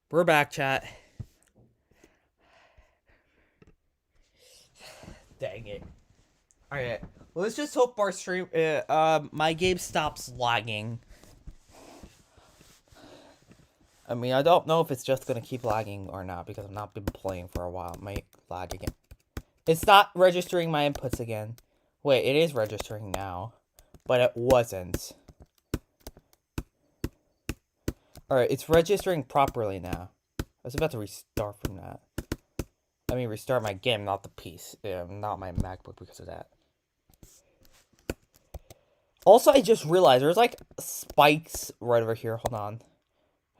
We're back, chat. Dang it. Alright. Let's just hope our stream my game stops lagging. I mean, I don't know if it's just gonna keep lagging or not because I've not been playing for a while. It might lag again. It's not registering my inputs again. Wait, it is registering now. But it wasn't. Alright, it's registering properly now. I was about to restart from that. I mean, restart my game, not the piece. Not my MacBook because of that. Also, I just realized there's like spikes right over here. Hold on.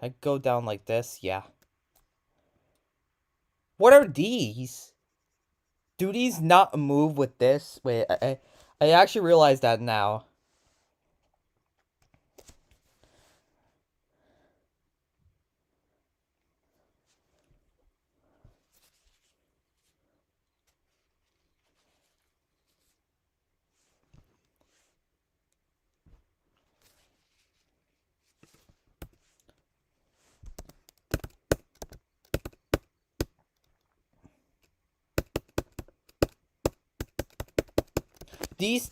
I go down like this. Yeah. What are these? Do these not move with this? Wait, I actually realized that now.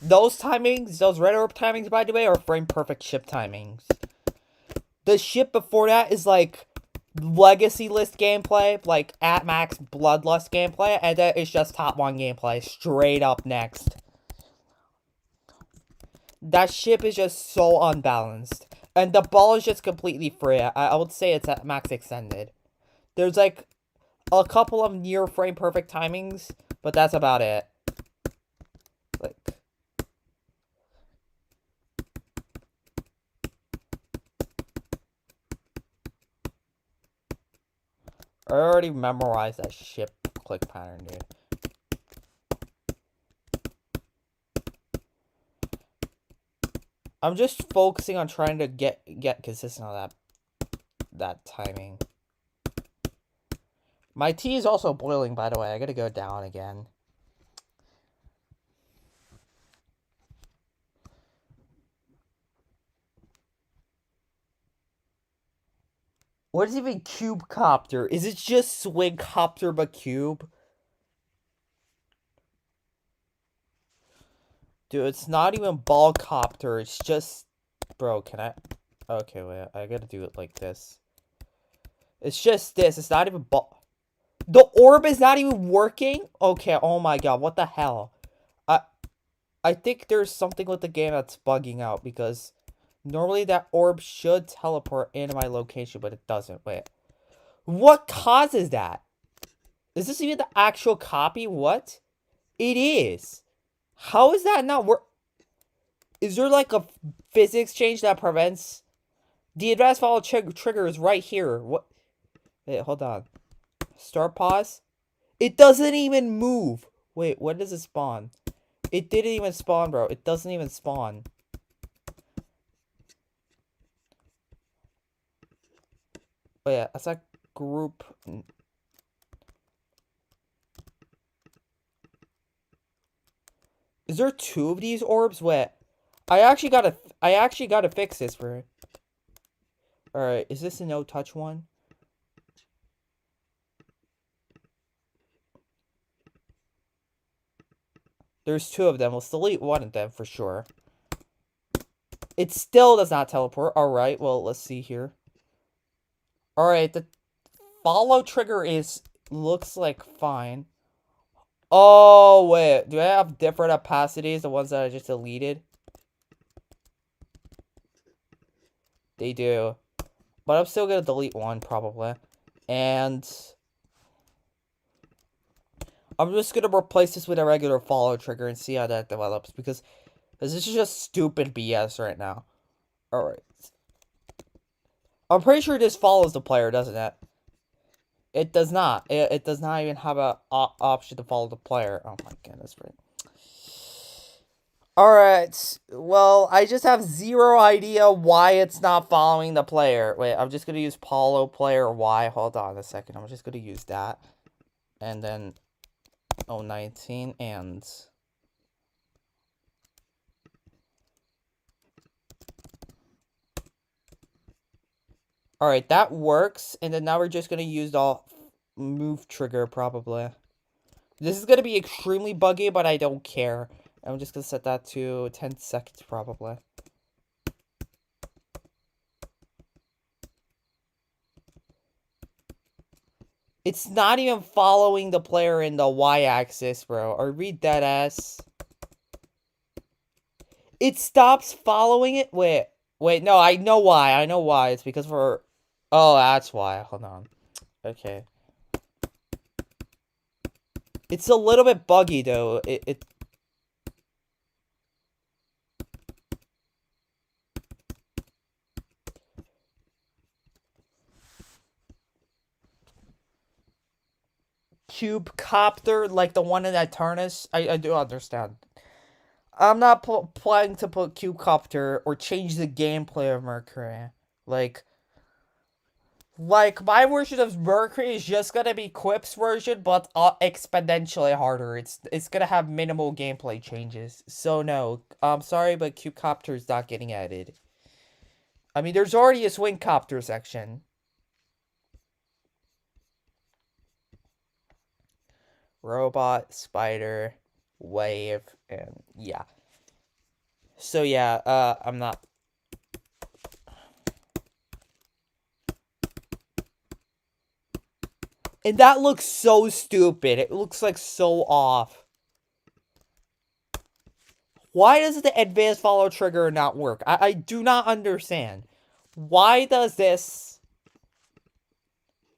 Those timings, those red orb timings, by the way, are frame perfect ship timings. The ship before that is like legacy list gameplay, like at max bloodlust gameplay, and then it's just top one gameplay straight up next. That ship is just so unbalanced, and the ball is just completely free. I would say it's at max extended. There's like a couple of near frame perfect timings, but that's about it. Like, I already memorized that ship click pattern, dude. I'm just focusing on trying to get consistent on that timing. My tea is also boiling, by the way. I gotta go down again. What is even cube copter? Is it just swing copter but cube? Dude, it's not even ball copter. It's just... Bro, can I... Okay, wait. I gotta do it like this. It's just this. It's not even ball... The orb is not even working? Okay, oh my god. What the hell? I think there's something with the game that's bugging out because... Normally that orb should teleport into my location, but it doesn't. Wait. What causes that? Is this even the actual copy? What? It is. How is that not work? Is there like a physics change that prevents... The advanced follow trigger is right here. What? Wait, hold on. Start pause. It doesn't even move. Wait, when does it spawn? It didn't even spawn, bro. It doesn't even spawn. Oh yeah, that's like group. Is there two of these orbs? Wait, I actually gotta fix this for. All right, is this a no touch one? There's two of them. Let's delete one of them for sure. It still does not teleport. All right, well let's see here. All right, the follow trigger looks like fine. Oh, wait. Do I have different opacities? The ones that I just deleted? They do. But I'm still going to delete one, probably. And... I'm just going to replace this with a regular follow trigger and see how that develops. Because this is just stupid BS right now. Alright. I'm pretty sure this follows the player, doesn't it? It does not. It does not even have an option to follow the player. Oh my goodness, right. Alright, well, I just have zero idea why it's not following the player. Wait, I'm just going to use follow player Y. Hold on a second. I'm just going to use that. And then 019 and... Alright, that works. And then now we're just gonna use the move trigger, probably. This is gonna be extremely buggy, but I don't care. I'm just gonna set that to 10 seconds, probably. It's not even following the player in the y-axis, bro. Or read that as. It stops following it? Wait, no, I know why. I know why. It's because for... Oh, that's why. Hold on. Okay. It's a little bit buggy, though. Cube copter, like the one in Eternus. I do understand. I'm not planning to put cube copter or change the gameplay of Mercury. Like my version of Mercury is just gonna be Quip's version, but exponentially harder. It's gonna have minimal gameplay changes. So no, I'm sorry, but cube copter is not getting added. I mean, there's already a swing copter section. Robot, spider, wave, and yeah. So yeah, I'm not. And that looks so stupid. It looks like so off. Why does the advanced follow trigger not work? I do not understand. Why does this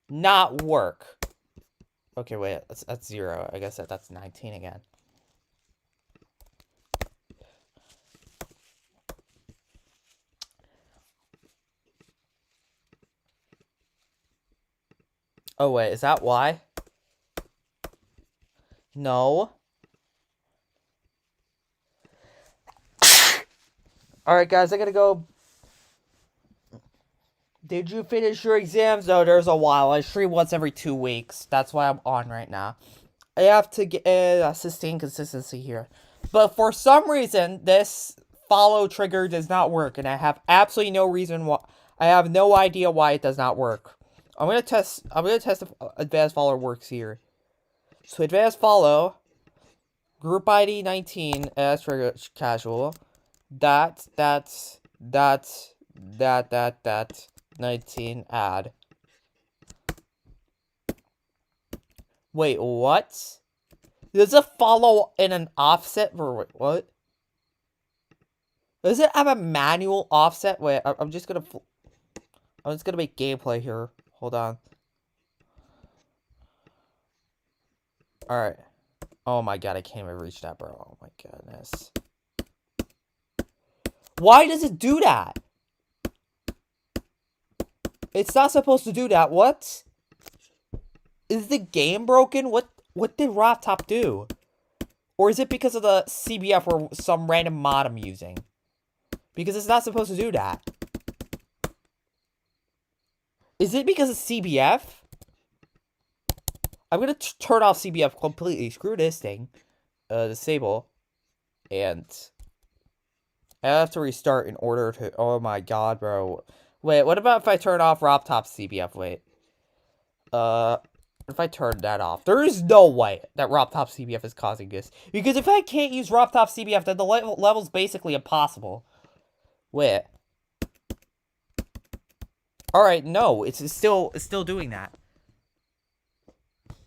not work? Okay, wait, that's 0. I guess that's 19 again. Oh, wait, is that why? No. Alright, guys, I gotta go. Did you finish your exams? No, there's a while. I stream once every 2 weeks. That's why I'm on right now. I have to get sustain consistency here. But for some reason, this follow trigger does not work. And I have absolutely no reason why. I have no idea why it does not work. I'm gonna test if advanced follow works here. So advanced follow, group ID 19 as trigger casual. That 19 add. Wait, what? Does it follow in an offset for what? Does it have a manual offset? Wait, I'm just gonna make gameplay here. Hold on. Alright. Oh my god, I can't even reach that, bro. Oh my goodness. Why does it do that? It's not supposed to do that. What? Is the game broken? What did Robtop do? Or is it because of the CBF or some random mod I'm using? Because it's not supposed to do that. Is it because of CBF? I'm gonna turn off CBF completely. Screw this thing. Disable. And I have to restart in order to... Oh my god, bro. Wait, what about if I turn off Robtop CBF? Wait. If I turn that off, there is no way that Robtop CBF is causing this. Because if I can't use Robtop CBF, then the level's basically impossible. Wait. Alright, no, it's still doing that.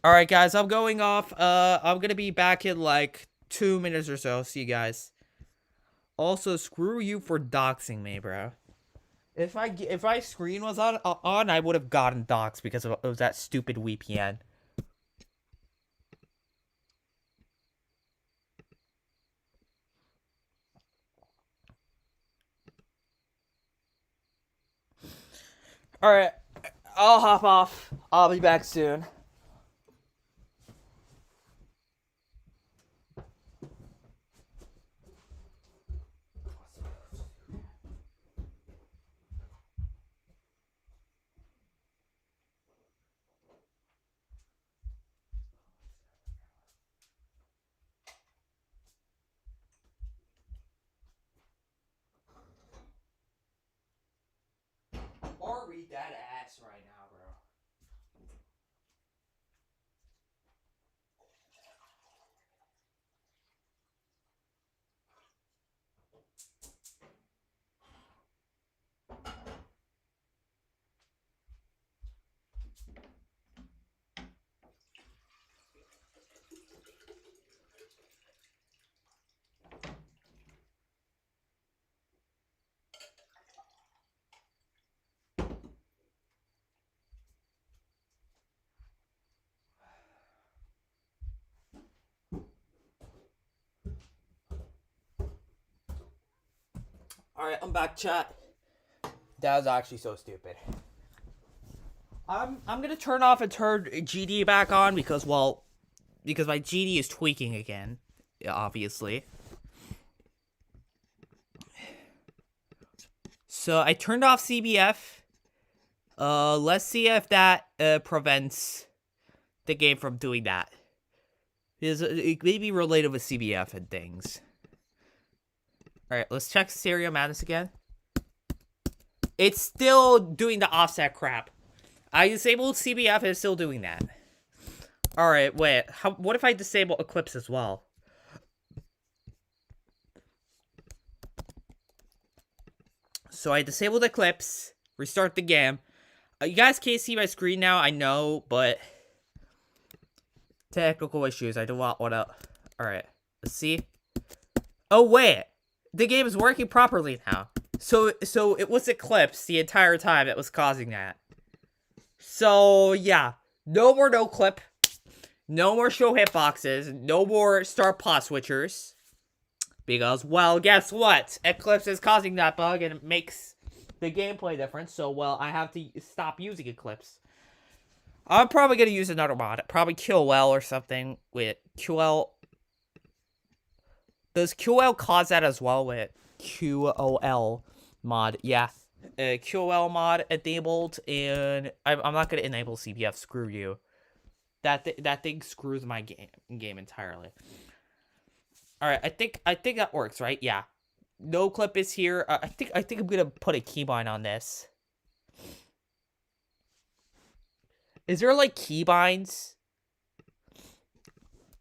Alright, guys, I'm going off. I'm gonna be back in like 2 minutes or so. See you guys. Also, screw you for doxing me, bro. If my screen was on, I would have gotten doxed because of that stupid VPN. Alright, I'll hop off. I'll be back soon. Or read that ad. mess right now, bro. Alright, I'm back, chat. That was actually so stupid. I'm gonna turn off and turn GD back on because, well, because my GD is tweaking again, obviously. So I turned off CBF. Let's see if that prevents the game from doing that. Because it may be related with CBF and things. Alright, let's check Stereo Madness again. It's still doing the offset crap. I disabled CBF and it's still doing that. Alright, wait. What if I disable Eclipse as well? So I disabled Eclipse. Restart the game. You guys can't see my screen now, I know, but... technical issues. I don't want to... Alright, let's see. Oh, wait. The game is working properly now. So it was Eclipse the entire time that was causing that. So, yeah. No more no clip. No more show hitboxes. No more start pause switchers. Because, well, guess what? Eclipse is causing that bug and it makes the gameplay different. So, well, I have to stop using Eclipse. I'm probably going to use another mod. Probably QOL or something with QL. Does QOL cause that as well with QOL mod? Yeah. QOL mod enabled, and I'm not going to enable CBF. Screw you. That thing screws my game entirely. Alright, I think that works, right? Yeah. No clip is here. I think I'm going to put a keybind on this. Is there, like, keybinds?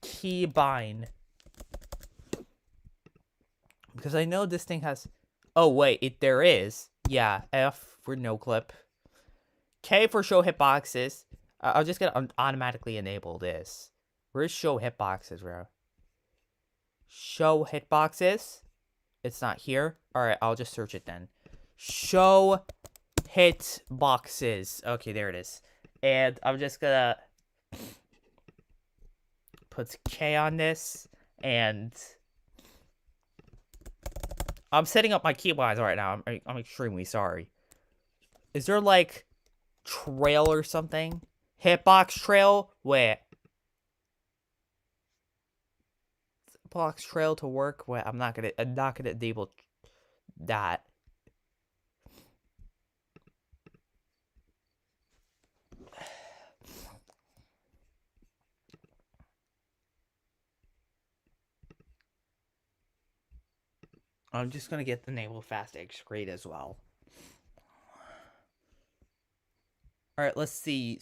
Keybind. Because I know this thing has... Oh, wait. There is. Yeah. F for no clip. K for show hitboxes. I'm just going to automatically enable this. Where's show hitboxes, bro? Show hitboxes? It's not here? Alright, I'll just search it then. Show hitboxes. Okay, there it is. And I'm just gonna put K on this, and I'm setting up my keybinds right now. I'm extremely sorry. Is there like trail or something? Hitbox trail? Wait. Hitbox trail to work? Wait, I'm not gonna enable that. I'm just gonna get the enable fast X grade as well. Alright, let's see.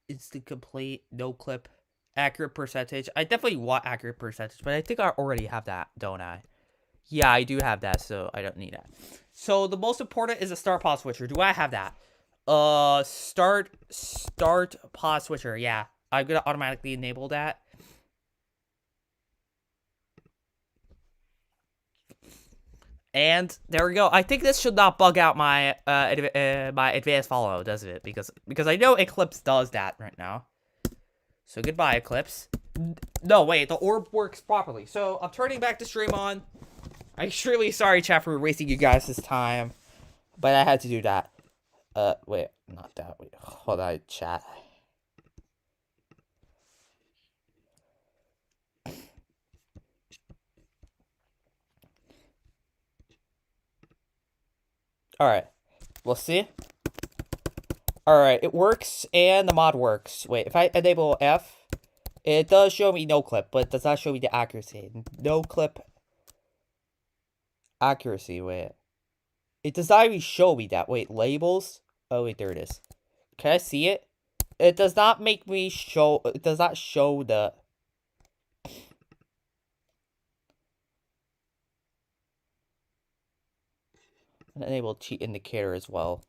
Instant complete, no clip, accurate percentage. I definitely want accurate percentage, but I think I already have that, don't I? Yeah, I do have that, so I don't need that. So the most important is a start pause switcher. Do I have that? Start pause switcher. Yeah, I'm gonna automatically enable that. And there we go. I think this should not bug out my my advanced follow, does it? Because I know Eclipse does that right now. So goodbye, Eclipse. No, wait, the orb works properly. So I'm turning back the stream on. I'm extremely sorry, chat, for wasting you guys this time, but I had to do that. Wait, not that. Wait, hold on, chat. Alright, we'll see. Alright, it works, and the mod works. Wait, if I enable F, it does show me no clip, but it does not show me the accuracy. No clip accuracy, wait. It does not even show me that. Wait, labels? Oh, wait, there it is. Can I see it? It does not make me show... It does not show the... Enable cheat indicator as well.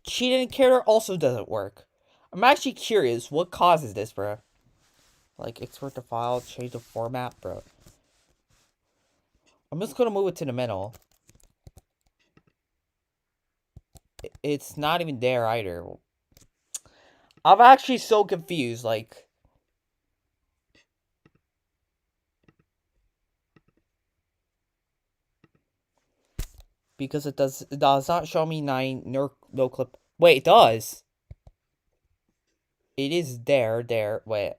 Cheat indicator also doesn't work. I'm actually curious, what causes this, bro? Like, export the file, change the format, bro. I'm just gonna move it to the middle. It's not even there either. I'm actually so confused, like... Because it does not show me 9 no clip. Wait, it does. It is there. Wait.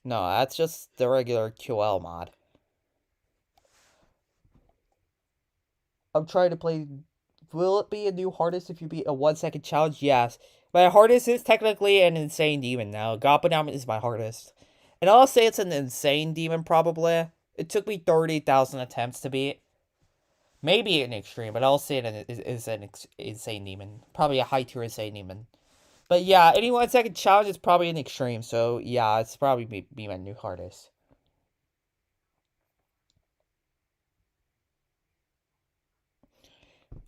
No, that's just the regular QL mod. I'm trying to play... Will it be a new hardest if you beat a 1-second challenge? Yes. My hardest is technically an insane demon now. Goblin is my hardest. And I'll say it's an insane demon, probably. It took me 30,000 attempts to beat. Maybe an extreme, but I'll say it is an insane demon. Probably a high tier insane demon. But yeah, any 1-second challenge is probably an extreme. So yeah, it's probably be my new hardest.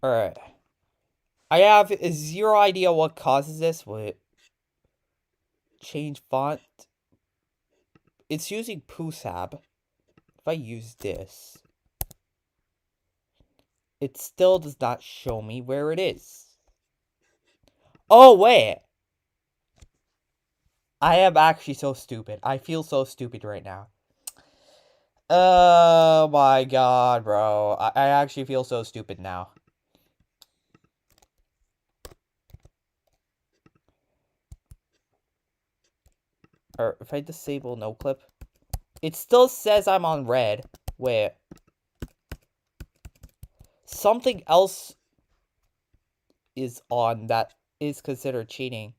Alright. I have zero idea what causes this. Wait. Change font. It's using Pusab. If I use this, it still does not show me where it is. Oh, wait. I am actually so stupid. I feel so stupid right now. Oh my god, bro. I actually feel so stupid now. Or if I disable no clip, it still says I'm on red. Wait. Something else is on that is considered cheating.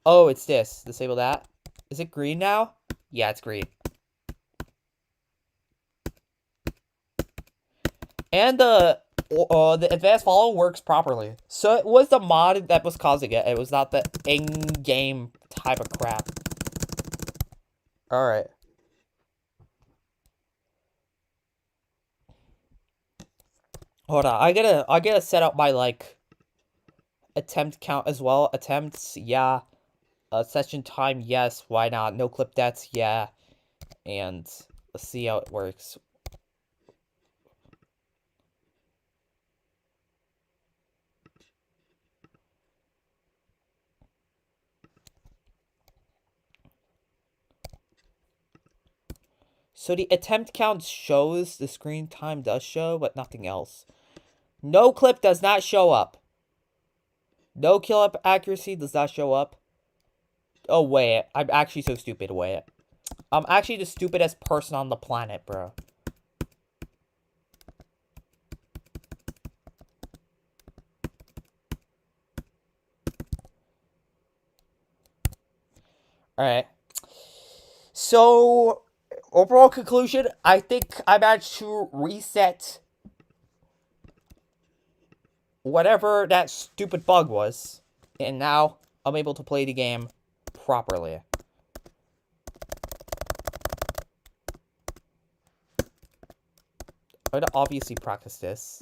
Oh, it's this. Disable that. Is it green now? Yeah, it's green. And the advanced follow works properly. So it was the mod that was causing it. It was not the in-game type of crap. Alright. Hold on. I gotta set up my, like, attempt count as well. Attempts, yeah. Session time, yes. Why not? No clip deaths, yeah. And let's see how it works. So the attempt count shows, the screen time does show, but nothing else. No clip does not show up. No kill up accuracy does not show up. Oh, wait. I'm actually so stupid. Wait. I'm actually the stupidest person on the planet, bro. Alright. So, overall conclusion, I think I managed to reset whatever that stupid bug was. And now, I'm able to play the game properly. I'm gonna obviously practice this.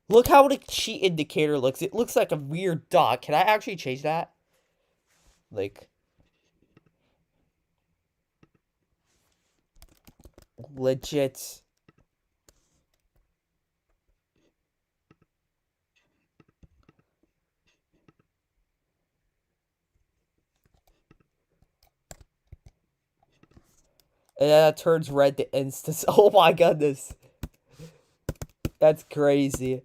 Look how the cheat indicator looks. It looks like a weird dot. Can I actually change that? Like... legit. And then it turns red to instance. Oh my goodness. That's crazy.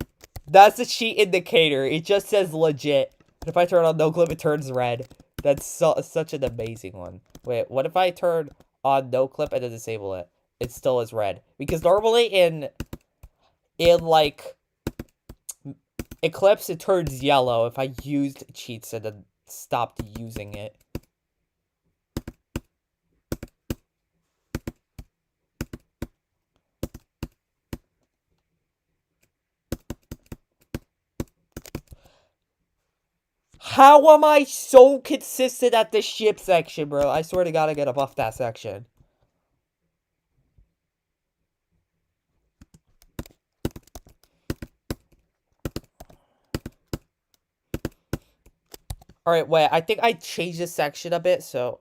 That's the cheat indicator. It just says legit. If I turn on no clip, it turns red. That's such an amazing one. Wait, what if I turn on no clip and then disable it? It still is red. Because normally in like Eclipse, it turns yellow if I used cheats and then stopped using it. How am I so consistent at the ship section, bro? I swear to God, I gotta buff that section. Alright, wait, I think I changed this section a bit, so...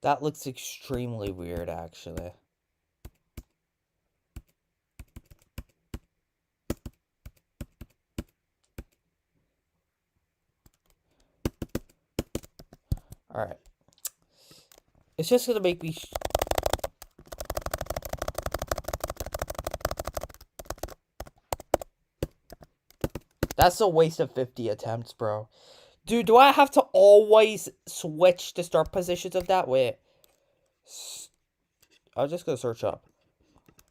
That looks extremely weird, actually. Alright. It's just gonna make me... That's a waste of 50 attempts, bro. Dude, do I have to always switch the start positions of that? Wait. I'm just gonna search up.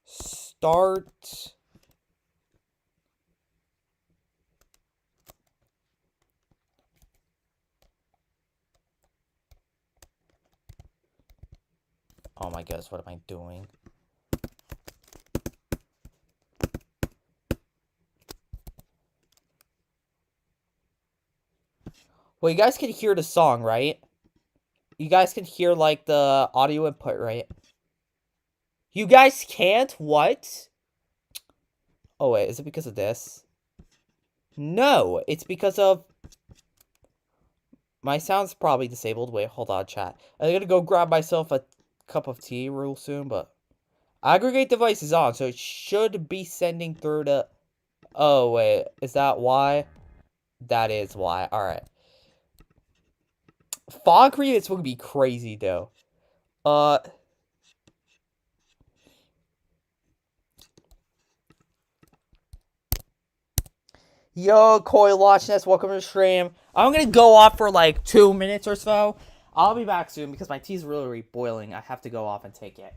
Start... Oh my goodness, what am I doing? Well, you guys can hear the song, right? You guys can hear, like, the audio input, right? You guys can't? What? Oh, wait, is it because of this? No, it's because of... My sound's probably disabled. Wait, hold on, chat. I'm gonna go grab myself a cup of tea real soon, but... Aggregate device is on, so it should be sending through the... Oh, wait, is that why? That is why, alright. Fog creates would be crazy, though. Yo, Koi watching this, welcome to the stream. I'm gonna go off for like 2 minutes or so. I'll be back soon because my tea's really boiling. I have to go off and take it.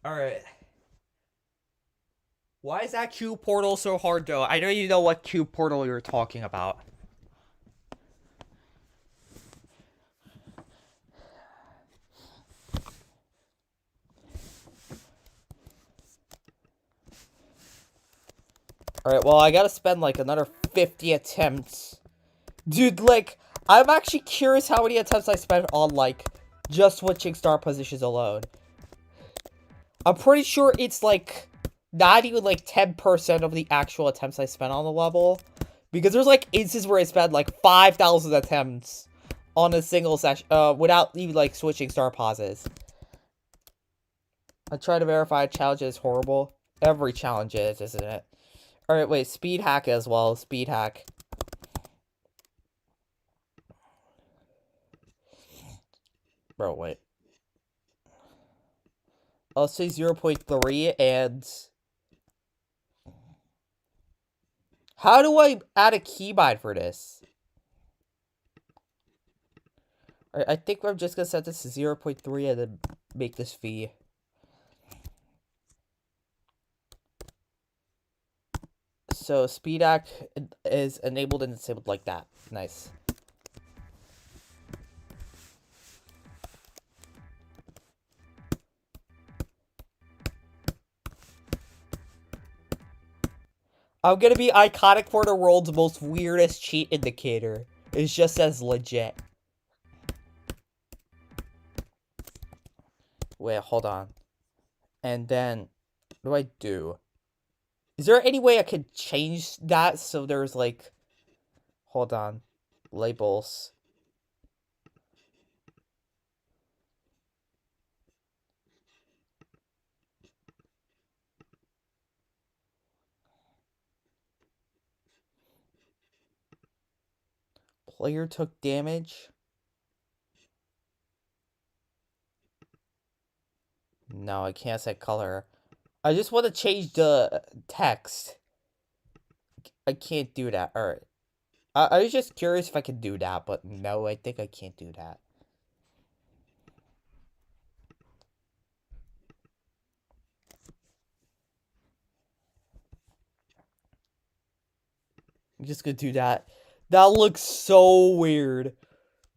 Alright. Why is that Q portal so hard, though? I know you know what Q portal you're talking about. Alright, well, I gotta spend, like, another 50 attempts. Dude, like, I'm actually curious how many attempts I spent on, like, just switching star positions alone. I'm pretty sure it's, like, not even, like, 10% of the actual attempts I spent on the level. Because there's, like, instances where I spent, like, 5,000 attempts on a single session, without even, like, switching star pauses. I try to verify a challenge is horrible. Every challenge is, isn't it? Alright, wait, speed hack as well. Speed hack. Bro, wait. I'll say 0.3 and... How do I add a keybind for this? Alright, I think I'm just gonna set this to 0.3 and then make this V. So, speed hack is enabled and disabled like that. Nice. I'm gonna be iconic for the world's most weirdest cheat indicator. It's just as legit. Wait, hold on. And then, what do I do? Is there any way I could change that so there's like... Hold on. Labels. Player took damage. No, I can't set color. I just want to change the text. I can't do that. Alright. I was just curious if I could do that, but no, I think I can't do that. I'm just gonna do that. That looks so weird.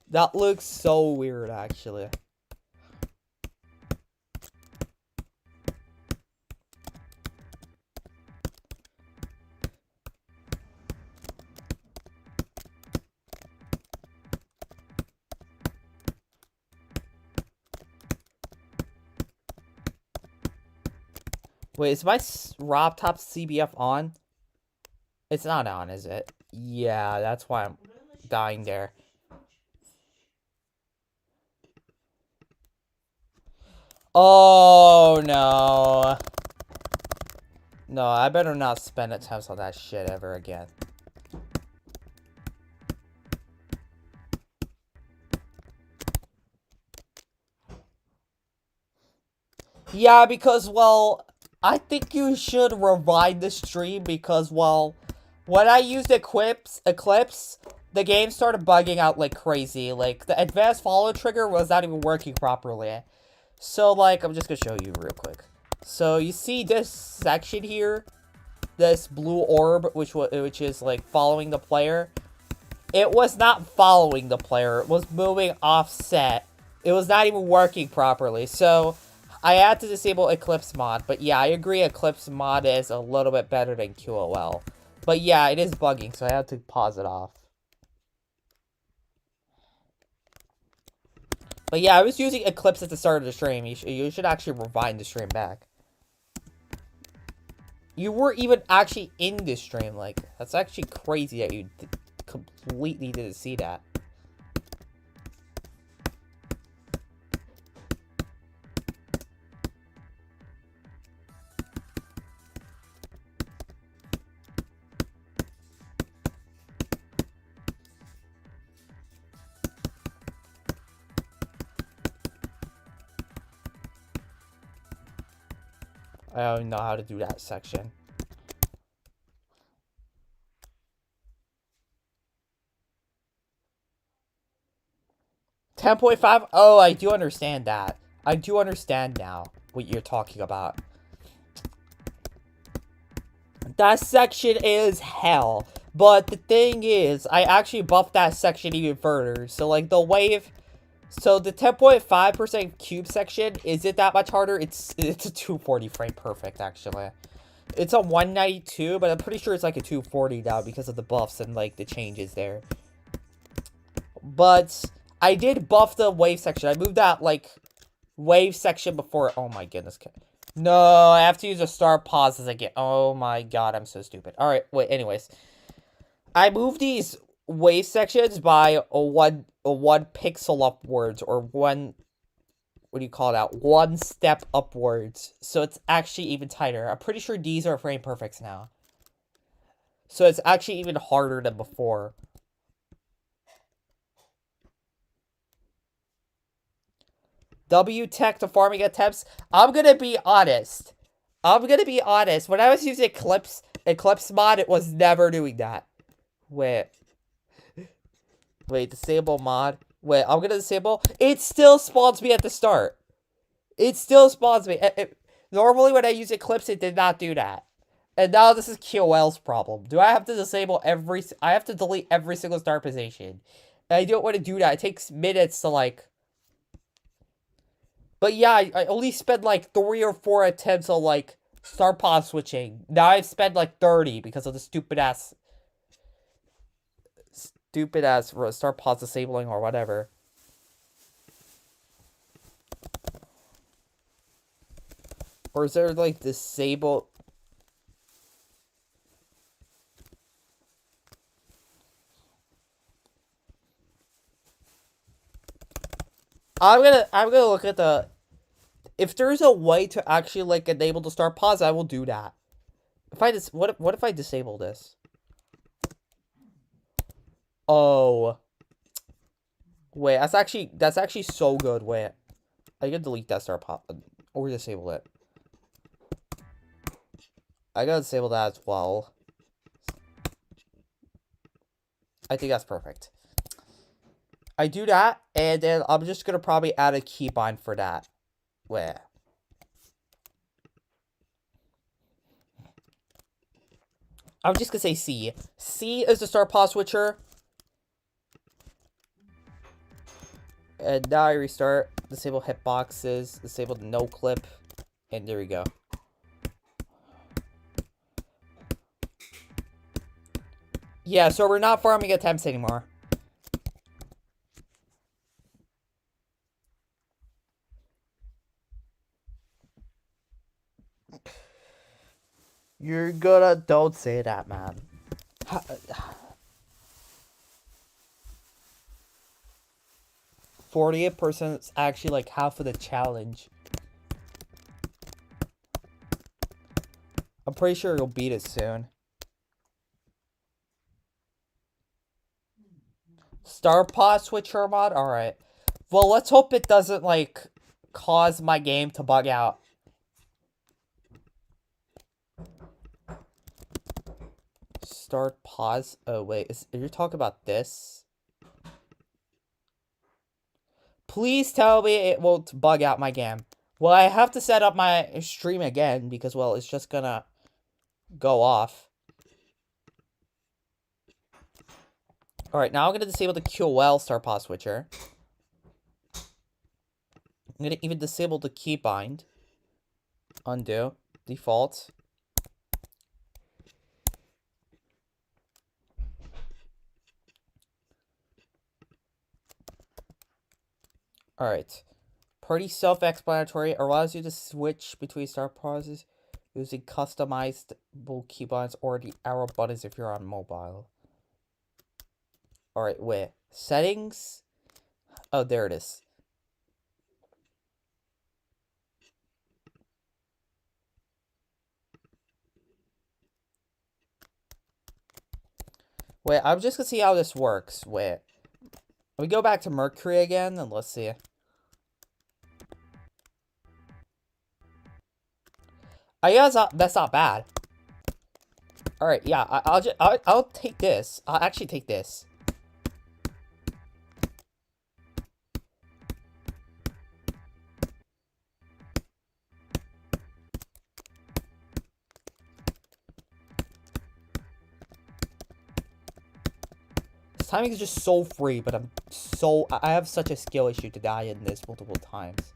That looks so weird, actually. Wait, is my Robtop CBF on? It's not on, is it? Yeah, that's why I'm dying there. Oh, no. No, I better not spend attempts on that shit ever again. Yeah, because, well, I think you should rewind the stream because, well, when I used Eclipse, the game started bugging out like crazy. Like, the advanced follow trigger was not even working properly. So, like, I'm just gonna show you real quick. So, you see this section here? This blue orb, which is, like, following the player? It was not following the player. It was moving offset. It was not even working properly. So, I had to disable Eclipse mod. But, yeah, I agree Eclipse mod is a little bit better than QOL. But, yeah, it is bugging, so I had to pause it off. But yeah, I was using Eclipse at the start of the stream. You should actually rewind the stream back. You were even actually in this stream. Like, that's actually crazy that you completely didn't see that. I don't know how to do that section. $10.5? Oh, I do understand that. I do understand now what you're talking about. That section is hell. But the thing is, I actually buffed that section even further. So, like, the wave... So, the 10.5% cube section isn't that much harder. It's a 240 frame perfect, actually. It's a 192, but I'm pretty sure it's like a 240 now because of the buffs and, like, the changes there. But I did buff the wave section. I moved that, like, wave section before. Oh, my goodness. No, I have to use a star pauses again. Oh, my God. I'm so stupid. All right. Wait, anyways. I moved these wave sections by a one pixel upwards, or one, what do you call that? One step upwards. So it's actually even tighter. I'm pretty sure these are frame perfects now. So it's actually even harder than before. W-Tech to farming attempts. I'm gonna be honest. When I was using Eclipse mod, it was never doing that. Wait, disable mod. Wait, I'm gonna disable. It still spawns me at the start. It still spawns me. Normally, when I use Eclipse, it did not do that. And now this is QL's problem. Do I have to disable I have to delete every single start position. And I don't want to do that. It takes minutes to, like... But yeah, I only spent, like, 3 or 4 attempts on, like, star pause switching. Now I've spent, like, 30 because of the stupid-ass star pause disabling or whatever. Or is there, like, disable... I'm gonna look at the... If there's a way to actually, like, enable the star pause, I will do that. If I just... What if I disable this? Oh. Wait, that's actually so good. Wait. I can delete that star pause. Or disable it. I gotta disable that as well. I think that's perfect. I do that, and then I'm just gonna probably add a keybind for that. Where? I'm just gonna say C. C is the star pause switcher. And now I restart. Disable hitboxes. Disable the no clip. And there we go. Yeah, so we're not farming attempts anymore. You're gonna... Don't say that, man. 48% is actually like half of the challenge. I'm pretty sure you'll beat it soon. Star pause switcher mod? Alright. Well, let's hope it doesn't, like, cause my game to bug out. Start pause. Oh, wait. Are you talking about this? Please tell me it won't bug out my game. Well, I have to set up my stream again because, well, it's just gonna go off. Alright, now I'm gonna disable the QL star pause switcher. I'm gonna even disable the keybind. Undo. Default. Alright. Pretty self-explanatory. Allows you to switch between star pauses using customizable keybinds or the arrow buttons if you're on mobile. Alright, wait. Settings? Oh, there it is. Wait, I'm just gonna see how this works. Wait. Let me go back to Mercury again, and let's see. I guess that's not bad. Alright, yeah, I'll take this. I'll actually take this. timing is just so free, but I have such a skill issue to die in this multiple times.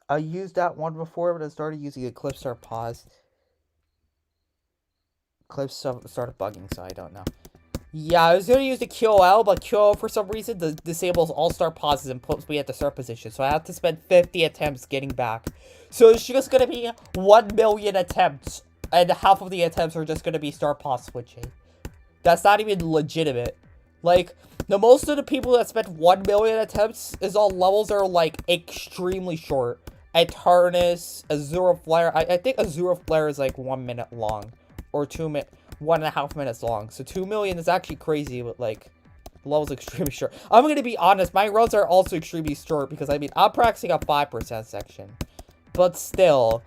I used that one before, but I started using Eclipse surpass. Eclipse started bugging, so I don't know. Yeah, I was gonna use the QOL, but QOL for some reason disables all start pauses and puts me at the start position, so I have to spend 50 attempts getting back. So it's just gonna be 1 million attempts, and half of the attempts are just gonna be start pause switching. That's not even legitimate. Like, the most of the people that spent 1 million attempts is on levels that are like extremely short. Eternus, Azure Flare. I think Azure Flare is like 1 minute long, or 1.5 minutes long. So 2 million is actually crazy, but like, the level's extremely short. I'm gonna be honest, my runs are also extremely short because I mean, I'm practicing a 5% section, but still,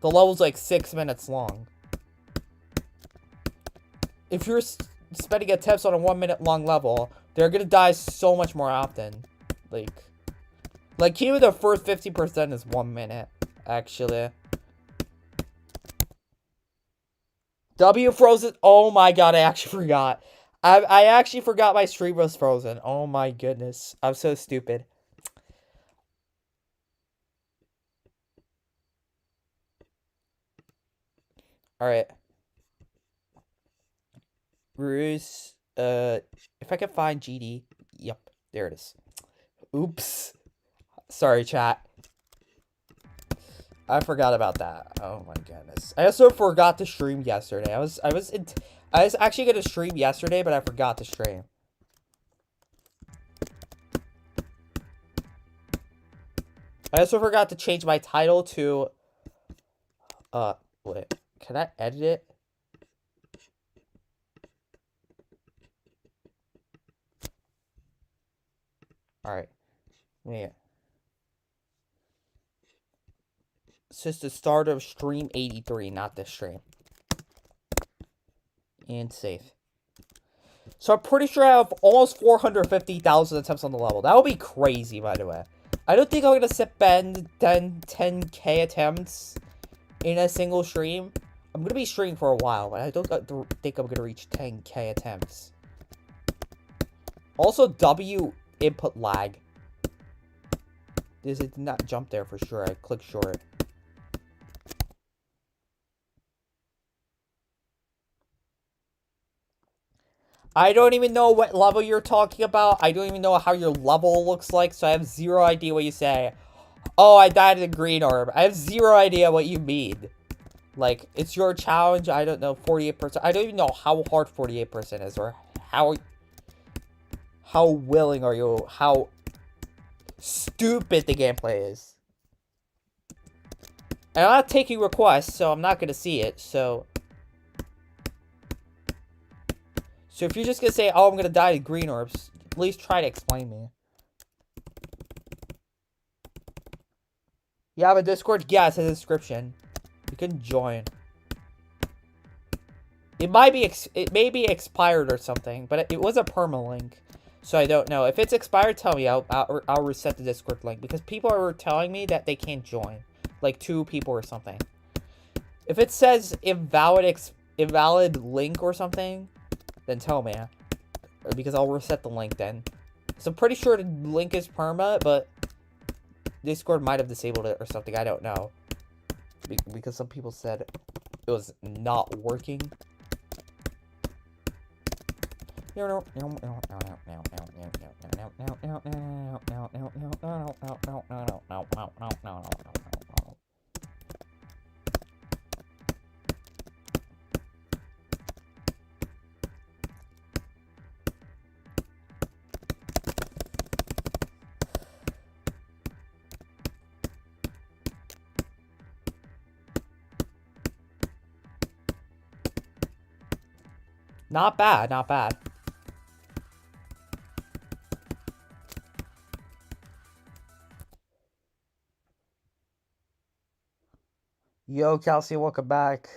the level's like 6 minutes long. If you're spending attempts on a 1 minute long level, they're gonna die so much more often. Like even the first 50% is 1 minute, actually. W frozen. Oh my god, I actually forgot. I actually forgot my stream was frozen. Oh my goodness. I'm so stupid. Alright. Bruce, if I can find GD. Yep, there it is. Oops. Sorry, chat. I forgot about that. Oh my goodness. I also forgot to stream yesterday. I was actually gonna stream yesterday, but I forgot to stream. I also forgot to change my title to wait. Can I edit it? Alright. Wait. It's just the start of stream 83, not this stream. And save. So I'm pretty sure I have almost 450,000 attempts on the level. That would be crazy, by the way. I don't think I'm gonna spend 10k attempts in a single stream. I'm gonna be streaming for a while, but I don't think I'm gonna reach 10k attempts. Also, W input lag. It did not jump there for sure. I clicked short. I don't even know what level you're talking about. I don't even know how your level looks like, so I have zero idea what you say. Oh, I died in the green orb. I have zero idea what you mean. Like, it's your challenge, I don't know, 48%. I don't even know how hard 48% is, or how willing are you, how stupid the gameplay is. And I'm not taking requests, so I'm not gonna see it, so if you're just gonna say, oh, I'm gonna die to green orbs, at least try to explain me. You have a Discord? Yeah, it's in the description. You can join. It may be expired or something, but it was a permalink, so I don't know. If it's expired, tell me. I'll reset the Discord link, because people are telling me that they can't join, like 2 people or something. If it says invalid link or something, then tell me, because I'll reset the link then. So I'm pretty sure the link is perma, but Discord might have disabled it or something. I don't know, because some people said it was not working. Not bad, not bad. Yo, Kelsey, welcome back.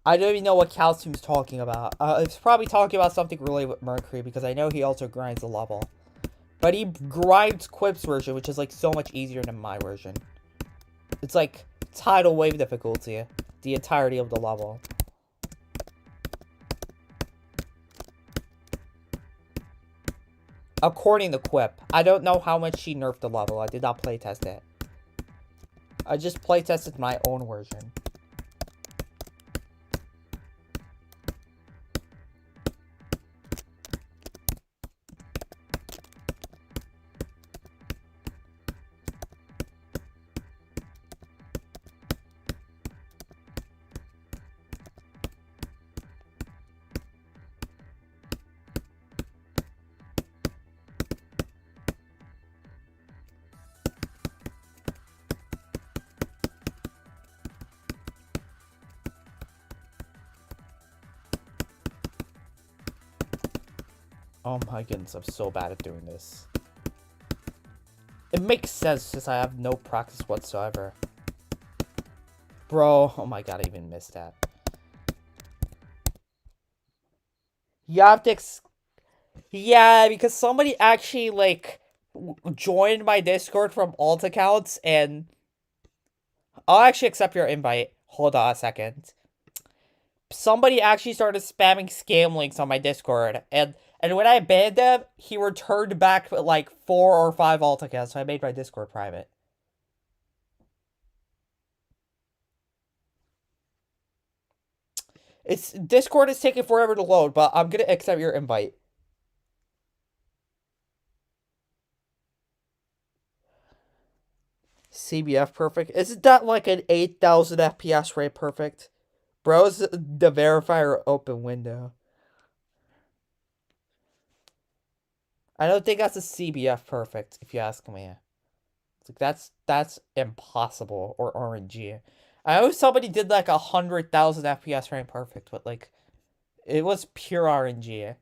I don't even know what Calcium's talking about. It's probably talking about something related with Mercury, because I know he also grinds the level. But he grinds Quip's version, which is like so much easier than my version. It's like tidal wave difficulty, the entirety of the level. According to Quip. I don't know how much she nerfed the level. I did not playtest it. I just playtested my own version. Oh my goodness, I'm so bad at doing this. It makes sense since I have no practice whatsoever. Bro, oh my god, I even missed that. You have to yeah, because somebody actually, like, joined my Discord from alt accounts, and I'll actually accept your invite. Hold on a second. Somebody actually started spamming scam links on my Discord, and when I banned them, he returned back like 4 or 5 alt accounts, so I made my Discord private. Discord is taking forever to load, but I'm gonna accept your invite. CBF perfect? Isn't that like an 8,000 FPS rate perfect? Browse the verifier open window. I don't think that's a CBF perfect, if you ask me. It's like that's impossible, or RNG. I know somebody did like 100,000 FPS rate perfect, but like it was pure RNG.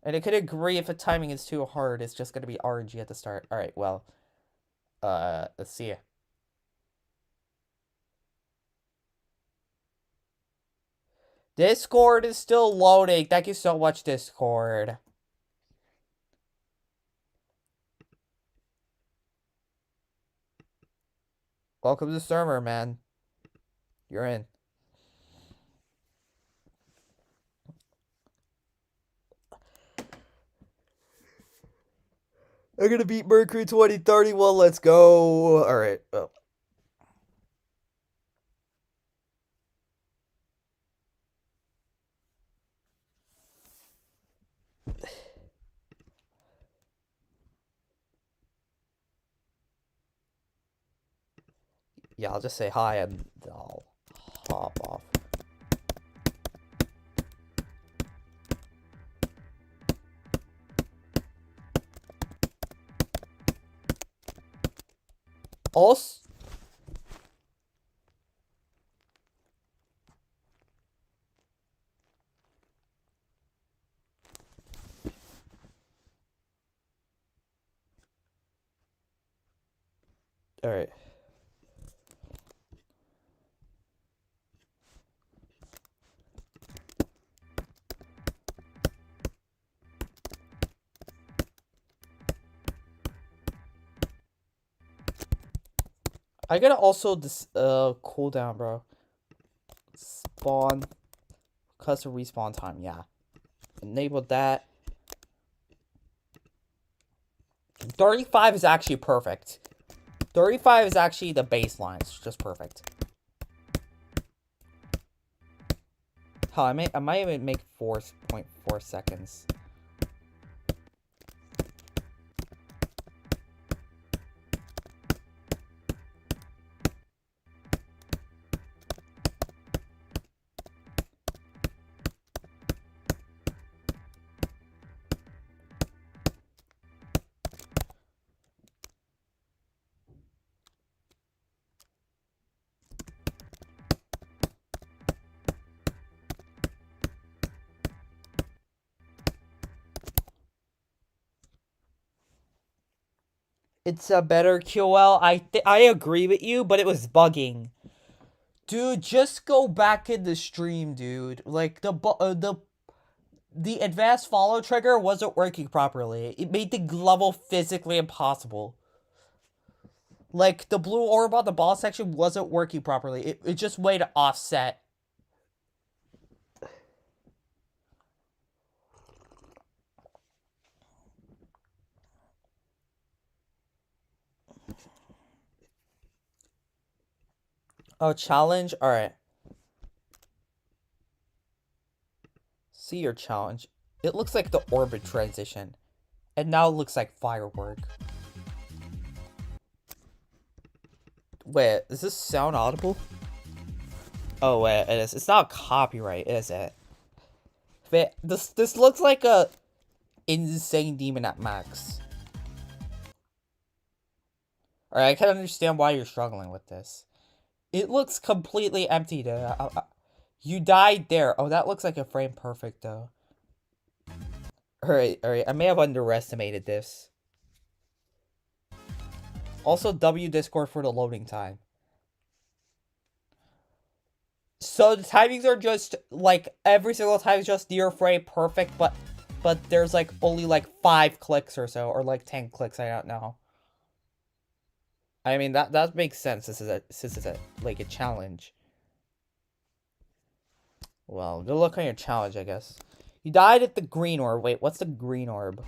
And I could agree if the timing is too hard, it's just gonna be RNG at the start. Alright, well. Let's see. Discord is still loading. Thank you so much, Discord. Welcome to the server, man. You're in. I'm gonna beat Mercury 2031. Let's go. Alright. Oh. Yeah, I'll just say hi and I'll hop off. Also, alright. I gotta also cool down, bro. Spawn custom respawn time, yeah. Enable that. 35 is actually perfect. 35 is actually the baseline. It's just perfect. Huh, I might even make 4.4 seconds. It's a better QL. I agree with you, but it was bugging. Dude, just go back in the stream, dude. Like the the advanced follow trigger wasn't working properly. It made the level physically impossible. Like, the blue orb on the boss section wasn't working properly. It just way to offset. Oh, challenge? Alright. See your challenge. It looks like the orbit transition. And now it looks like firework. Wait, does this sound audible? Oh, wait, it is. It's not copyright, is it? Wait, this looks like a insane demon at max. Alright, I can understand why you're struggling with this. It looks completely empty there. You died there. Oh, that looks like a frame perfect, though. Alright. I may have underestimated this. Also, W Discord for the loading time. So the timings are just, like, every single time is just near frame perfect, but there's, like, only, like, 5 clicks or so, or, like, 10 clicks, I don't know. I mean, that makes sense. This is a like a challenge. Well, good luck on your challenge, I guess. You died at the green orb. Wait, what's the green orb?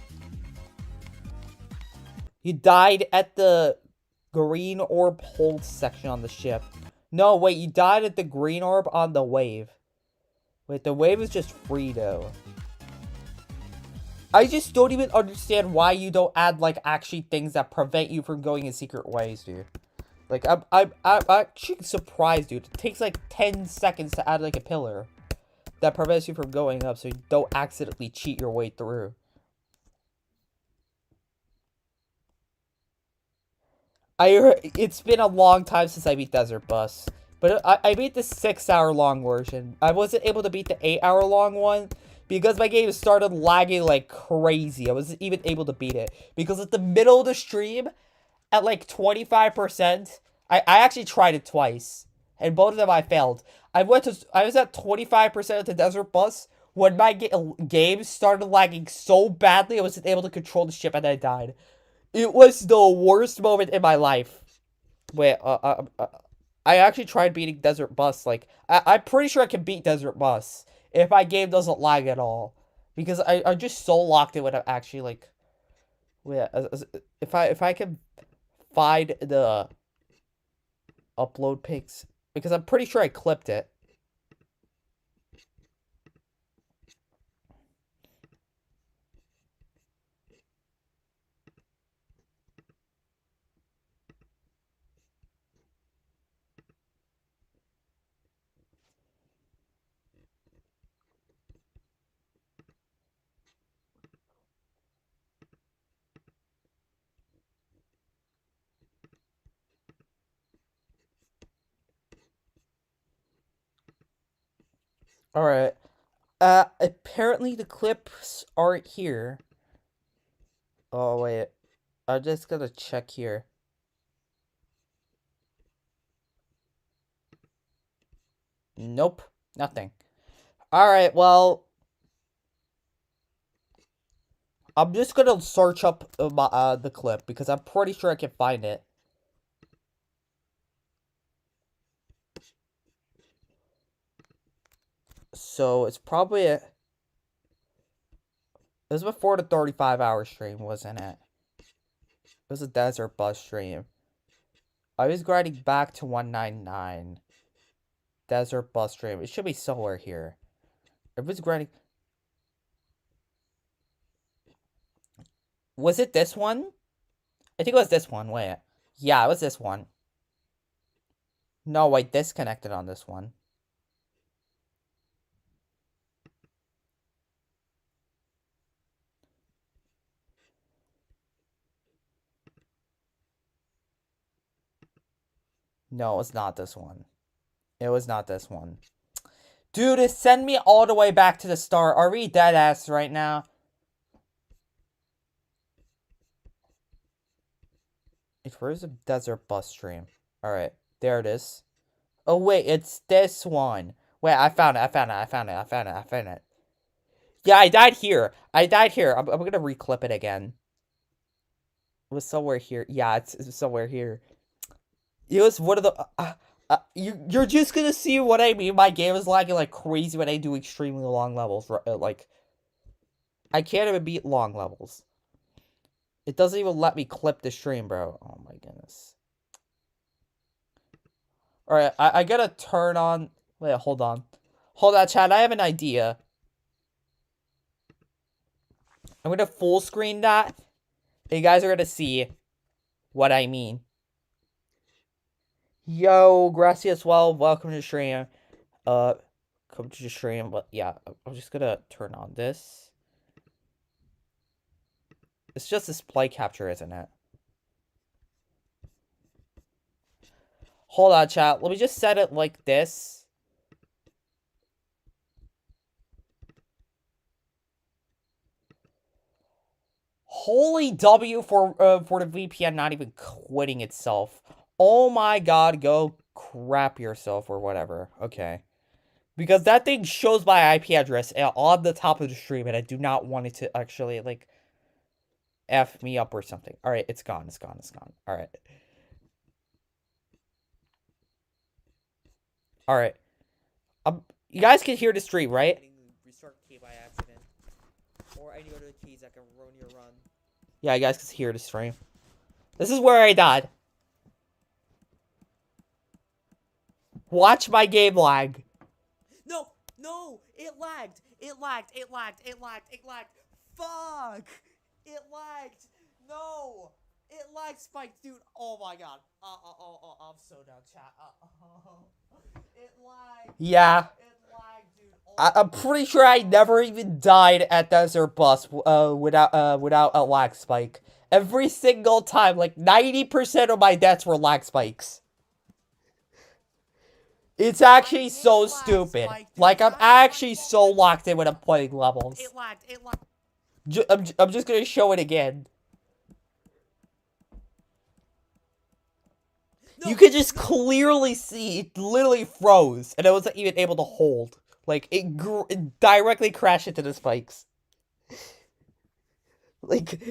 You died at the green orb hold section on the ship. No, wait, you died at the green orb on the wave. Wait, the wave is just free, though. I just don't even understand why you don't add, like, actually things that prevent you from going in secret ways, dude. Like, I'm actually surprised, dude. It takes, like, 10 seconds to add, like, a pillar that prevents you from going up so you don't accidentally cheat your way through. It's been a long time since I beat Desert Bus. But I beat the 6-hour-long version. I wasn't able to beat the 8-hour-long one because my game started lagging like crazy. I wasn't even able to beat it. Because at the middle of the stream, at like 25%, I actually tried it twice. And both of them I failed. I was at 25% of the Desert Bus when my game started lagging so badly I wasn't able to control the ship and I died. It was the worst moment in my life. Wait, I actually tried beating Desert Bus. Like, I'm pretty sure I can beat Desert Bus if my game doesn't lag at all. Because I'm just so locked in when I'm actually, like... Wait, if I can find the upload pics... Because I'm pretty sure I clipped it. Alright. Apparently the clips aren't here. Oh, wait. I'm just gonna check here. Nope. Nothing. Alright, well... I'm just gonna search up the clip, because I'm pretty sure I can find it. So, it's probably It was before the 35-hour stream, wasn't it? It was a Desert Bus stream. I was grinding back to 199. Desert Bus stream. It should be somewhere here. It was grinding... Was it this one? I think it was this one. Wait. Yeah, it was this one. No, I disconnected on this one. No, it's not this one. It was not this one. Dude, it sent me all the way back to the start. Are we dead ass right now? Where's the Desert Bus stream? Alright, there it is. Oh, wait, it's this one. Wait, I found it. Yeah, I died here. I died here. I'm gonna reclip it again. It was somewhere here. Yeah, it's somewhere here. It was one of the. You're just gonna see what I mean. My game is lagging like crazy when I do extremely long levels. Like, I can't even beat long levels. It doesn't even let me clip the stream, bro. Oh my goodness. Alright, I gotta turn on... Wait, hold on. Hold on, chat. I have an idea. I'm gonna full screen that. And you guys are gonna see what I mean. Yo, gracias, well, welcome to the stream. Come to the stream, but yeah, I'm just gonna turn on this. It's just display capture, isn't it? Hold on, chat. Let me just set it like this. Holy W for the VPN not even quitting itself. Oh my god, go crap yourself or whatever. Okay. Because that thing shows my IP address on the top of the stream, and I do not want it to actually, like, F me up or something. Alright, it's gone, it's gone, it's gone. Alright. Alright. You guys can hear the stream, right? Restart key by accident. Or any other keys that can ruin your run. Yeah, you guys can hear the stream. This is where I died. Watch my game lag. No, no, it lagged. It lagged. It lagged. It lagged. It lagged. Fuck. It lagged. No. It lagged, Spike, dude. Oh my god. I'm so down, chat. It lagged. Yeah. It lagged, dude. I'm pretty sure I never even died at Desert Bus without a lag spike. Every single time, like 90% of my deaths were lag spikes. It's actually so stupid. Like, I'm actually so locked in when I'm playing levels. It lagged. It lagged. I'm just gonna show it again. No, you could just clearly see it literally froze, and I wasn't even able to hold. Like, it directly crashed into the spikes. Like,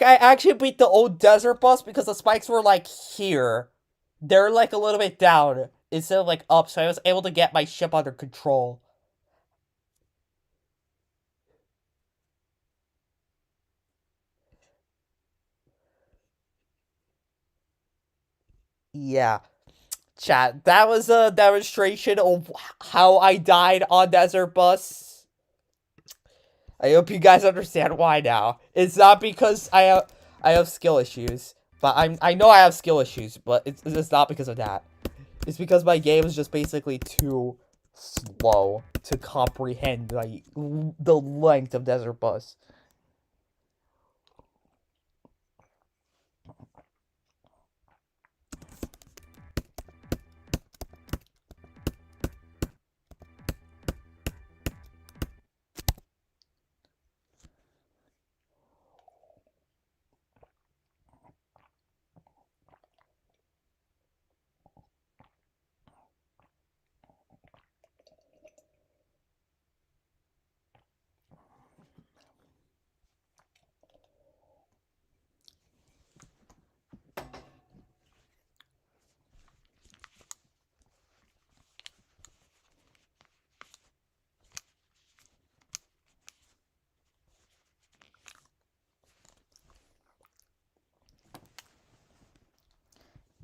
I actually beat the old Desert Bus because the spikes were, like, here. They're, like, a little bit down instead of, like, up, so I was able to get my ship under control. Yeah. Chat, that was a demonstration of how I died on Desert Bus. I hope you guys understand why now. It's not because I have skill issues, but I know I have skill issues, but it's not because of that. It's because my game is just basically too slow to comprehend, like, the length of Desert Bus.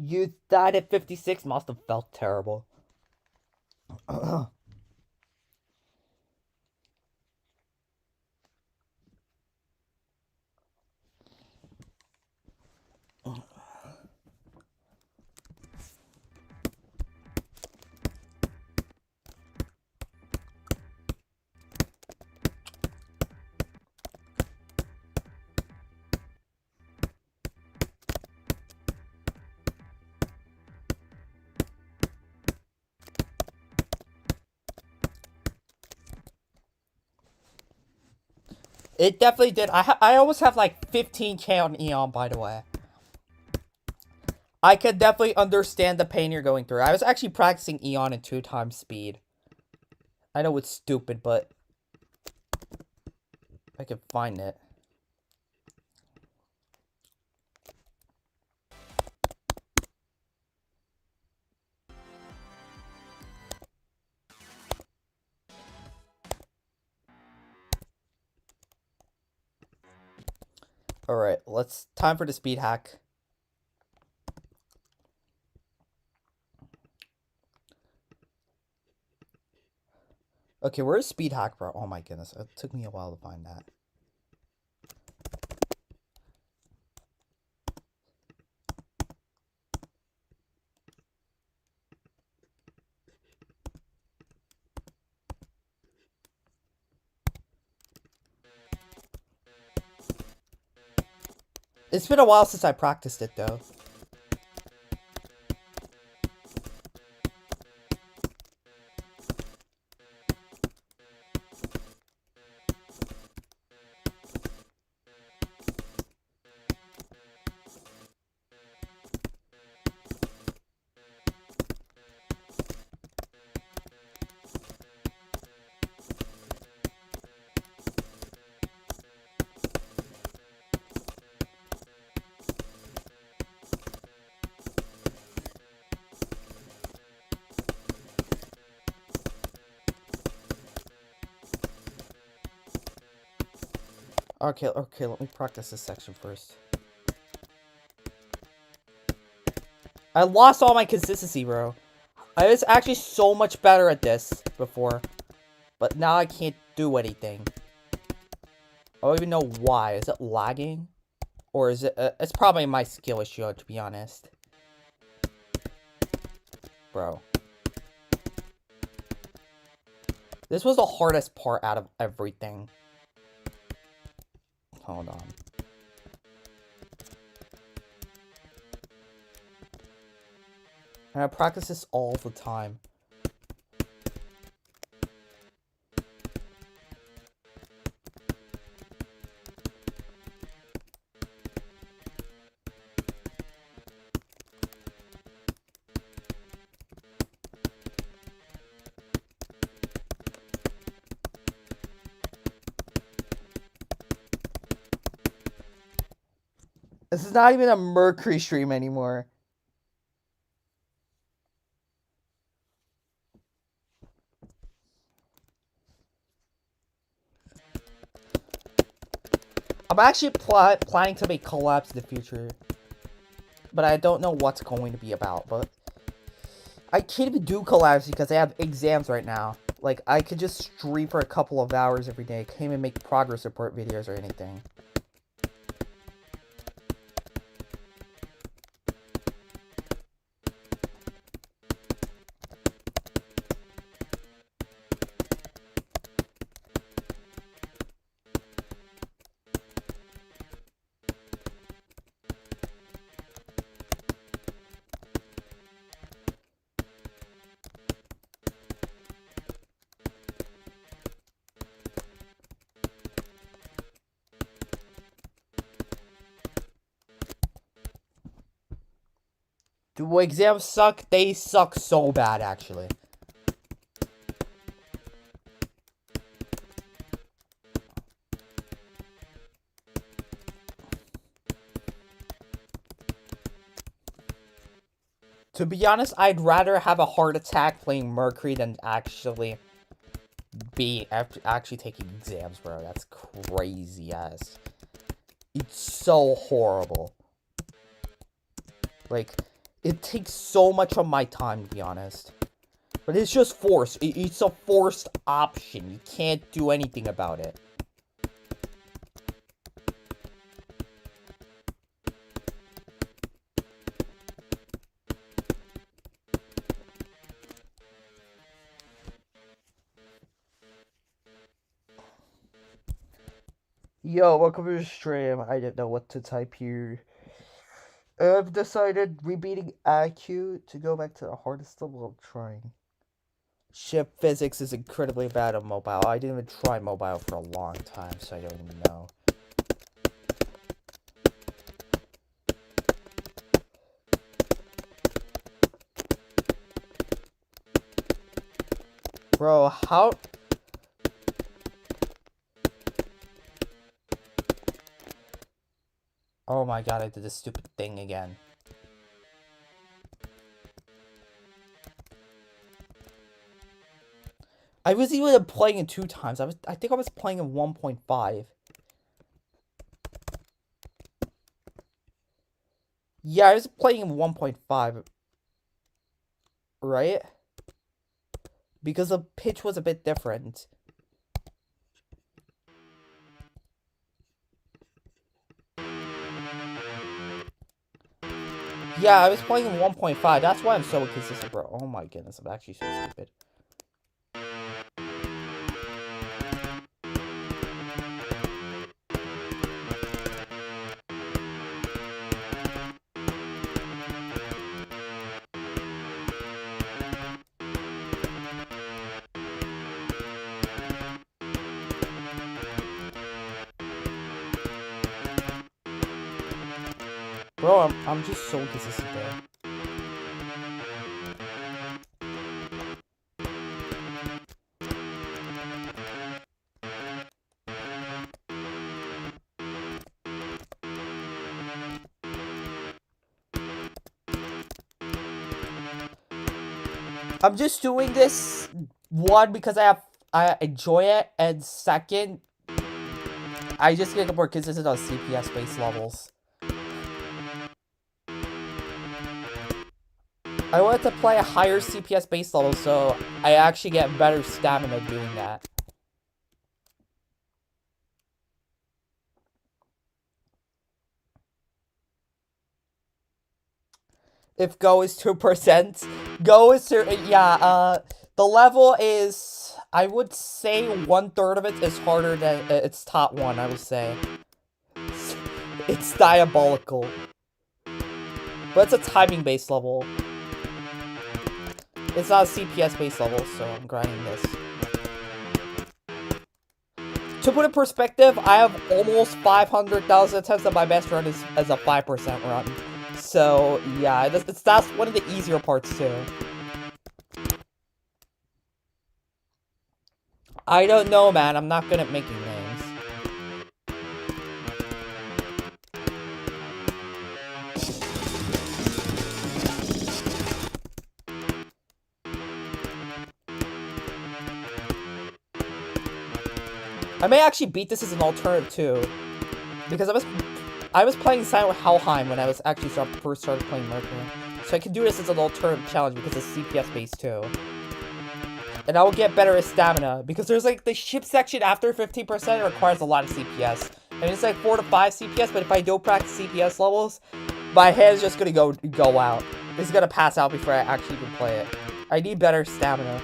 You died at 56 must have felt terrible. It definitely did. I almost have like 15k on Eon, by the way. I could definitely understand the pain you're going through. I was actually practicing Eon at 2 times speed. I know it's stupid, but If I can find it. Alright, time for the speed hack. Okay, where's speed hack, bro? Oh my goodness, it took me a while to find that. It's been a while since I practiced it, though. Okay, let me practice this section first. I lost all my consistency, bro. I was actually so much better at this before. But now I can't do anything. I don't even know why. Is it lagging? Or is it... it's probably my skill issue, to be honest. Bro. This was the hardest part out of everything. Hold on. And I practice this all the time. This is not even a Mercury stream anymore. I'm actually planning to make collabs in the future. But I don't know what's going to be about. But I can't even do collabs because I have exams right now. Like, I could just stream for a couple of hours every day. I can't even make progress report videos or anything. Do exams suck? They suck so bad, actually. To be honest, I'd rather have a heart attack playing Mercury than actually taking exams, bro. That's crazy ass. It's so horrible. Like, it takes so much of my time, to be honest. But it's just forced. It's a forced option. You can't do anything about it. Yo, welcome to the stream. I didn't know what to type here. I've decided rebeating IQ to go back to the hardest level of trying. Ship physics is incredibly bad on mobile. I didn't even try mobile for a long time, so I don't even know. Bro, how... Oh my god, I did this stupid thing again. I was even playing it 2 times. I think I was playing in 1.5. Yeah, I was playing in 1.5. Right? Because the pitch was a bit different. Yeah, I was playing in 1.5. That's why I'm so inconsistent, bro. Oh my goodness, I'm actually so stupid. Bro, I'm just so inconsistent there. I'm just doing this, one, because I enjoy it, and second, I just get more consistent on CPS-based levels. I wanted to play a higher CPS base level, so I actually get better stamina doing that. If Go is 2%, Go is, yeah, the level is, I would say 1/3 of it is harder than its top 1, I would say. It's diabolical. But it's a timing-based level. It's not a CPS-based level, so I'm grinding this. To put in perspective, I have almost 500,000 attempts, and my best run is as a 5% run. So, yeah, that's one of the easier parts, too. I don't know, man. I'm not good at making names. I may actually beat this as an alternative too, because I was playing Silent Helheim when I was actually first started playing Mercury, so I can do this as an alternative challenge because it's CPS based too, and I will get better at stamina because there's like the ship section after 15% requires a lot of CPS, and it's like 4 to 5 CPS. But if I don't practice CPS levels, my head's just gonna go out. It's gonna pass out before I actually can play it. I need better stamina.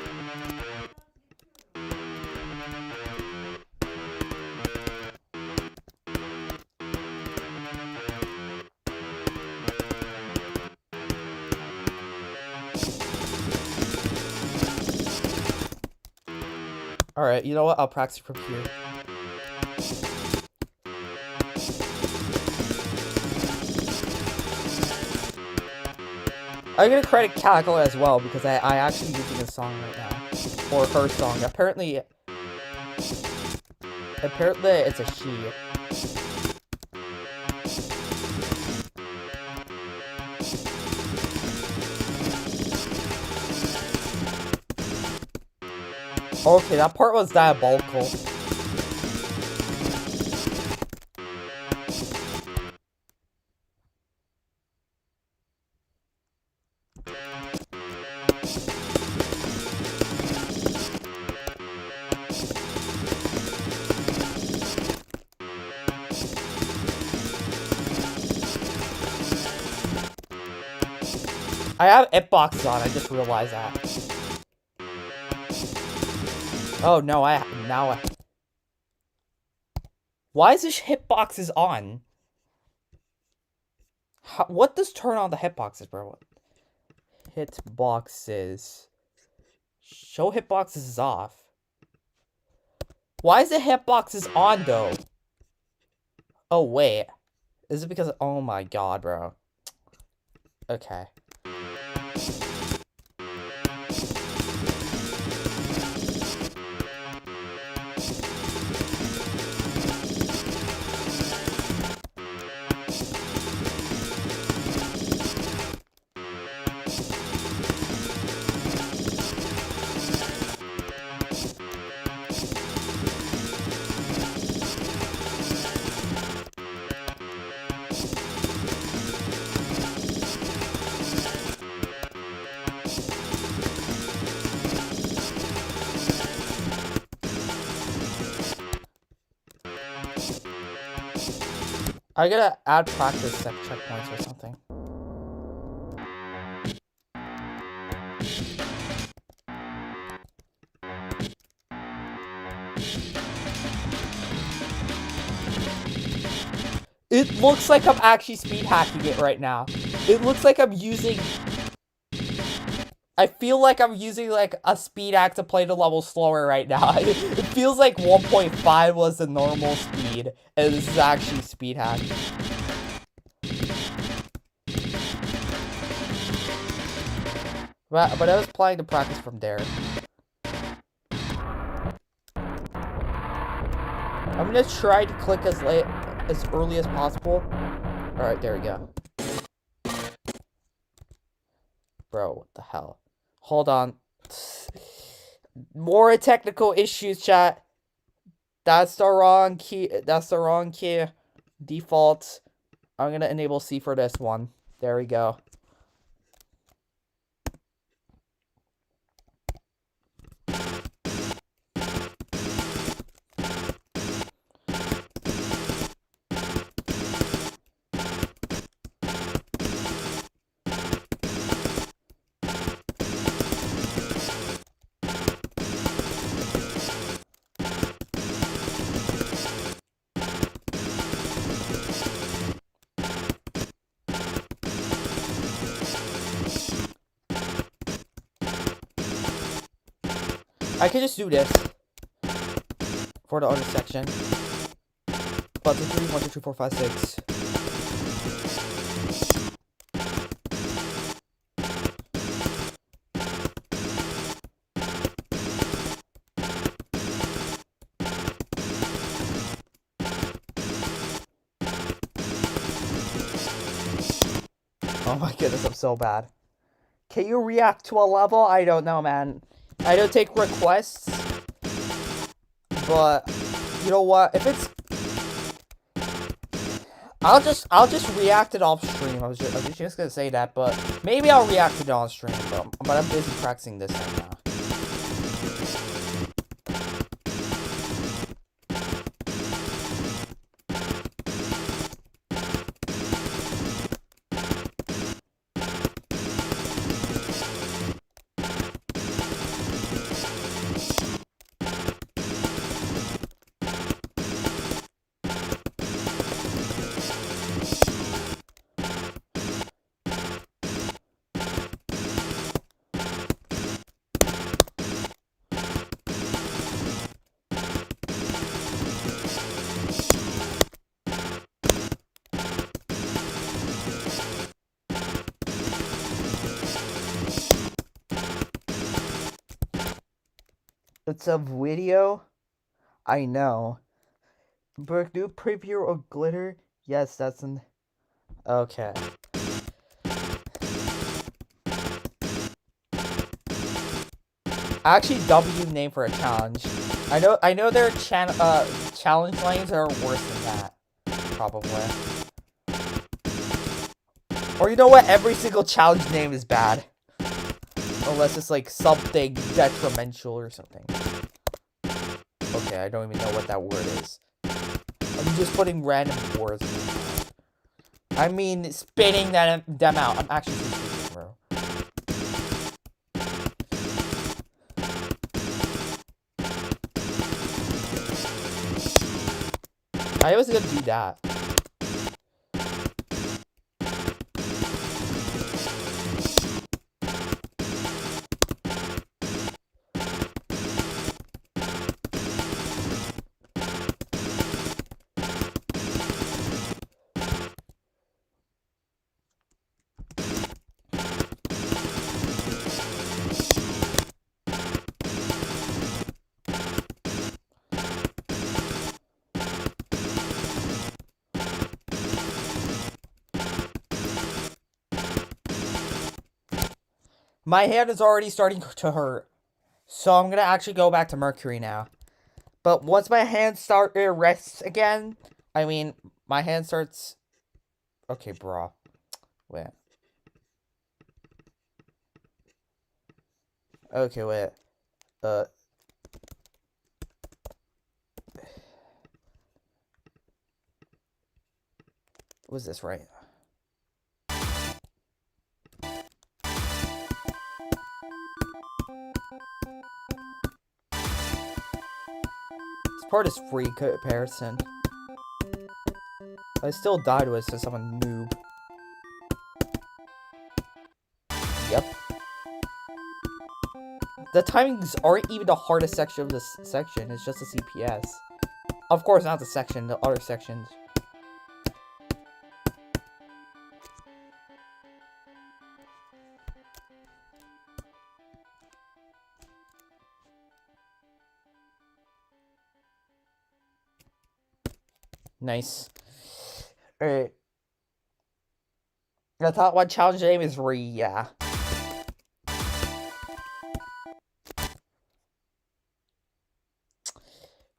Alright, you know what? I'll practice from here. I'm gonna credit Calcula as well because I actually using this song right now. Or her song. Apparently it's a she. Okay, that part was diabolical. I have hitboxes on, I just realized that. Oh no, why is this hitboxes on? What does turn on the hitboxes, bro? Hitboxes. Show hitboxes is off. Why is the hitboxes on though? Oh wait. Is it because oh my god, bro. Okay. I gotta add practice checkpoints or something. It looks like I'm actually speed hacking it right now. It looks like I'm using... I feel like I'm using like a speed hack to play the level slower right now. It feels like 1.5 was the normal speed, and this is actually speed hack. But I was playing the practice from there. I'm gonna try to click as early as possible. Alright, there we go. Bro, what the hell? Hold on. More technical issues, chat. That's the wrong key. That's the wrong key. Default. I'm gonna enable C for this one. There we go. I can just do this for the other section. 1, 2, 3, 1, 2, 3, 4, 5, 6. Oh my goodness, I'm so bad. Can you react to a level? I don't know, man. I don't take requests, but you know what? If it's, I'll just react it off stream. I was just gonna say that, but maybe I'll react it on stream. But I'm busy practicing this right now. It's a video. I know. But do preview or glitter? Yes, that's an. Okay. Actually, W name for a challenge. I know there are challenge lanes that are worse than that. Probably. Or you know what? Every single challenge name is bad. Unless it's like something detrimental or something. Okay, I don't even know what that word is. I'm just putting random words in there. I mean, spitting them out. I'm actually so stupid, bro. I was gonna do that. My hand is already starting to hurt. So I'm gonna actually go back to Mercury now. But once my hand rests again, I mean, my hand starts... Okay, bro. Wait. Okay, wait. Was this right? This part is free comparison. I still died with so someone noob. Yep. The timings aren't even the hardest section of this section. It's just the CPS. Of course, not the section. The other sections. Nice. Alright. I thought one challenge name is yeah.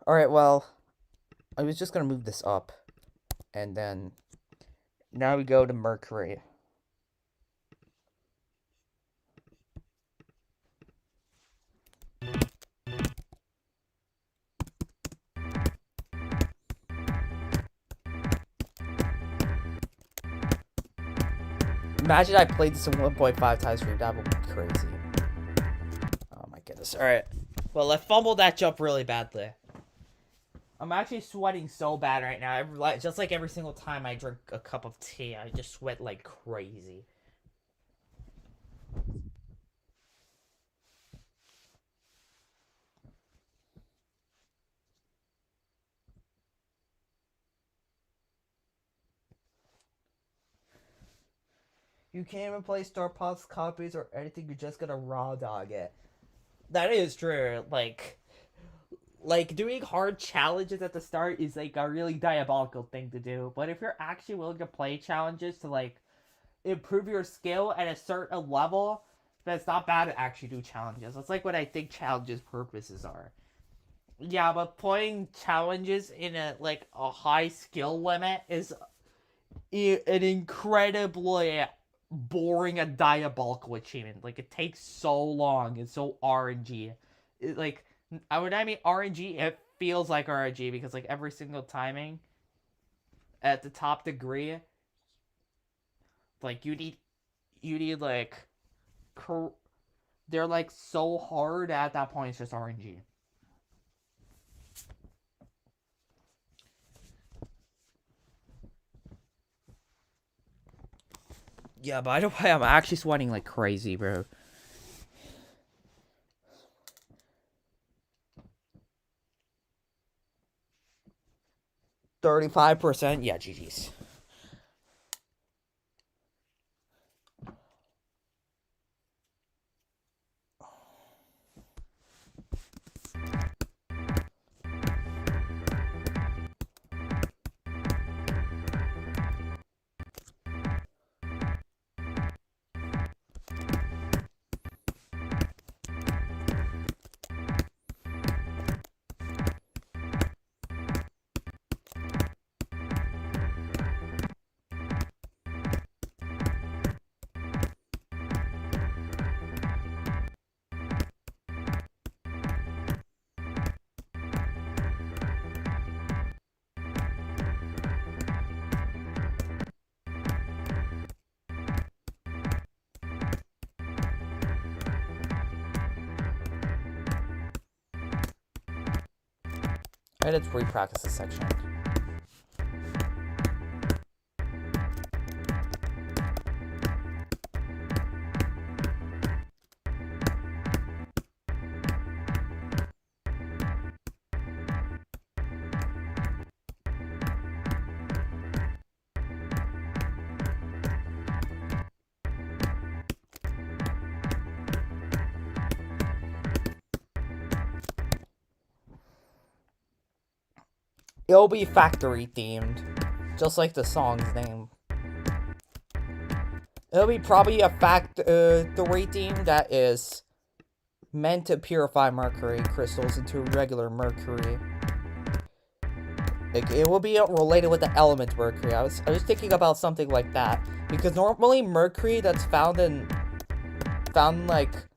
Alright, well, I was just gonna move this up. And then, now we go to Mercury. Imagine I played this in 1.5 times through. That would be crazy. Oh my goodness. Alright. Well, I fumbled that jump really badly. I'm actually sweating so bad right now. Just like every single time I drink a cup of tea, I just sweat like crazy. You can't even play surpass copies or anything. You're just gonna raw dog it. That is true. Like doing hard challenges at the start is like a really diabolical thing to do. But if you're actually willing to play challenges to like improve your skill at a certain level, then it's not bad to actually do challenges. That's like what I think challenges' purposes are. Yeah, but playing challenges in a high skill limit is an incredibly boring and diabolical achievement. Like, it takes so long. It's so RNG. When I mean RNG, it feels like RNG because like every single timing at the top degree, like you need like they're like so hard at that point. It's just RNG. Yeah, by the way, I'm actually sweating like crazy, bro. %35%? Yeah, GG's. I did pre-practice this section. It'll be factory themed, just like the song's name. It'll be probably a factory theme that is meant to purify mercury crystals into regular mercury. Like, it will be related with the element mercury. I was thinking about something like that, because normally mercury that's found like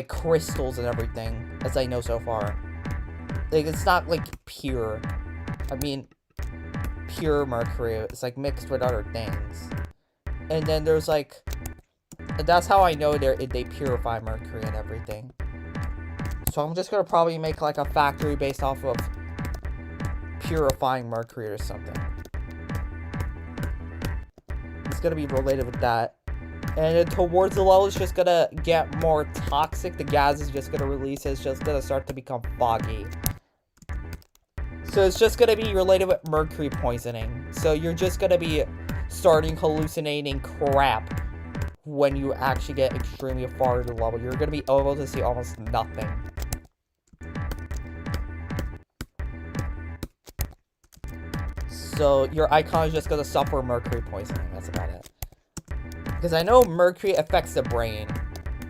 crystals and everything, as I know so far. Like, it's not like pure. I mean, pure mercury. It's like mixed with other things. And then there's like, that's how I know they purify mercury and everything. So I'm just gonna probably make like a factory based off of purifying mercury or something. It's gonna be related with that. And then towards the level, it's just gonna get more toxic. The gas is just gonna release. It's just gonna start to become foggy. So it's just gonna be related with mercury poisoning. So you're just gonna be starting hallucinating crap when you actually get extremely far into the level. You're gonna be able to see almost nothing. So your icon is just gonna suffer mercury poisoning. That's about it. Because I know mercury affects the brain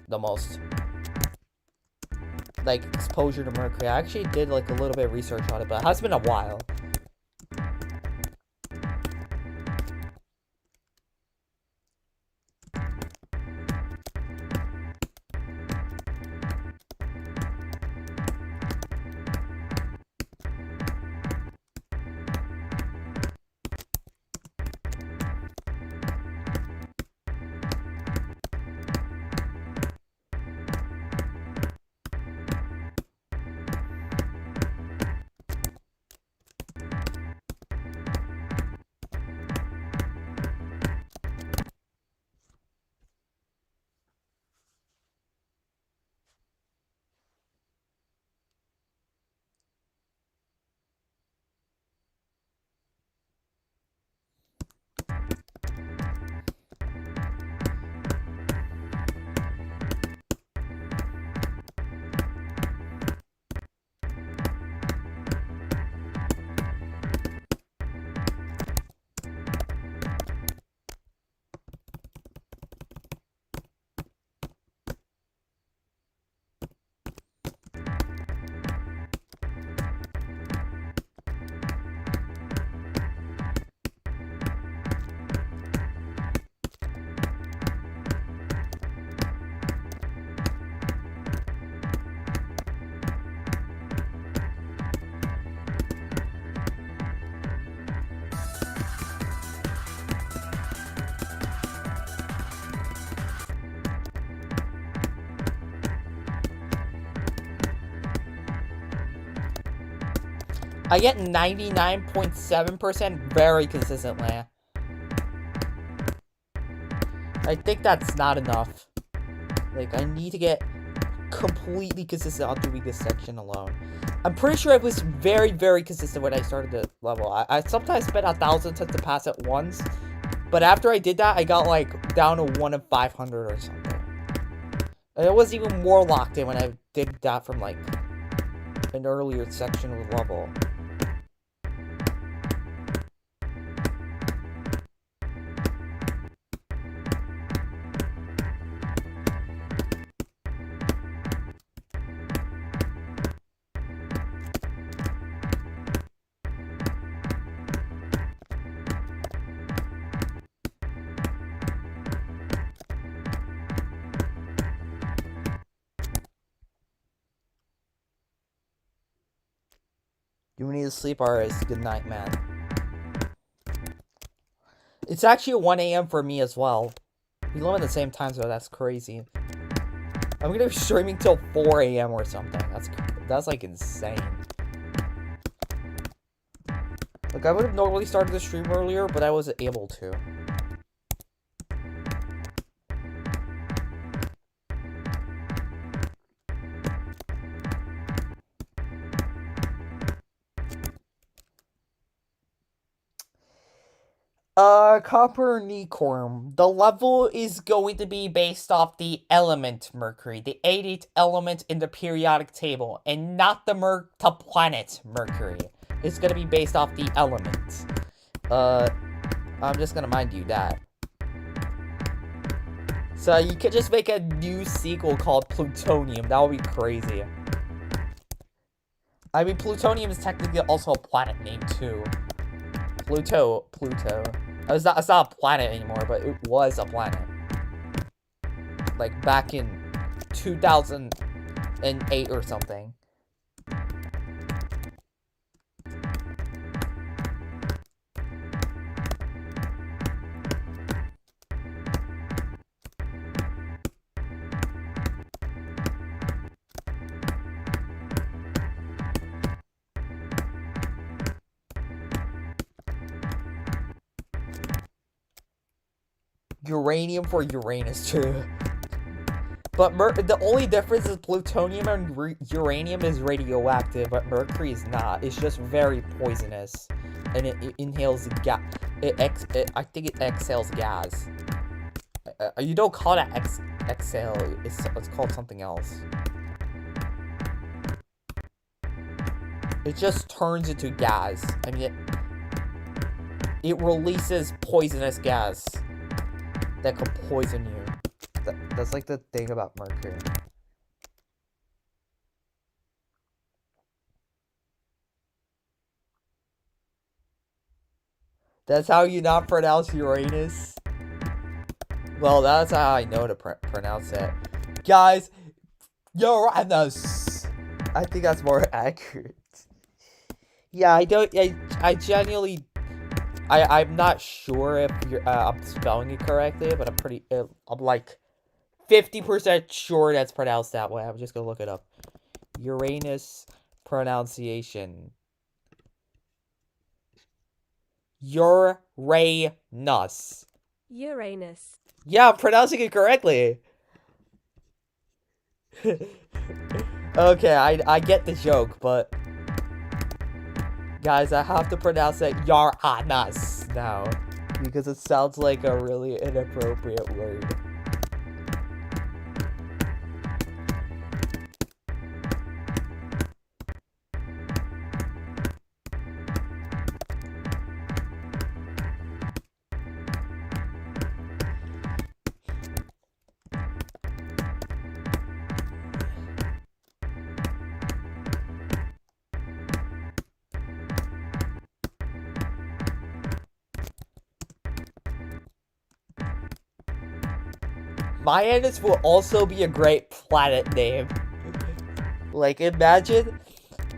the most. Like, exposure to mercury. I actually did like a little bit of research on it, but it has been a while. I get 99.7% very consistently. I think that's not enough. Like, I need to get completely consistent on doing this section alone. I'm pretty sure I was very, very consistent when I started the level. I sometimes spent 1,000 attempts to pass it once, but after I did that, I got, like, down to 1 in 500 or something. And it was even more locked in when I did that from, like, an earlier section of the level. You need to sleep, or it's good night, man. It's actually 1 a.m. for me as well. We live at the same time, so that's crazy. I'm gonna be streaming till 4 a.m. or something. That's like insane. Like, I would have normally started the stream earlier, but I wasn't able to. Copernicum. The level is going to be based off the element Mercury, the 88th element in the periodic table, and not the planet Mercury. It's gonna be based off the element. I'm just gonna mind you that. So you could just make a new sequel called Plutonium. That would be crazy. I mean, Plutonium is technically also a planet name too. Pluto. It's not a planet anymore, but it was a planet. Like back in 2008 or something. Uranium for Uranus too. But the only difference is plutonium and uranium is radioactive, but mercury is not. It's just very poisonous, and it inhales gas. I think it exhales gas. You don't call that exhale. It's called something else. It just turns into gas. I mean, it releases poisonous gas that could poison you. That's like the thing about mercury. That's how you not pronounce Uranus? Well, that's how I know to pronounce it. Guys, Uranus! I think that's more accurate. Yeah, I genuinely... I'm not sure if I'm spelling it correctly, but I'm like 50% sure that's pronounced that way. I'm just gonna look it up. Uranus pronunciation. Uranus. Uranus. Yeah, I'm pronouncing it correctly. Okay, I get the joke, but guys, I have to pronounce it Uranus now because it sounds like a really inappropriate word. Mayanus will also be a great planet name. Like, imagine...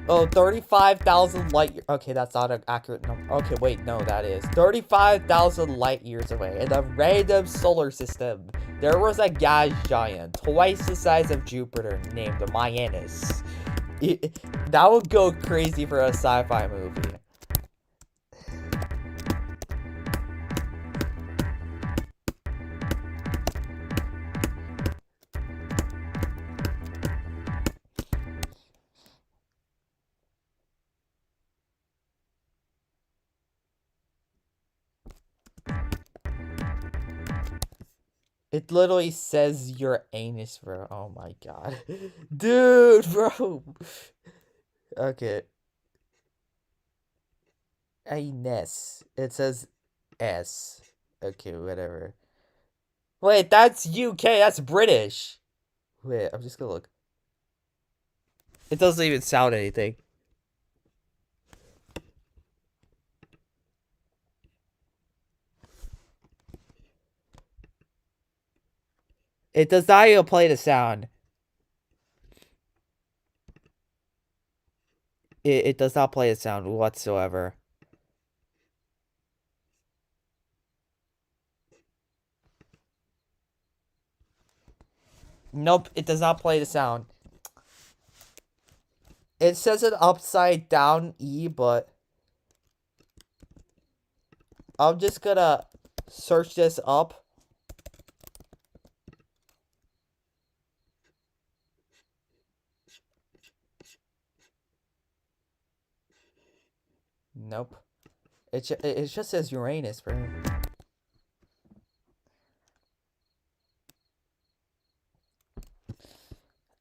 Oh, 35,000 light years. Okay, that's not an accurate number. Okay, wait, no, that is. 35,000 light years away. In a random solar system, there was a gas giant, twice the size of Jupiter, named Mayanus. That would go crazy for a sci-fi movie. It literally says your anus, bro. Oh my god. Dude, bro. Okay. Anus. It says S. Okay, whatever. Wait, that's UK. That's British. Wait, I'm just gonna look. It doesn't even sound anything. It does not even play the sound. It does not play a sound whatsoever. Nope, it does not play the sound. It says an upside down E, but I'm just gonna search this up. Nope. It just says Uranus, bro.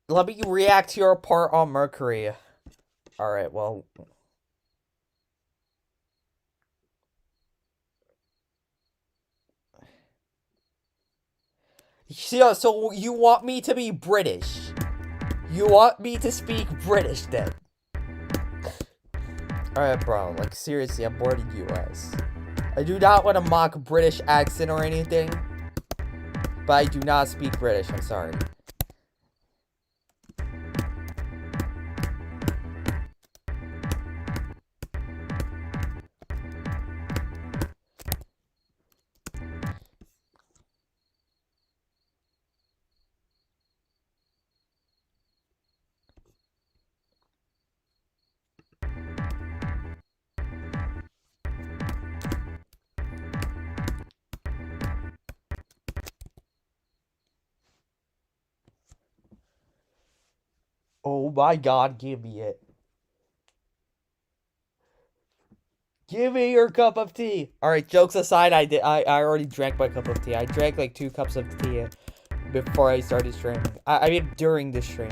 Let me react to your part on Mercury. Alright, well... So you want me to be British? You want me to speak British then? Alright, bro. Like, seriously, I'm born in US. I do not want to mock British accent or anything. But I do not speak British. I'm sorry. Oh my god, give me it. Give me your cup of tea. Alright, jokes aside, I already drank my cup of tea. I drank like 2 cups of tea before I started streaming. I mean, during the stream.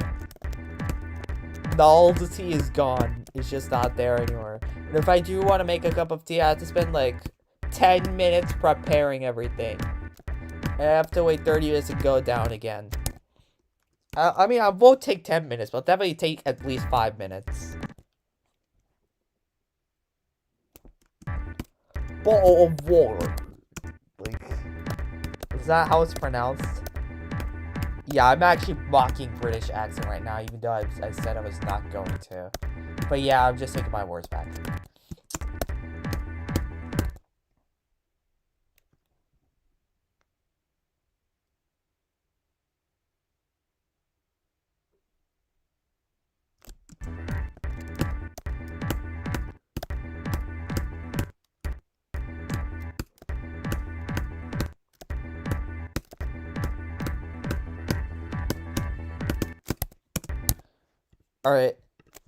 All the tea is gone. It's just not there anymore. And if I do want to make a cup of tea, I have to spend like 10 minutes preparing everything. And I have to wait 30 minutes to go down again. I mean, I won't take 10 minutes, but I'll definitely take at least 5 minutes. Bowl of water. Like, is that how it's pronounced? Yeah, I'm actually mocking British accent right now, even though I said I was not going to. But yeah, I'm just taking my words back. Alright,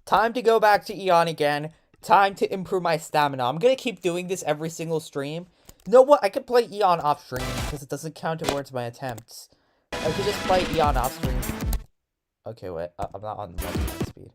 time to go back to Eon again. Time to improve my stamina. I'm gonna keep doing this every single stream. You know what? I could play Eon off stream because it doesn't count towards my attempts. I could just play Eon off stream. Okay, wait. I'm not on the speed.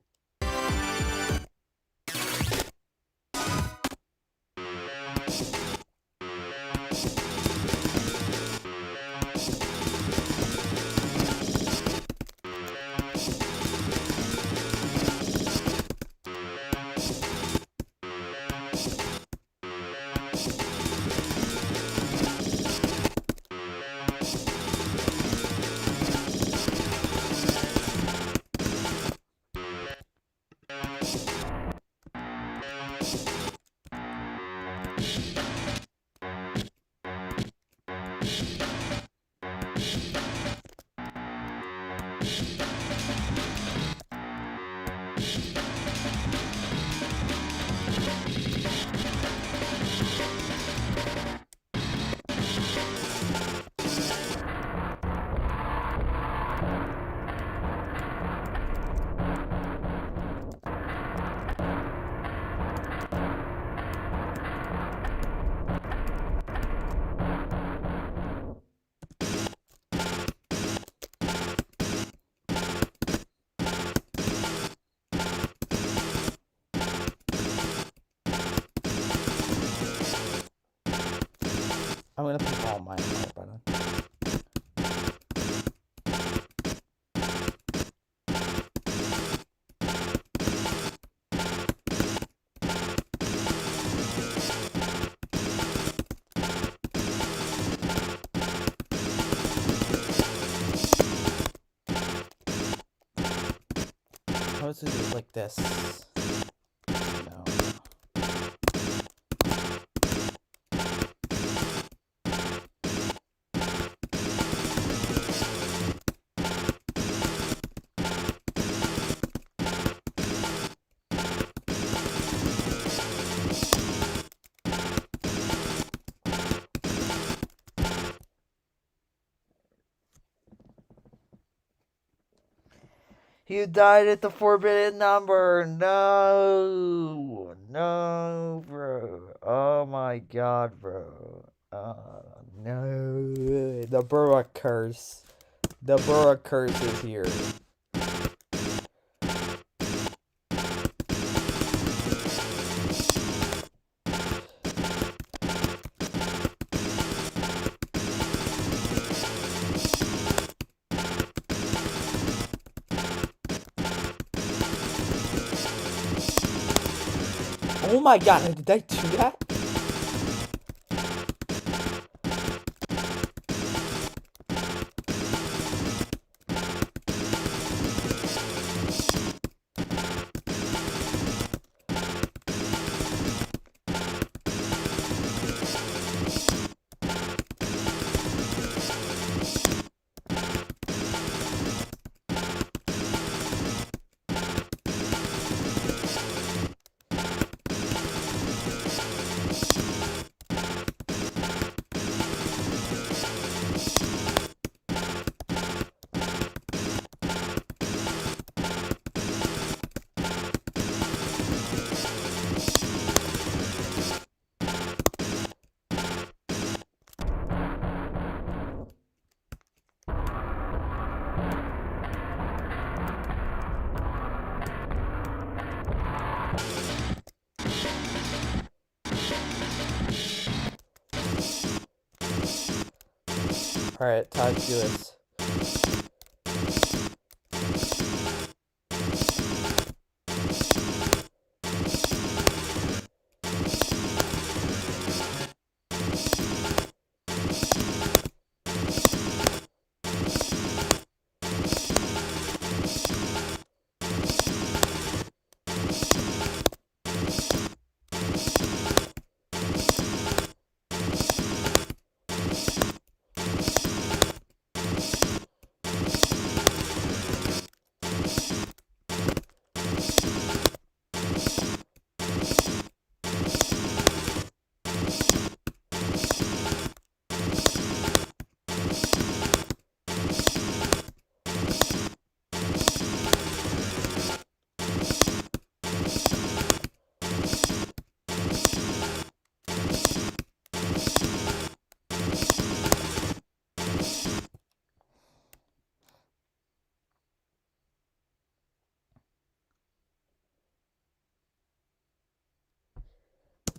I'm gonna put all mine on the button. How is it like this? No. You died at the forbidden number. No. No, bro. Oh my god, bro. No. The BURUC curse. The BURUC curse is here. Oh my god, did I do that? Alright, time to do this.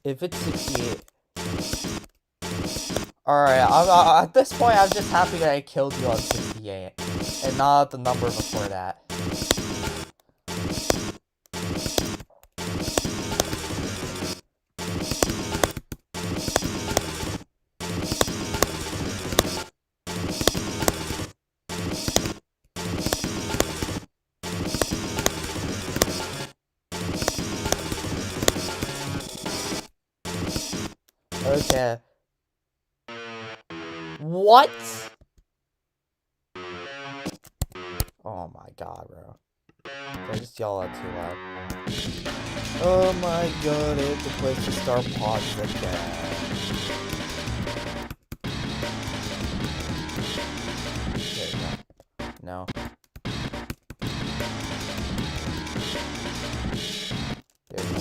If it's 68. Alright, at this point, I'm just happy that I killed you on 68. And not the number before that. Okay. What? Oh my god, bro. I just yell out too loud. Oh my god, I have to place to start pause again. There you go. No. There you go.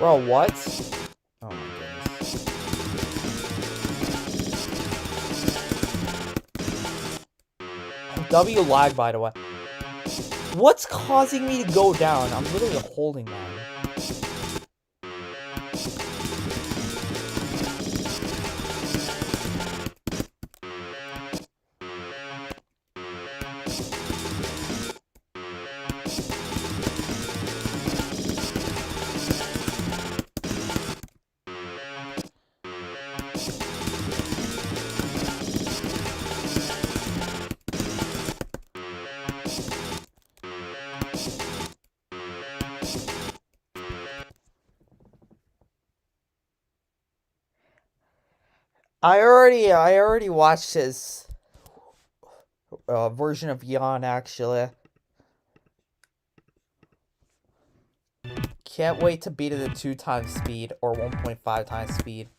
Bro, what? Oh my goodness. W lag, by the way. What's causing me to go down? I'm literally holding that. I already watched his version of Yawn, actually. Can't wait to beat it at 2 times speed or 1.5 times speed.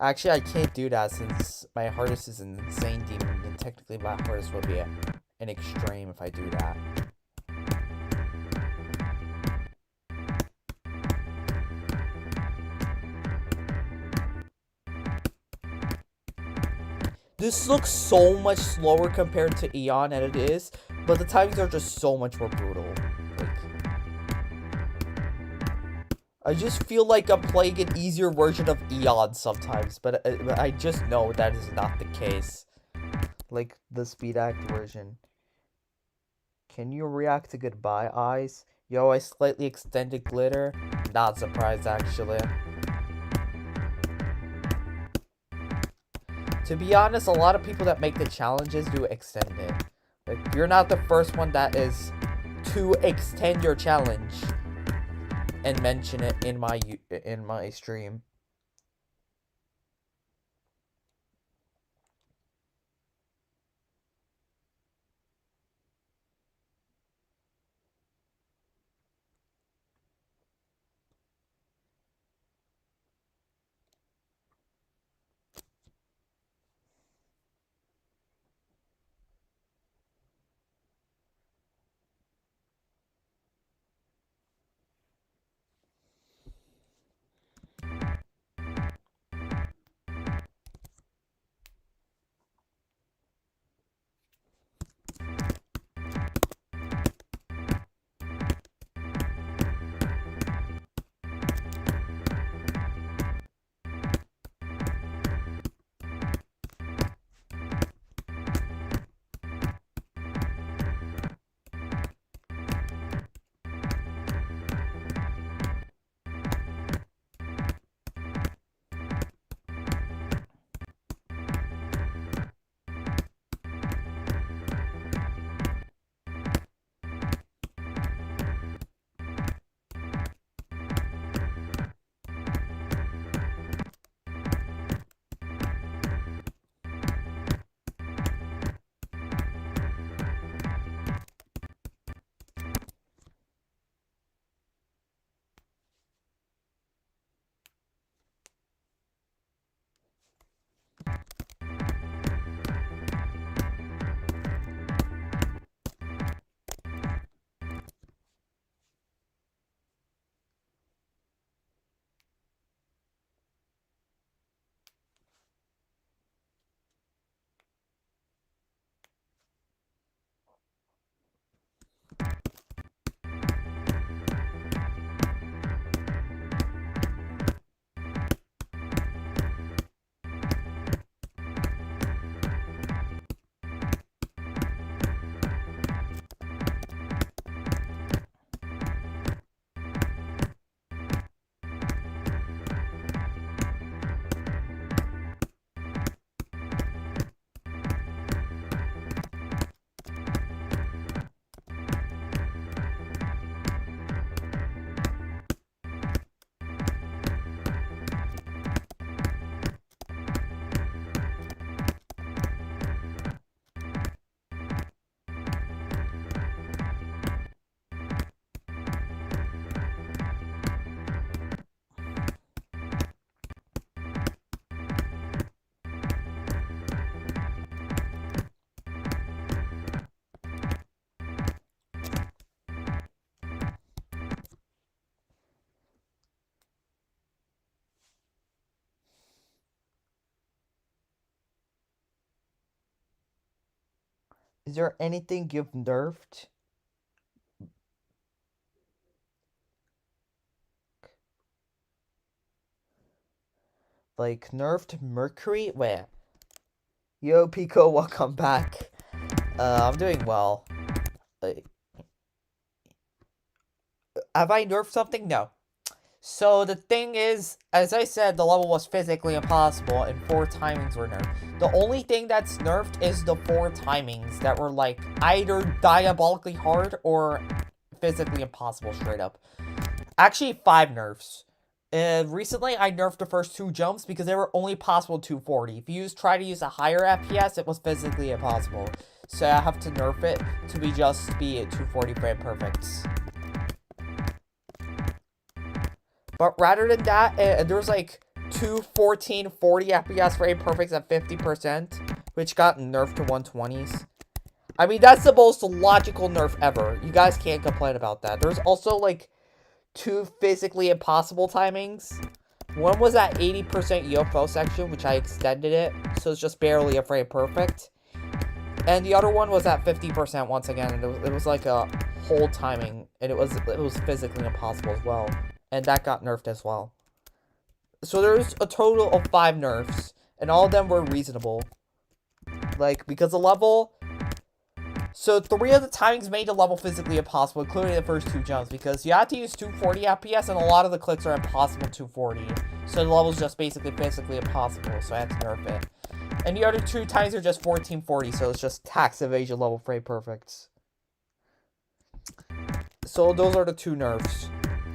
Actually, I can't do that since my hardest is an insane demon, and technically my hardest would be an extreme if I do that. This looks so much slower compared to Eon than it is, but the timings are just so much more brutal. Like, I just feel like I'm playing an easier version of Eon sometimes, but I just know that is not the case. Like the Speed Act version. Can you react to Goodbye Eyes? Yo, I slightly extended glitter. Not surprised, actually. To be honest, a lot of people that make the challenges do extend it. Like, you're not the first one that is to extend your challenge and mention it in my stream. Is there anything you've nerfed? Like, nerfed Mercury? Wait. Yo, Pico, welcome back. I'm doing well. Have I nerfed something? No. So the thing is, as I said, the level was physically impossible and 4 timings were nerfed. The only thing that's nerfed is the 4 timings that were like either diabolically hard or physically impossible straight up. Actually, 5 nerfs. Recently, I nerfed the first 2 jumps because they were only possible 240. If you try to use a higher FPS, it was physically impossible. So I have to nerf it to be at 240 frame perfects. But rather than that, there's like 240 FPS frame perfects at 50%, which got nerfed to 120s. I mean, that's the most logical nerf ever. You guys can't complain about that. There's also like 2 physically impossible timings. One was at 80% UFO section, which I extended it, so it's just barely a frame perfect. And the other one was at 50% once again, and it was like a whole timing, and it was physically impossible as well. And that got nerfed as well. So there's a total of 5 nerfs, and all of them were reasonable. Like, because the level... So 3 of the timings made the level physically impossible, including the first 2 jumps, because you have to use 240 FPS, and a lot of the clicks are impossible 240. So the level's just basically physically impossible, so I had to nerf it. And the other 2 times are just 1440, so it's just tax evasion level frame perfects. So those are the 2 nerfs.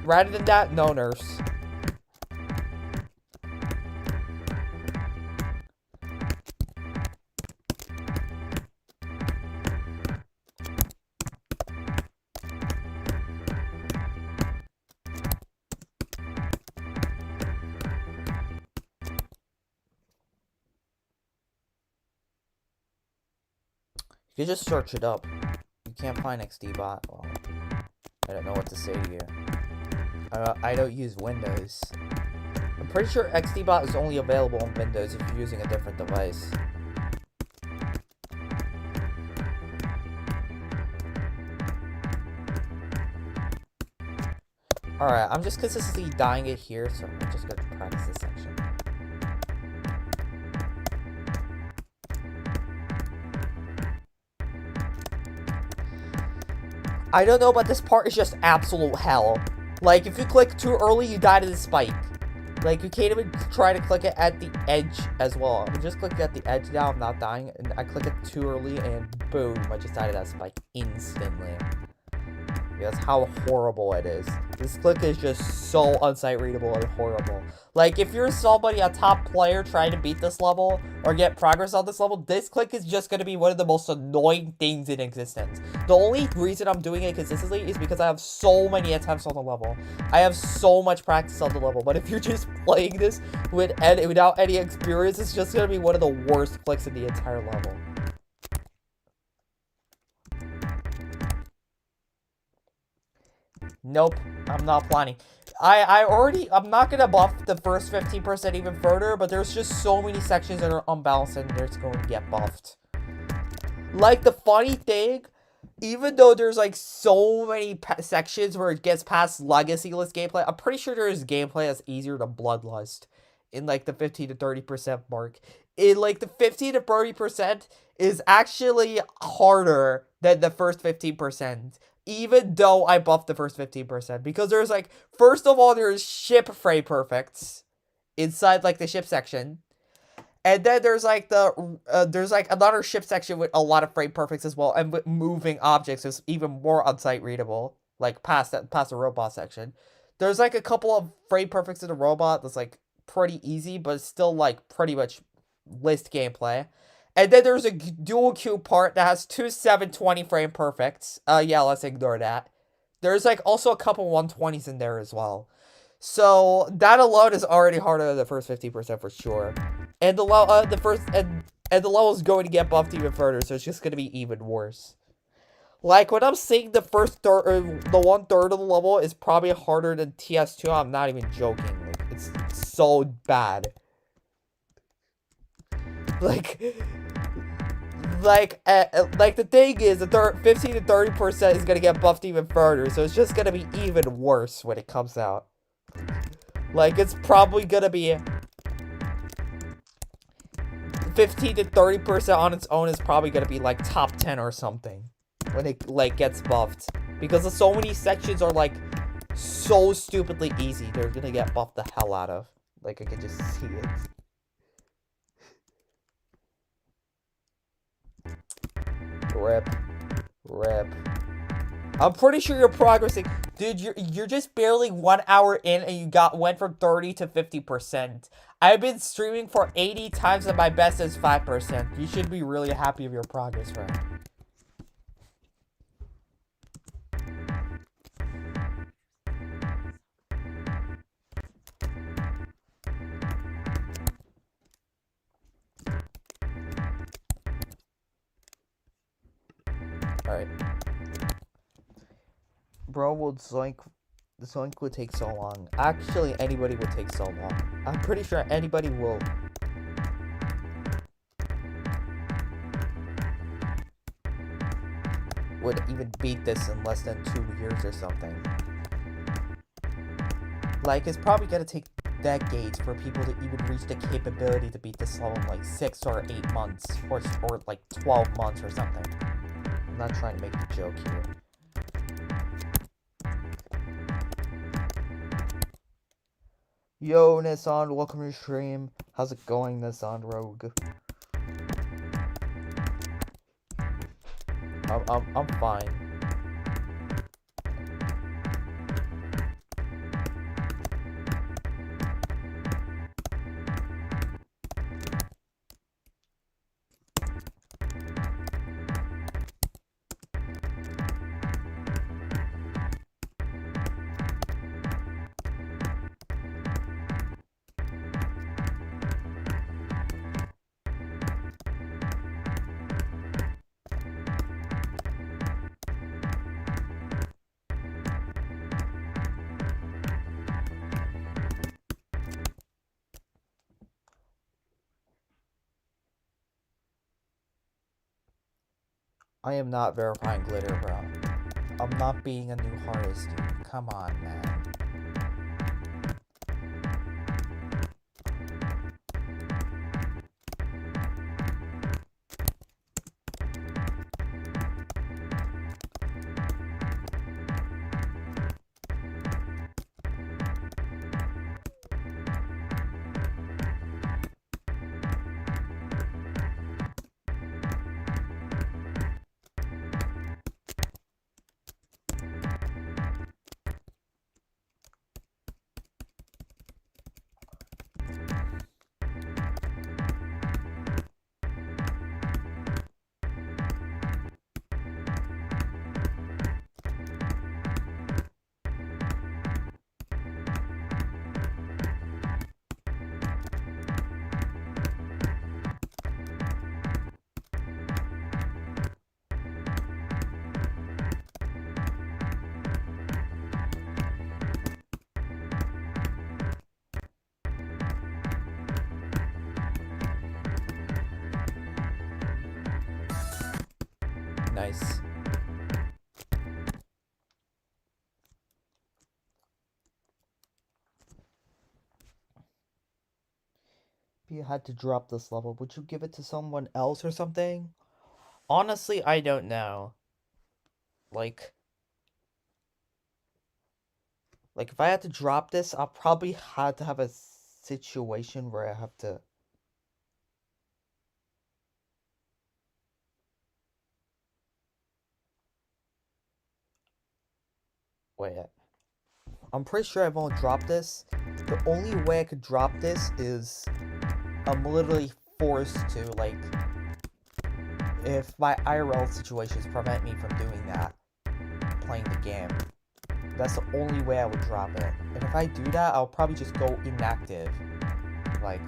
Rather than that, no nerfs. You just search it up. You can't find XDBot. Well, I don't know what to say to you. I don't use Windows. I'm pretty sure XDBot is only available on Windows if you're using a different device. Alright, I'm just consistently dying it here, so I'm just gonna practice this section. I don't know, but this part is just absolute hell. Like, if you click too early, you die to the spike. Like, you can't even try to click it at the edge as well. I'm just clicking at the edge now, I'm not dying. And I click it too early, and boom, I just died to that spike instantly. That's how horrible it is. This click is just so unsight readable and horrible. Like, if you're somebody, a top player, trying to beat this level or get progress on this level, this click is just going to be one of the most annoying things in existence. The only reason I'm doing it consistently is because I have so many attempts on the level. I have so much practice on the level. But if you're just playing this without any experience, it's just going to be one of the worst clicks in the entire level. Nope, I'm not planning. I'm not gonna buff the first 15% even further, but there's just so many sections that are unbalanced and it's going to get buffed. Like, the funny thing, even though there's like so many sections where it gets past legacy-less gameplay, I'm pretty sure there's gameplay that's easier than Bloodlust in like the 15 to 30% mark. In like the 15 to 30% is actually harder than the first 15%. Even though I buffed the first 15%. Because there's like, first of all, there's ship frame perfects inside like the ship section. And then there's like there's like another ship section with a lot of frame perfects as well. And with moving objects is even more unsight readable. Like past the robot section. There's like a couple of frame perfects in the robot that's like pretty easy, but it's still like pretty much list gameplay. And then there's a dual queue part that has 2 720 frame perfects. Yeah, let's ignore that. There's like also a couple 120s in there as well. So that alone is already harder than the first 50% for sure. And the level is going to get buffed even further, so it's just going to be even worse. Like, when I'm saying the first third, the 1/3 of the level is probably harder than TS2, I'm not even joking. Like, it's so bad. Like, like the thing is, the 15 to 30% is gonna get buffed even further, so it's just gonna be even worse when it comes out. Like, it's probably gonna be 15 to 30% on its own is probably gonna be like top 10 or something when it like gets buffed, because so many sections are like so stupidly easy. They're gonna get buffed the hell out of. Like, I can just see it. Rip. I'm pretty sure you're progressing. Dude, you're just barely 1 hour in and you went from 30 to 50%. I've been streaming for 80 times and my best is 5%. You should be really happy with your progress, friend. Alright. Bro, will Zoink would take so long. Actually, anybody would take so long. I'm pretty sure anybody will. Would even beat this in less than 2 years or something. Like, it's probably gonna take decades for people to even reach the capability to beat this level in like 6 or 8 months. Or like 12 months or something. I'm not trying to make a joke here. Yo, Nissan, welcome to your stream. How's it going, Nissan Rogue? I'm fine. I am not verifying glitter, bro. I'm not being a new artist, dude. Come on, man. Nice. If you had to drop this level, would you give it to someone else or something? Honestly, I don't know. Like if I had to drop this, I'll probably have to have a situation where I have to... Wait. I'm pretty sure I won't drop this. The only way I could drop this is I'm literally forced to, like, if my IRL situations prevent me from doing that, playing the game. That's the only way I would drop it. And if I do that, I'll probably just go inactive. Like,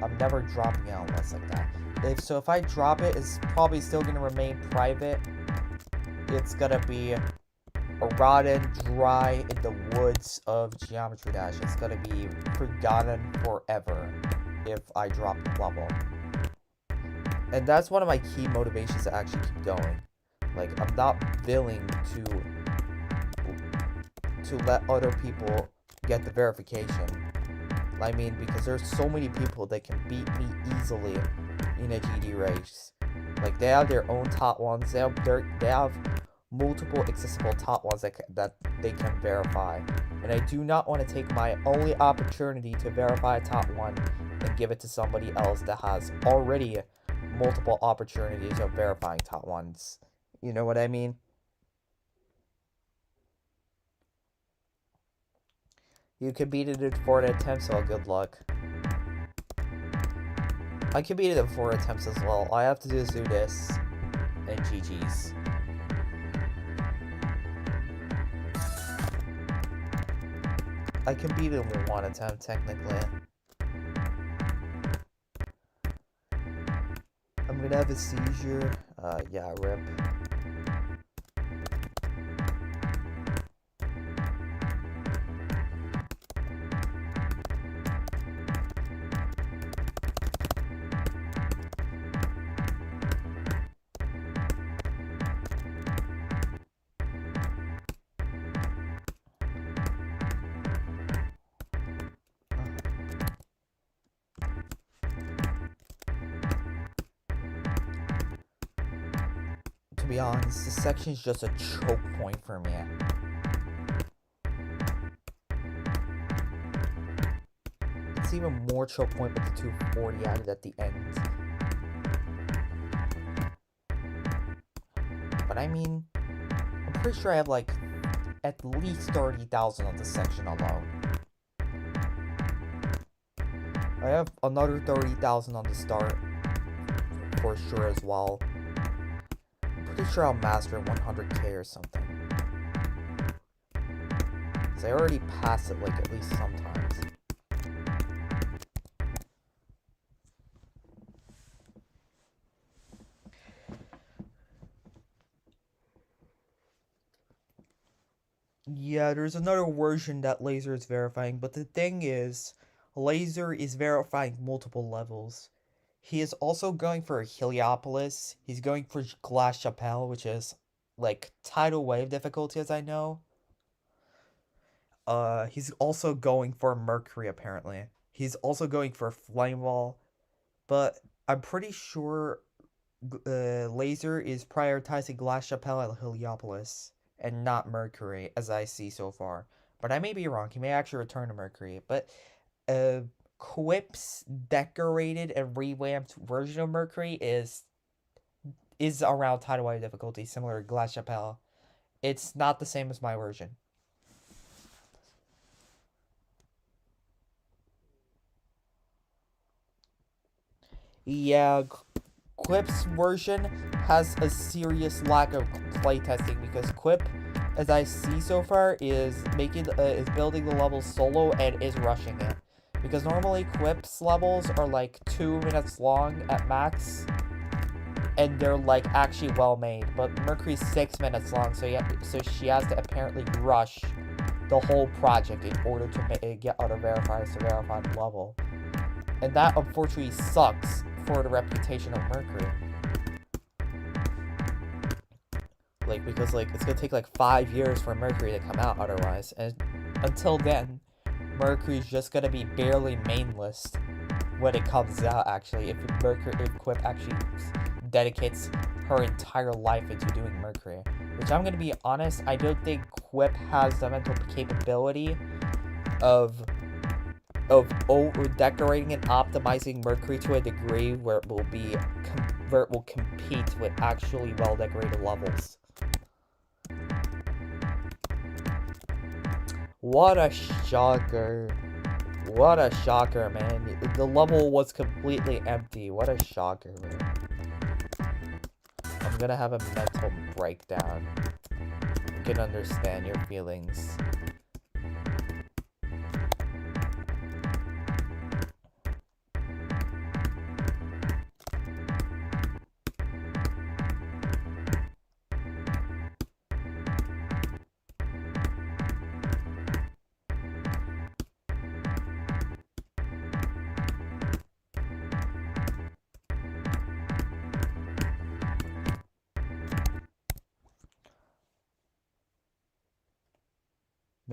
I'm never dropping it unless like that. If I drop it, it's probably still gonna remain private. It's gonna be rotten, dry in the woods of Geometry Dash. It's gonna be forgotten forever if I drop the level. And that's one of my key motivations to actually keep going. Like, I'm not willing to let other people get the verification. I mean, because there's so many people that can beat me easily in a GD race. Like, they have their own top ones. They have multiple accessible top ones that they can verify. And I do not want to take my only opportunity to verify a top one and give it to somebody else that has already multiple opportunities of verifying top ones. You know what I mean? You competed in 4 attempts, so good luck. I competed in 4 attempts as well. All I have to do is do this, and GG's. I competed in 1 attempt, technically. I'm gonna have a seizure. Yeah, rip. To be honest, this section is just a choke point for me. It's even more choke point with the 240 added at the end. But I mean, I'm pretty sure I have like at least 30,000 on this section alone. I have another 30,000 on the start for sure as well. Pretty sure I'll master 100k or something. Cause I already passed it like at least sometimes. Yeah, there's another version that Laser is verifying, but the thing is, Laser is verifying multiple levels. He is also going for Heliopolis. He's going for Glass Chapelle, which is like tidal wave difficulty, as I know. He's also going for Mercury, apparently. He's also going for Flame Wall, but I'm pretty sure Laser is prioritizing Glass Chapelle and Heliopolis, and not Mercury, as I see so far. But I may be wrong. He may actually return to Mercury, but Quip's decorated and revamped version of Mercury is around tidal wave difficulty, similar to Glass Chapelle. It's not the same as my version. Yeah, Quip's version has a serious lack of playtesting because Quip, as I see so far, is building the level solo and is rushing it. Because normally Quip's levels are like 2 minutes long at max, and they're like actually well made. But Mercury's 6 minutes long, so she has to apparently rush the whole project in order to get other verifiers to verify the level. And that unfortunately sucks for the reputation of Mercury. Like, because like it's gonna take like 5 years for Mercury to come out otherwise, and until then, Mercury's just gonna be barely mainless when it comes out. Actually, if Quip actually dedicates her entire life into doing Mercury, which I'm gonna be honest, I don't think Quip has the mental capability of over decorating and optimizing Mercury to a degree where it will compete with actually well decorated levels. What a shocker. What a shocker, man. The level was completely empty. What a shocker, man. I'm gonna have a mental breakdown. I can understand your feelings.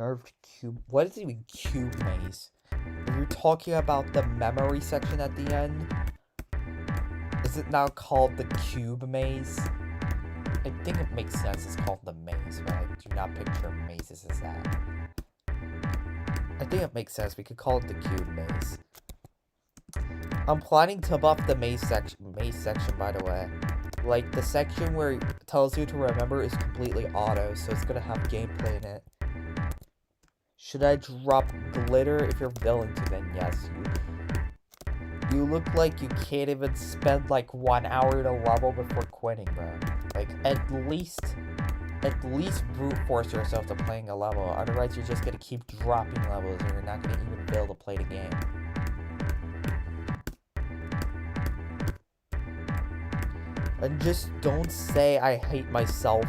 Nerfed cube. What is even cube maze? Are you talking about the memory section at the end? Is it now called the cube maze? I think it makes sense it's called the maze, but I do not picture mazes as that. I think it makes sense. We could call it the cube maze. I'm planning to buff the maze section, by the way. Like, the section where it tells you to remember is completely auto, so it's gonna have gameplay in it. Should I drop glitter? If you're willing to, then yes. You look like you can't even spend like 1 hour in a level before quitting, bro. Like, at least brute force yourself to playing a level. Otherwise, you're just gonna keep dropping levels and you're not gonna even be able to play the game. And just don't say I hate myself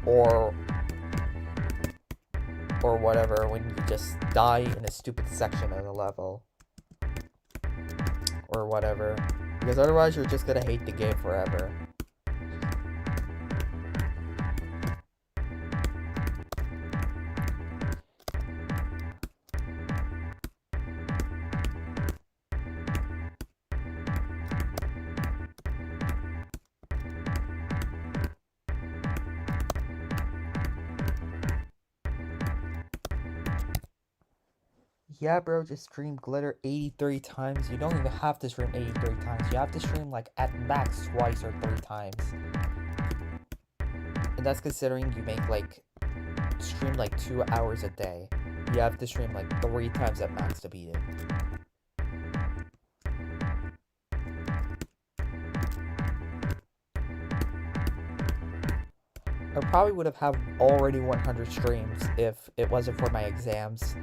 or whatever when you just die in a stupid section of the level. Or whatever. Because otherwise you're just gonna hate the game forever. Yeah, bro, just stream glitter 83 times. You don't even have to stream 83 times. You have to stream, like, at max twice or 3 times. And that's considering you make, like, stream, like, 2 hours a day. You have to stream, like, 3 times at max to beat it. I probably would have already 100 streams if it wasn't for my exams.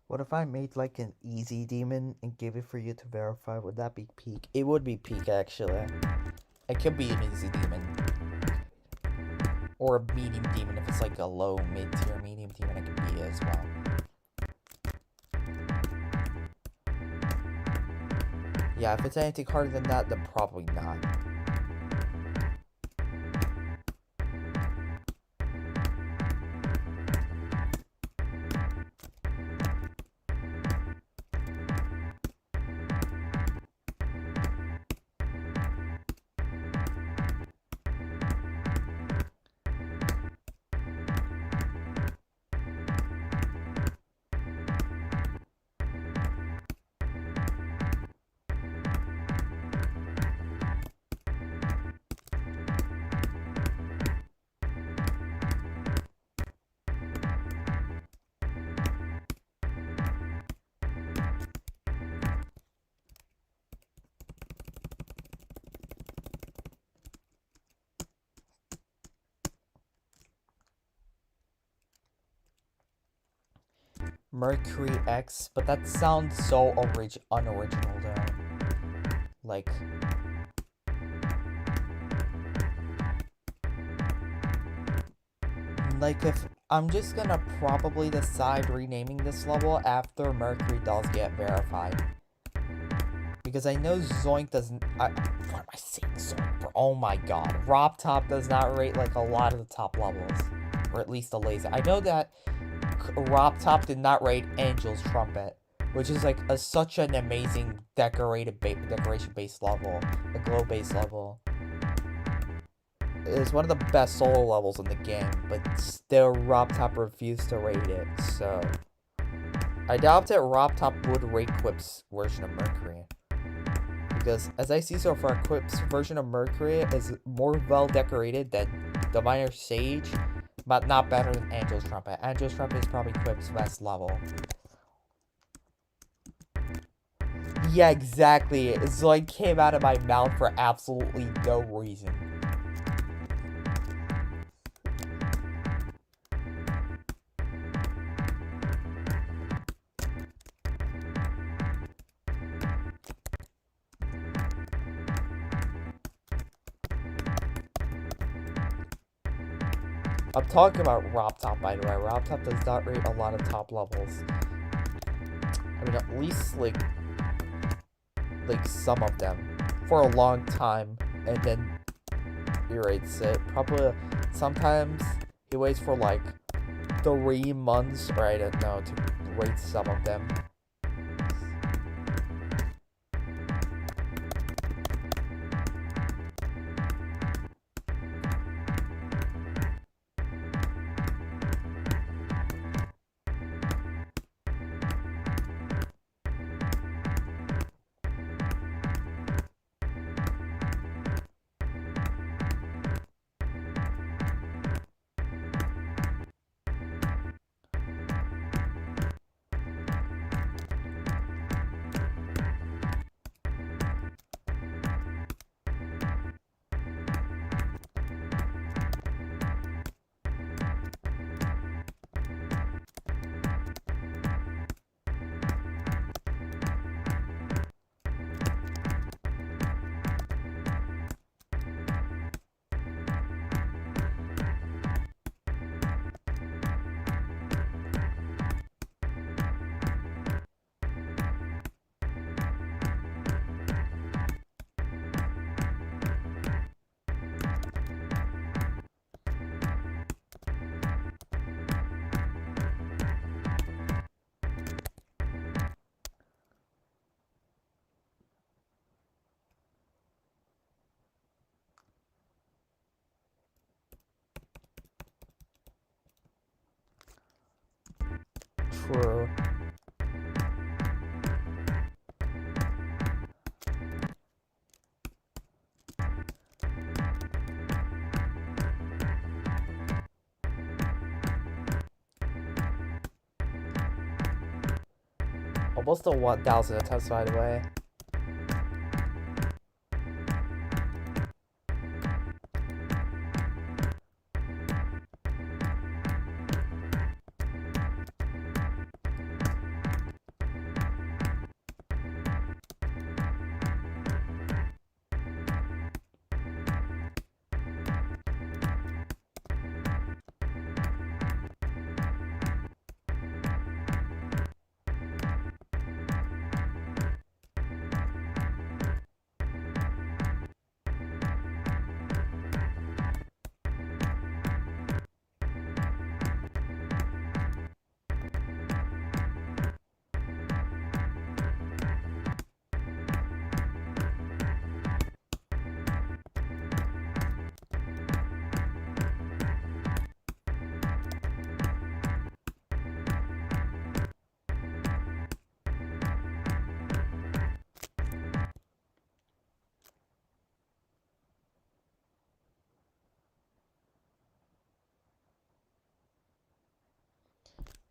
What if I made like an easy demon and gave it for you to verify? Would that be peak? It would be peak, actually. It could be an easy demon. Or a medium demon if it's like a low, mid-tier medium demon, it could be as well. Yeah, if it's anything harder than that, then probably not. Mercury X, but that sounds so unoriginal though. Like, if I'm just gonna probably decide renaming this level after Mercury does get verified. Because I know Zoink doesn't. What am I saying, Zoink? Oh my god. Robtop does not rate like a lot of the top levels. Or at least the laser. I know that Robtop did not rate Angel's Trumpet, which is like such an amazing decoration-based level, a glow-based level. It is one of the best solo levels in the game, but still Robtop refused to rate it, so I doubt that Robtop would rate Quip's version of Mercury. because as I see so far, Quip's version of Mercury is more well decorated than the Minor Sage, but not better than Angel's Trumpet. Angel's Trumpet is probably Quip's best level. Yeah, exactly. It's like came out of my mouth for absolutely no reason. I'm talking about Robtop, by the way. Robtop does not rate a lot of top levels. I mean, at least like some of them for a long time, and then he rates it. Probably sometimes he waits for like 3 months, or I don't know, to rate some of them. True. Almost the 1,000 attempts, by the way.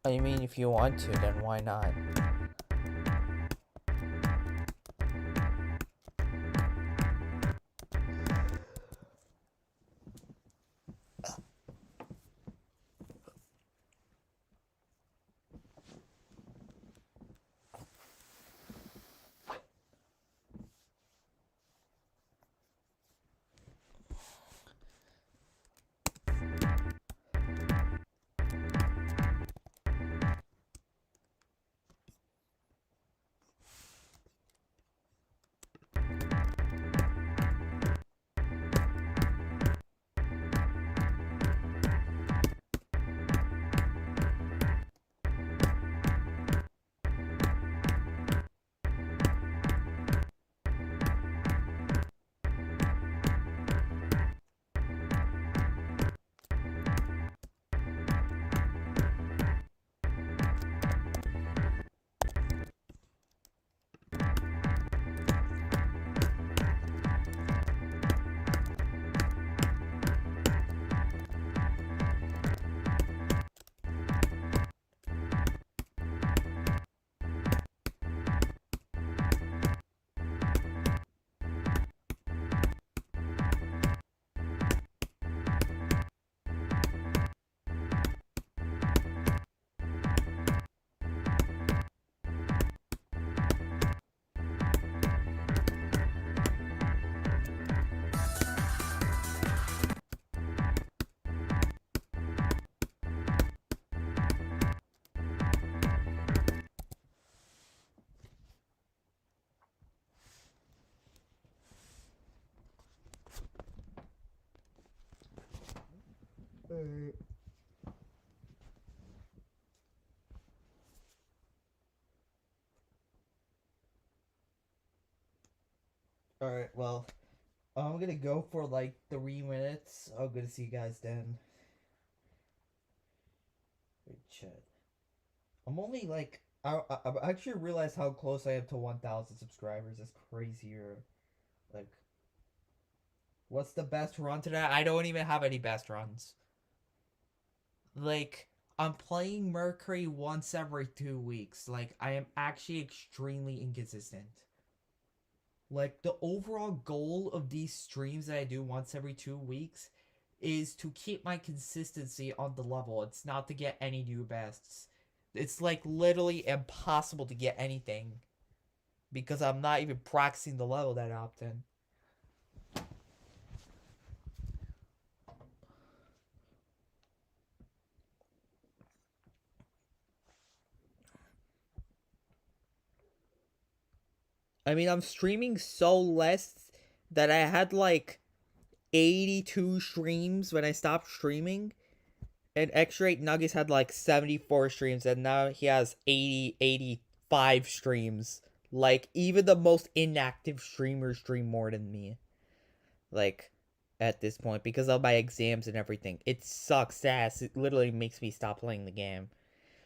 I mean, if you want to, then why not? Alright, well, I'm gonna go for like 3 minutes. I'm gonna see you guys then. Wait, chat. I'm only like I actually realized how close I am to 1,000 subscribers. That's crazier. Like, what's the best run today? I don't even have any best runs. Like, I'm playing Mercury once every 2 weeks. Like, I am actually extremely inconsistent. Like, the overall goal of these streams that I do once every 2 weeks is to keep my consistency on the level. It's not to get any new bests. It's like literally impossible to get anything because I'm not even practicing the level that often. I mean, I'm streaming so less that I had like 82 streams when I stopped streaming. And X-Ray Nuggets had like 74 streams, and now he has 85 streams. Like, even the most inactive streamers stream more than me. Like, at this point, because of my exams and everything. It sucks ass. It literally makes me stop playing the game.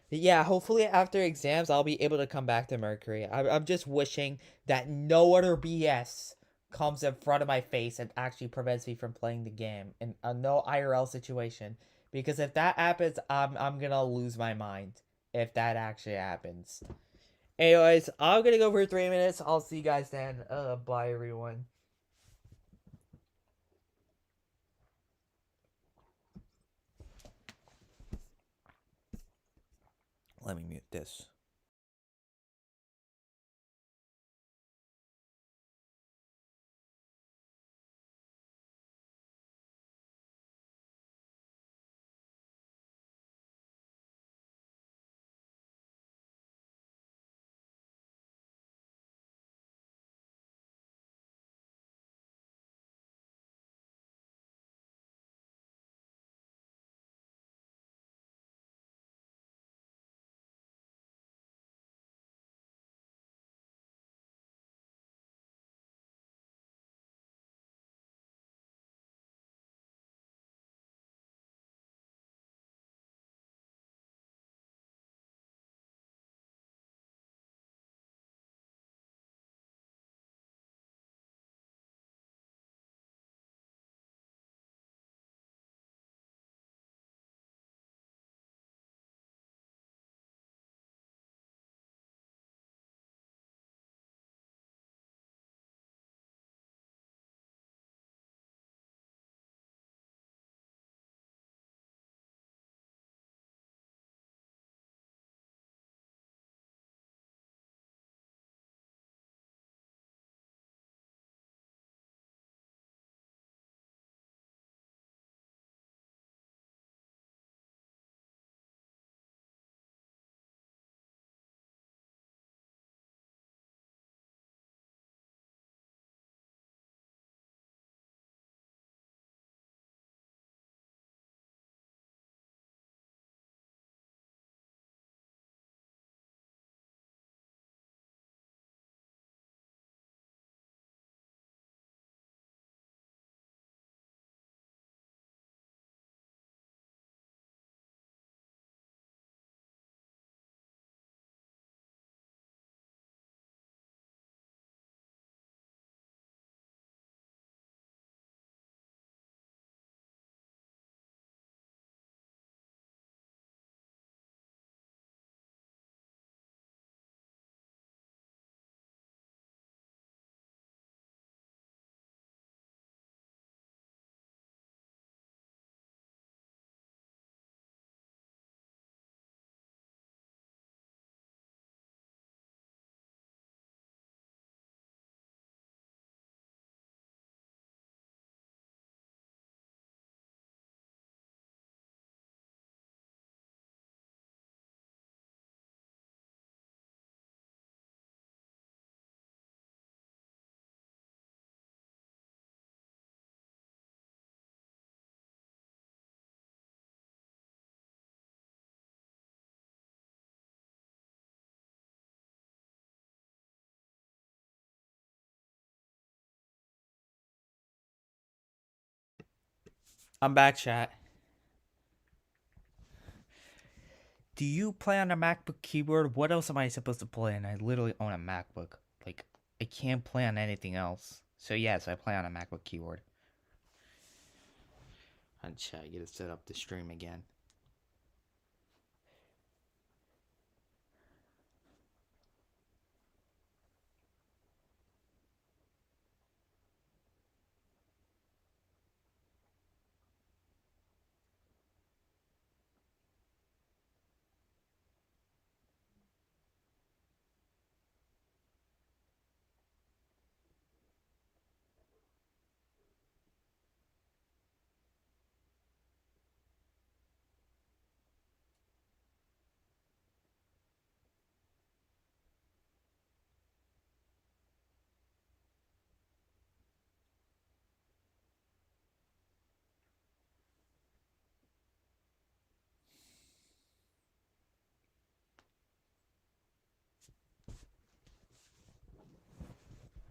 Yeah, hopefully after exams, I'll be able to come back to Mercury. I'm just wishing that no other BS comes in front of my face and actually prevents me from playing the game in a no IRL situation. Because if that happens, I'm gonna lose my mind. If that actually happens. Anyways, I'm gonna go for 3 minutes. I'll see you guys then. Bye everyone. Let me mute this. I'm back, chat. Do you play on a MacBook keyboard? What else am I supposed to play? And I literally own a MacBook. Like, I can't play on anything else. So yes, I play on a MacBook keyboard. And chat, I gotta set up the stream again.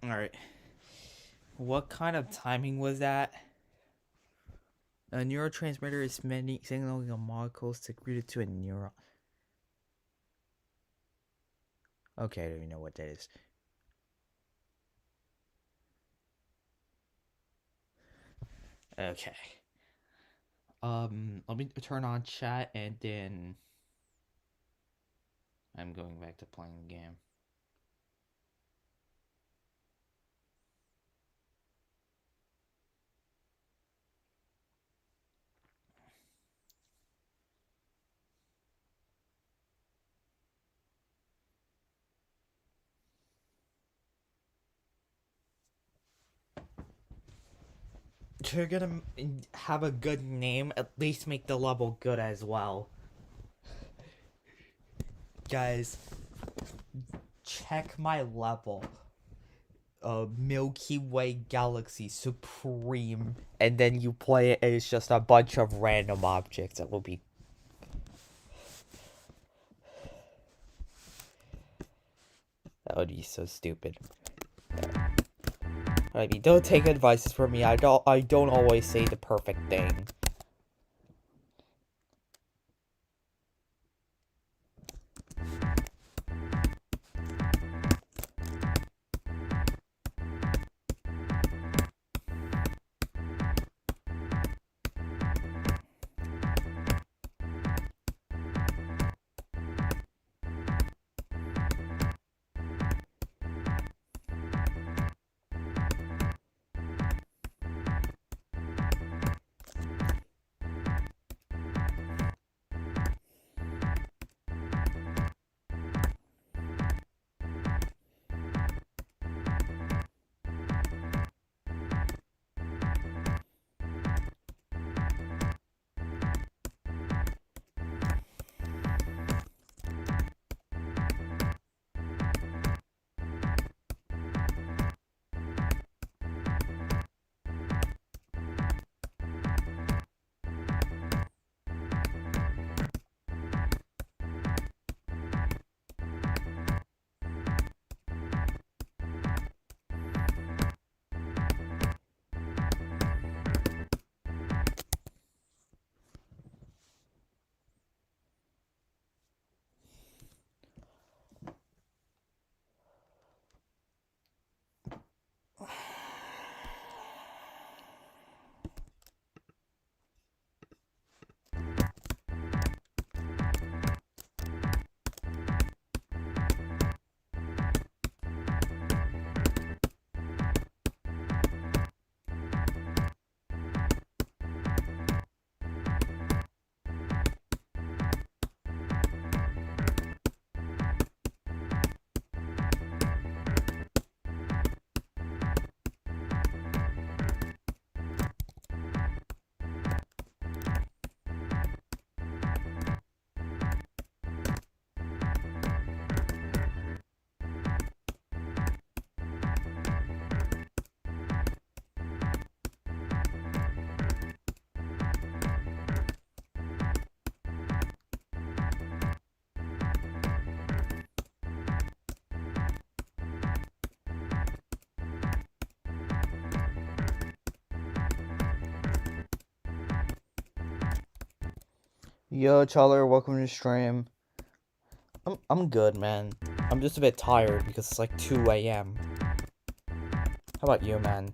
Alright. What kind of timing was that? A neurotransmitter is signaling a molecule secreted to a neuron. Okay, I don't even know what that is. Okay. Let me turn on chat and then I'm going back to playing the game. If you're gonna have a good name, at least make the level good as well. Guys, check my level. Milky Way Galaxy Supreme. And then you play it and it's just a bunch of random objects. It will be... That would be so stupid. I mean, don't take advice from me. I don't always say the perfect thing. Yo, Challer, welcome to the stream. I'm good, man. I'm just a bit tired because it's like 2 a.m. How about you, man?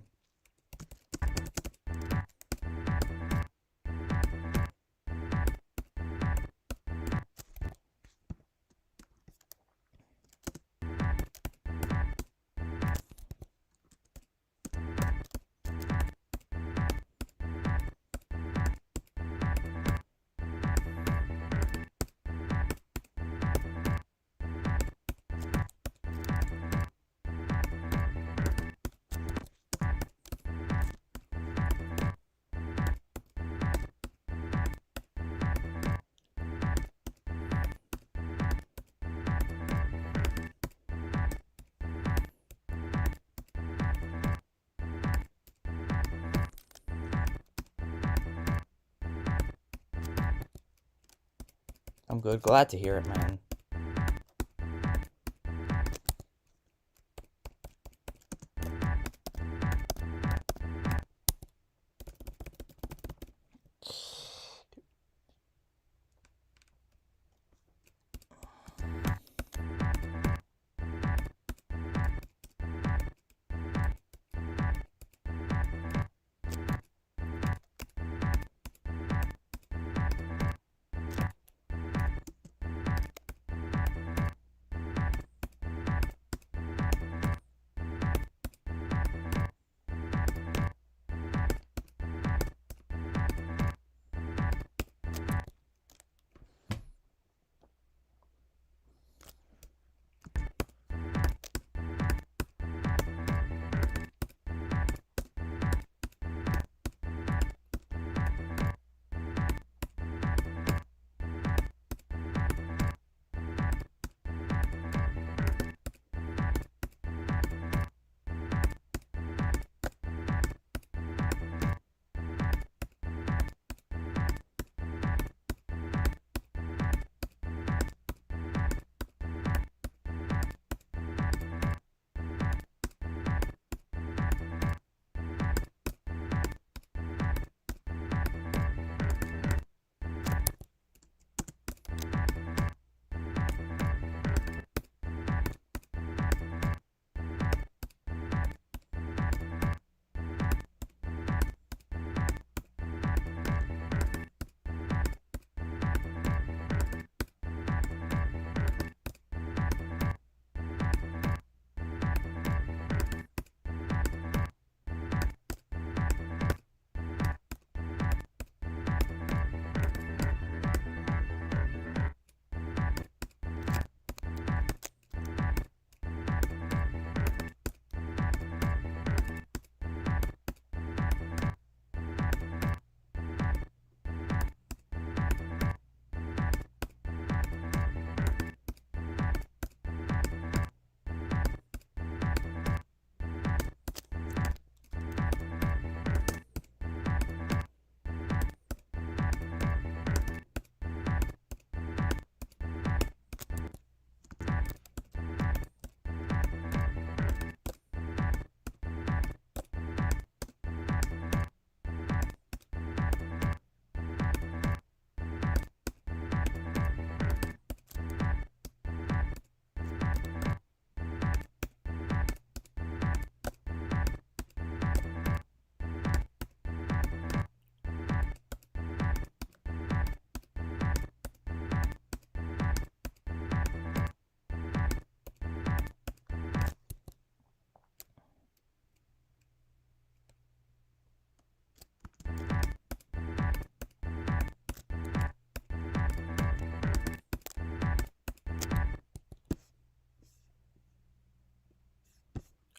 I'm good. Glad to hear it, man.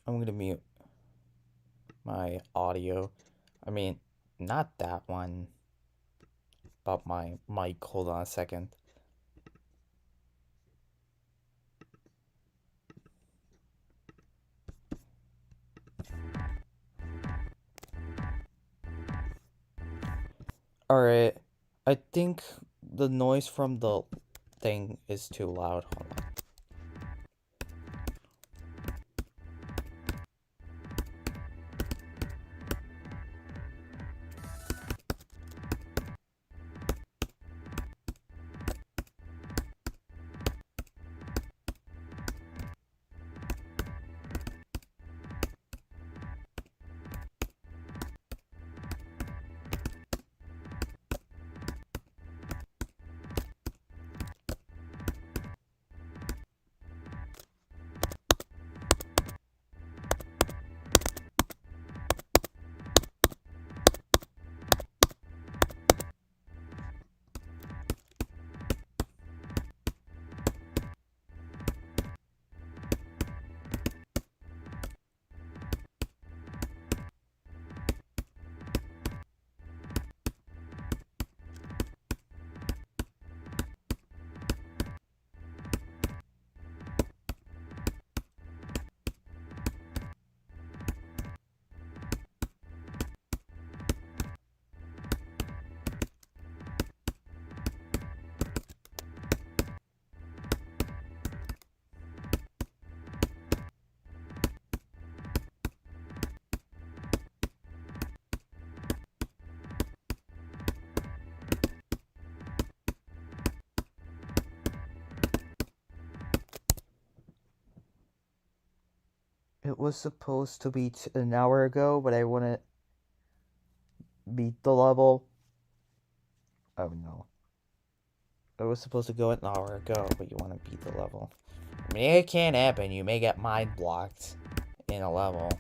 I'm gonna mute my audio. I mean, not that one, but my mic. Hold on a second. Alright, I think the noise from the thing is too loud. Hold on. It was supposed to be an hour ago, but I want to beat the level. Oh no. It was supposed to go an hour ago, but you want to beat the level. I mean, it can't happen. You may get mind blocked in a level.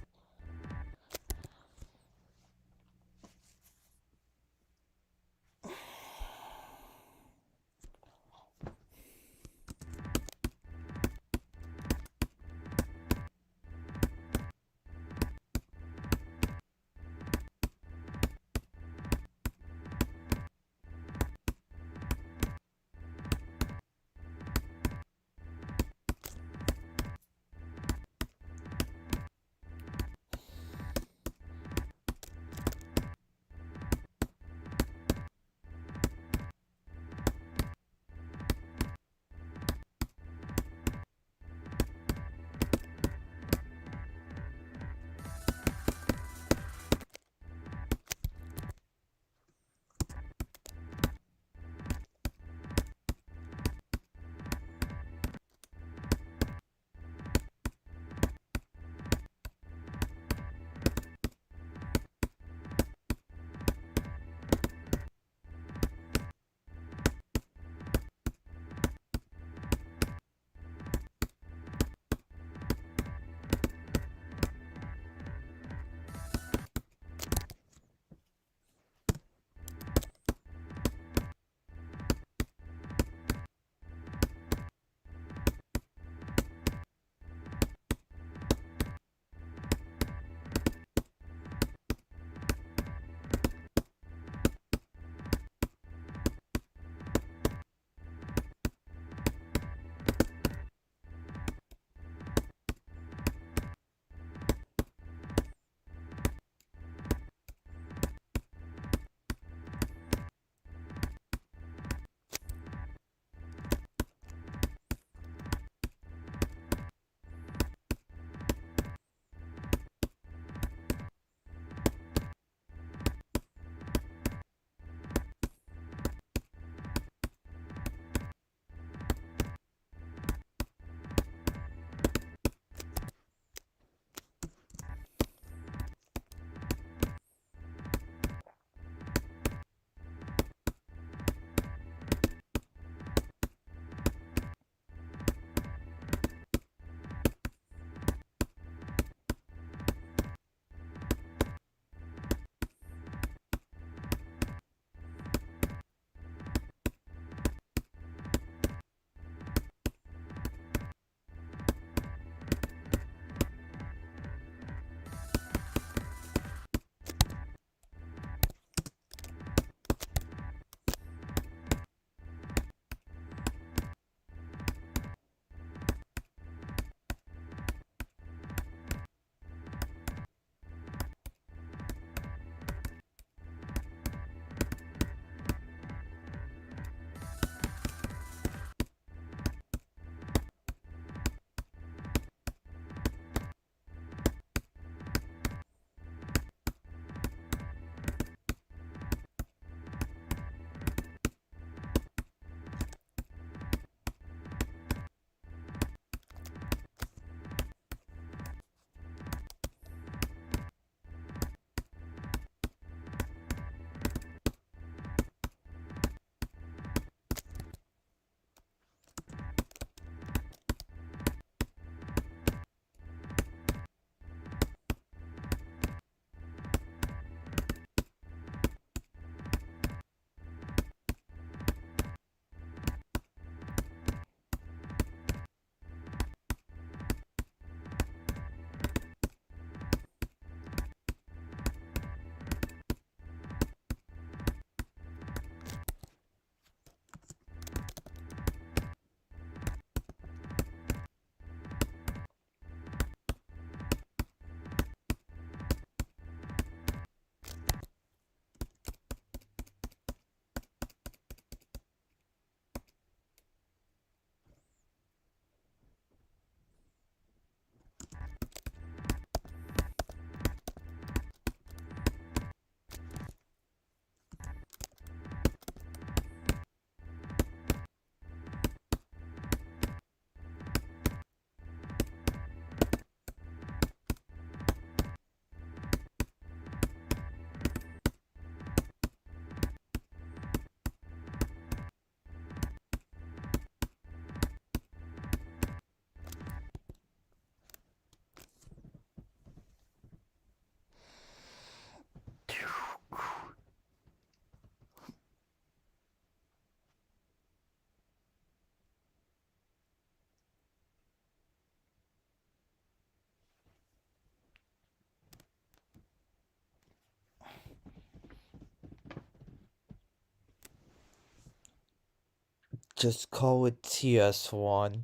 Just call it TS1.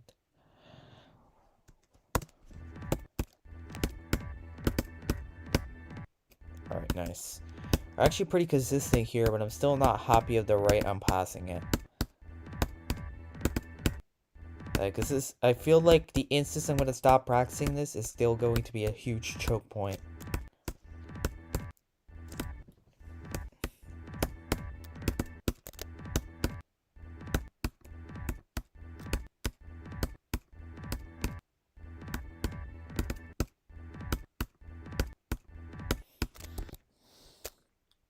Alright, nice. I'm actually pretty consistent here, but I'm still not happy of the rate I'm passing it. Like, I feel like the instance I'm gonna stop practicing this is still going to be a huge choke point.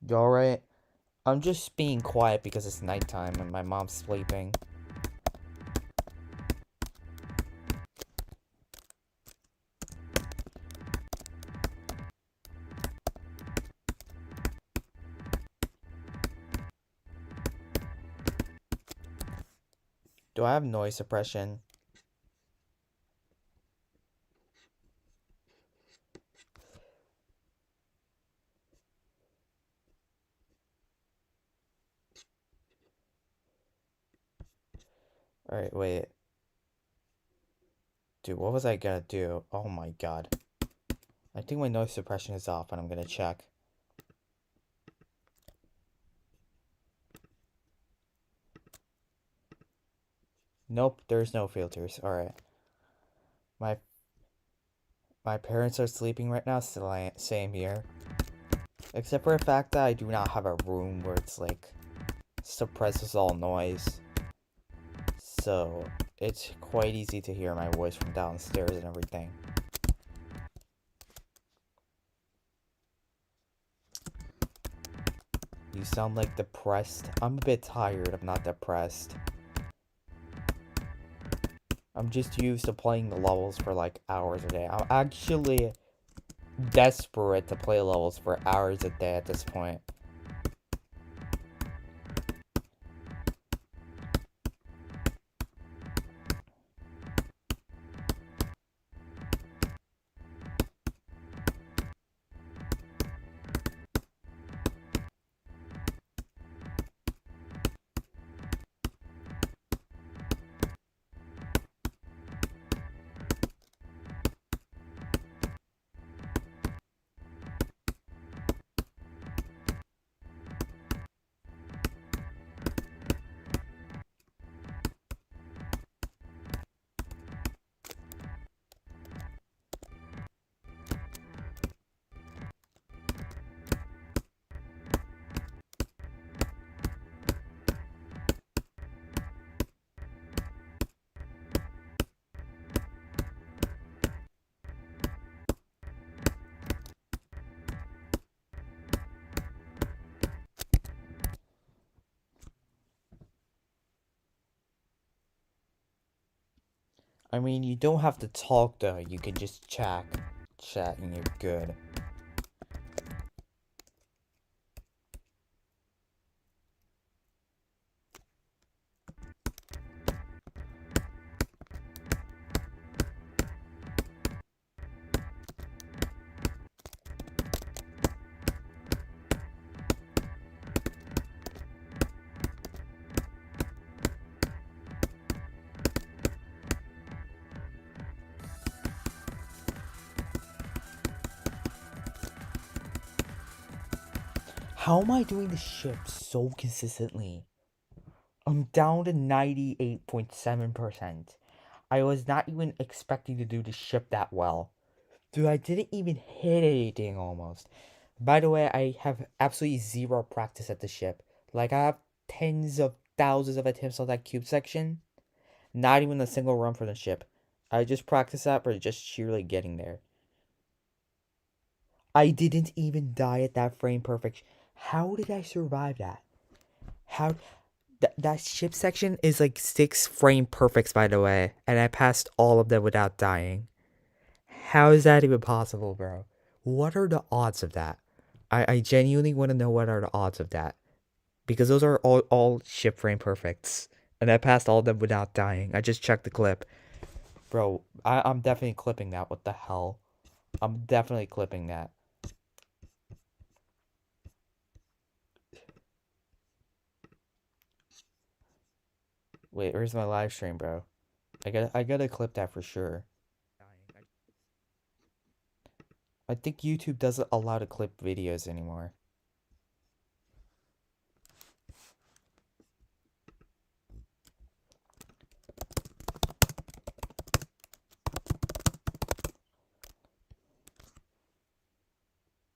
You alright? I'm just being quiet because it's nighttime and my mom's sleeping. Do I have noise suppression? Alright, wait. Dude, what was I gonna do? Oh my god. I think my noise suppression is off and I'm gonna check. Nope, there's no filters. Alright. My parents are sleeping right now, same here. Except for the fact that I do not have a room where it's like suppresses all noise. So it's quite easy to hear my voice from downstairs and everything. You sound like depressed. I'm a bit tired, I'm not depressed. I'm just used to playing the levels for like hours a day. I'm actually desperate to play levels for hours a day at this point. I mean, you don't have to talk though, you can just chat and you're good. How am I doing the ship so consistently? I'm down to 98.7%. I was not even expecting to do the ship that well. Dude, I didn't even hit anything almost. By the way, I have absolutely zero practice at the ship. Like, I have tens of thousands of attempts on that cube section. Not even a single run for the ship. I just practice that for just sheerly getting there. I didn't even die at that frame perfect. How did I survive that? How... that ship section is like 6 frame perfects, by the way. And I passed all of them without dying. How is that even possible, bro? What are the odds of that? I genuinely want to know what are the odds of that. Because those are all ship frame perfects. And I passed all of them without dying. I just checked the clip. Bro, I'm definitely clipping that. What the hell? I'm definitely clipping that. Wait, where's my live stream, bro? I gotta clip that for sure. I think YouTube doesn't allow to clip videos anymore.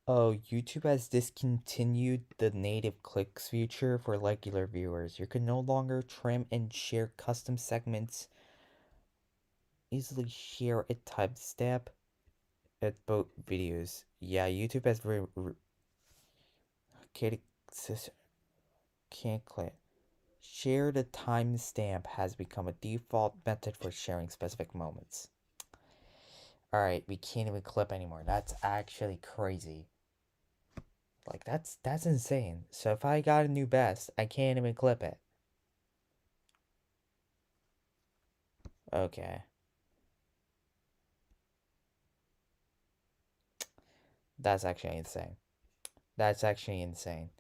Oh, YouTube has discontinued the native clicks feature for regular viewers. You can no longer trim and share custom segments. Easily share a timestamp at both videos. Yeah, YouTube has can't click. Share the timestamp has become a default method for sharing specific moments. Alright, we can't even clip anymore. That's actually crazy. Like, that's insane. So if I got a new best, I can't even clip it. Okay. That's actually insane. That's actually insane.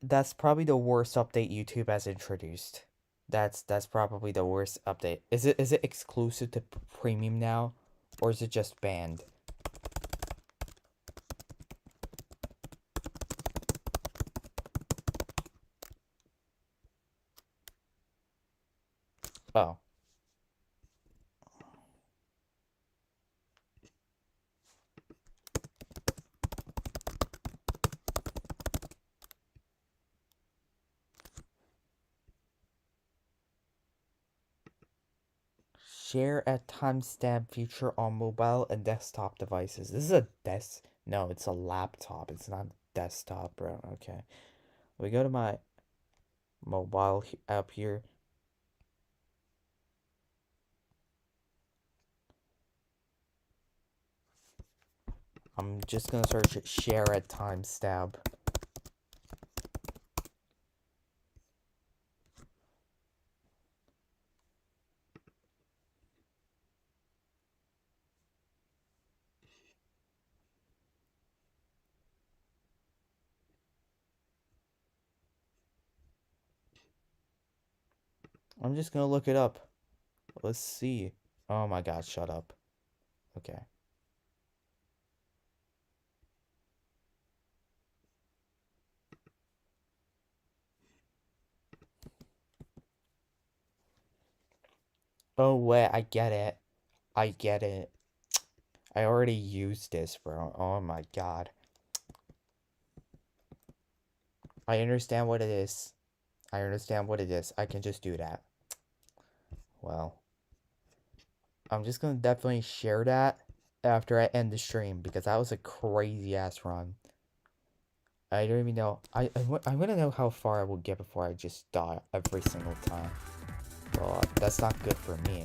That's probably the worst update YouTube has introduced. That's probably the worst update. Is it exclusive to premium now, or is it just banned? Oh. Share at timestamp feature on mobile and desktop devices. This is a no, it's a laptop. It's not desktop, bro. Okay. We go to my mobile app here. I'm just gonna search it, share at timestamp. I'm just gonna look it up. Let's see. Oh my god, shut up. Okay. Oh wait, I get it. I get it. I already used this, bro. Oh my god. I understand what it is. I understand what it is. I can just do that. Well, I'm just gonna definitely share that after I end the stream because that was a crazy ass run. I don't even know. I want to know how far I will get before I just die every single time. Well, that's not good for me.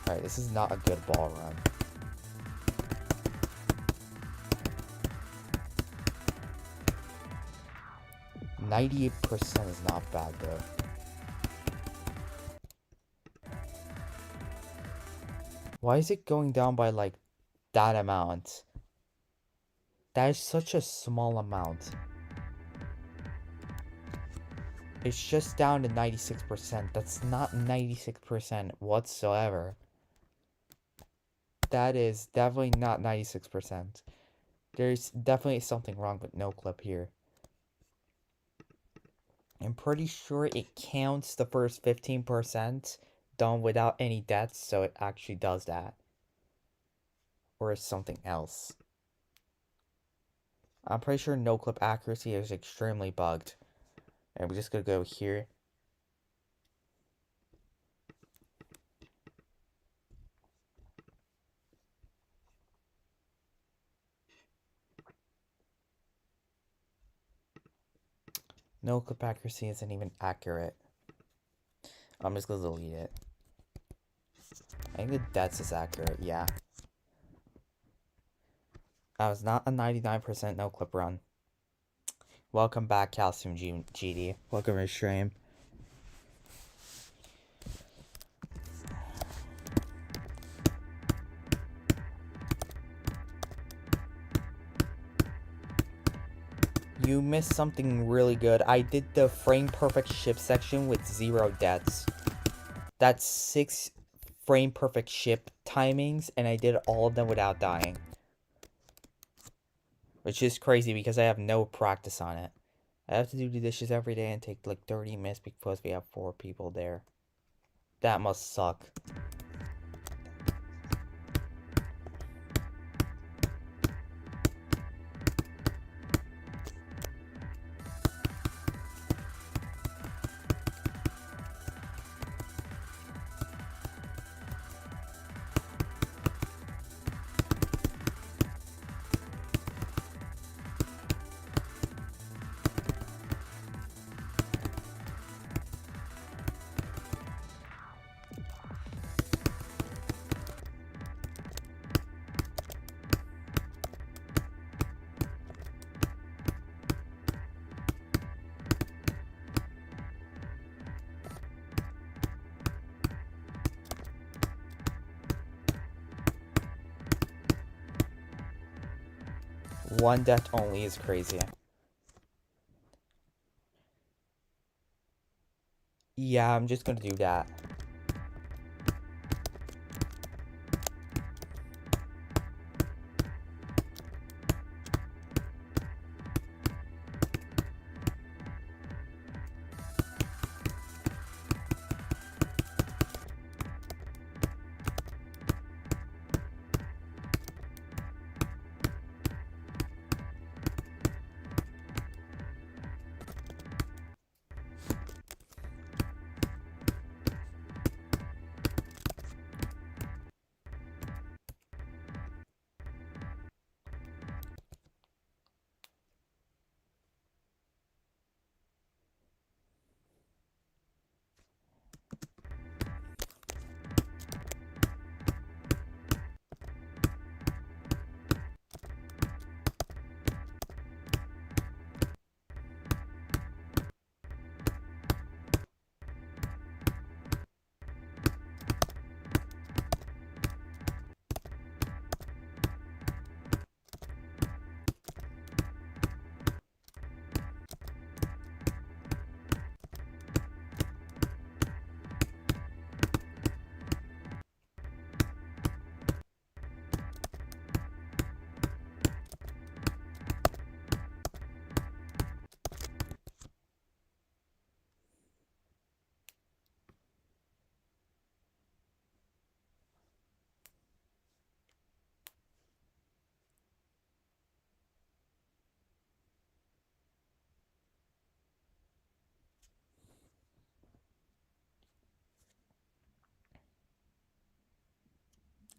Alright, this is not a good ball run. 98% is not bad though. Why is it going down by like that amount? That is such a small amount. It's just down to 96%. That's not 96% whatsoever. That is definitely not 96%. There's definitely something wrong with no clip here. I'm pretty sure it counts the first 15% done without any deaths, so it actually does that. Or it's something else. I'm pretty sure no clip accuracy is extremely bugged. And we're just gonna go here. No clip accuracy isn't even accurate. I'm just gonna delete it. I think the deaths is accurate, yeah. That was not a 99% no clip run. Welcome back, Calcium GD. Welcome to stream. you missed something really good. I did the frame perfect ship section with 0 deaths. That's 6 frame perfect ship timings, and I did all of them without dying. Which is crazy because I have no practice on it. I have to do the dishes every day and take like 30 minutes because we have 4 people there. That must suck. One death only is crazy. Yeah, I'm just gonna do that.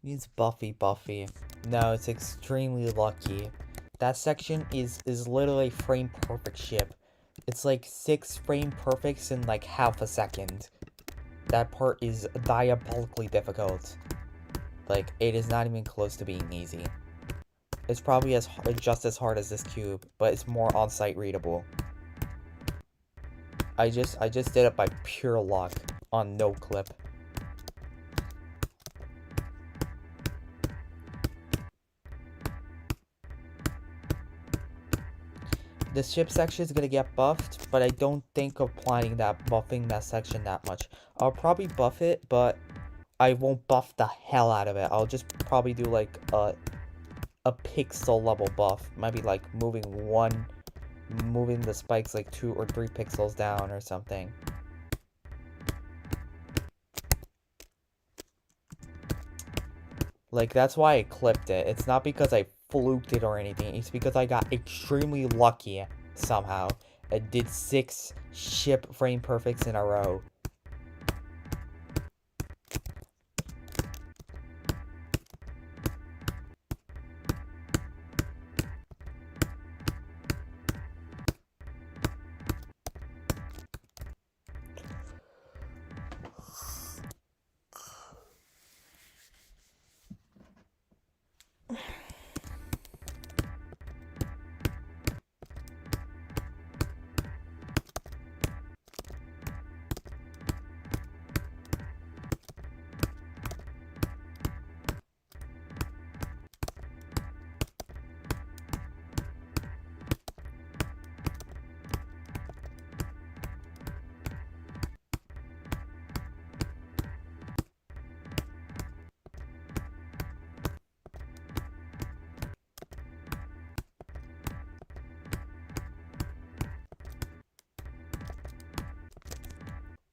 It's Buffy. No, it's extremely lucky. That section is literally frame perfect ship. It's like 6 frame perfects in like half a second. That part is diabolically difficult. Like, it is not even close to being easy. It's probably just as hard as this cube, but it's more on-site readable. I just did it by pure luck on no clip. The ship section is gonna get buffed, but I don't think of buffing that section that much. I'll probably buff it, but I won't buff the hell out of it. I'll just probably do like a pixel level buff. Maybe like moving the spikes like 2 or 3 pixels down or something. Like, that's why I clipped it. It's not because I fluked it or anything. It's because I got extremely lucky somehow. I did 6 ship frame perfects in a row.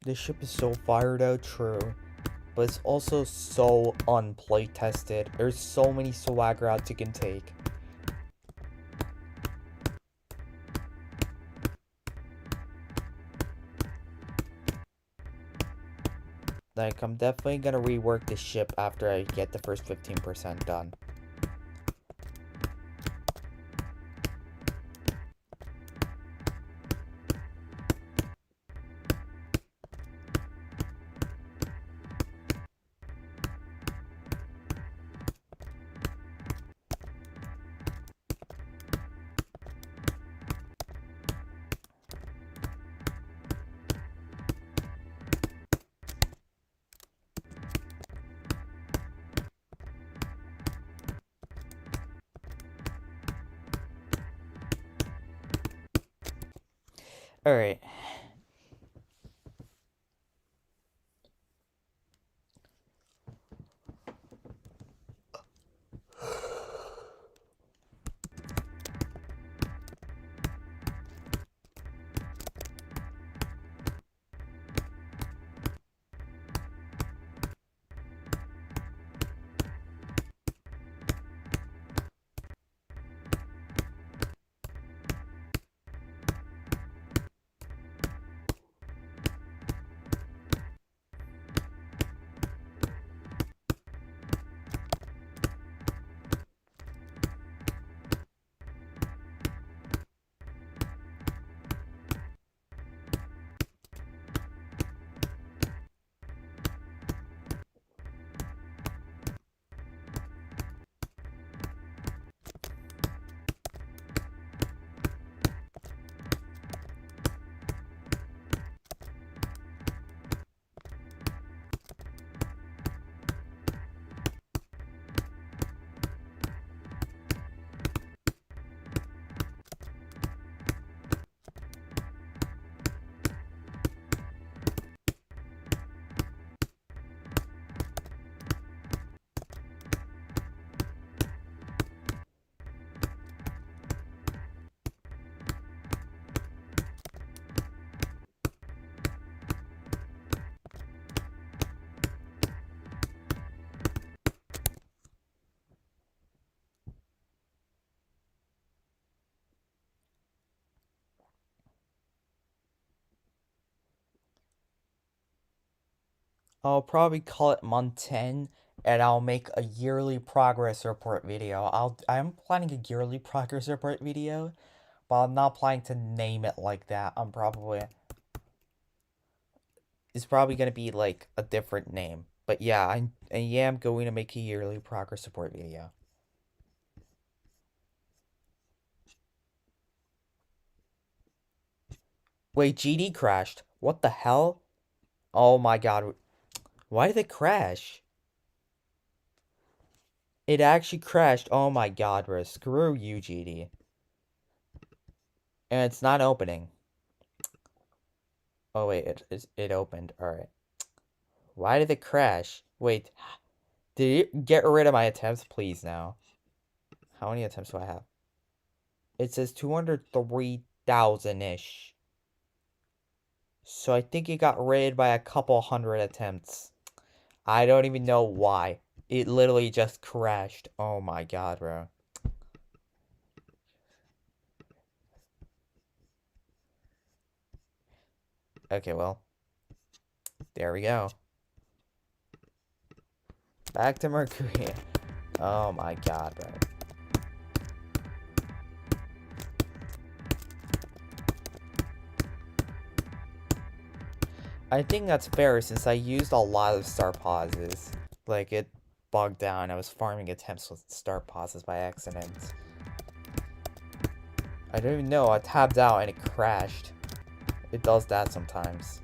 This ship is so fire though, true. But it's also so unplay tested. There's so many swag routes you can take. Like, I'm definitely gonna rework this ship after I get the first 15% done. Alright. I'll probably call it month 10, and I'll make a yearly progress report video. I'm planning a yearly progress report video, but I'm not planning to name it like that. It's probably gonna be like a different name. But yeah, I am going to make a yearly progress report video. Wait, GD crashed. What the hell? Oh my god. Why did it crash? It actually crashed. Oh my god, bro. Screw you, GD. And it's not opening. Oh wait, it opened. Alright. Why did it crash? Wait. Did it get rid of my attempts, please, now? How many attempts do I have? It says 203,000-ish. So I think it got raided by a couple hundred attempts. I don't even know why. It literally just crashed. Oh my god, bro. Okay, well. There we go. Back to Mercury. Oh my god, bro. I think that's fair since I used a lot of start pauses. Like, it bogged down. I was farming attempts with start pauses by accident. I don't even know. I tabbed out and it crashed. It does that sometimes.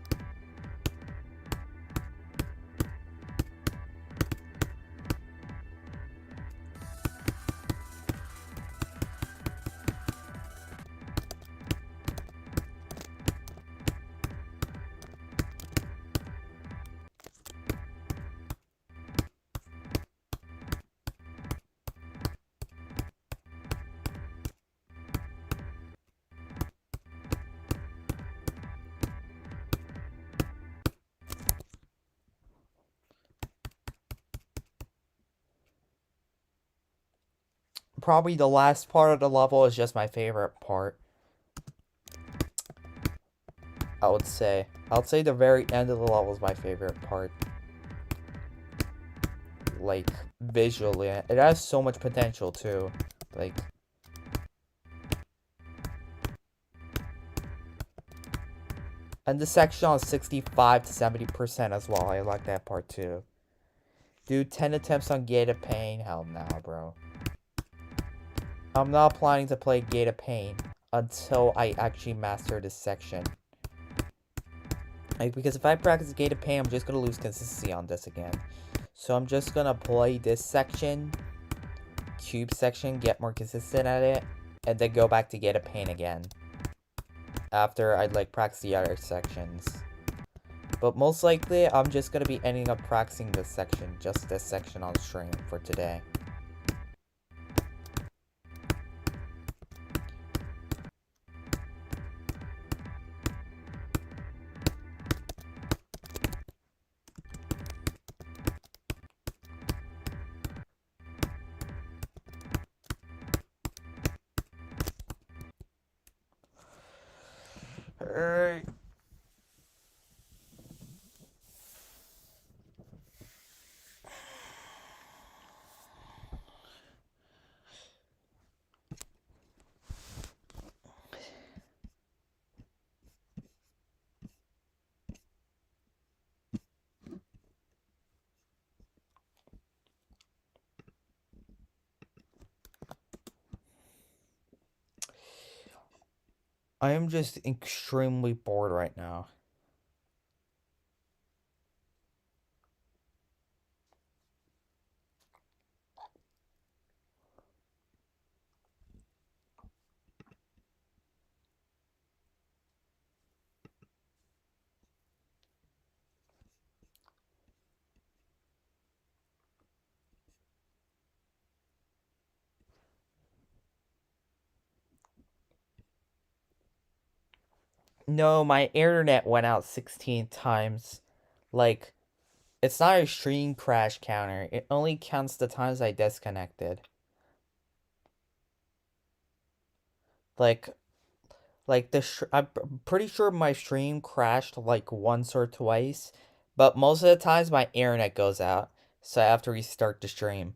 probably the last part of the level is just my favorite part. I would say the very end of the level is my favorite part. Like, visually. It has so much potential, too. Like... And the section on 65 to 70% as well. I like that part, too. Dude, 10 attempts on Gate of Pain? Hell nah, bro. I'm not planning to play Gate of Pain until I actually master this section. Like, because if I practice Gate of Pain, I'm just gonna lose consistency on this again. So I'm just gonna play this section, cube section, get more consistent at it, and then go back to Gate of Pain again. After I'd like practice the other sections. But most likely, I'm just gonna be ending up practicing this section, just this section on stream for today. Alright. I am just extremely bored right now. No, my internet went out 16 times. Like, it's not a stream crash counter. It only counts the times I disconnected. Like I'm pretty sure my stream crashed like once or twice, but most of the times my internet goes out, so I have to restart the stream.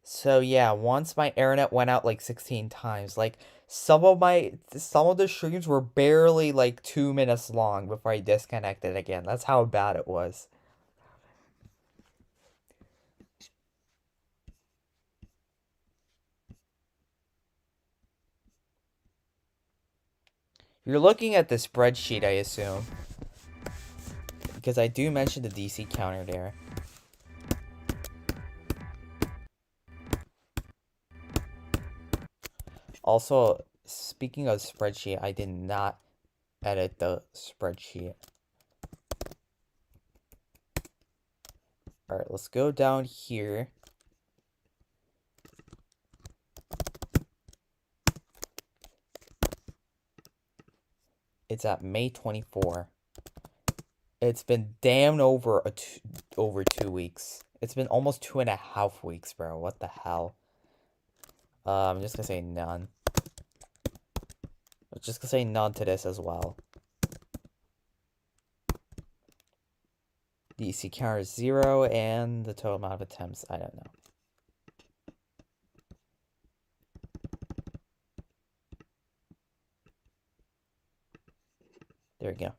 So yeah, once my internet went out like 16 times. Like some of the streams were barely like 2 minutes long before I disconnected again. That's how bad it was. You're looking at the spreadsheet, I assume. Because I do mention the DC counter there. Also, speaking of spreadsheet, I did not edit the spreadsheet. Alright, let's go down here. It's at May 24. It's been damn over 2 weeks. It's been almost 2.5 weeks, bro. What the hell? I'm just gonna say none. I'm just gonna say none to this as well. DC counter is 0, and the total amount of attempts, I don't know. There we go.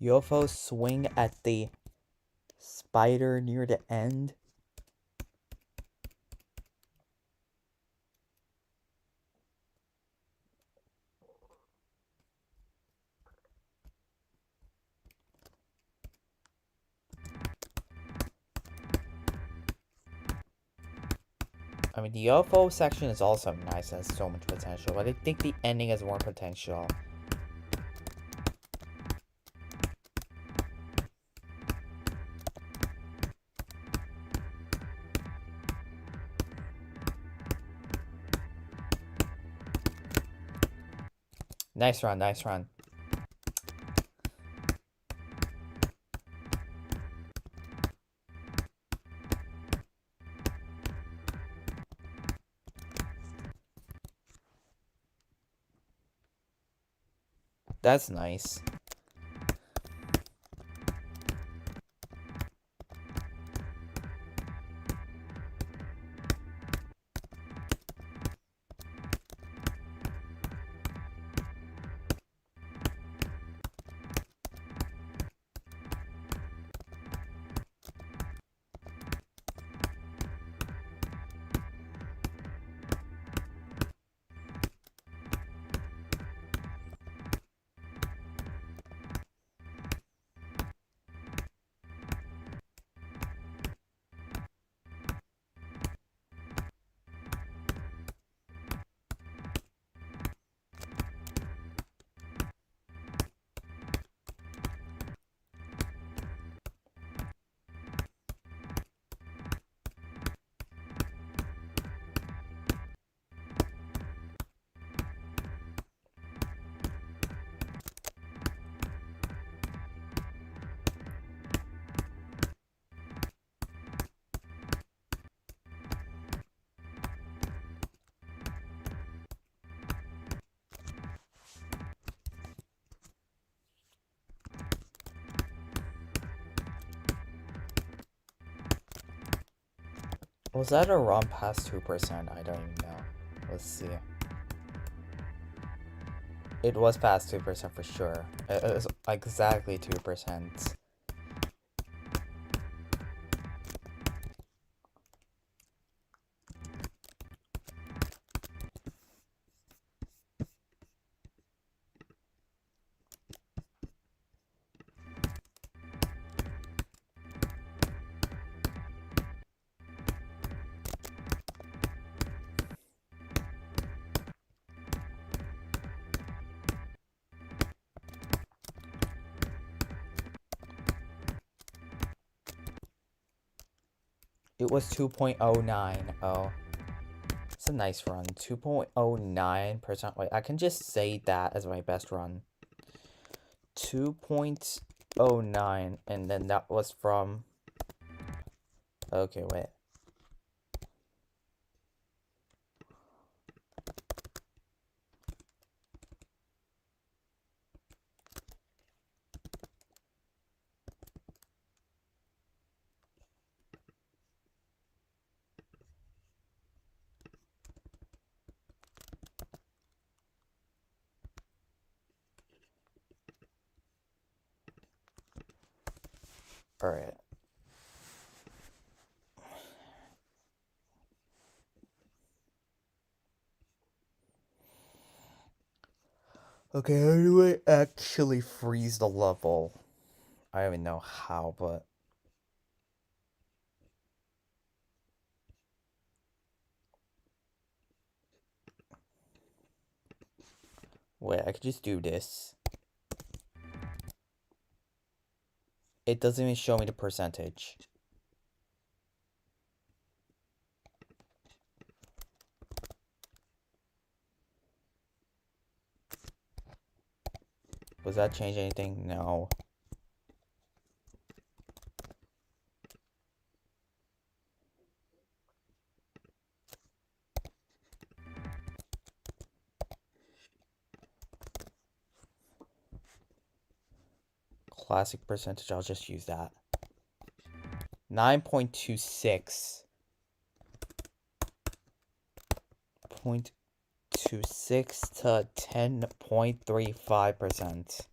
UFO swing at the spider near the end. I mean, the UFO section is also nice and has so much potential, but I think the ending has more potential. Nice run, nice run. That's nice. Was that a run past 2%? I don't even know. Let's see. It was past 2% for sure. It was exactly 2%. It was 2.09. Oh. It's a nice run. 2.09%. Wait, I can just say that as my best run. 2.09. And then that was from... Okay, wait. Alright. Okay, how do I actually freeze the level? I don't even know how, but... Wait, I could just do this. It doesn't even show me the percentage. Does that change anything? No. Classic percentage, I'll just use that. 9.26. 0.26 to 10.35%.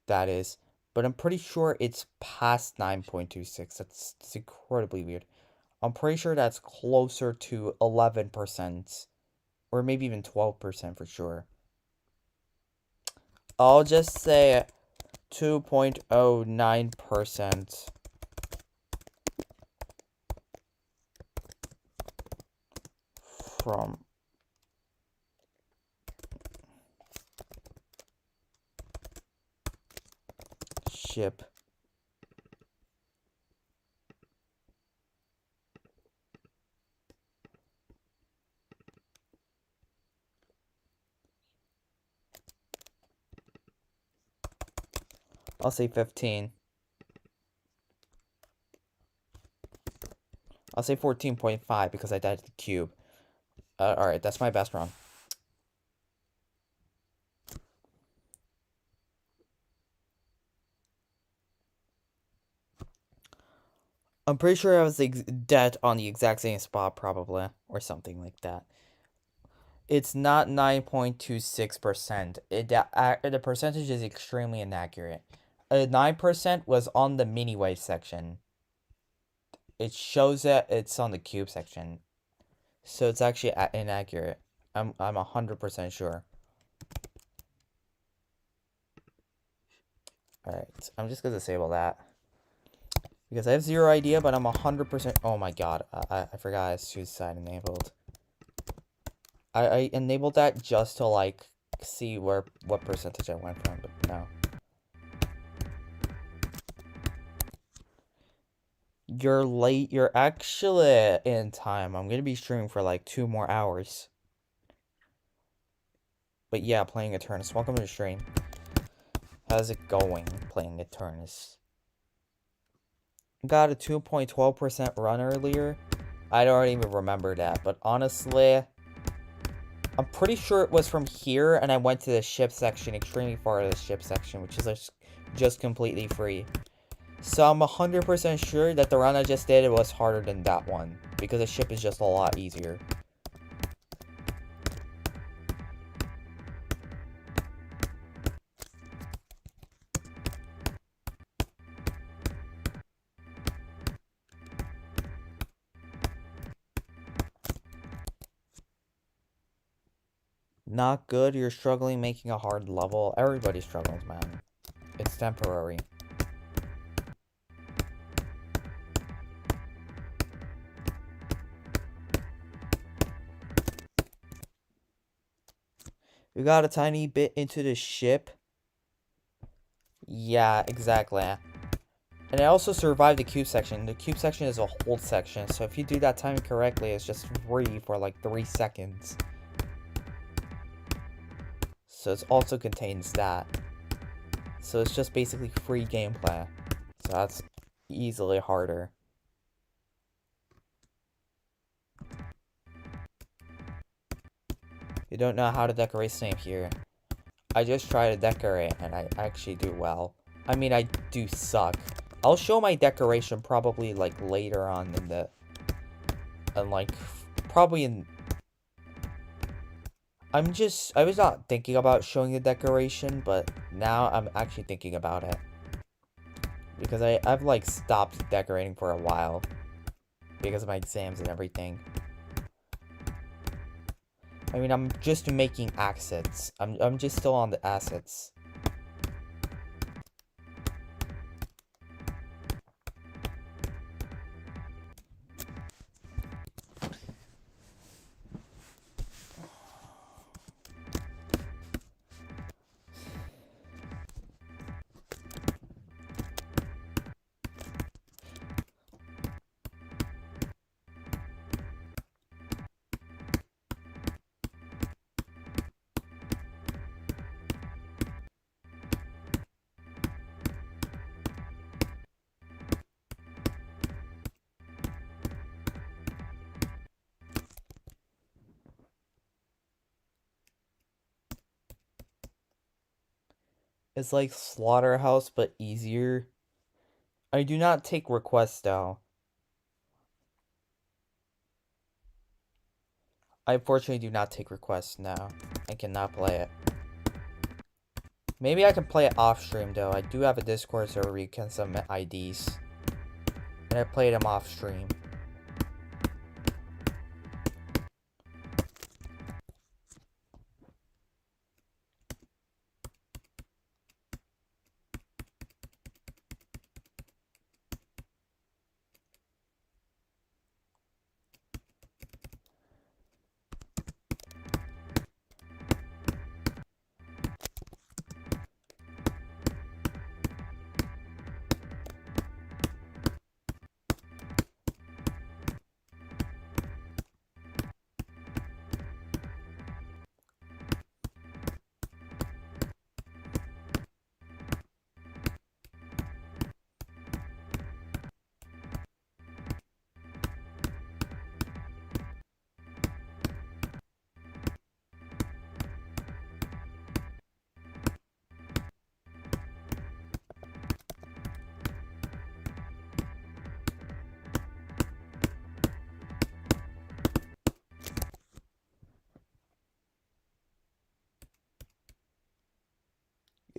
That is. But I'm pretty sure it's past 9.26. That's incredibly weird. I'm pretty sure that's closer to 11%. Or maybe even 12% for sure. I'll just say 2.09% from ship. I'll say 15. I'll say 14.5 because I died to the cube. Alright, that's my best run. I'm pretty sure I was dead on the exact same spot, probably. Or something like that. It's not 9.26%. The percentage is extremely inaccurate. 9% was on the mini wave section. It shows that it's on the cube section. So it's actually inaccurate. I'm 100% sure. Alright, I'm just gonna disable that. Because I have zero idea, but I'm 100%. Oh my god, I forgot I had suicide enabled. I enabled that just to like see what percentage I went from, but no. You're late. You're actually in time. I'm gonna be streaming for like 2 more hours. But yeah, playing Eternus. Welcome to the stream. How's it going playing Eternus? Got a 2.12% run earlier. I don't even remember that, but honestly, I'm pretty sure it was from here, and I went to the ship section, extremely far to the ship section, which is just completely free. So I'm 100% sure that the run I just did was harder than that one, because the ship is just a lot easier. Not good, you're struggling making a hard level. Everybody struggles, man. It's temporary. We got a tiny bit into the ship. Yeah, exactly. And I also survived the cube section. The cube section is a hold section, so if you do that timing correctly, it's just free for like 3 seconds. So it also contains that. So it's just basically free gameplay. So that's easily harder. You don't know how to decorate Snape here. I just try to decorate and I actually do well. I mean, I do suck. I'll show my decoration probably like later on in the... And like, probably in... I was not thinking about showing the decoration, but now I'm actually thinking about it. Because I've like stopped decorating for a while. Because of my exams and everything. I mean, I'm just making assets. I'm just still on the assets. It's like Slaughterhouse, but easier. I do not take requests, though. I unfortunately do not take requests now. I cannot play it. Maybe I can play it off stream, though. I do have a Discord server where you can submit IDs. And I play them off stream.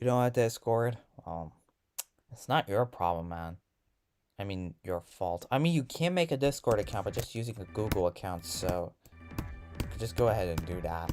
You don't have Discord? It's not your problem, man. I mean, your fault. I mean, you can make a Discord account by just using a Google account, so you could just go ahead and do that.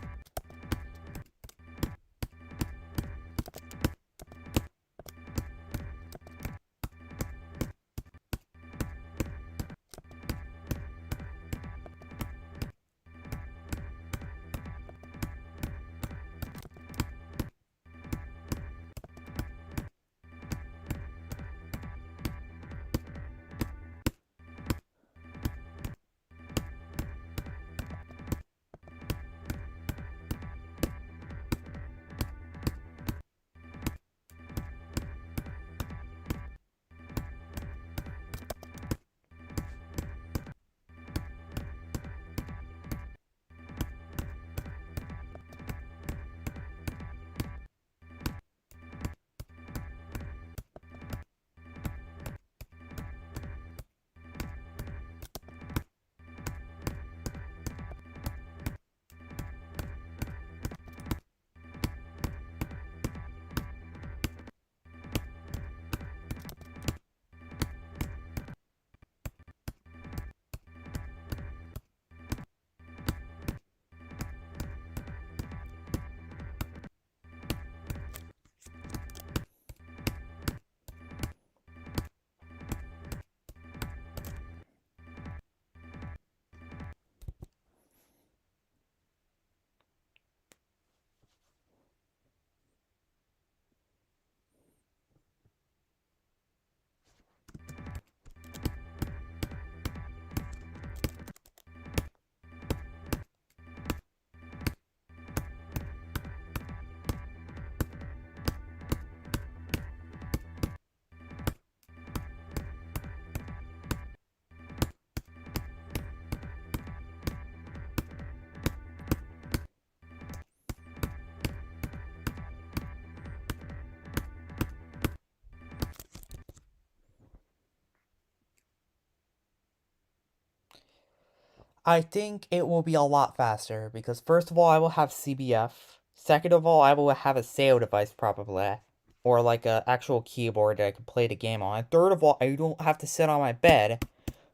I think it will be a lot faster because first of all, I will have CBF. Second of all, I will have a SAO device probably, or like a actual keyboard that I can play the game on. And third of all, I don't have to sit on my bed,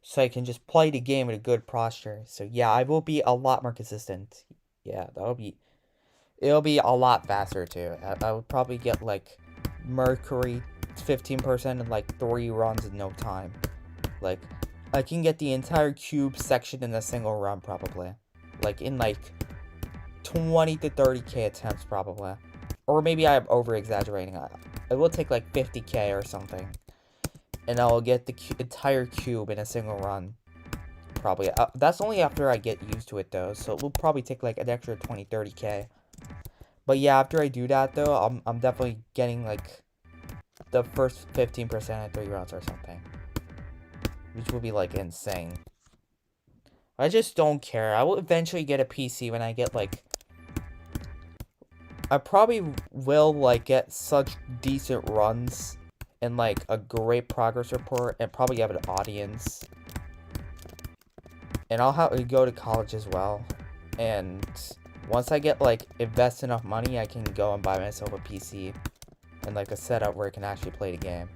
so I can just play the game with a good posture. So yeah, I will be a lot more consistent. Yeah, it'll be a lot faster too. I would probably get like Mercury 15% in like 3 runs in no time. Like, I can get the entire cube section in a single run, probably. Like, in, like, 20 to 30k attempts, probably. Or maybe I'm over-exaggerating. It will take, like, 50k or something. And I'll get the entire cube in a single run. Probably. That's only after I get used to it, though. So it will probably take, like, an extra 20, 30k. But yeah, after I do that, though, I'm definitely getting, like, the first 15% in 3 rounds or something. Which will be, like, insane. I just don't care. I will eventually get a PC when I get, like... I probably will, like, get such decent runs and, like, a great progress report and probably have an audience. And I'll have to go to college as well. And once I get, like, invest enough money, I can go and buy myself a PC and, like, a setup where I can actually play the game.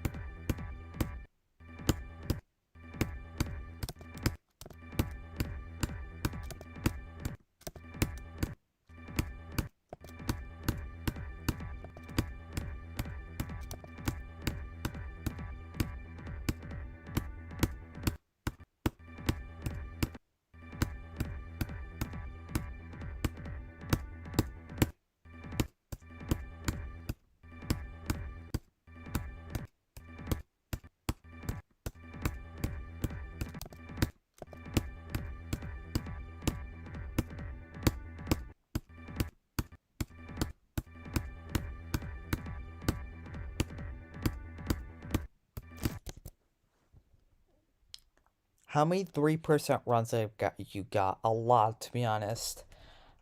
How many 3% runs I've got? You got a lot, to be honest.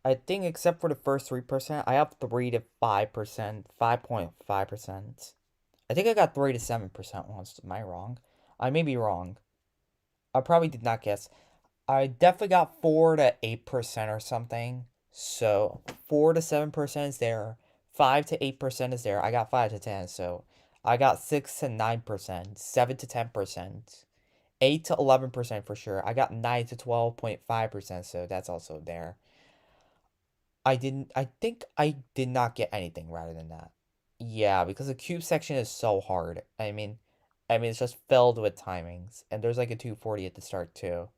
I think except for the first 3%, I have 3 to 5%, 5.5%. I think I got 3 to 7% once. Am I wrong? I may be wrong. I probably did not guess. I definitely got 4 to 8% or something. So 4 to 7% is there. 5 to 8% is there. I got 5 to 10, so I got 6 to 9%, 7 to 10%, 8 to 11% for sure. I got 9 to 12.5%, so that's also there. I think I did not get anything rather than that. Yeah, because the cube section is so hard. I mean it's just filled with timings, and there's like a 240 at the start too.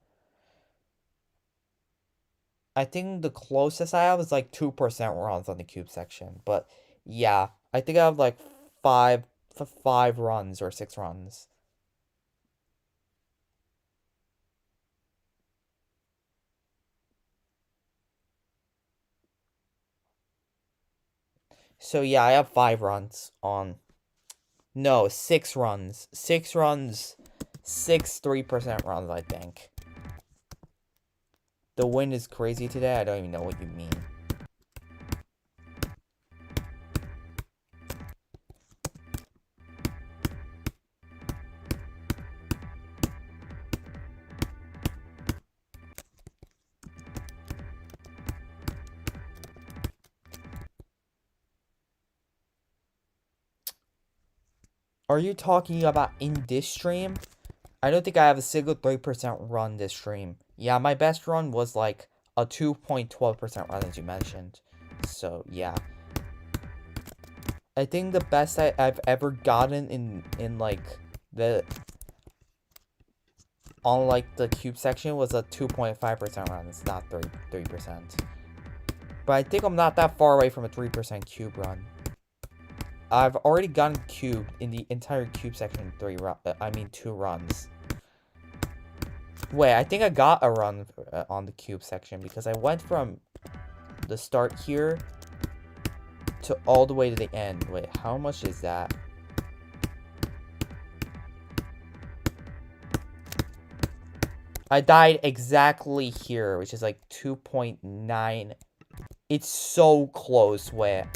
I think the closest I have is like 2% runs on the cube section, but yeah, I think I have like five five runs or 6 runs. So yeah, I have 5 runs on. No, 6 runs. 6 runs. 3% runs, I think. The wind is crazy today. I don't even know what you mean. Are you talking about in this stream? I don't think I have a single 3% run this stream. Yeah, my best run was like a 2.12% run as you mentioned. So, yeah. I think the best I've ever gotten in like the on like the cube section was a 2.5% run. It's not 3%. But I think I'm not that far away from a 3% cube run. I've already gotten cubed in the entire cube section 2 runs. Wait, I think I got a run on the cube section because I went from the start here to all the way to the end. Wait, how much is that? I died exactly here, which is like 2.9. It's so close. Wait,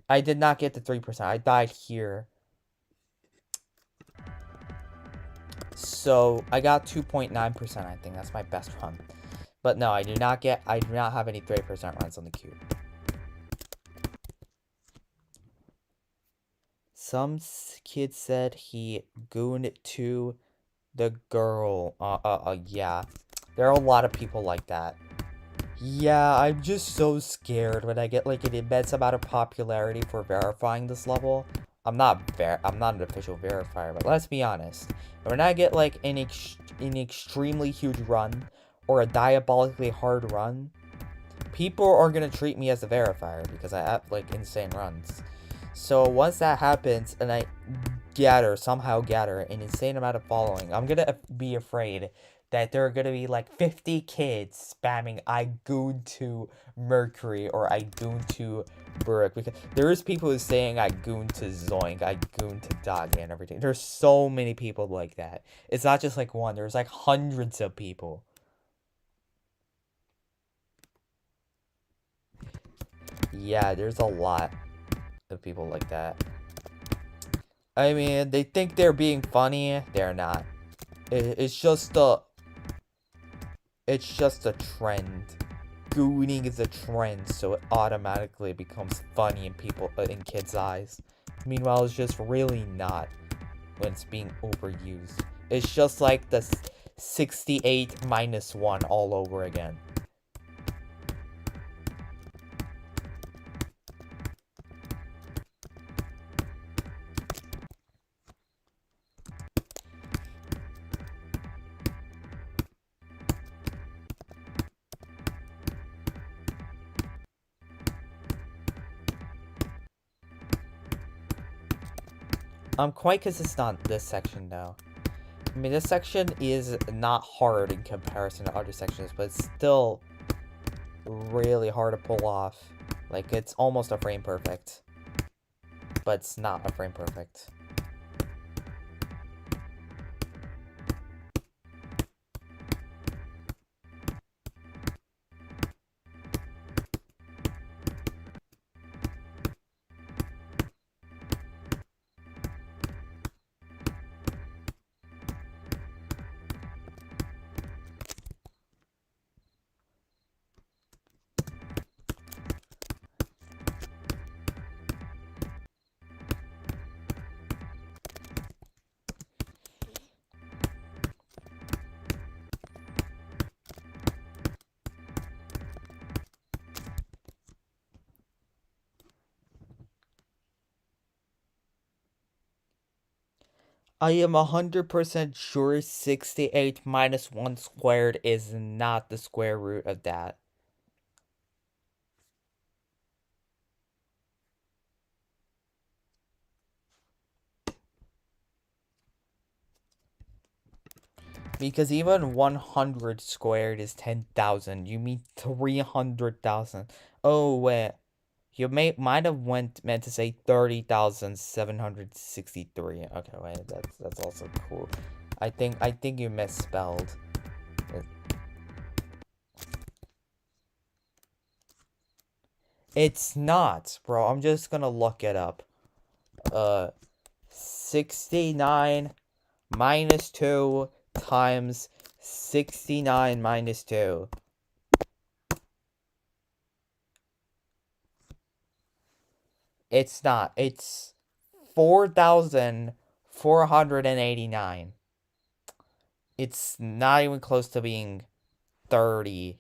I did not get the 3%. I died here. So I got 2.9%. I think that's my best run. But no, I do not have any 3% runs on the cube. Some kid said he gooned to the girl. Yeah. There are a lot of people like that. Yeah, I'm just so scared when I get like an immense amount of popularity for verifying this level. I'm not an official verifier, but let's be honest. When I get like an extremely huge run or a diabolically hard run, people are gonna treat me as a verifier because I have like insane runs. So once that happens and I somehow gather an insane amount of following, I'm gonna be afraid that there are gonna be like 50 kids spamming I gooned to Mercury or I gooned to BURUC, because there's people who saying I gooned to Zoink, I gooned to Doggy and everything. There's so many people like that. It's not just like one, there's like hundreds of people. Yeah, there's a lot of people like that. I mean, they think they're being funny, they're not. It's just a trend. Gooning is a trend, so it automatically becomes funny in kids' eyes. Meanwhile, it's just really not when it's being overused. It's just like the 68 minus 1 all over again. I'm quite consistent on this section though. I mean, this section is not hard in comparison to other sections, but it's still really hard to pull off. Like, it's almost a frame perfect, but it's not a frame perfect. I am 100% sure 68 minus 1 squared is not the square root of that. Because even 100 squared is 10,000. You mean 300,000. Oh, wait. You might have meant to say 30,763. Okay, wait, that's also cool. I think you misspelled. It's not, bro. I'm just gonna look it up. 69 minus 2 times 69 minus 2. It's not. It's 4,489. It's not even close to being 30.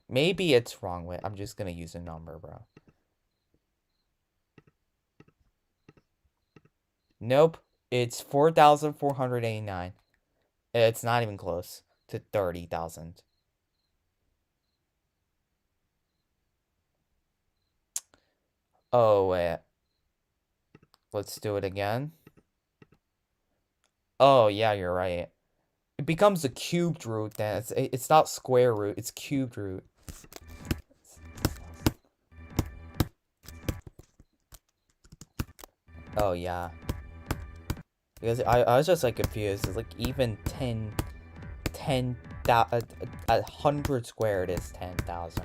Maybe it's wrong. Wait, I'm just gonna use a number, bro. Nope. It's 4,489. It's not even close to 30,000. Oh, wait. Let's do it again. Oh, yeah, you're right. It becomes a cubed root then. It's not square root, it's cubed root. Oh, yeah. Because I was just like confused. It's like even 100 squared is 10,000.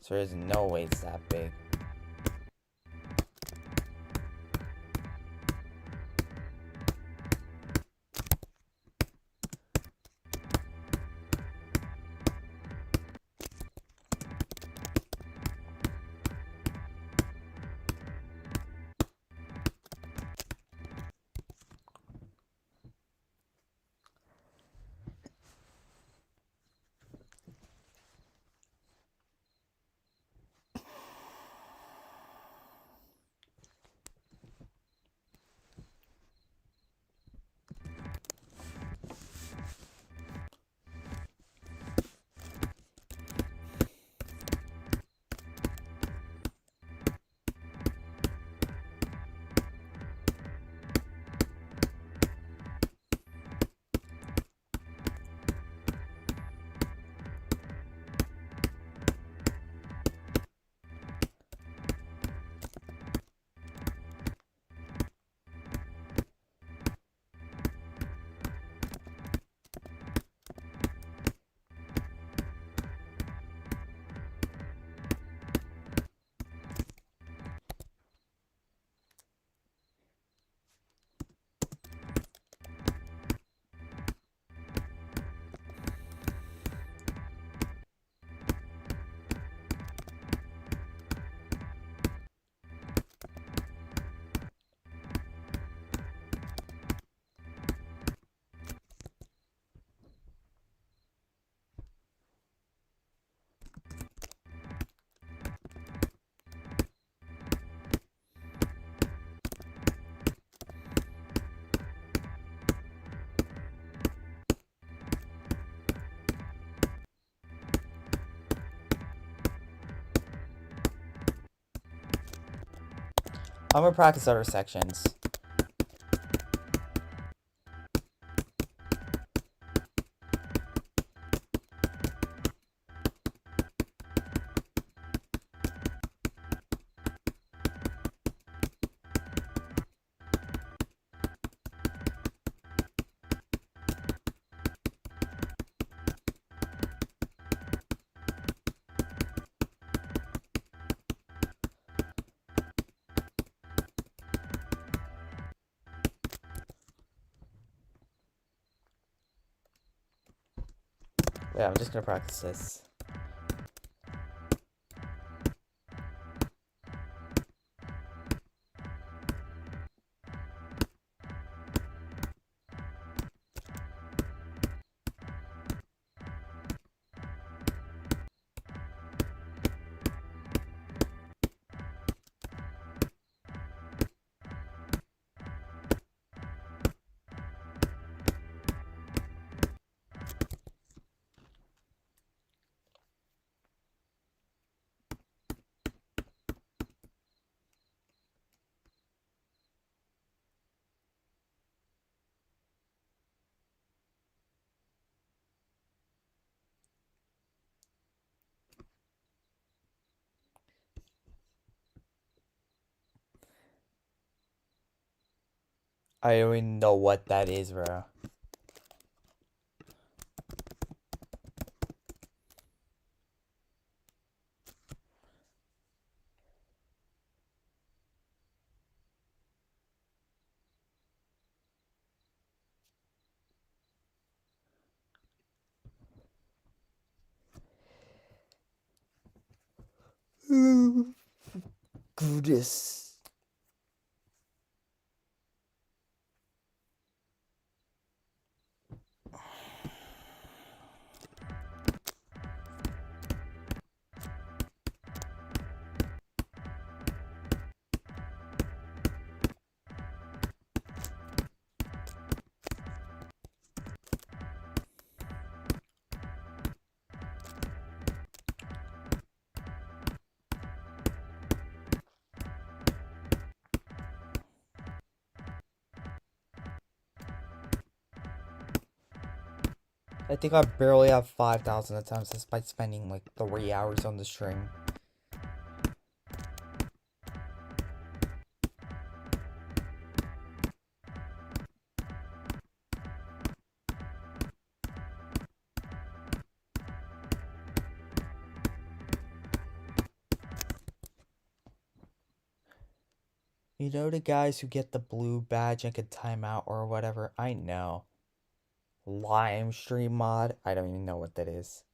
So there's no way it's that big. I'm gonna practice other sections. Yeah, I'm just gonna practice this. I don't even know what that is, bro. Goodness. I think I barely have 5,000 attempts despite spending like 3 hours on the stream. You know the guys who get the blue badge and can time out or whatever? I know. Lime stream mod? I don't even know what that is.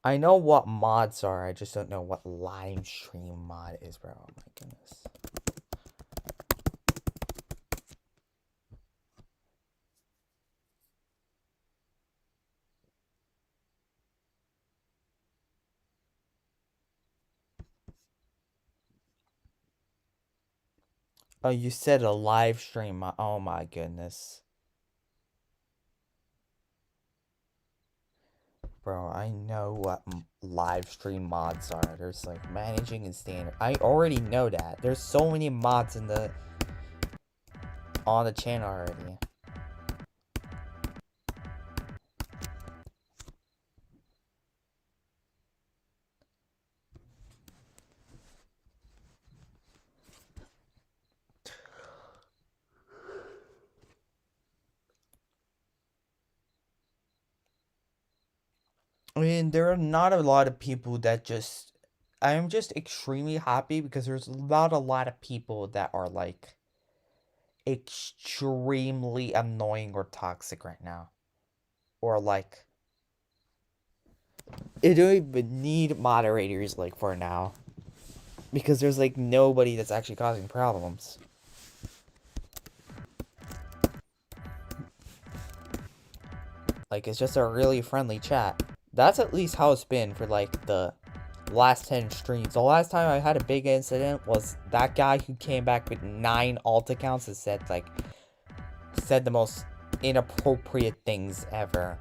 I know what mods are, I just don't know what lime stream mod is, bro. Oh my goodness. Oh, you said a live stream mod. Oh my goodness. Bro, I know what live stream mods are. There's like managing and standard. I already know that. There's so many mods in the on the channel already. I mean, there are not a lot of people that just. I'm just extremely happy because there's not a lot of people that are like extremely annoying or toxic right now. Or like. I don't even need moderators like for now. Because there's like nobody that's actually causing problems. Like, it's just a really friendly chat. That's at least how it's been for like the last 10 streams. The last time I had a big incident was that guy who came back with 9 alt accounts and said the most inappropriate things ever.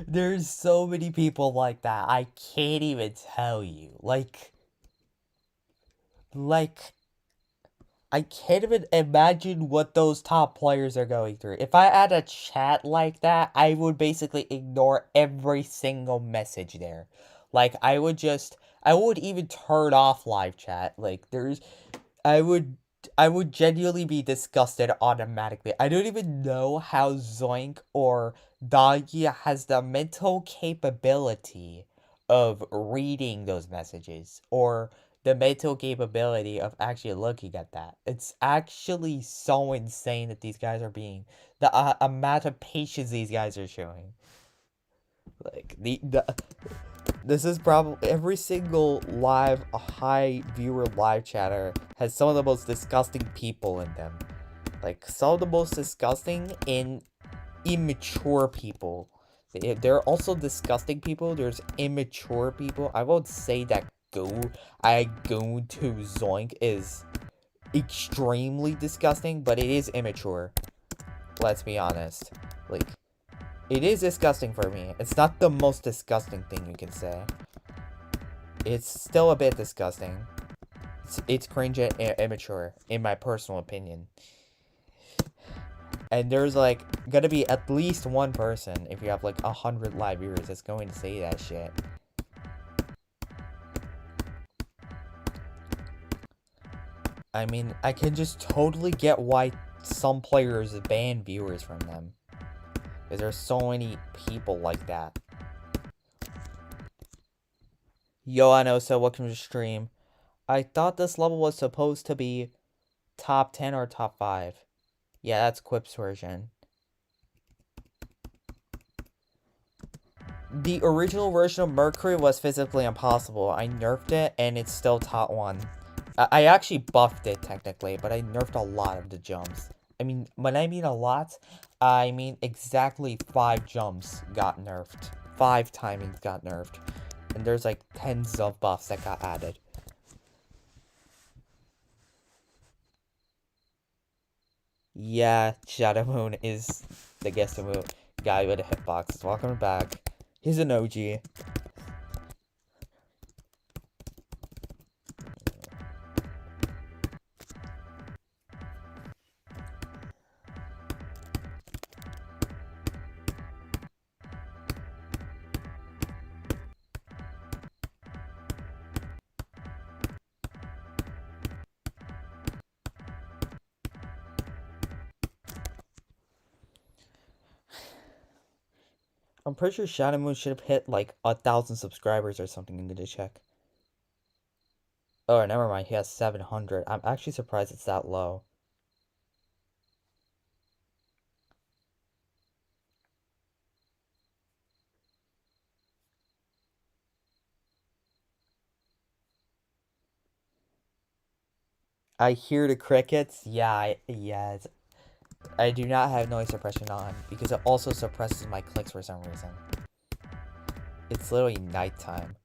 There's so many people like that. I can't even tell you. Like I can't even imagine what those top players are going through. If I had a chat like that, I would basically ignore every single message there. Like I would even turn off live chat. Like I would I would genuinely be disgusted automatically. I don't even know how Zoink or Doggy has the mental capability of reading those messages or the mental capability of actually looking at that. It's actually so insane that these guys are being the amount of patience these guys are showing. Like the this is probably every single live high viewer live chatter has some of the most disgusting people in them. Like some of the most disgusting and immature people. There are also disgusting people. There's immature people. I won't say that I go to Zoink is extremely disgusting, but it is immature. Let's be honest. Like, it is disgusting for me. It's not the most disgusting thing you can say. It's still a bit disgusting. It's cringe and immature, in my personal opinion. And there's like gonna be at least one person, if you have like 100 live viewers, that's going to say that shit. I mean, I can just totally get why some players ban viewers from them. Because there's so many people like that. Yo, I know, so welcome to the stream. I thought this level was supposed to be top 10 or top 5. Yeah, that's Quip's version. The original version of Mercury was physically impossible. I nerfed it, and it's still top 1. I actually buffed it, technically, but I nerfed a lot of the jumps. I mean, when I mean a lot, I mean exactly 5 jumps got nerfed. 5 timings got nerfed. And there's like tens of buffs that got added. Yeah, Shadow Moon is the guest move guy with a hitbox. Welcome back. He's an OG. I'm pretty sure Shadow Moon should have hit like 1,000 subscribers or something. I need to check. Oh, never mind. He has 700. I'm actually surprised it's that low. I hear the crickets. Yeah, I do not have noise suppression on because it also suppresses my clicks for some reason. It's literally nighttime.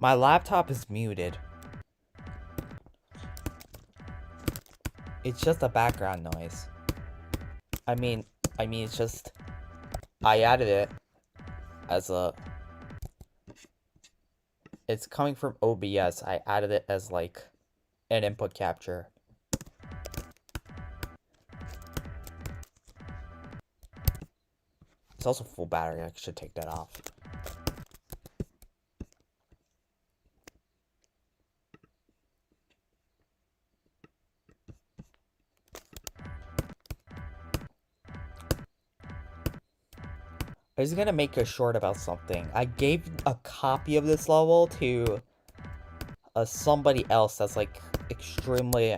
My laptop is muted. It's just a background noise. I mean, it's just... I added it as a... It's coming from OBS. I added it as, like, an input capture. It's also full battery. I should take that off. I was gonna make a short about something. I gave a copy of this level to somebody else that's like extremely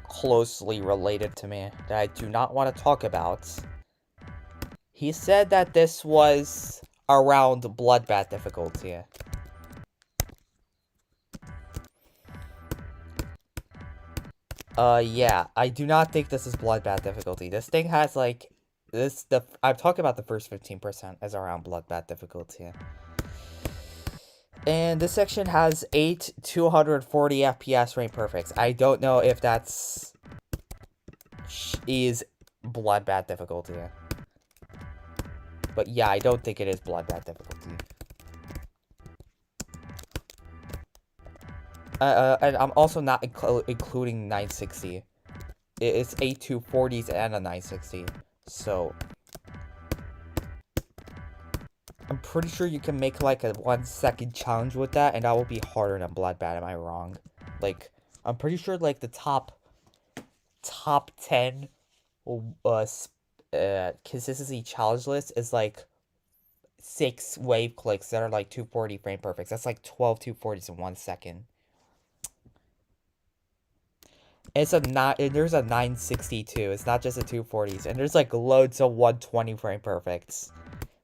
closely related to me that I do not want to talk about. He said that this was around bloodbath difficulty. Yeah, I do not think this is bloodbath difficulty. This thing has like I'm talking about the first 15% as around bloodbath difficulty. And this section has 8 240 FPS frame perfects. I don't know if that's is bloodbath difficulty. But yeah, I don't think it is bloodbath difficulty. And I'm also not including 960. It's 8 240s and a 960. So I'm pretty sure you can make like a 1 second challenge with that, and that will be harder than bloodbath. Am I wrong? Like, I'm pretty sure like the top 10 consistency challenge list is like 6 wave clicks that are like 240 frame perfects. That's like 12 240s in 1 second. It's there's a 962. It's not just a 240s, and there's like loads of 120 frame perfects.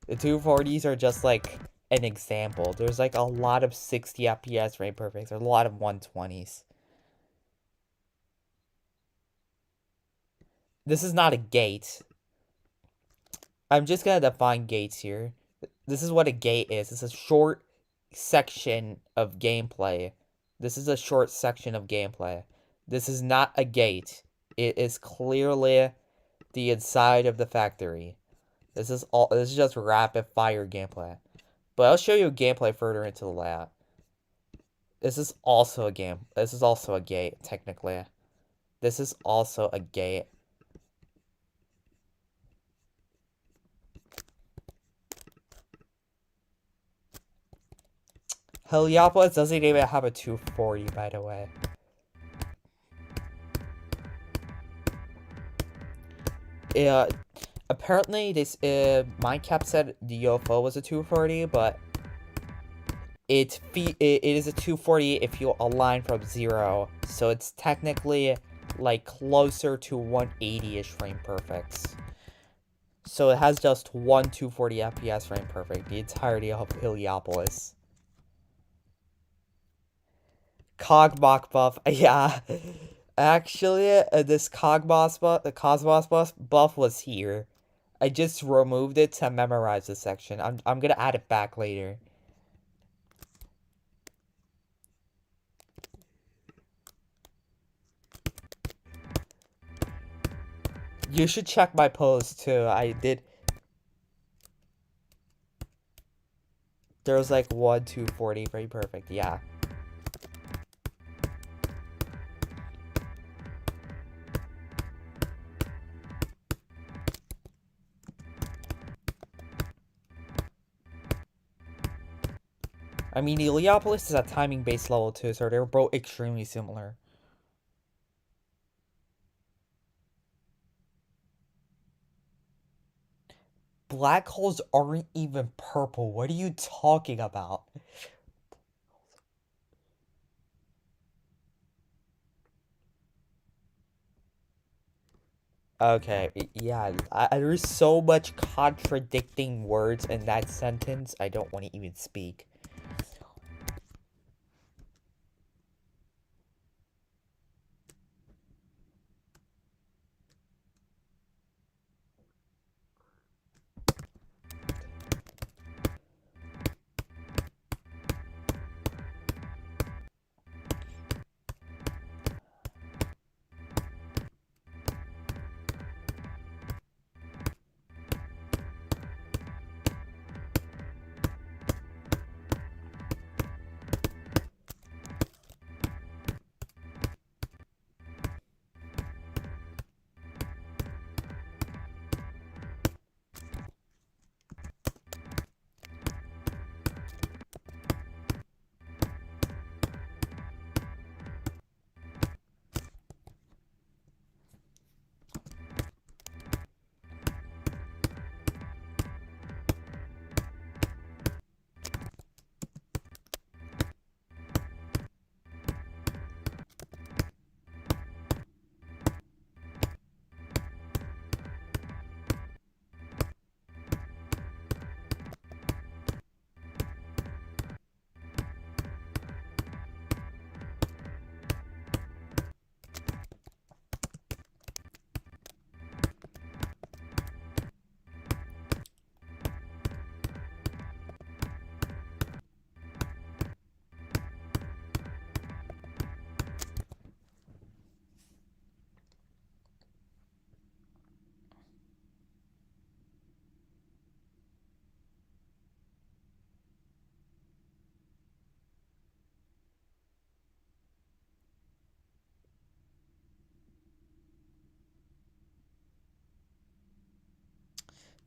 The 240s are just like an example. There's like a lot of 60 FPS frame perfects. There's a lot of 120s. This is not a gate. I'm just gonna define gates here. This is what a gate is. It's a short section of gameplay. This is a short section of gameplay. This is not a gate. It is clearly the inside of the factory. This is just rapid fire gameplay. But I'll show you gameplay further into the layout. This is also a gate, technically. This is also a gate. Heliopolis doesn't even have a 240, by the way. Apparently this Mindcap said the UFO was a 240, but it is a 240 if you align from 0, so it's technically like closer to 180-ish frame perfects. So it has just one 240 FPS frame perfect, the entirety of Heliopolis. Cogbox buff, yeah. Actually, this Cogbox buff, the Cosmos buff was here. I just removed it to memorize this section. I'm gonna add it back later. You should check my post too. I did. There was like 1 240 very perfect. Yeah. I mean, Heliopolis is a timing-based level too, so they're both extremely similar. Black holes aren't even purple. What are you talking about? Okay, yeah, there's so much contradicting words in that sentence, I don't want to even speak.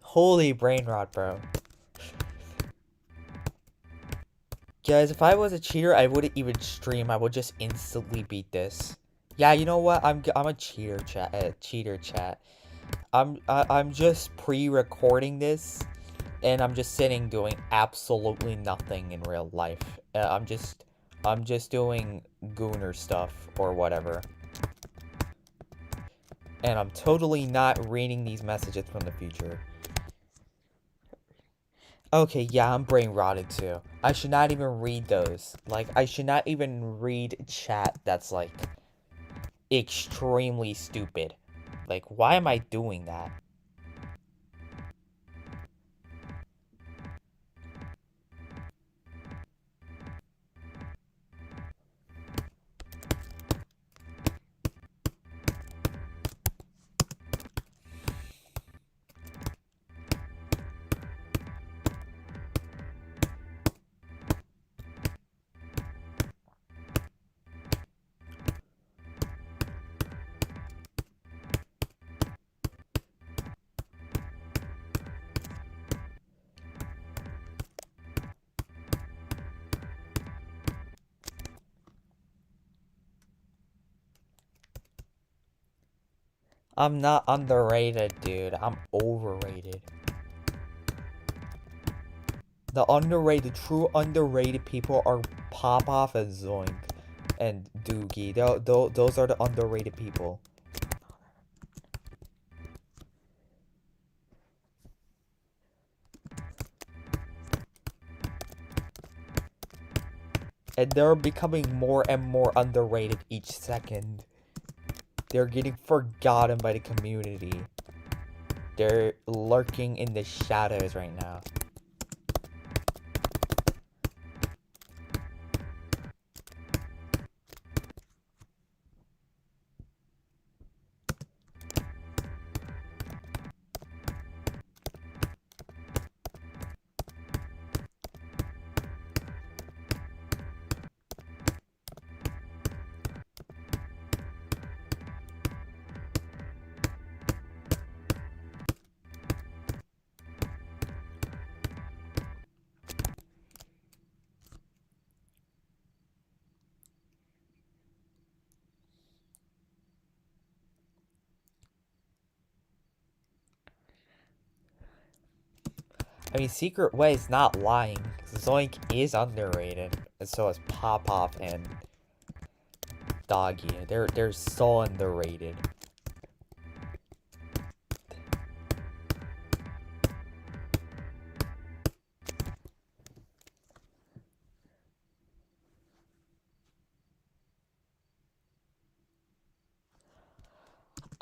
Holy brain rot, bro. Guys, if I was a cheater, I wouldn't even stream. I would just instantly beat this. Yeah, you know what? I'm a cheater, chat. I'm just pre-recording this, and I'm just sitting doing absolutely nothing in real life. I'm just doing gooner stuff or whatever. And I'm totally not reading these messages from the future. Okay, yeah, I'm brain rotted too. I should not even read those. Like, I should not even read chat that's, like, extremely stupid. Like, why am I doing that? I'm not underrated, dude. I'm overrated. The true underrated people are Popoff and Zoink and Doogie. Those are the underrated people. And they're becoming more and more underrated each second. They're getting forgotten by the community. They're lurking in the shadows right now. I mean, Secret Way is not lying. Zoink is underrated, and so is Popoff and Doggy. They're so underrated.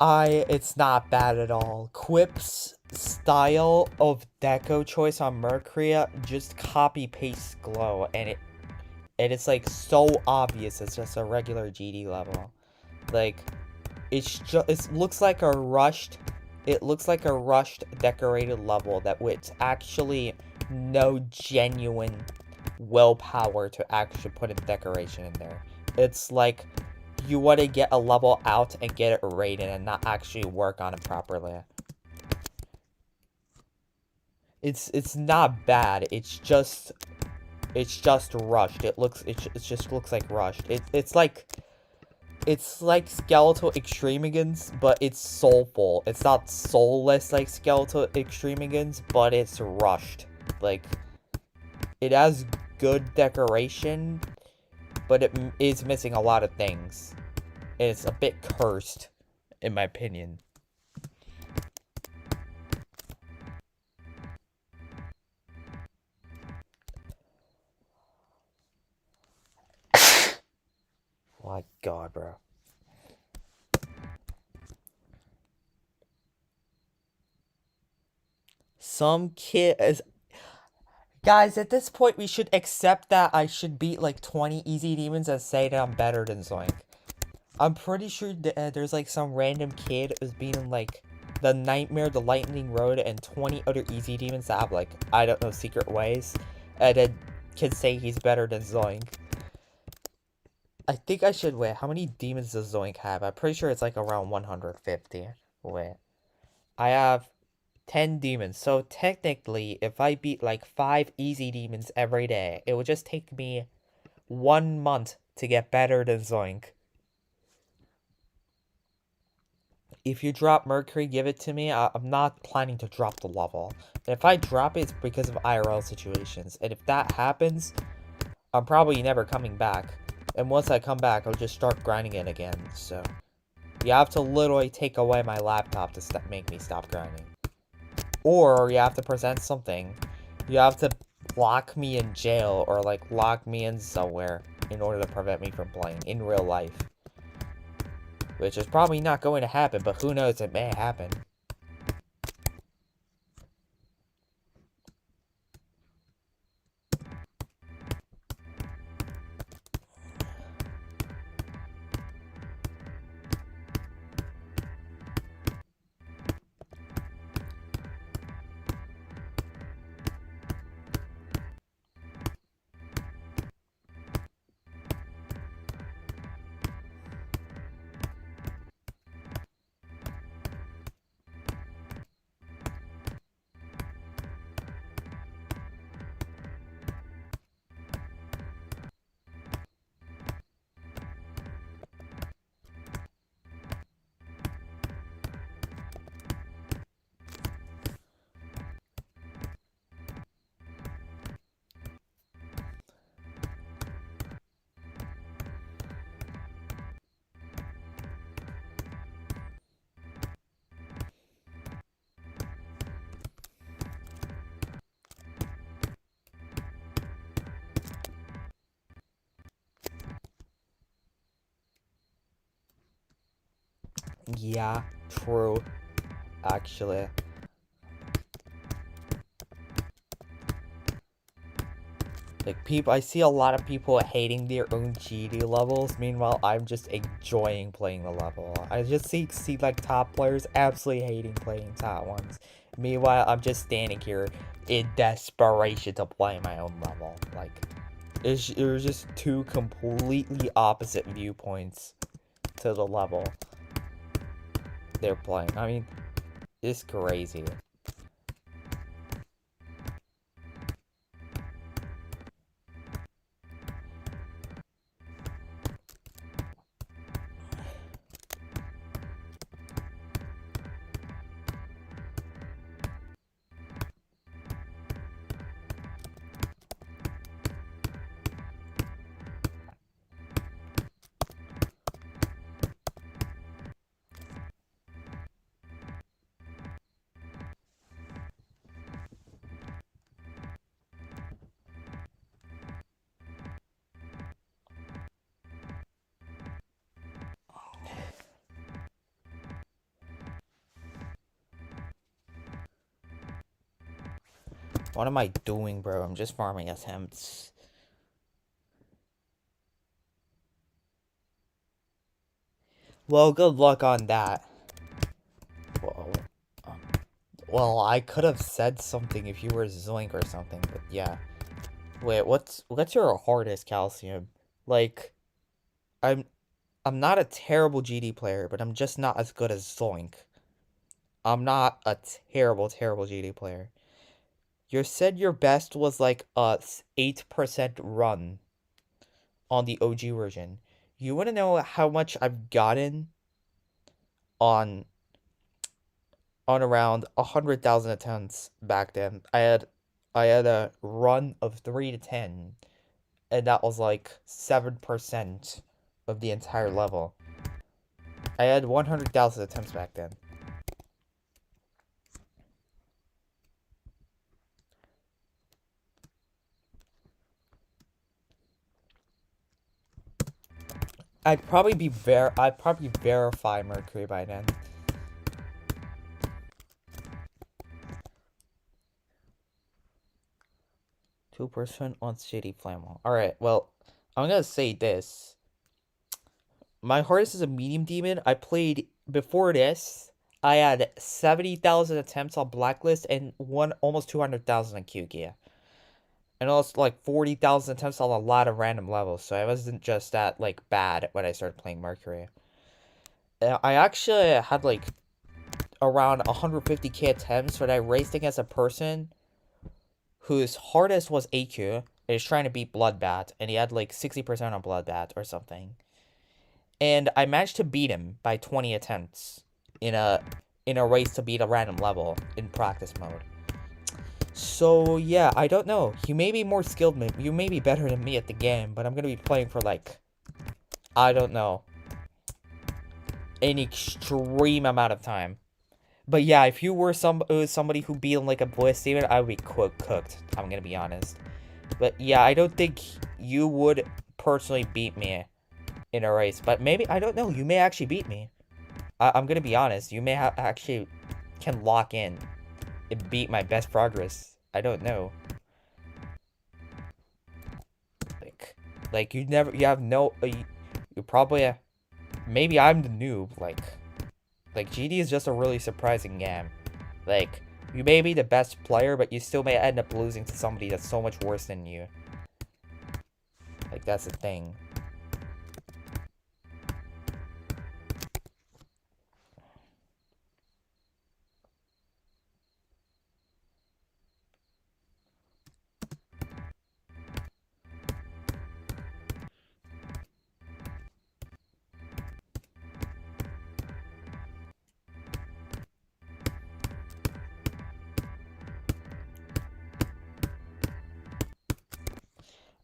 It's not bad at all. Quip's style of deco choice on Mercury just copy paste glow, and it's like so obvious. It's just a regular GD level. Like, it looks like a rushed. It looks like a rushed decorated level that with actually no genuine willpower to actually put a decoration in there. It's like you want to get a level out and get it rated and not actually work on it properly. It's not bad. It's just rushed. It just looks like rushed. It's like Skeletal Extremigans, but it's soulful. It's not soulless like Skeletal Extremigans, but it's rushed. Like, it has good decoration, but it is missing a lot of things. It's a bit cursed, in my opinion. My god, bro. Some kid is... Guys, at this point, we should accept that I should beat, like, 20 easy demons and say that I'm better than Zoink. I'm pretty sure there's, like, some random kid who's beating, like, the Nightmare, the Lightning Road, and 20 other easy demons that have, like, I don't know, secret ways, and then can say he's better than Zoink. I think I should... Wait, how many demons does Zoink have? I'm pretty sure it's, like, around 150. Wait. I have 10 demons. So technically, if I beat like 5 easy demons every day, it would just take me 1 month to get better than Zoink. If you drop Mercury, give it to me. I'm not planning to drop the level. And if I drop it, it's because of IRL situations. And if that happens, I'm probably never coming back. And once I come back, I'll just start grinding it again. So, you have to literally take away my laptop to make me stop grinding. Or you have to present something. You have to lock me in jail or like lock me in somewhere in order to prevent me from playing in real life. Which is probably not going to happen, but who knows, it may happen. Yeah, true. Actually. Like, I see a lot of people hating their own GD levels. Meanwhile, I'm just enjoying playing the level. I just see like top players absolutely hating playing top ones. Meanwhile, I'm just standing here in desperation to play my own level. Like, it was just two completely opposite viewpoints to the level they're playing. I mean, it's crazy. What am I doing, bro? I'm just farming attempts. Well, good luck on that. Whoa. Well, I could have said something if you were Zoink or something, but yeah. Wait, what's your hardest calcium? Like, I'm not a terrible GD player, but I'm just not as good as Zoink. I'm not a terrible GD player. You said your best was like a 8% run on the OG version. You want to know how much I've gotten on around 100,000 attempts back then? I had a run of 3 to 10, and that was like 7% of the entire level. I had 100,000 attempts back then. I'd probably verify Mercury by then. %2 on City Flamo. Alright, well, I'm gonna say this. My hardest is a medium demon. I played before this. I had 70,000 attempts on Blacklist and almost 200,000 on Q-Gear. And also like 40,000 attempts on a lot of random levels. So I wasn't just that like bad when I started playing Mercury. I actually had like around 150k attempts when I raced against a person whose hardest was AQ and is trying to beat Bloodbath, and he had like 60% on Bloodbath or something. And I managed to beat him by 20 attempts in a race to beat a random level in practice mode. So yeah, I don't know. You may be more skilled, you may be better than me at the game, but I'm gonna be playing for like, I don't know, an extreme amount of time. But yeah, if you were somebody who beat him like a Bliss Demon, I would be cooked. I'm gonna be honest. But yeah, I don't think you would personally beat me in a race. But maybe, I don't know, you may actually beat me. I'm gonna be honest. You may actually can lock in and beat my best progress. I don't know. Like you have no, you probably, maybe I'm the noob. Like GD is just a really surprising game. Like, you may be the best player, but you still may end up losing to somebody that's so much worse than you. Like, that's the thing.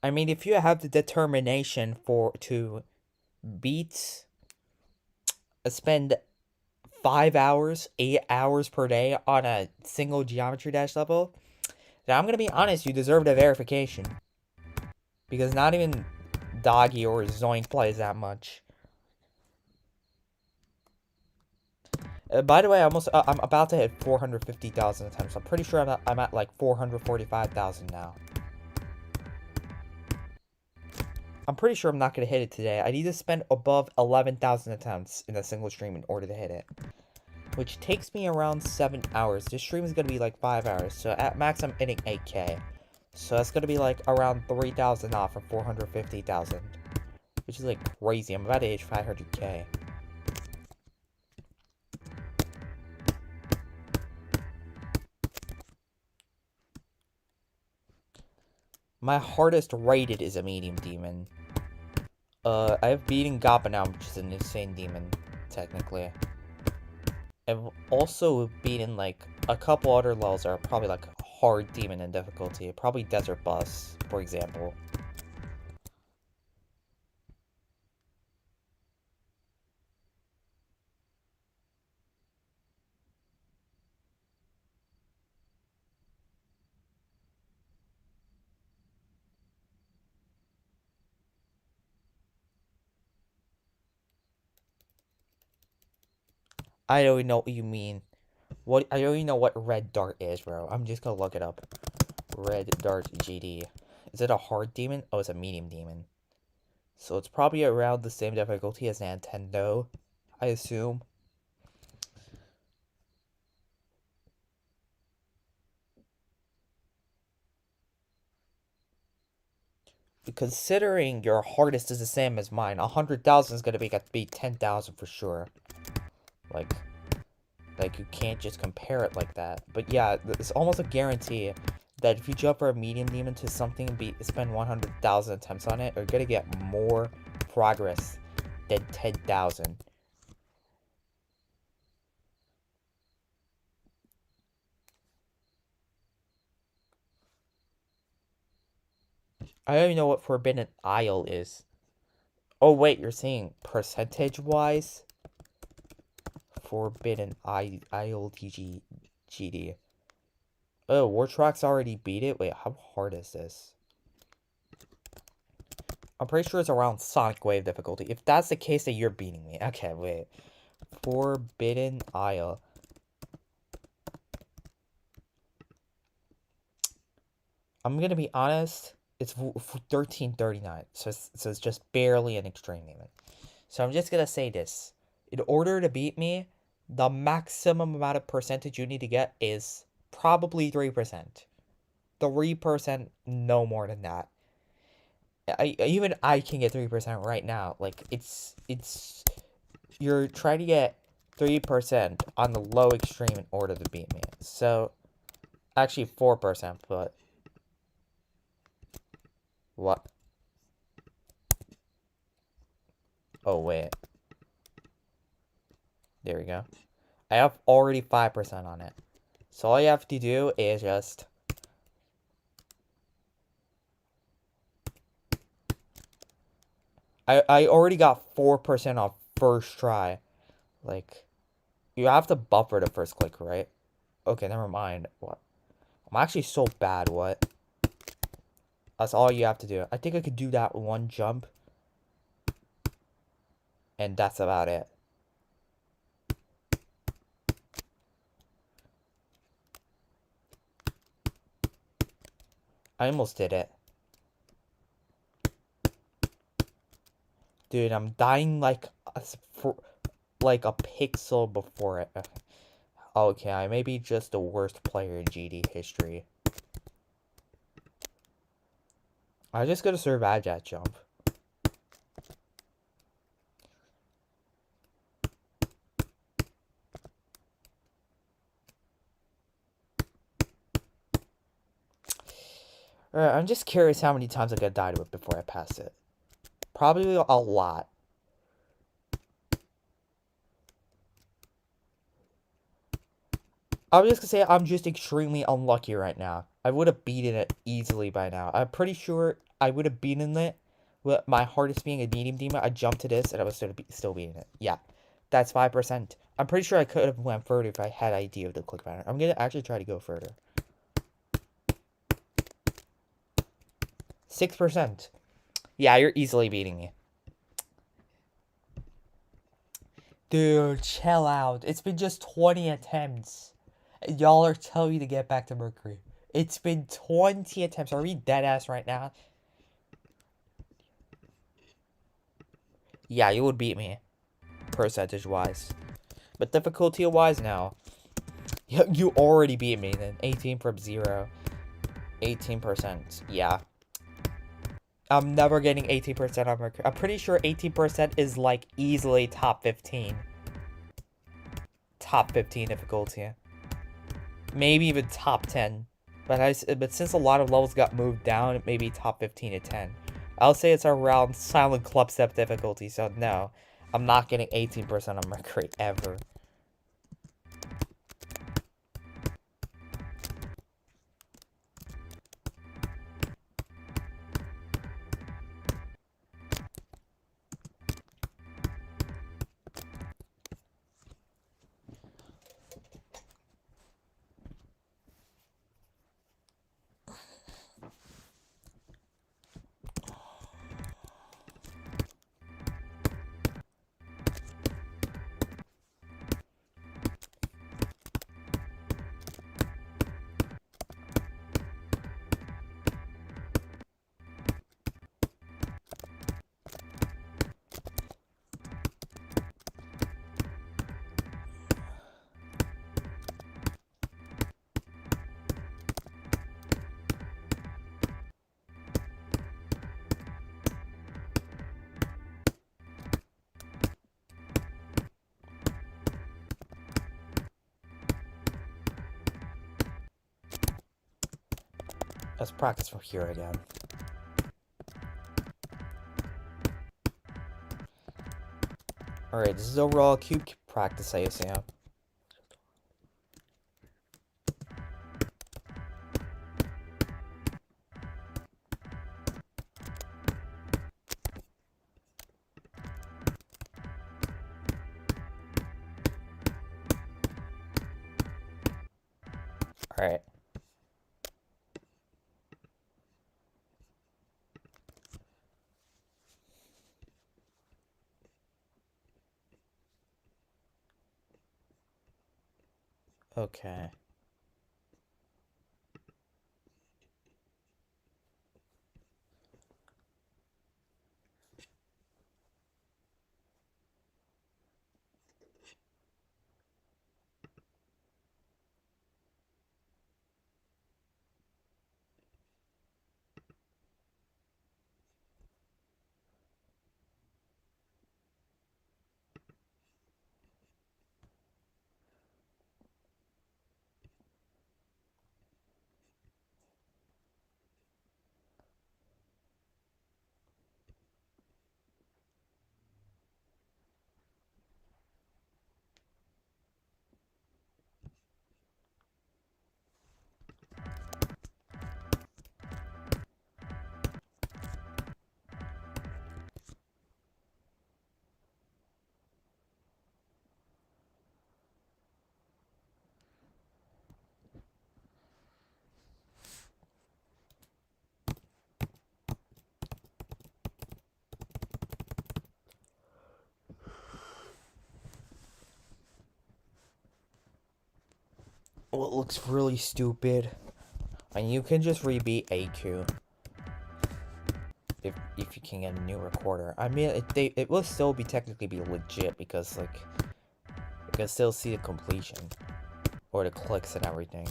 I mean, if you have the determination to beat, spend 5 hours, 8 hours per day on a single Geometry Dash level, then I'm gonna be honest, you deserve the verification. Because not even Doggy or Zoink plays that much. By the way, I'm about to hit 450,000 attempts. I'm pretty sure I'm at like 445,000 now. I'm pretty sure I'm not going to hit it today. I need to spend above 11,000 attempts in a single stream in order to hit it. Which takes me around 7 hours. This stream is going to be like 5 hours. So at max, I'm hitting 8k. So that's going to be like around 3,000 off from 450,000. Which is like crazy. I'm about to hit 500k. My hardest rated is a medium demon. I've beaten Gappa now, which is an insane demon, technically. I've also beaten, like, a couple other levels that are probably, like, hard demon in difficulty. Probably Desert Bus, for example. I don't even know what you mean. I don't even know what Red Dart is, bro. I'm just gonna look it up. Red Dart GD. Is it a hard demon? Oh, it's a medium demon. So it's probably around the same difficulty as Nantendo, I assume. Considering your hardest is the same as mine, 100,000 is gonna be 10,000 for sure. Like you can't just compare it like that. But yeah, it's almost a guarantee that if you jump for a medium demon to something and spend 100,000 attempts on it, you're gonna get more progress than 10,000. I don't even know what Forbidden Isle is. Oh wait, you're saying percentage-wise? Forbidden Isle GD. Oh, Wartrock's already beat it? Wait, how hard is this? I'm pretty sure it's around Sonic Wave difficulty. If that's the case, then you're beating me. Okay, wait. Forbidden Isle. I'm gonna be honest. It's 1339. So it's just barely an extreme demon. So I'm just gonna say this. In order to beat me, the maximum amount of percentage you need to get is probably 3%. 3%, no more than that. Even I can get 3% right now. Like, you're trying to get 3% on the low extreme in order to beat me. So, actually 4%, but... What? Oh, wait. There we go. I have already 5% on it. So all you have to do is just... I already got 4% off first try. Like, you have to buffer the first click, right? Okay, never mind. What? I'm actually so bad, what? That's all you have to do. I think I could do that one jump. And that's about it. I almost did it. Dude, I'm dying like a pixel before it. Okay, I may be just the worst player in GD history. I just gotta survive that jump. Alright, I'm just curious how many times I got died with before I pass it. Probably a lot. I was just gonna say I'm just extremely unlucky right now. I would have beaten it easily by now. I'm pretty sure I would have beaten it with my hardest being a medium demon. I jumped to this and I was still beating it. Yeah, that's 5%. I'm pretty sure I could have went further if I had idea of the click pattern. I'm gonna actually try to go further. 6%. Yeah, you're easily beating me. Dude, chill out. It's been just 20 attempts. Y'all are telling me to get back to Mercury. It's been 20 attempts. Are we deadass right now? Yeah, you would beat me. Percentage-wise. But difficulty-wise, no. You already beat me then. 18 from 0. 18%. Yeah. I'm never getting 18% on Mercury. I'm pretty sure 18% is like easily top 15. Top 15 difficulty. Maybe even top 10. But since a lot of levels got moved down, it may be top 15 to 10. I'll say it's around Silent Club Step difficulty, so no. I'm not getting 18% on Mercury ever. Let's practice from here again. Alright, this is overall cube practice, I assume. Alright. Okay. Well, it looks really stupid. And you can just rebeat AQ if you can get a new recorder. I mean, it will still be technically be legit because like you can still see the completion or the clicks and everything.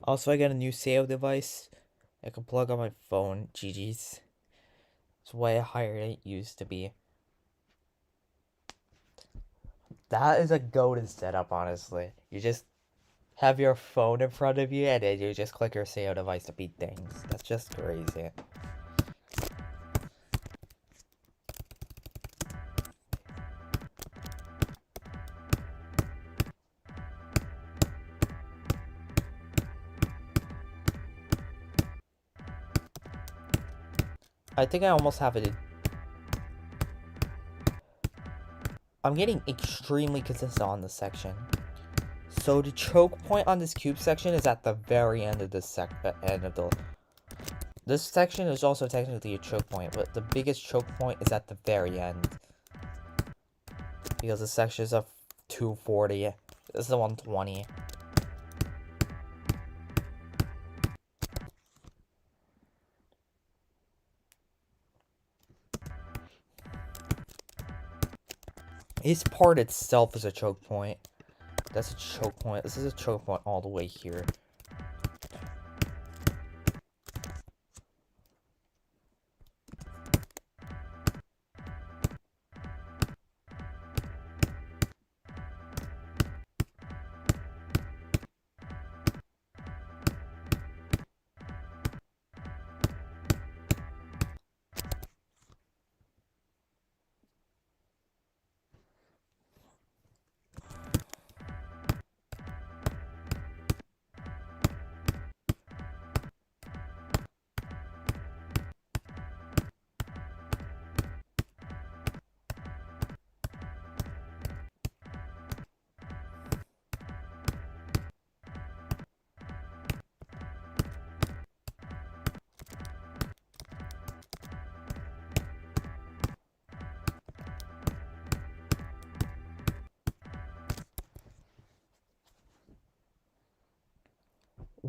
Also, I got a new save device. I can plug on my phone. GG's. It's way higher than it used to be. That is a golden setup, honestly. You just have your phone in front of you and then you just click your save device to beat things. That's just crazy. I think I almost have it. I'm getting extremely consistent on this section. So the choke point on this cube section is at the very end of this This section is also technically a choke point, but the biggest choke point is at the very end. Because this section is a 240. This is a 120. This part itself is a choke point. That's a choke point. This is a choke point all the way here.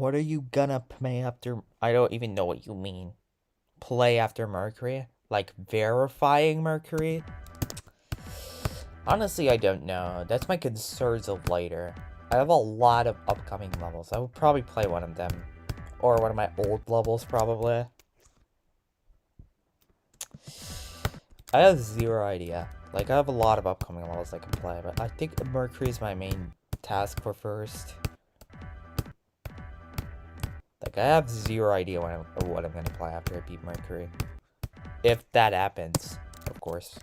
What are you gonna play after? I don't even know what you mean. Play after Mercury? Like verifying Mercury? Honestly, I don't know. That's my concerns of later. I have a lot of upcoming levels. I would probably play one of them. Or one of my old levels, probably. I have zero idea. Like, I have a lot of upcoming levels I can play, but I think Mercury is my main task for first. Like, I have zero idea what I'm gonna play after I beat Mercury. If that happens, of course.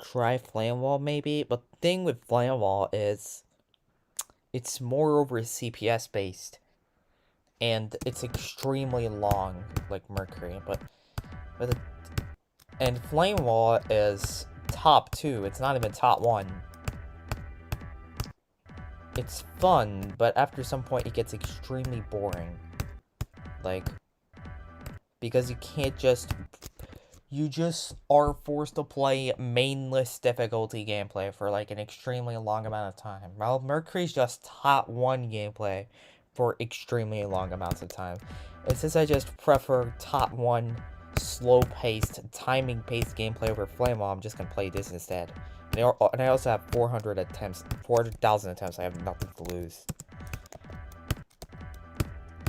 Try Flame Wall, maybe? But the thing with Flame Wall is it's more over CPS based. And it's extremely long, like Mercury, and Flame Wall is top 2, it's not even top 1. It's fun, but after some point it gets extremely boring. Like, because you just are forced to play mainless difficulty gameplay for like an extremely long amount of time. While Mercury's just top 1 gameplay for extremely long amounts of time. And since I just prefer top 1 slow-paced, timing-paced gameplay over Flame Wall, I'm just gonna play this instead. And I also have 400,000 attempts. I have nothing to lose.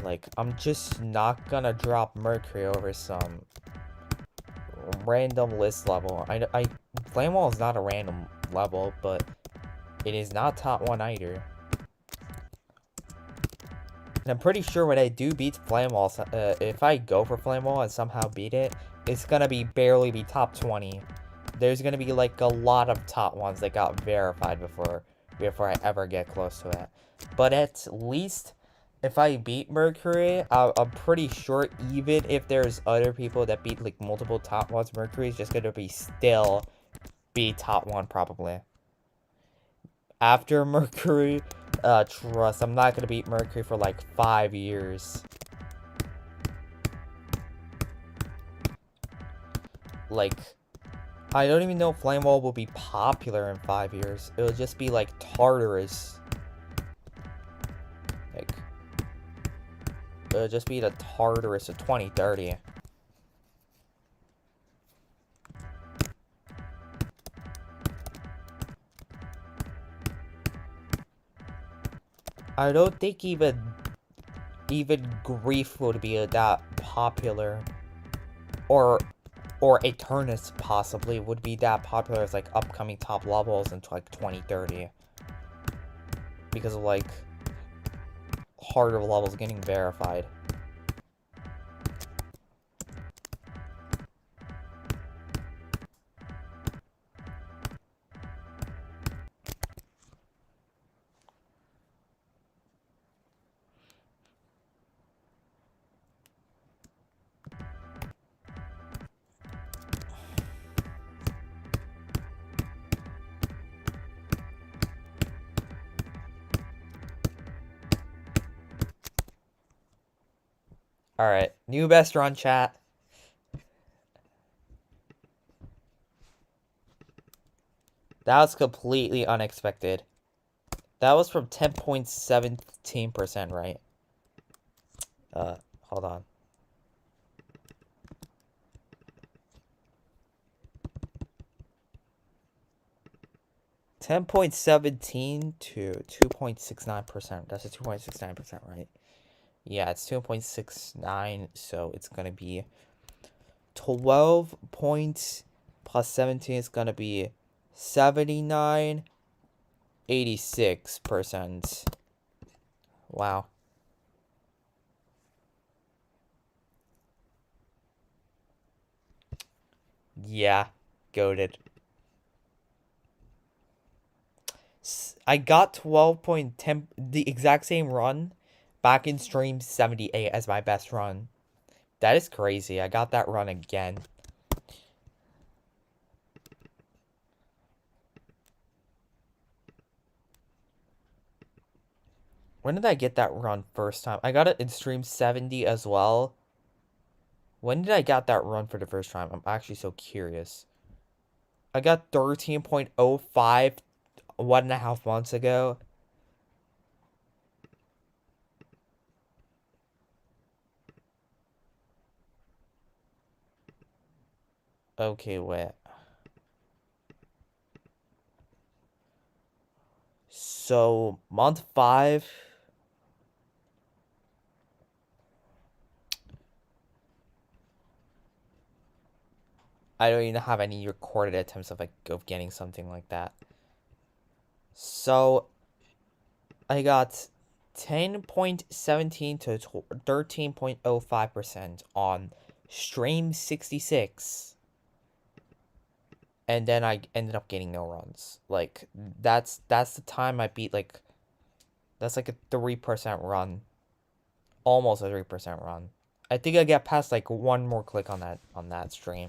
Like, I'm just not gonna drop Mercury over some random list level. Flame Wall is not a random level, but it is not top 1 either. And I'm pretty sure when I do beat Flame Wall, if I go for Flame Wall and somehow beat it, it's gonna barely be top 20. There's gonna be like a lot of top ones that got verified before I ever get close to it. But at least if I beat Mercury, I'm pretty sure even if there's other people that beat like multiple top ones, Mercury is just gonna be top 1 probably. After Mercury, trust, I'm not gonna beat Mercury for like 5 years. Like, I don't even know if Flame Wall will be popular in 5 years. It'll just be like Tartarus. Like, it'll just be the Tartarus of 2030. I don't think even Grief would be that popular. Or Eternus possibly would be that popular as like upcoming top levels into like 2030. Because of like harder levels getting verified. Alright, new best run, chat. That was completely unexpected. That was from 10.17%, right? Hold on. $10.17 to 2.69%. That's a 2.69%, right? Yeah, it's 2.69, so it's gonna be 12 points plus 17 is gonna be 79.86%. Wow. Yeah, goated. I got 12.10, the exact same run back in stream 78 as my best run. That is crazy. I got that run again. When did I get that run first time? I got it in stream 70 as well. When did I get that run for the first time? I'm actually so curious. I got 13.05 1.5 months ago. Okay, wait. So, month 5. I don't even have any recorded attempts of getting something like that. So, I got 10.17 to 13.05% on stream 66. And then I ended up getting no runs. Like, that's the time I beat, like, that's like a 3% run. Almost a 3% run. I think I get past, like, one more click on that stream.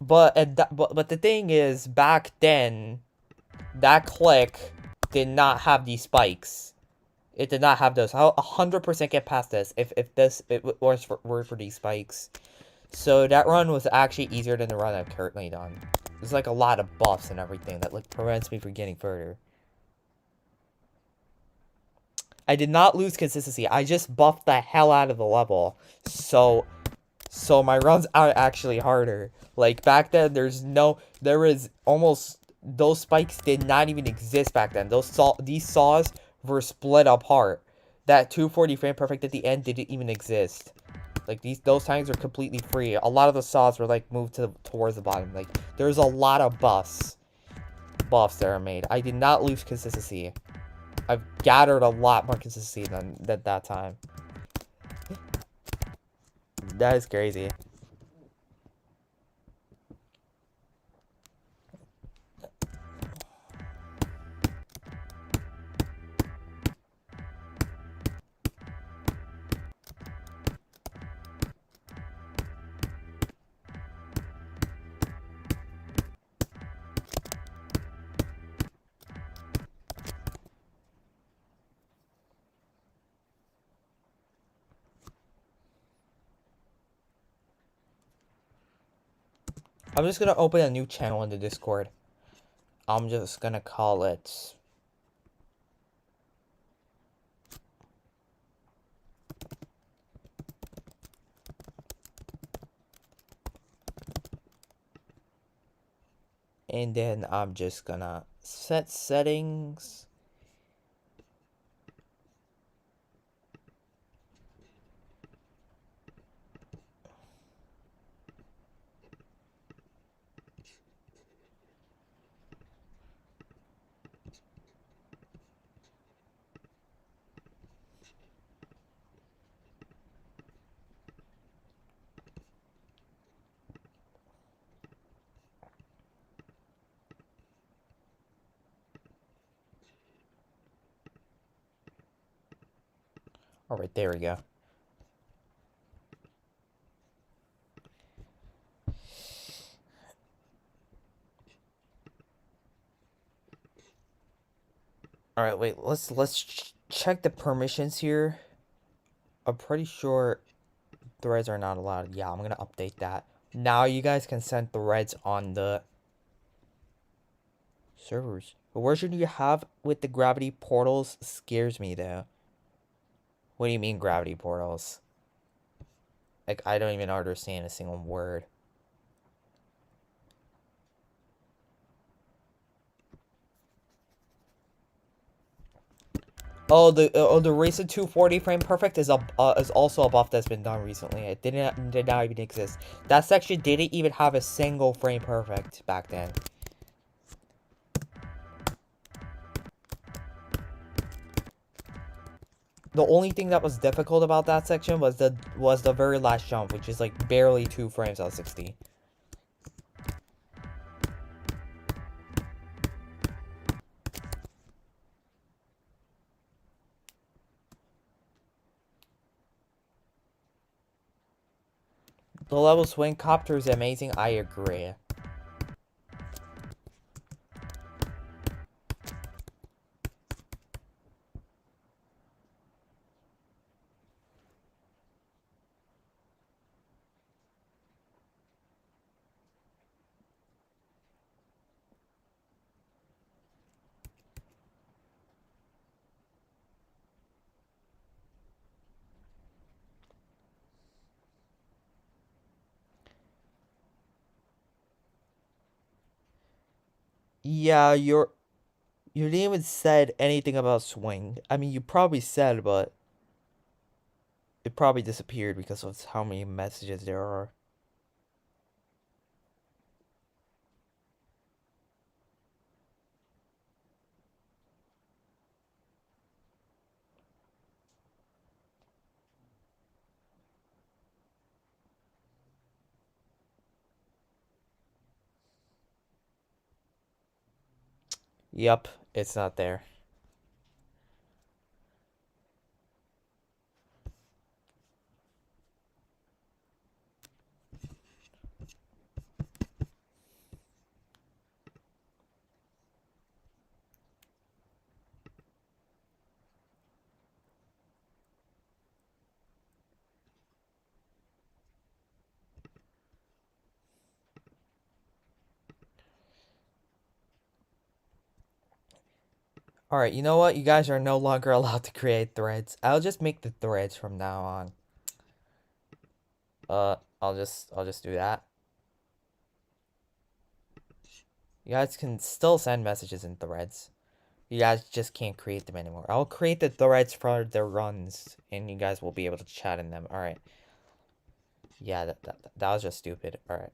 But the thing is, back then, that click did not have these spikes. It did not have those. I'll 100% get past this if it were for these spikes. So that run was actually easier than the run I've currently done. There's like a lot of buffs and everything that like prevents me from getting further. I did not lose consistency. I just buffed the hell out of the level. So my runs are actually harder. Like back then there was almost, those spikes did not even exist back then. These saws were split apart. That 240 frame perfect at the end didn't even exist. Like those times are completely free. A lot of the saws were like moved towards the bottom. Like there's a lot of buffs that are made. I did not lose consistency. I've gathered a lot more consistency than that time. That is crazy. I'm just gonna open a new channel in the Discord. I'm just gonna call it... And then I'm just gonna set settings. Alright, there we go. Alright, wait, let's check the permissions here. I'm pretty sure threads are not allowed. Yeah, I'm gonna update that. Now you guys can send threads on the Servers. The version you have with the gravity portals scares me though. What do you mean gravity portals? Like, I don't even understand a single word. Oh, the recent 240 frame perfect is also a buff that's been done recently. It did not even exist. That section didn't even have a single frame perfect back then. The only thing that was difficult about that section was the very last jump, which is like barely 2 frames out of 60. The level swing copter is amazing, I agree. Yeah, you didn't even said anything about swing. I mean, you probably said, but it probably disappeared because of how many messages there are. Yep, it's not there. Alright, you know what? You guys are no longer allowed to create threads. I'll just make the threads from now on. I'll just do that. You guys can still send messages in threads. You guys just can't create them anymore. I'll create the threads for the runs, and you guys will be able to chat in them. Alright. Yeah, that was just stupid. Alright.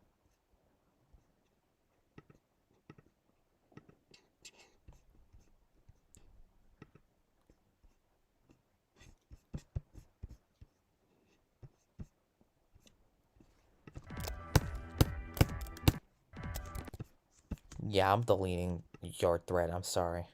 Yeah, I'm deleting your thread. I'm sorry.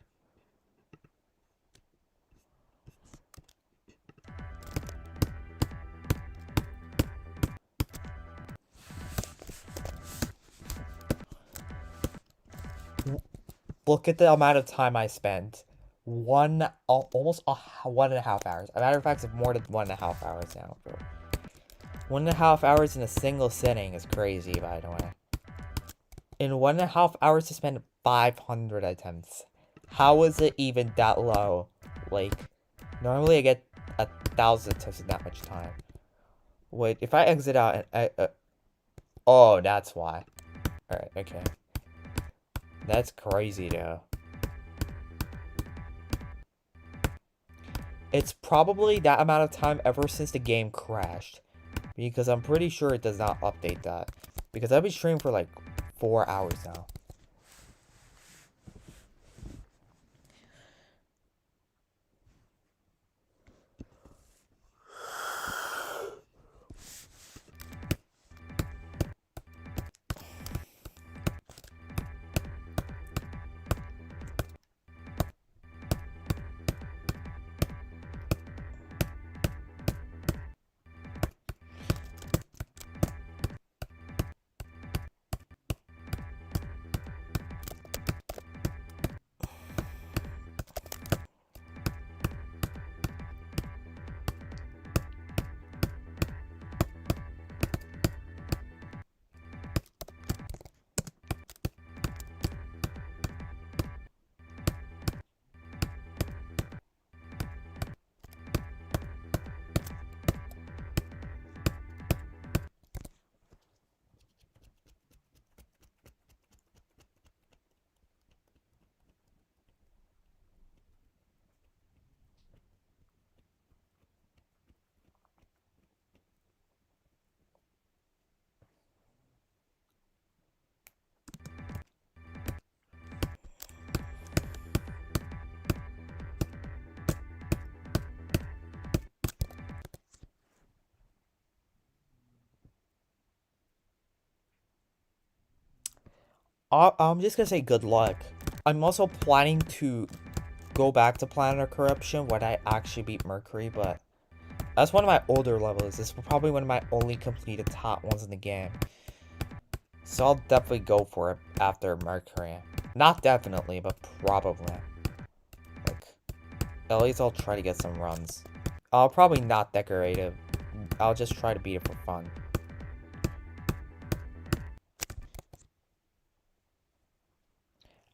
Look at the amount of time I spent. Almost 1.5 hours. As a matter of fact, it's more than 1.5 hours now, bro. 1.5 hours in a single sitting is crazy, by the way. In 1.5 hours to spend 500 attempts. How is it even that low? Like, normally I get 1,000 attempts in that much time. Wait, if I exit out and oh, that's why. Alright, okay. That's crazy, though. It's probably that amount of time ever since the game crashed. Because I'm pretty sure it does not update that. Because I've been streaming for like 4 hours now. I'm just gonna say good luck. I'm also planning to go back to Planet Corruption when I actually beat Mercury, but that's one of my older levels. This is probably one of my only completed top ones in the game. So I'll definitely go for it after Mercury. Not definitely, but probably. Like, at least I'll try to get some runs. I'll probably not decorate it. I'll just try to beat it for fun.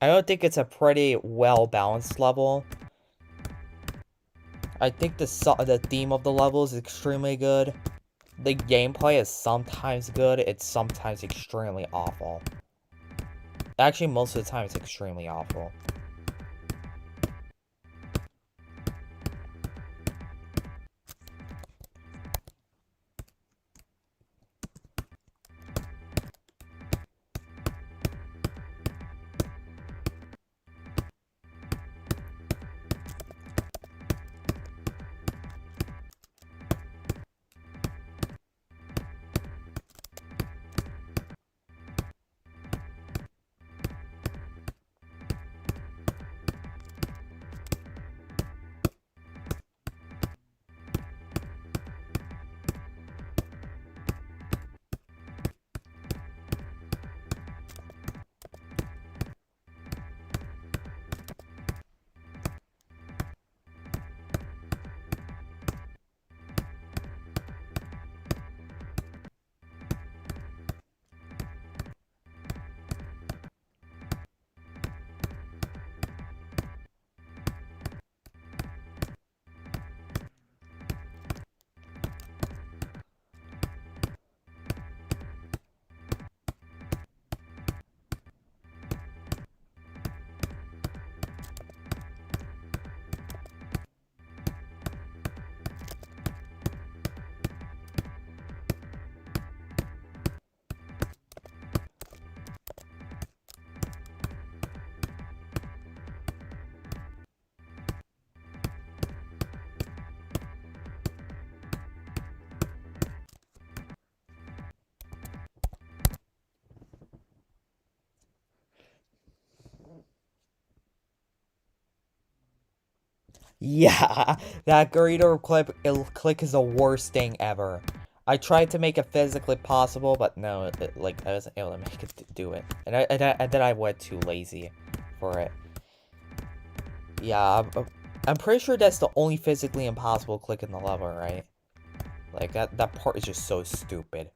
I don't think it's a pretty well-balanced level. I think the theme of the level is extremely good. The gameplay is sometimes good, it's sometimes extremely awful. Actually, most of the time it's extremely awful. Yeah, that Garrido click is the worst thing ever. I tried to make it physically possible, but no, like I wasn't able to make it do it, and then I went too lazy for it. Yeah, I'm pretty sure that's the only physically impossible click in the level, right? Like that part is just so stupid.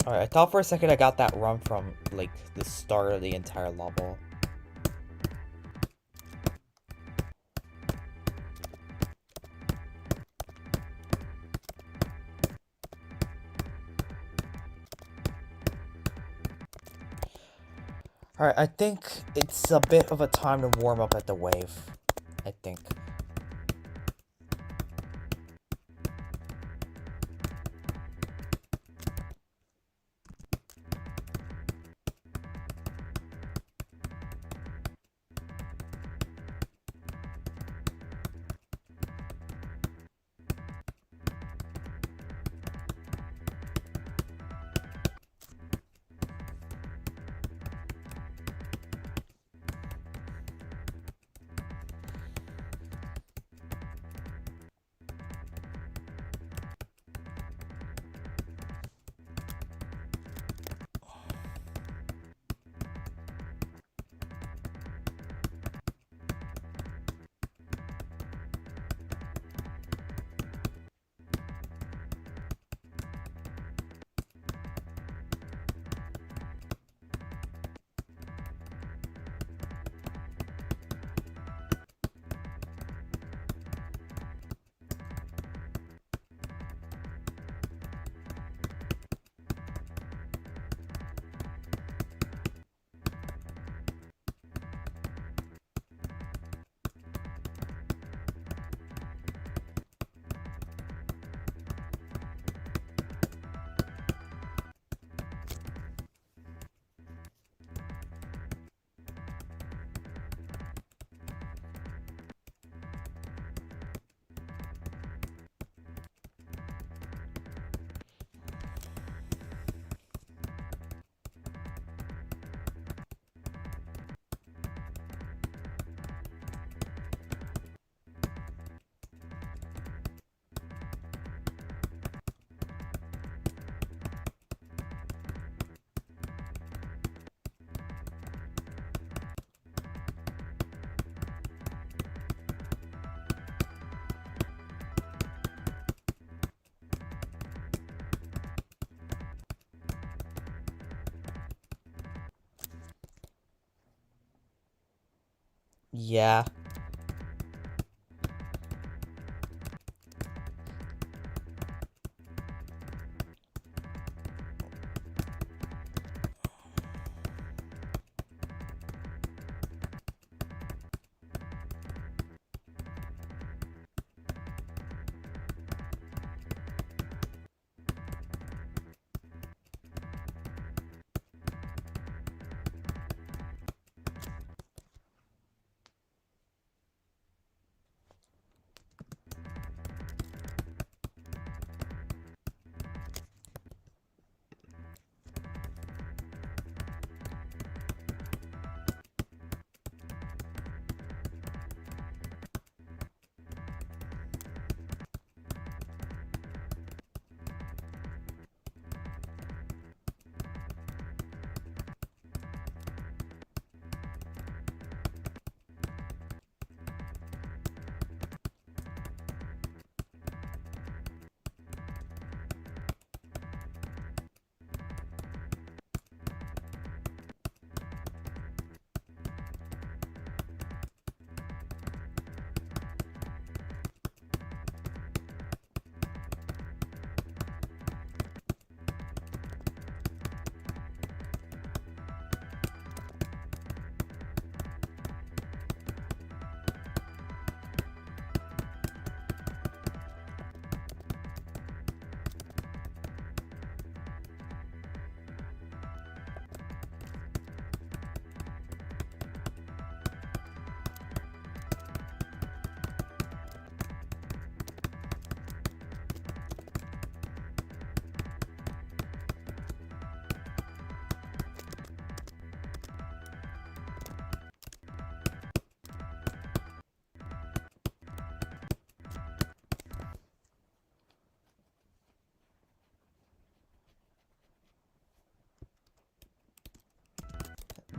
Alright, I thought for a second I got that run from, like, the start of the entire level. Alright, I think it's a bit of a time to warm up at the wave. I think. Yeah.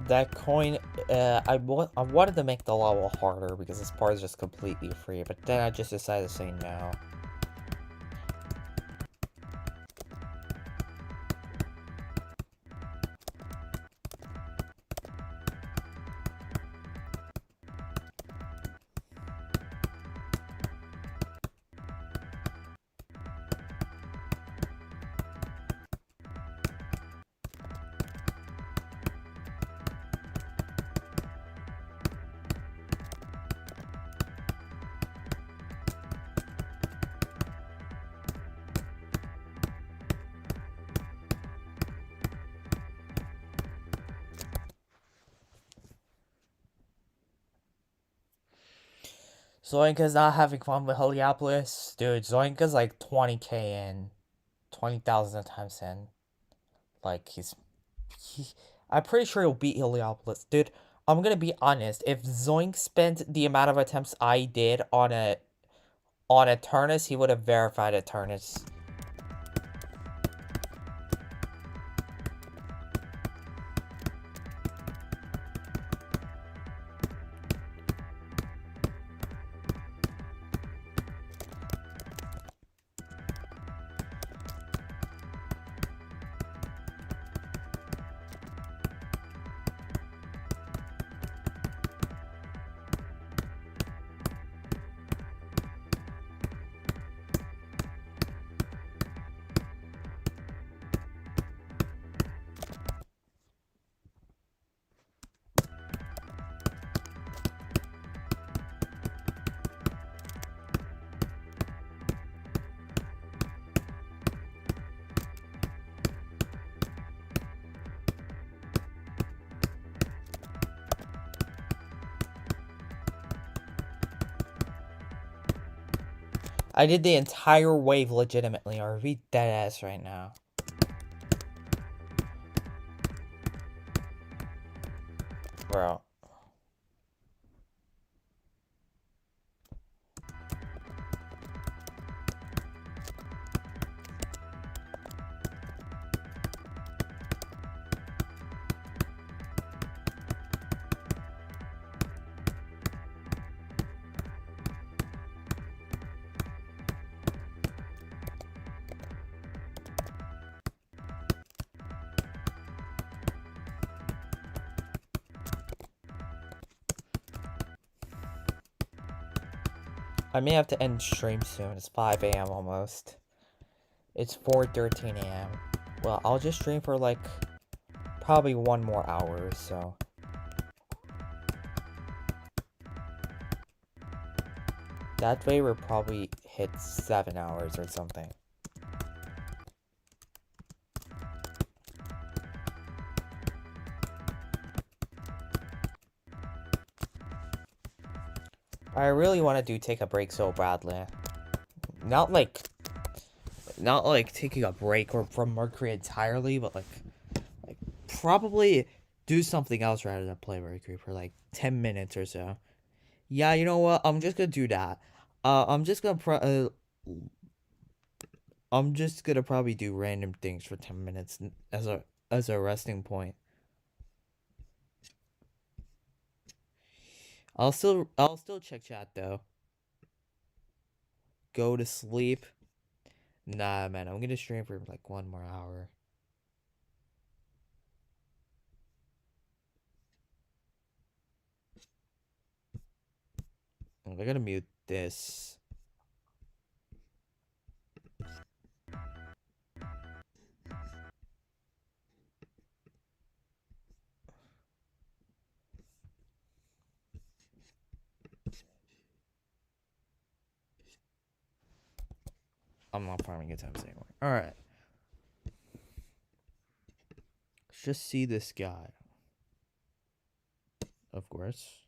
That coin, I wanted to make the level harder because this part is just completely free, but then I just decided to say no. Zoinka's not having fun with Heliopolis. Dude, Zoinka's like 20k in. 20,000 times in. Like, I'm pretty sure he'll beat Heliopolis. Dude, I'm gonna be honest. If Zoink spent the amount of attempts I did on a Turnus, he would have verified a Turnus. I did the entire wave legitimately. Are we dead ass right now? Bro. I may have to end stream soon. It's 5 a.m. almost. It's 4:13 a.m. Well, I'll just stream for like probably 1 more hour or so. That way we'll probably hit 7 hours or something. I really want to take a break so badly. Not like taking a break or from Mercury entirely, but like probably do something else rather than play Mercury for like 10 minutes or so. Yeah, you know what? I'm just gonna do that. I'm just gonna probably do random things for 10 minutes as a resting point. I'll still check chat though. Go to sleep. Nah, man, I'm gonna stream for like 1 more hour. I'm gonna mute this. I'm not farming good times anymore. Alright. Let's just see this guy. Of course.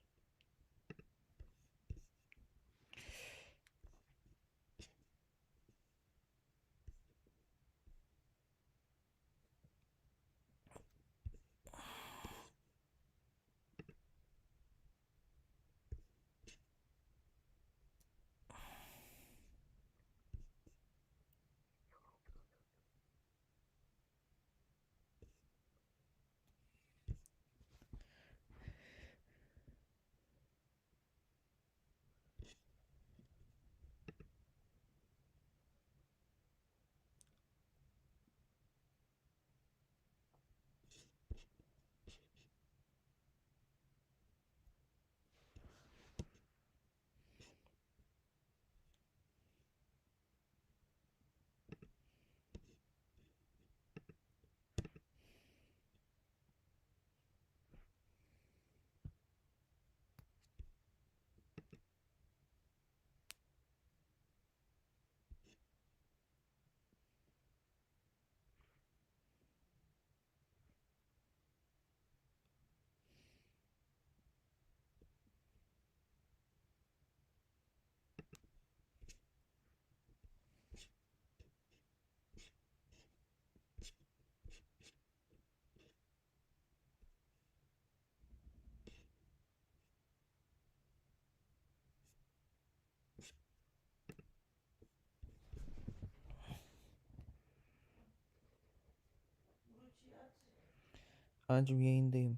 Anjum.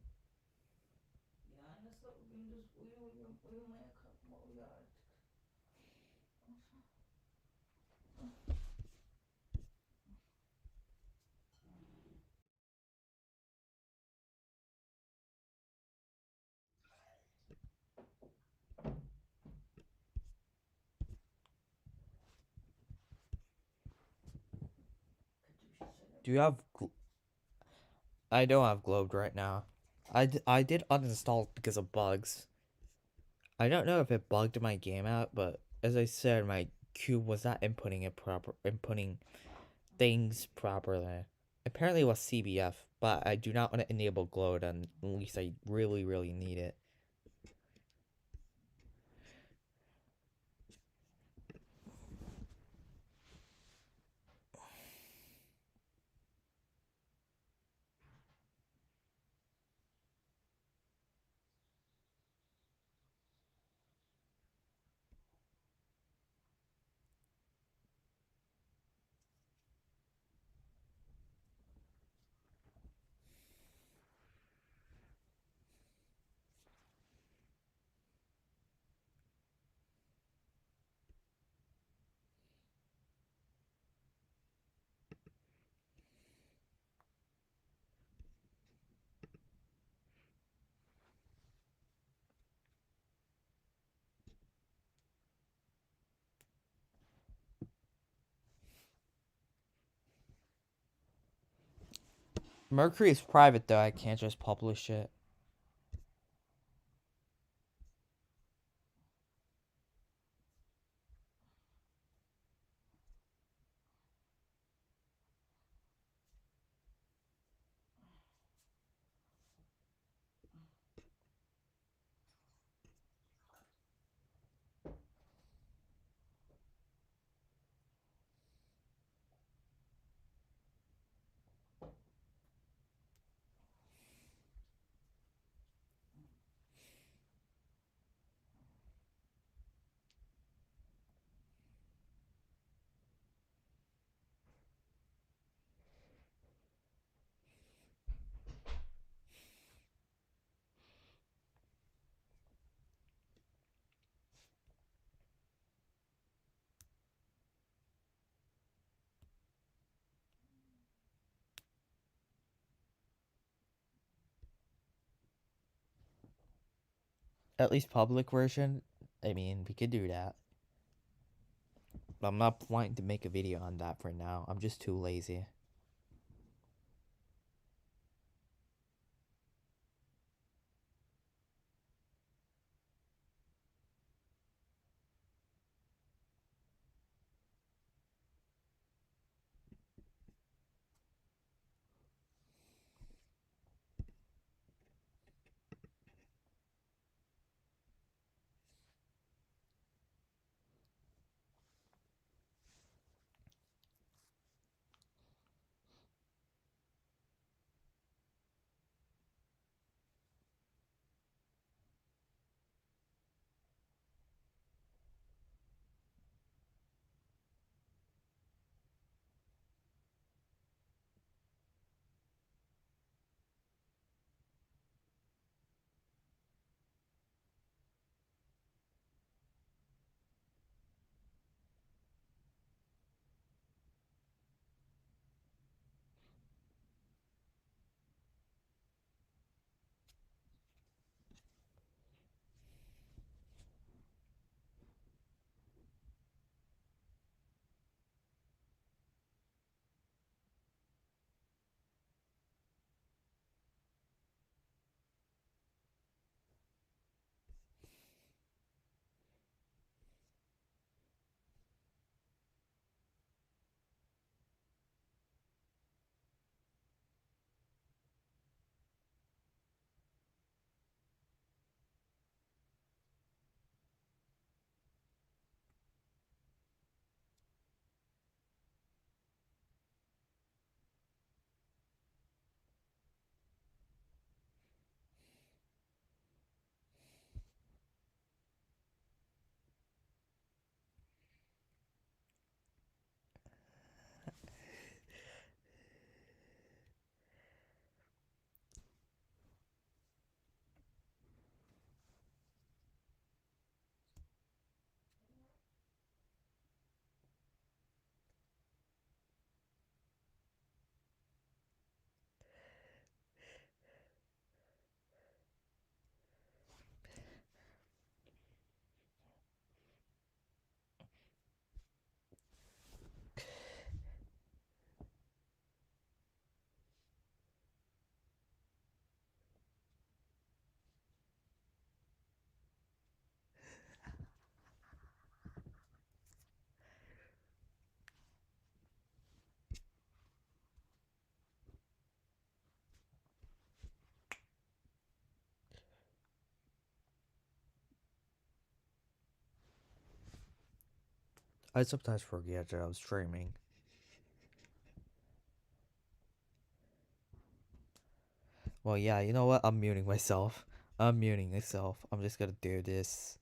Do you have? I don't have Globed right now. I did uninstall it because of bugs. I don't know if it bugged my game out, but as I said, my cube was not inputting things properly. Apparently it was CBF, but I do not want to enable Glowed unless I really, really need it. Mercury is private though, I can't just publish it. At least public version. I mean, we could do that. But I'm not planning to make a video on that for now. I'm just too lazy. I sometimes forget that I'm streaming. Well, yeah, you know what? I'm muting myself. I'm muting myself. I'm just gonna do this.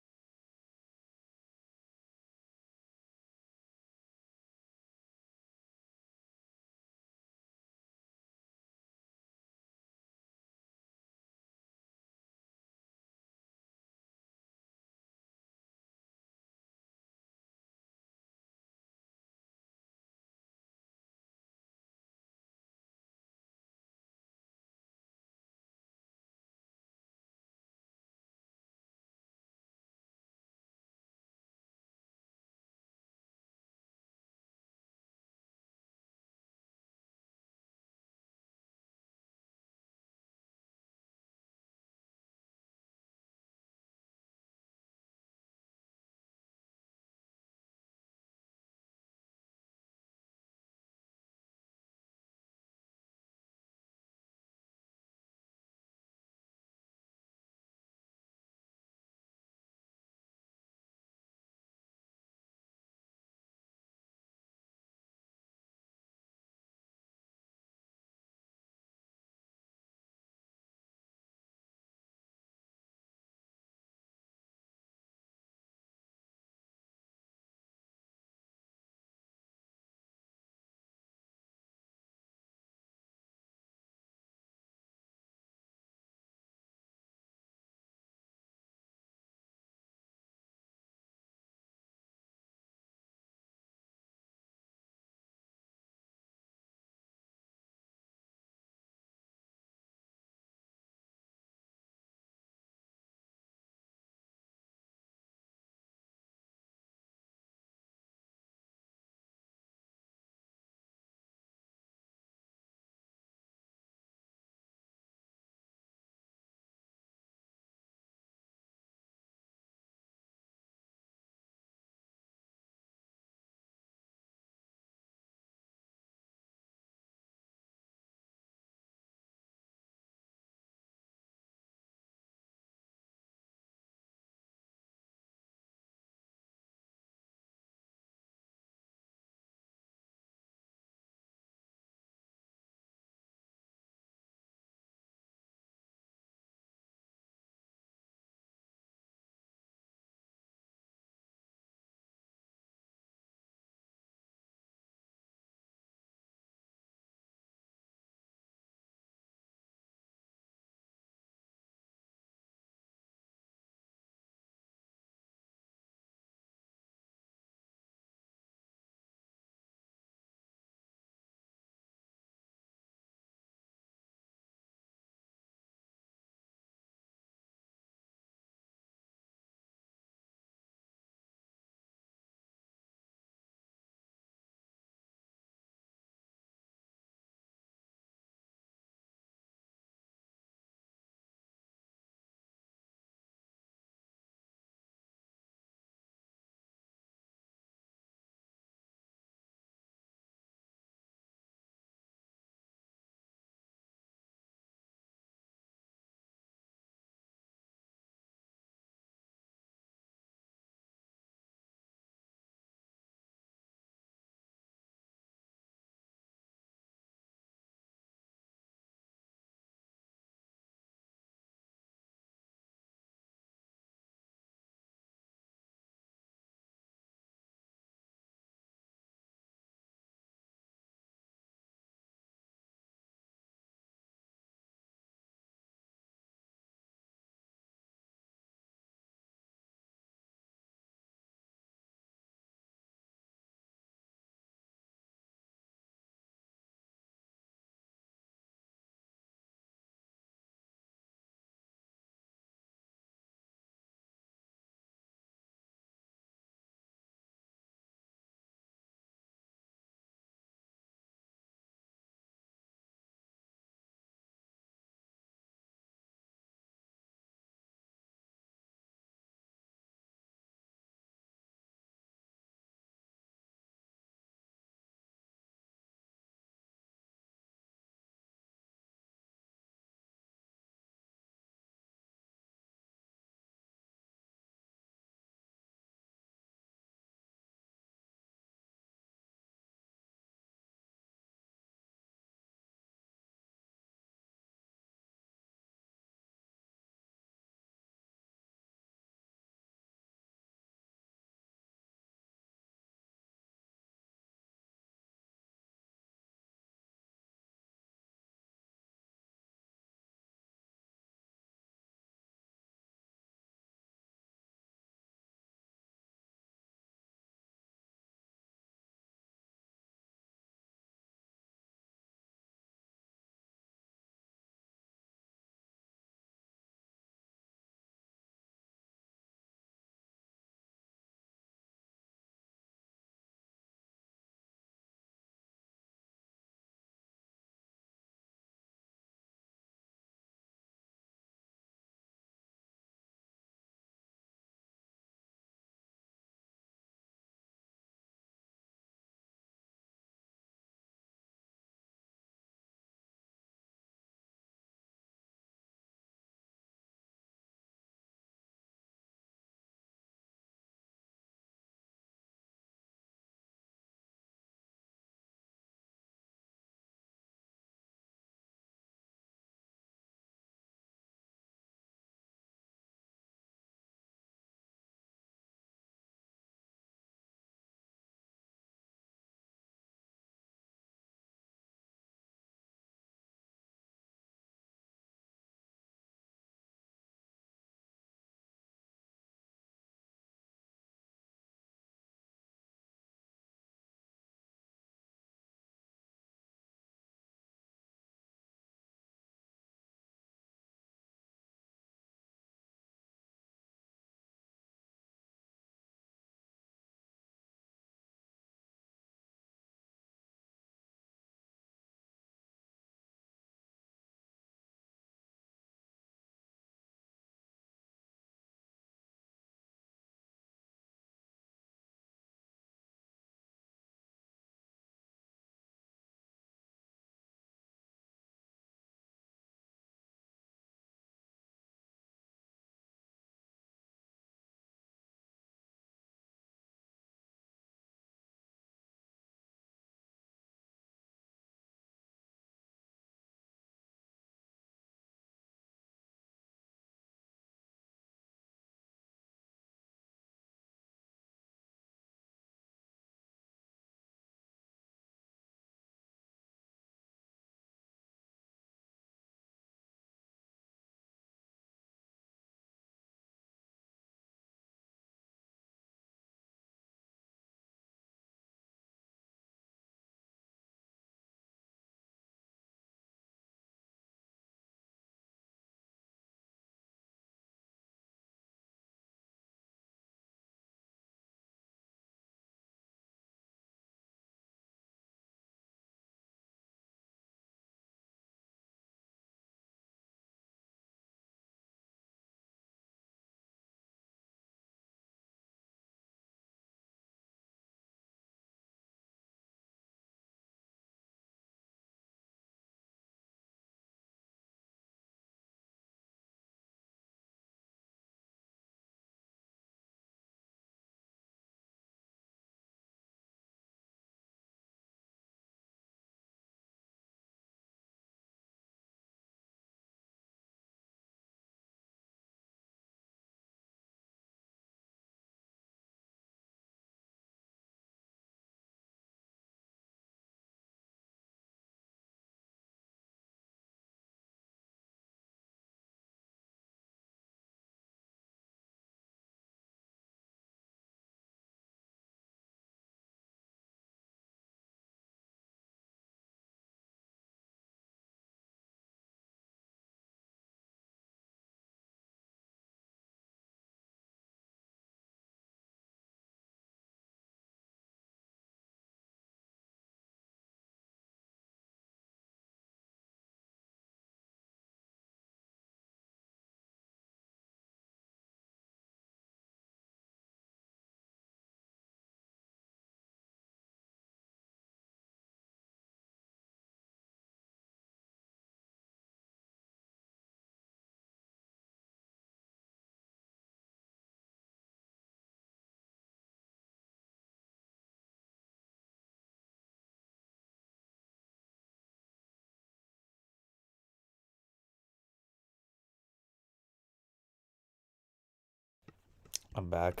I'm back.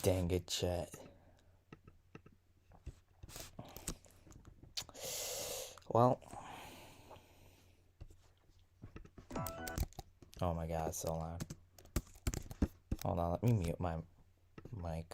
Dang it, chat. Well. Oh my god, it's so loud. Hold on, let me mute my mic.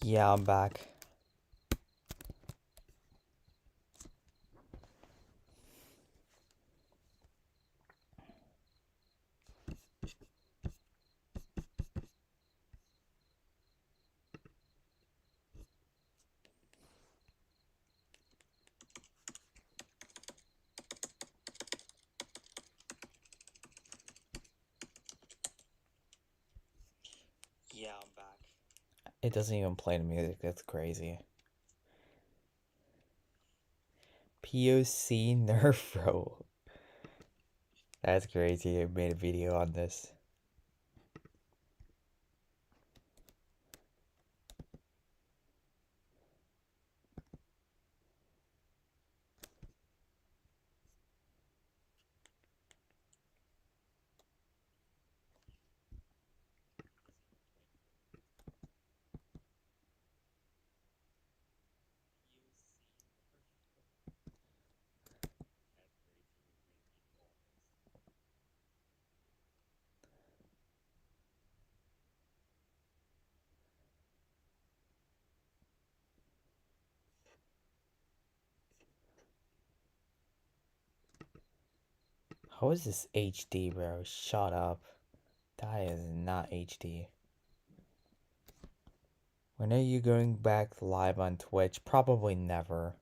Yeah, I'm back. Yeah, I'm back. It doesn't even play the music, that's crazy. POC Nerf Bro. That's crazy, I made a video on this. How is this HD, bro? Shut up. That is not HD. When are you going back live on Twitch? Probably never.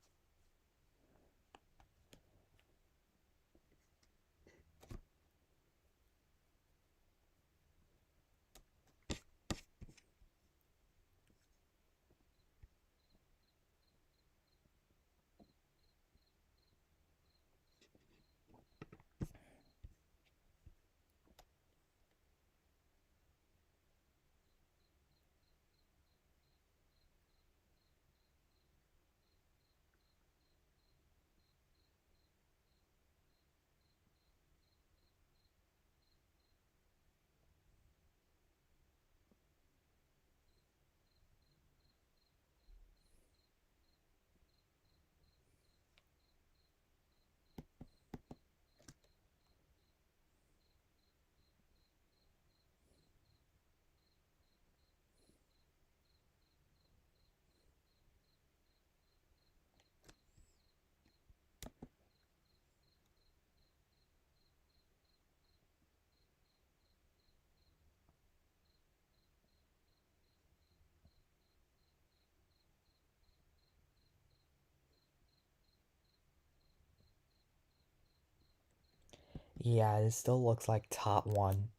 Yeah, it still looks like top one.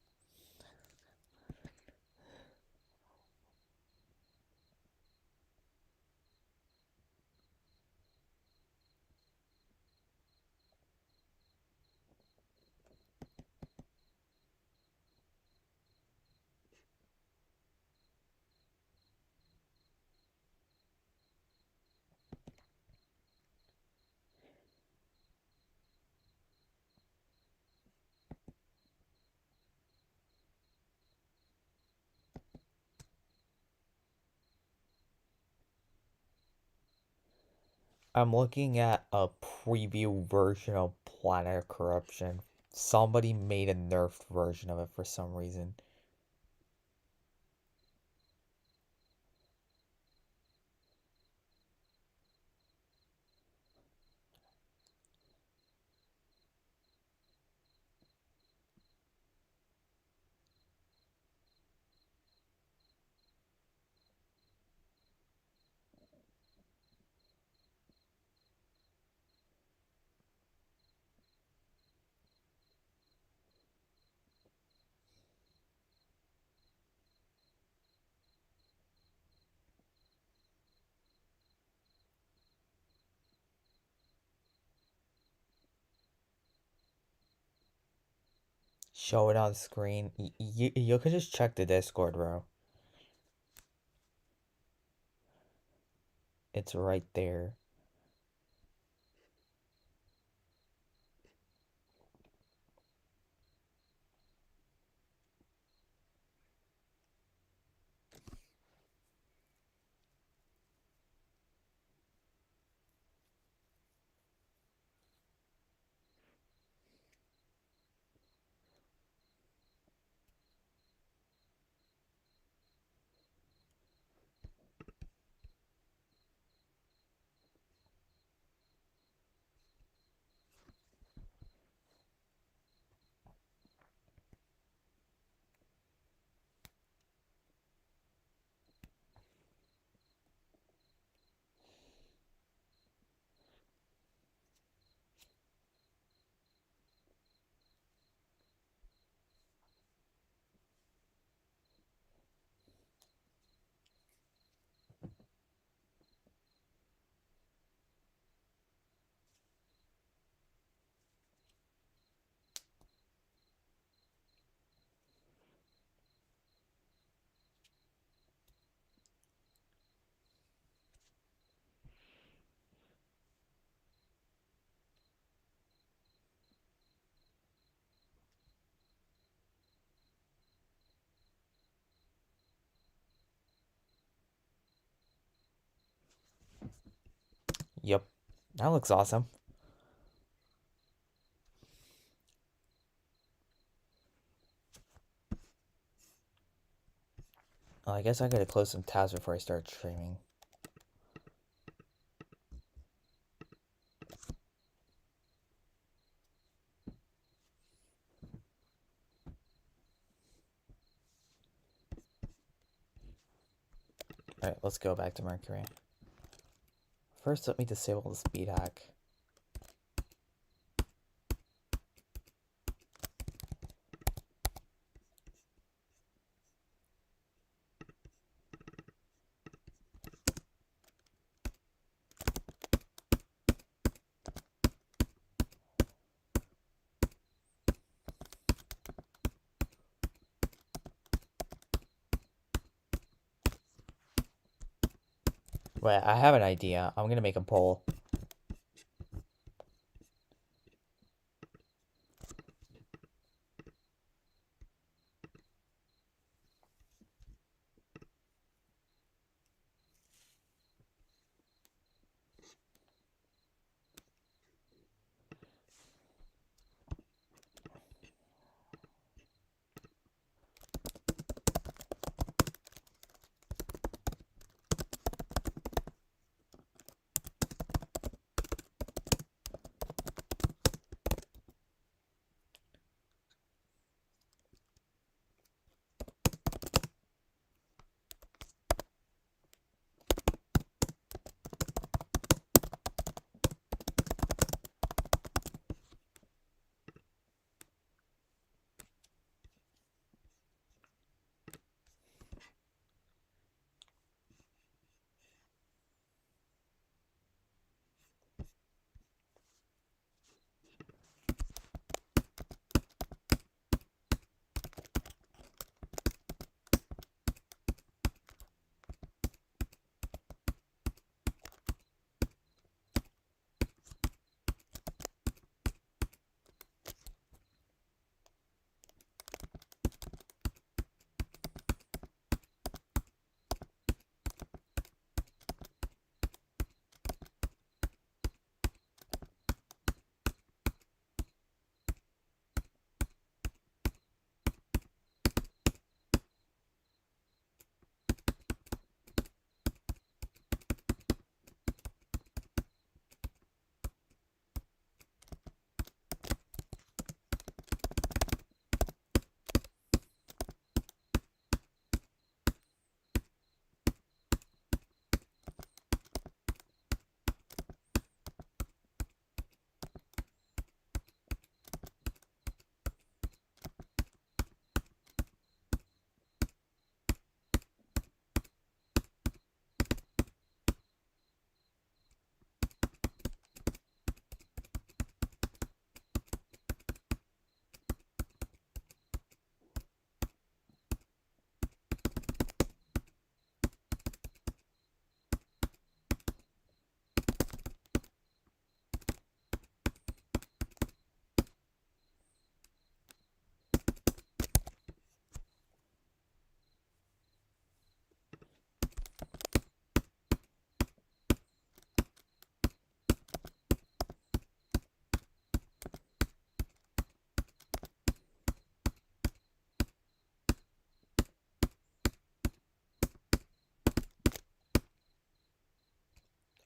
I'm looking at a preview version of Planet Corruption. Somebody made a nerfed version of it for some reason. Show it on screen. You could just check the Discord, bro. It's right there. Yep. That looks awesome. Oh, I guess I gotta close some tabs before I start streaming. Alright, let's go back to Mercury. First, let me disable the speed hack. Wait, I have an idea. I'm gonna make a poll.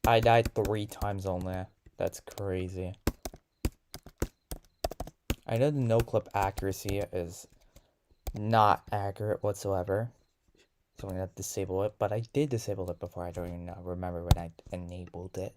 I died 3 times only. That's crazy. I know the no-clip accuracy is not accurate whatsoever. So I'm gonna disable it, but I did disable it before. I don't even remember when I enabled it.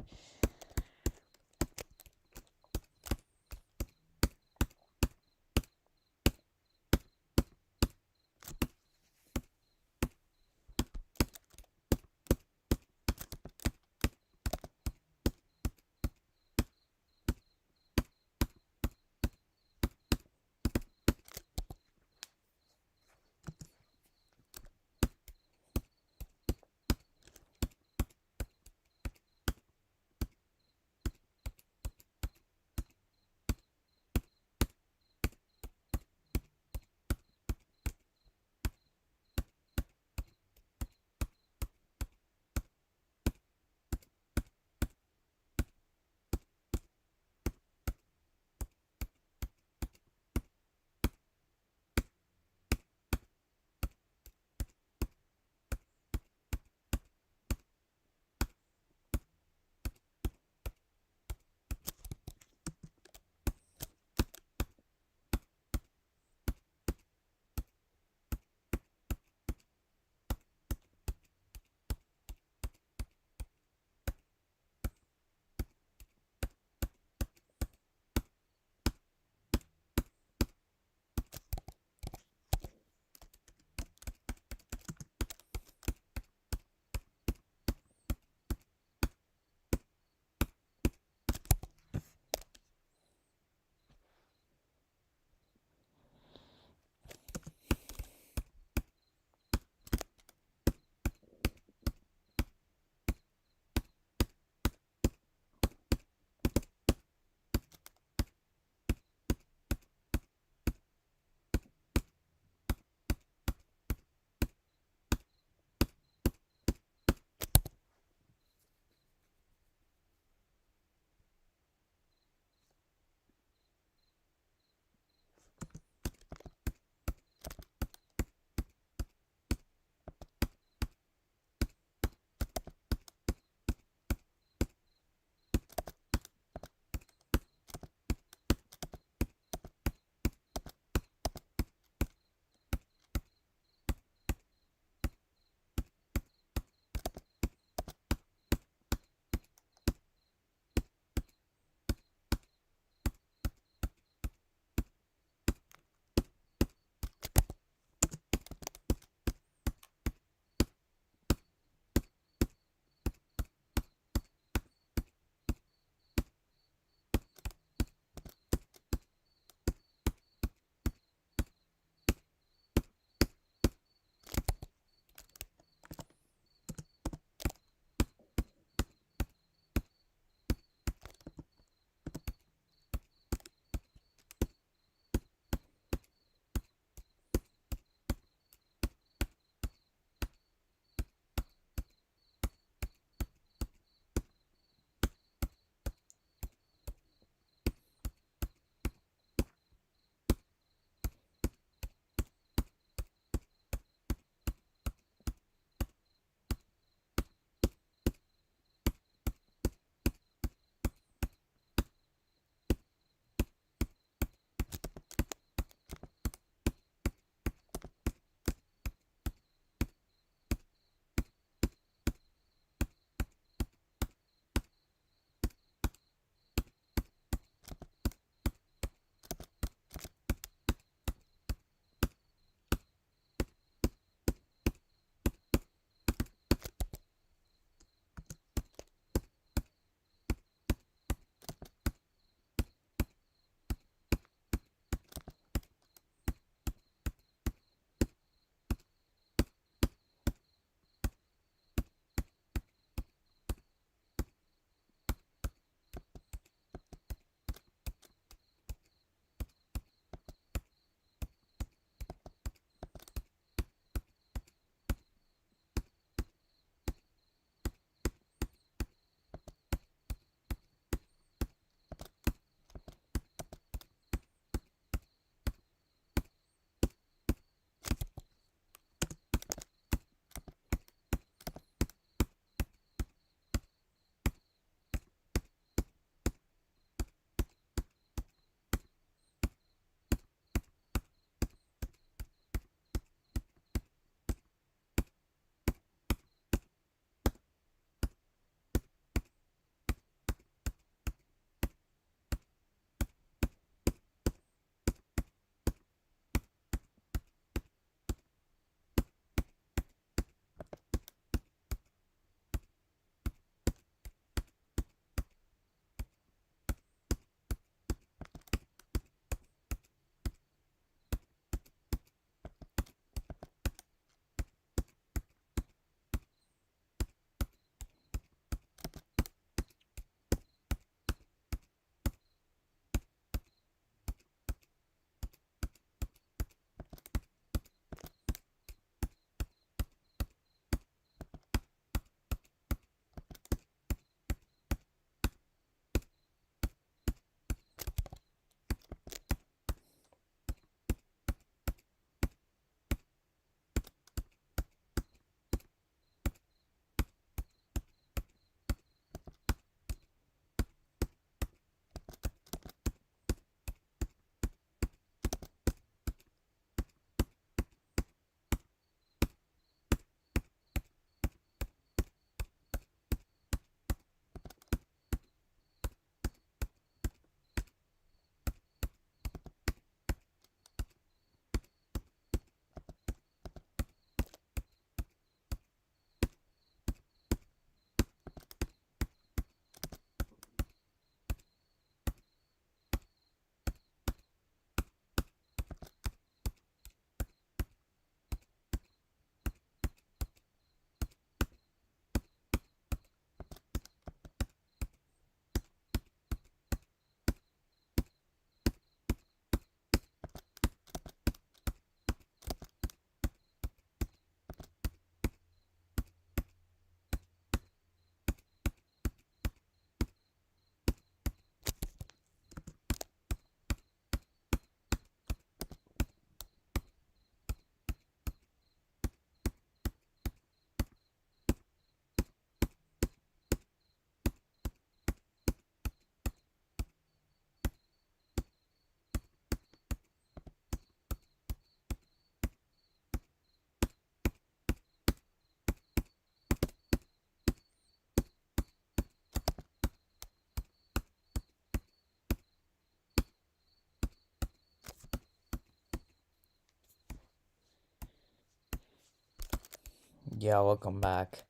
Yeah, welcome back.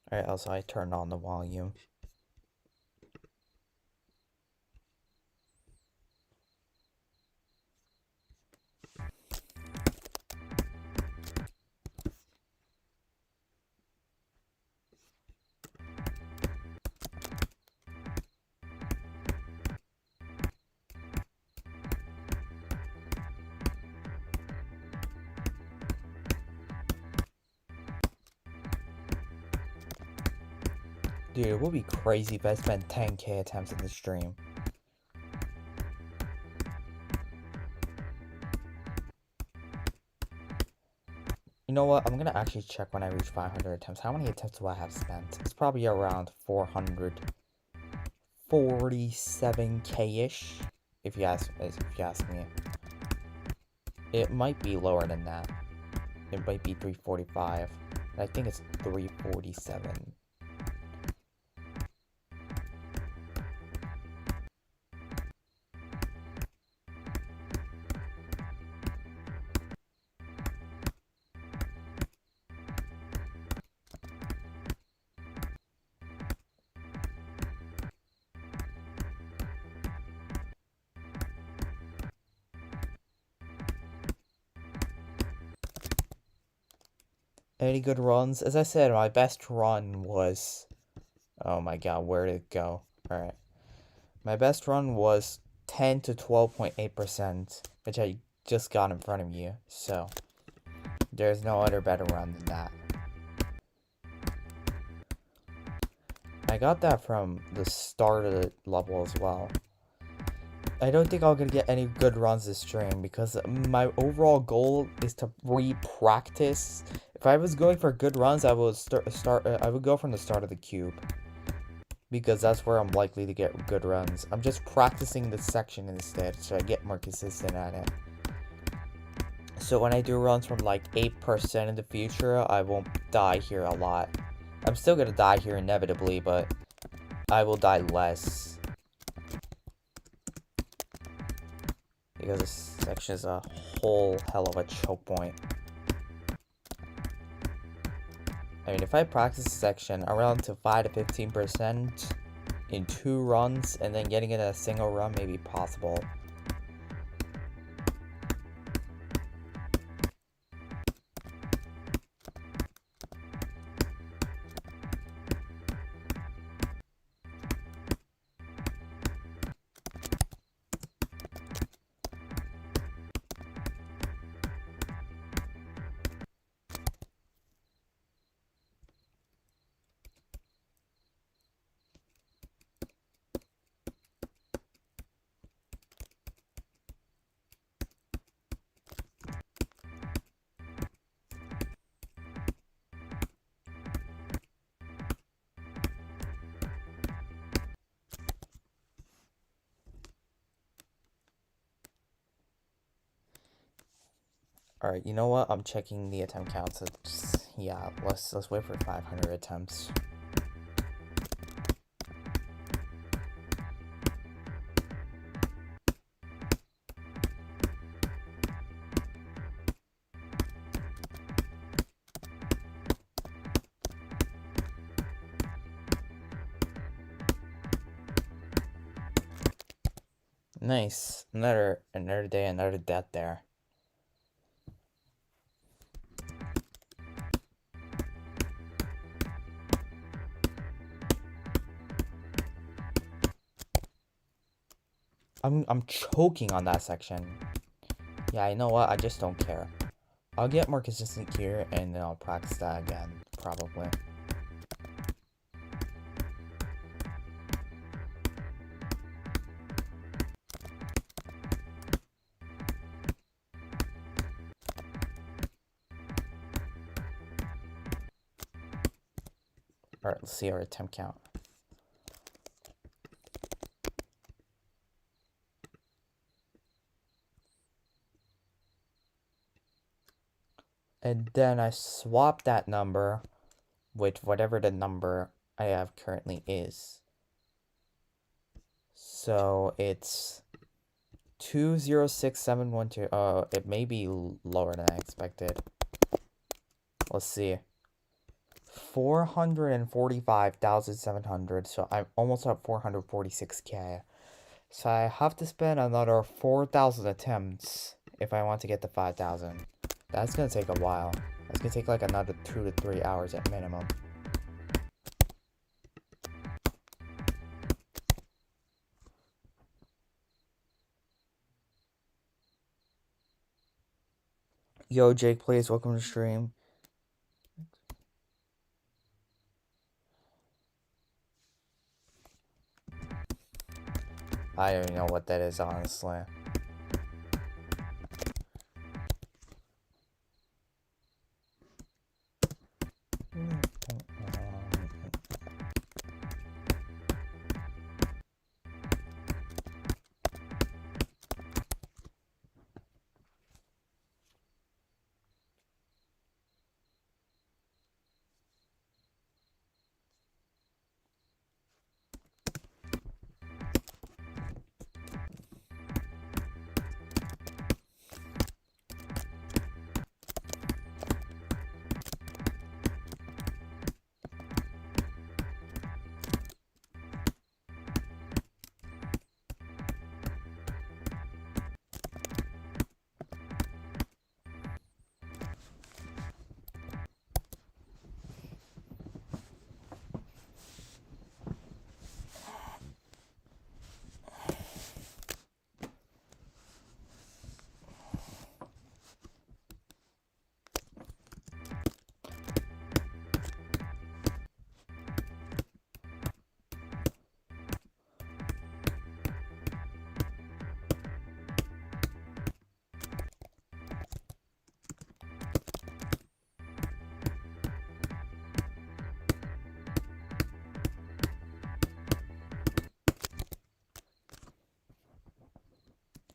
Alright, also I turned on the volume. Dude, it would be crazy if I spent 10k attempts in the stream. You know what? I'm gonna actually check when I reach 500 attempts. How many attempts do I have spent? It's probably around 447k-ish, if you ask me. It might be lower than that. It might be 345. I think it's 347. Any good runs? As I said, my best run was... Oh my god, where did it go? Alright. My best run was 10 to 12.8%, which I just got in front of you, so... There's no other better run than that. I got that from the start of the level as well. I don't think I'm gonna get any good runs this stream because my overall goal is to re-practice. If I was going for good runs, I would I would go from the start of the cube because that's where I'm likely to get good runs. I'm just practicing this section instead, so I get more consistent at it. So when I do runs from like 8% in the future, I won't die here a lot. I'm still gonna die here inevitably, but I will die less. Because this section is a whole hell of a choke point. I mean, if I practice this section around to 5 to 15% in 2 runs, and then getting it in a single run may be possible. Alright, you know what? I'm checking the attempt counts. Yeah, let's wait for 500 attempts. Nice. Another day, another death there. I'm choking on that section. Yeah, you know what? I just don't care. I'll get more consistent here, and then I'll practice that again, probably. Alright, let's see our attempt count. And then I swap that number with whatever the number I have currently is. So it's 206712. Oh, it may be lower than I expected. Let's see. 445,700. So I'm almost at 446k. So I have to spend another 4,000 attempts if I want to get to 5,000. That's gonna take a while. That's gonna take like another 2 to 3 hours at minimum. Yo, Jake, please, welcome to stream. I don't even know what that is, honestly.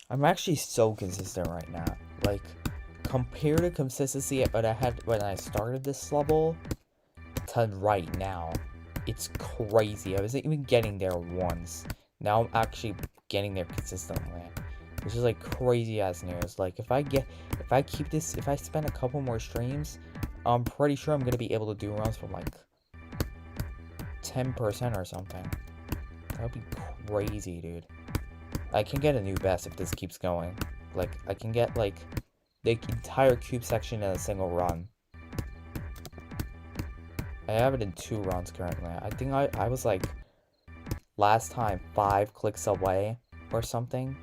I'm actually so consistent right now. Like, compared to consistency that I had when I started this level to right now, it's crazy. I wasn't even getting there once. Now I'm actually getting there consistently. Which is like crazy ass news. Like, if I keep this, if I spend a couple more streams, I'm pretty sure I'm gonna be able to do runs from like 10% or something. That would be crazy, dude. I can get a new best if this keeps going. Like, I can get, like, the entire cube section in a single run. I have it in 2 runs currently. I think I was, like, last time 5 clicks away or something.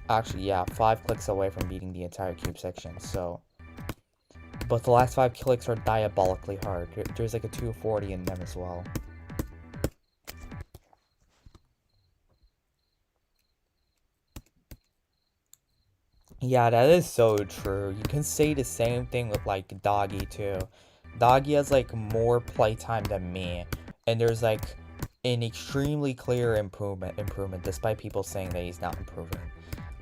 Actually, yeah, 5 clicks away from beating the entire cube section, so... But the last 5 clicks are diabolically hard. There's, like, a 240 in them as well. Yeah, that is so true. You can say the same thing with, like, Doggy, too. Doggy has, like, more playtime than me. And there's, like, an extremely clear improvement, despite people saying that he's not improving.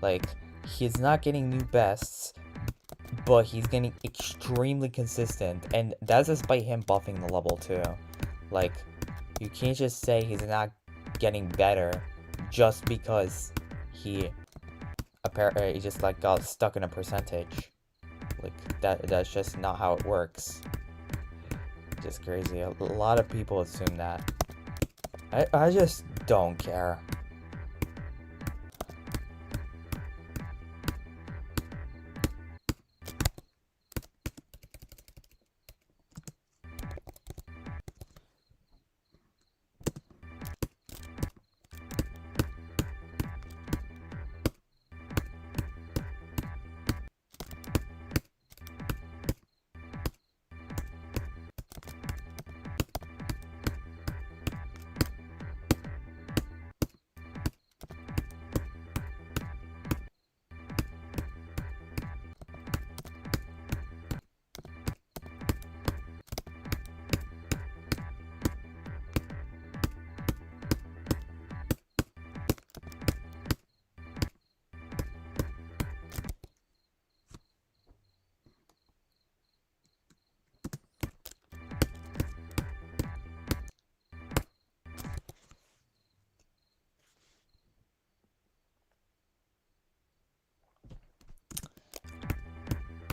Like, he's not getting new bests, but he's getting extremely consistent. And that's despite him buffing the level, too. Like, you can't just say he's not getting better just because he... apparently he just like got stuck in a percentage. Like that's just not how it works. Just crazy. A lot of people assume that. I just don't care.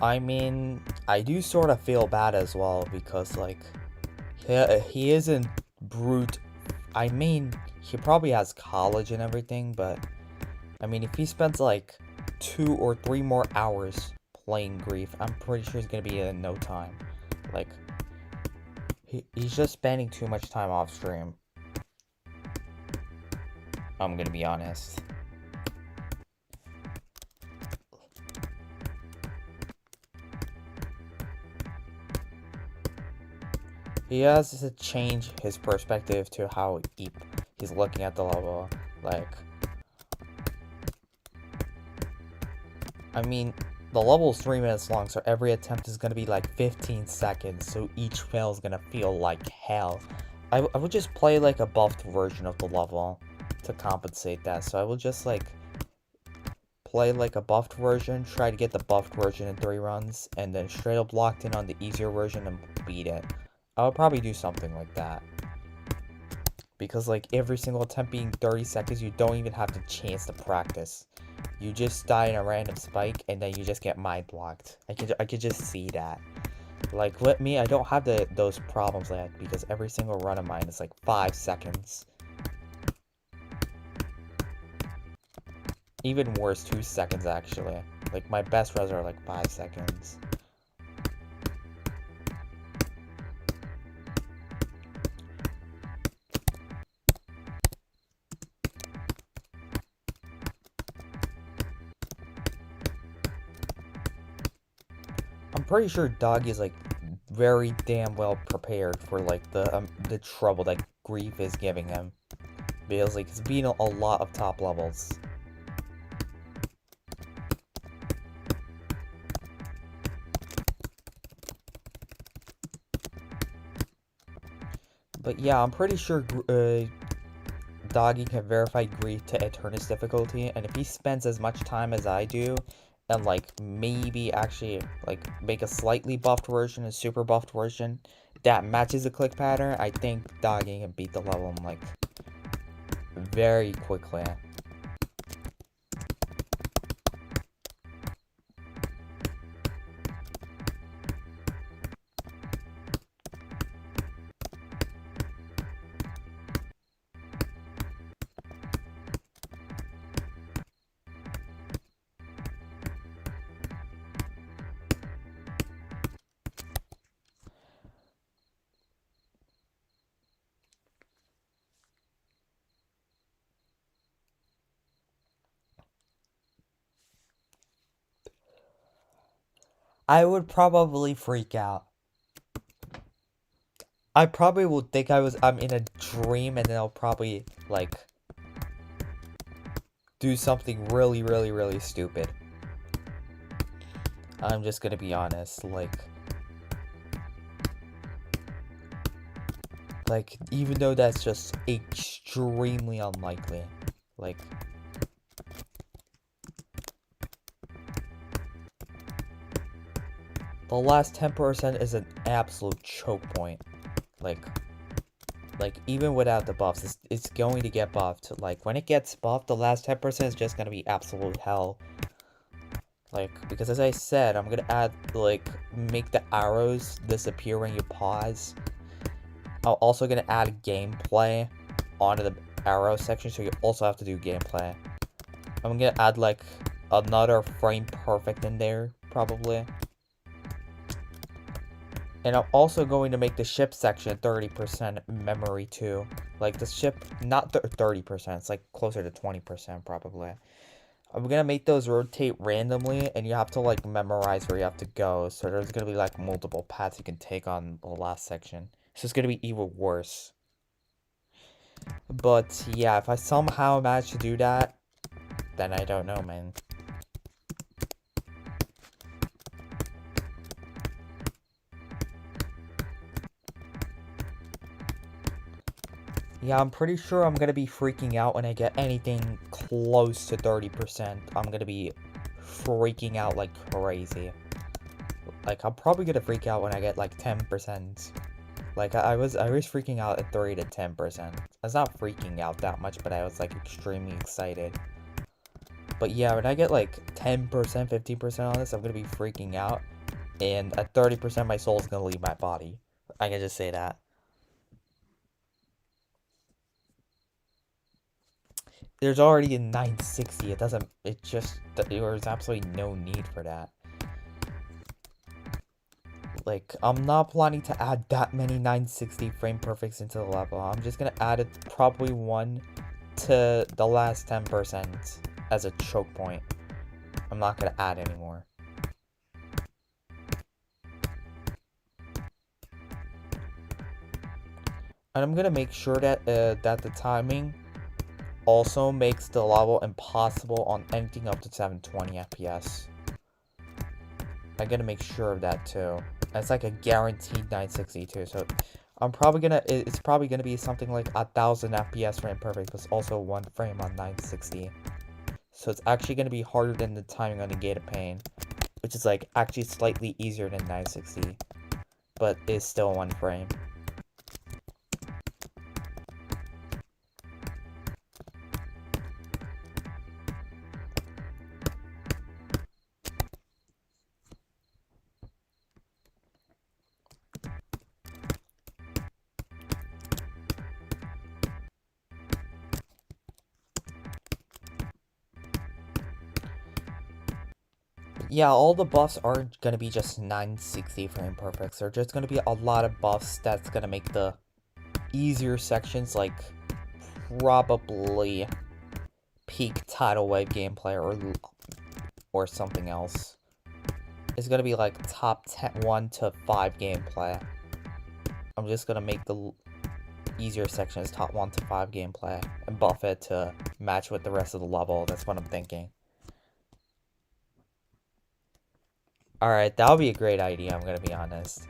I mean, I do sort of feel bad as well because, like, he isn't brute. I mean, he probably has college and everything, but I mean, if he spends like 2 or 3 more hours playing Grief, I'm pretty sure he's gonna be in no time. Like, he's just spending too much time off stream. I'm gonna be honest. He has to change his perspective to how he's looking at the level. Like, I mean, the level is 3 minutes long, so every attempt is gonna be like 15 seconds, so each fail is gonna feel like hell. I would just play like a buffed version of the level to compensate that, so I will just like play like a buffed version, try to get the buffed version in 3 runs, and then straight up locked in on the easier version and beat it. I would probably do something like that. Because like every single attempt being 30 seconds, you don't even have the chance to practice. You just die in a random spike and then you just get mind blocked. I could just see that. Like with me, I don't have those problems yet because every single run of mine is like 5 seconds. Even worse, 2 seconds actually. Like my best runs are like 5 seconds. I'm pretty sure Doggy is like very damn well prepared for like the trouble that Grief is giving him. Because like he's beaten a lot of top levels. But yeah, I'm pretty sure Doggy can verify Grief to Eternus difficulty, and if he spends as much time as I do, and like maybe actually like make a slightly buffed version, a super buffed version that matches the click pattern, I think Doggy can beat the level like very quickly. I would probably freak out. I probably would think I'm in a dream, and then I'll probably like do something really, really, really stupid. I'm just gonna be honest, like even though that's just extremely unlikely, like the last 10% is an absolute choke point. Like even without the buffs, it's going to get buffed. Like when it gets buffed, the last 10% is just gonna be absolute hell. Like, because as I said, I'm gonna add, like, make the arrows disappear when you pause. I'm also gonna add gameplay onto the arrow section, so you also have to do gameplay. I'm gonna add, like, another frame perfect in there, probably. And I'm also going to make the ship section 30% memory, too. Like, the ship, not 30%, it's, like, closer to 20%, probably. I'm gonna make those rotate randomly, and you have to, like, memorize where you have to go. So there's gonna be, like, multiple paths you can take on the last section. So it's gonna be even worse. But, yeah, if I somehow manage to do that, then I don't know, man. Yeah, I'm pretty sure I'm gonna be freaking out when I get anything close to 30%. I'm gonna be freaking out like crazy. Like, I'm probably gonna freak out when I get like 10%. Like, I was freaking out at 3 to 10%. I was not freaking out that much, but I was like extremely excited. But yeah, when I get like 10%, 15% on this, I'm gonna be freaking out. And at 30%, my soul is gonna leave my body. I can just say that. There's already a 960. It doesn't. It just. There's absolutely no need for that. Like, I'm not planning to add that many 960 frame perfects into the level. I'm just gonna add it probably one to the last 10% as a choke point. I'm not gonna add anymore. And I'm gonna make sure that that the timing also makes the level impossible on anything up to 720 FPS. I gotta make sure of that too. And it's like a guaranteed 960 too, so I'm probably gonna, it's probably gonna be something like 1000 FPS frame perfect, but also 1 frame on 960. So it's actually gonna be harder than the timing on the Gate of Pain, which is like actually slightly easier than 960, but is still 1 frame. Yeah, all the buffs aren't gonna be just 960 frame perfects. They're just gonna be a lot of buffs that's gonna make the easier sections, like probably peak tidal wave gameplay or something else. It's gonna be like top 1 to 5 gameplay. I'm just gonna make the easier sections top 1 to 5 gameplay and buff it to match with the rest of the level. That's what I'm thinking. Alright, that would be a great idea, I'm gonna be honest.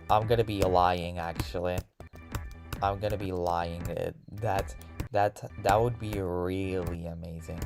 I'm gonna be lying, actually. I'm gonna be lying. That would be really amazing.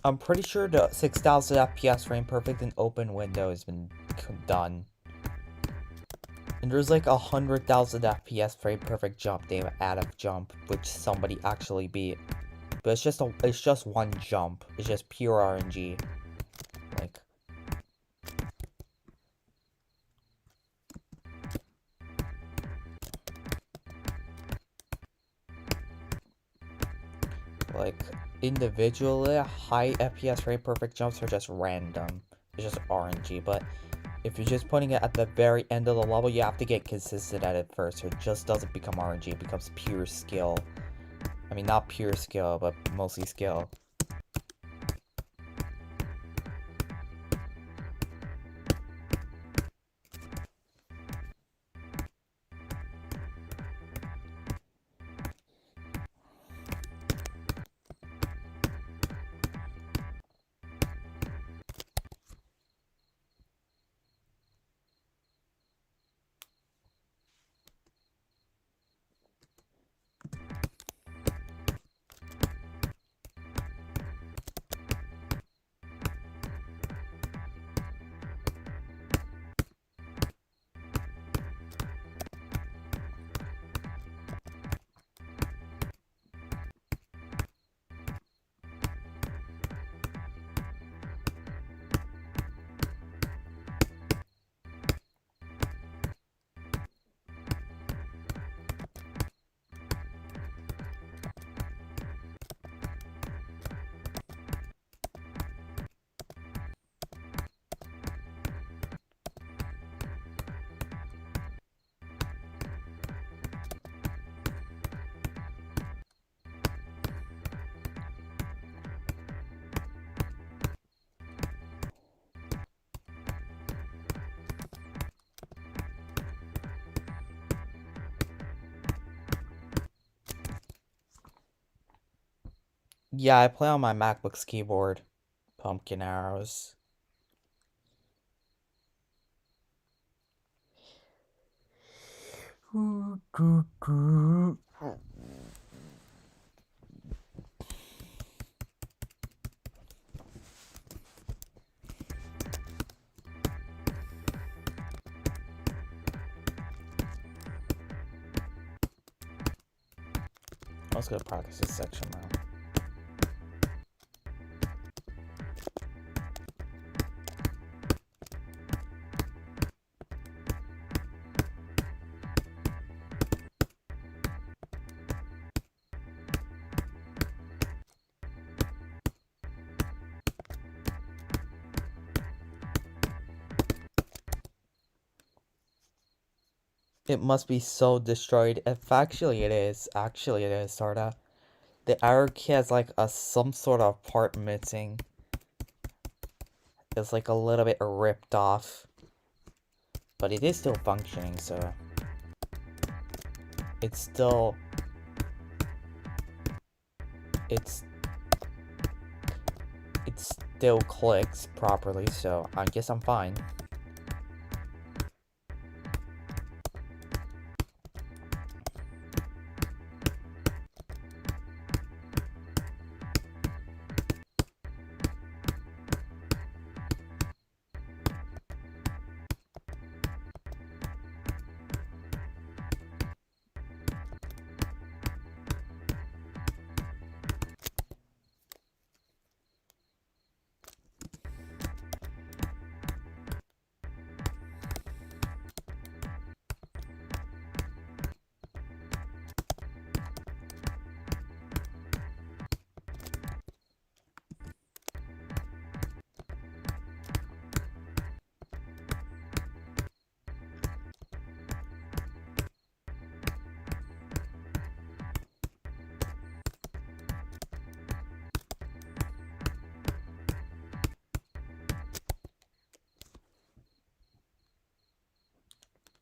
I'm pretty sure the 6000 FPS frame perfect in open window has been done. And there's like 100,000 FPS frame perfect jump they add a jump, which somebody actually beat. But it's just one jump. It's just pure RNG. Like individually, high FPS frame perfect jumps are just random. It's just RNG, but if you're just putting it at the very end of the level, you have to get consistent at it first, so it just doesn't become RNG, it becomes pure skill. I mean, not pure skill, but mostly skill. Yeah, I play on my Macbook's keyboard. Pumpkin arrows. Let's go practice this section now. It must be so destroyed. If actually it is, sorta. The arrow key has like some sort of part missing. It's like a little bit ripped off. But it is still functioning, so it's still it still clicks properly, so I guess I'm fine.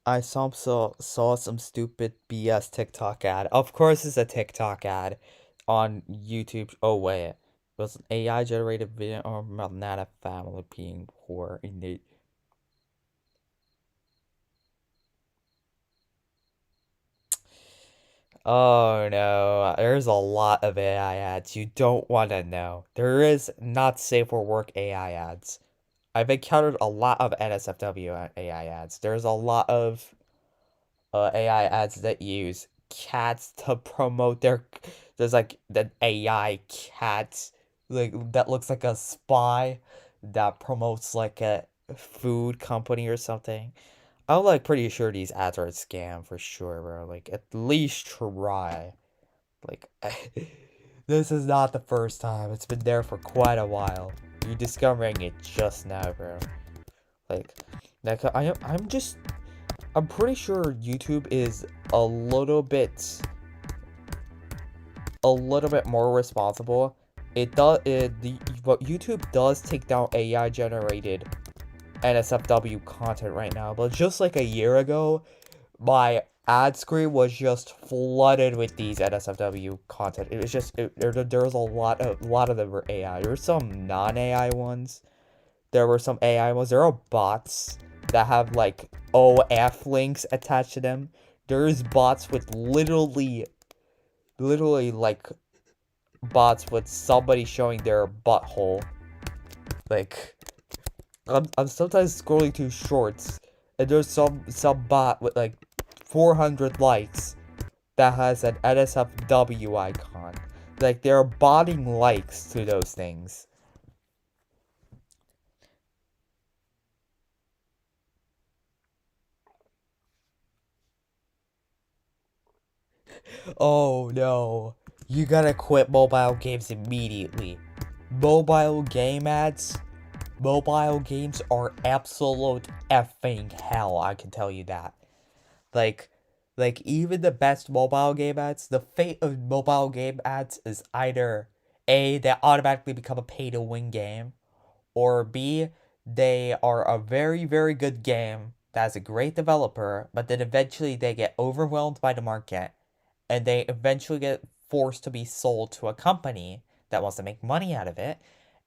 I saw some stupid BS TikTok ad. Of course, it's a TikTok ad on YouTube. Oh wait, it was an AI generated video about not a family being poor in the. Oh no, there's a lot of AI ads you don't want to know. There is not safe for work AI ads. I've encountered a lot of NSFW AI ads. There's a lot of AI ads that use cats to promote their. There's like the AI cat, like that looks like a spy, that promotes like a food company or something. I'm like pretty sure these ads are a scam for sure, bro. Like at least try. Like this is not the first time. It's been there for quite a while. You're discovering it just now, bro. Like, I'm pretty sure YouTube is a little bit more responsible. But YouTube does take down AI generated NSFW content right now, but just like a year ago, my ad screen was just flooded with these NSFW content. It was just there was a lot of them were AI. There were some non-AI ones. There were some AI ones. There are bots that have like OF links attached to them. There's bots with literally like bots with somebody showing their butthole. Like I'm sometimes scrolling through shorts and there's some bot with like 400 likes that has an NSFW icon. Like they're botting likes to those things. Oh no. You gotta quit mobile games immediately. Mobile game ads? Mobile games are absolute effing hell, I can tell you that. Like, like even the best mobile game ads, the fate of mobile game ads is either A, they automatically become a pay-to-win game, or B, they are a very, very good game that has a great developer, but then eventually they get overwhelmed by the market and they eventually get forced to be sold to a company that wants to make money out of it,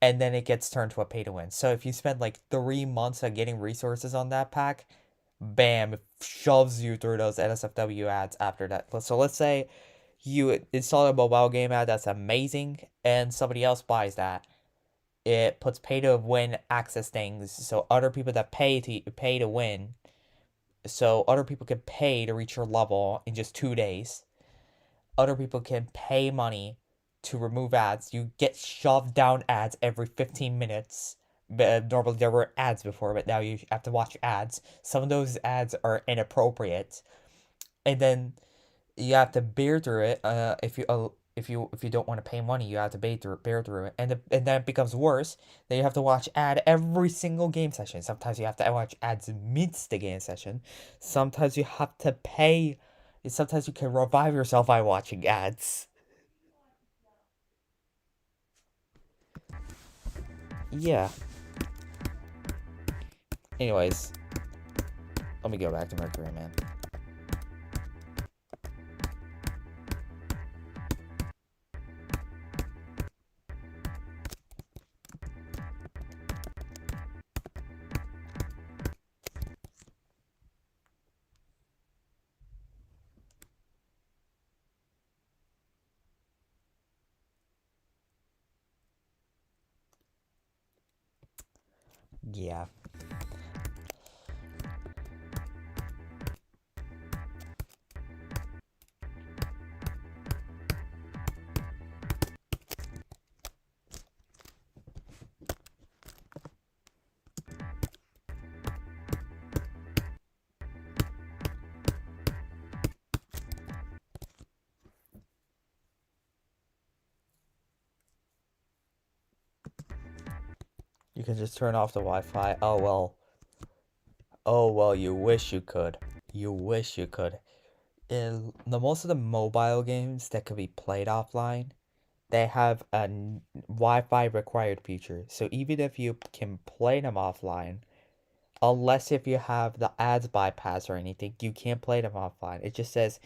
and then it gets turned to a pay to win. So if you spend like 3 months of getting resources on that pack, bam, it shoves you through those NSFW ads after that. So let's say you install a mobile game ad that's amazing, and somebody else buys that. It puts pay to win access things, so other people that pay to win, so other people can pay to reach your level in just 2 days. Other people can pay money to remove ads. You get shoved down ads every 15 minutes. Normally there were ads before, but now you have to watch ads. Some of those ads are inappropriate, and then you have to bear through it. If you don't want to pay money, you have to bear through it, and then it becomes worse. Then you have to watch ad every single game session. Sometimes you have to watch ads amidst the game session. Sometimes you have to pay. Sometimes you can revive yourself by watching ads. Yeah. Anyways, let me go back to Mercury, man. Yeah. You can just turn off the Wi-Fi. Oh well. Oh well, you wish you could. You wish you could. In the most of the mobile games that can be played offline, they have a Wi-Fi required feature. So even if you can play them offline, unless if you have the ads bypass or anything, you can't play them offline. It just says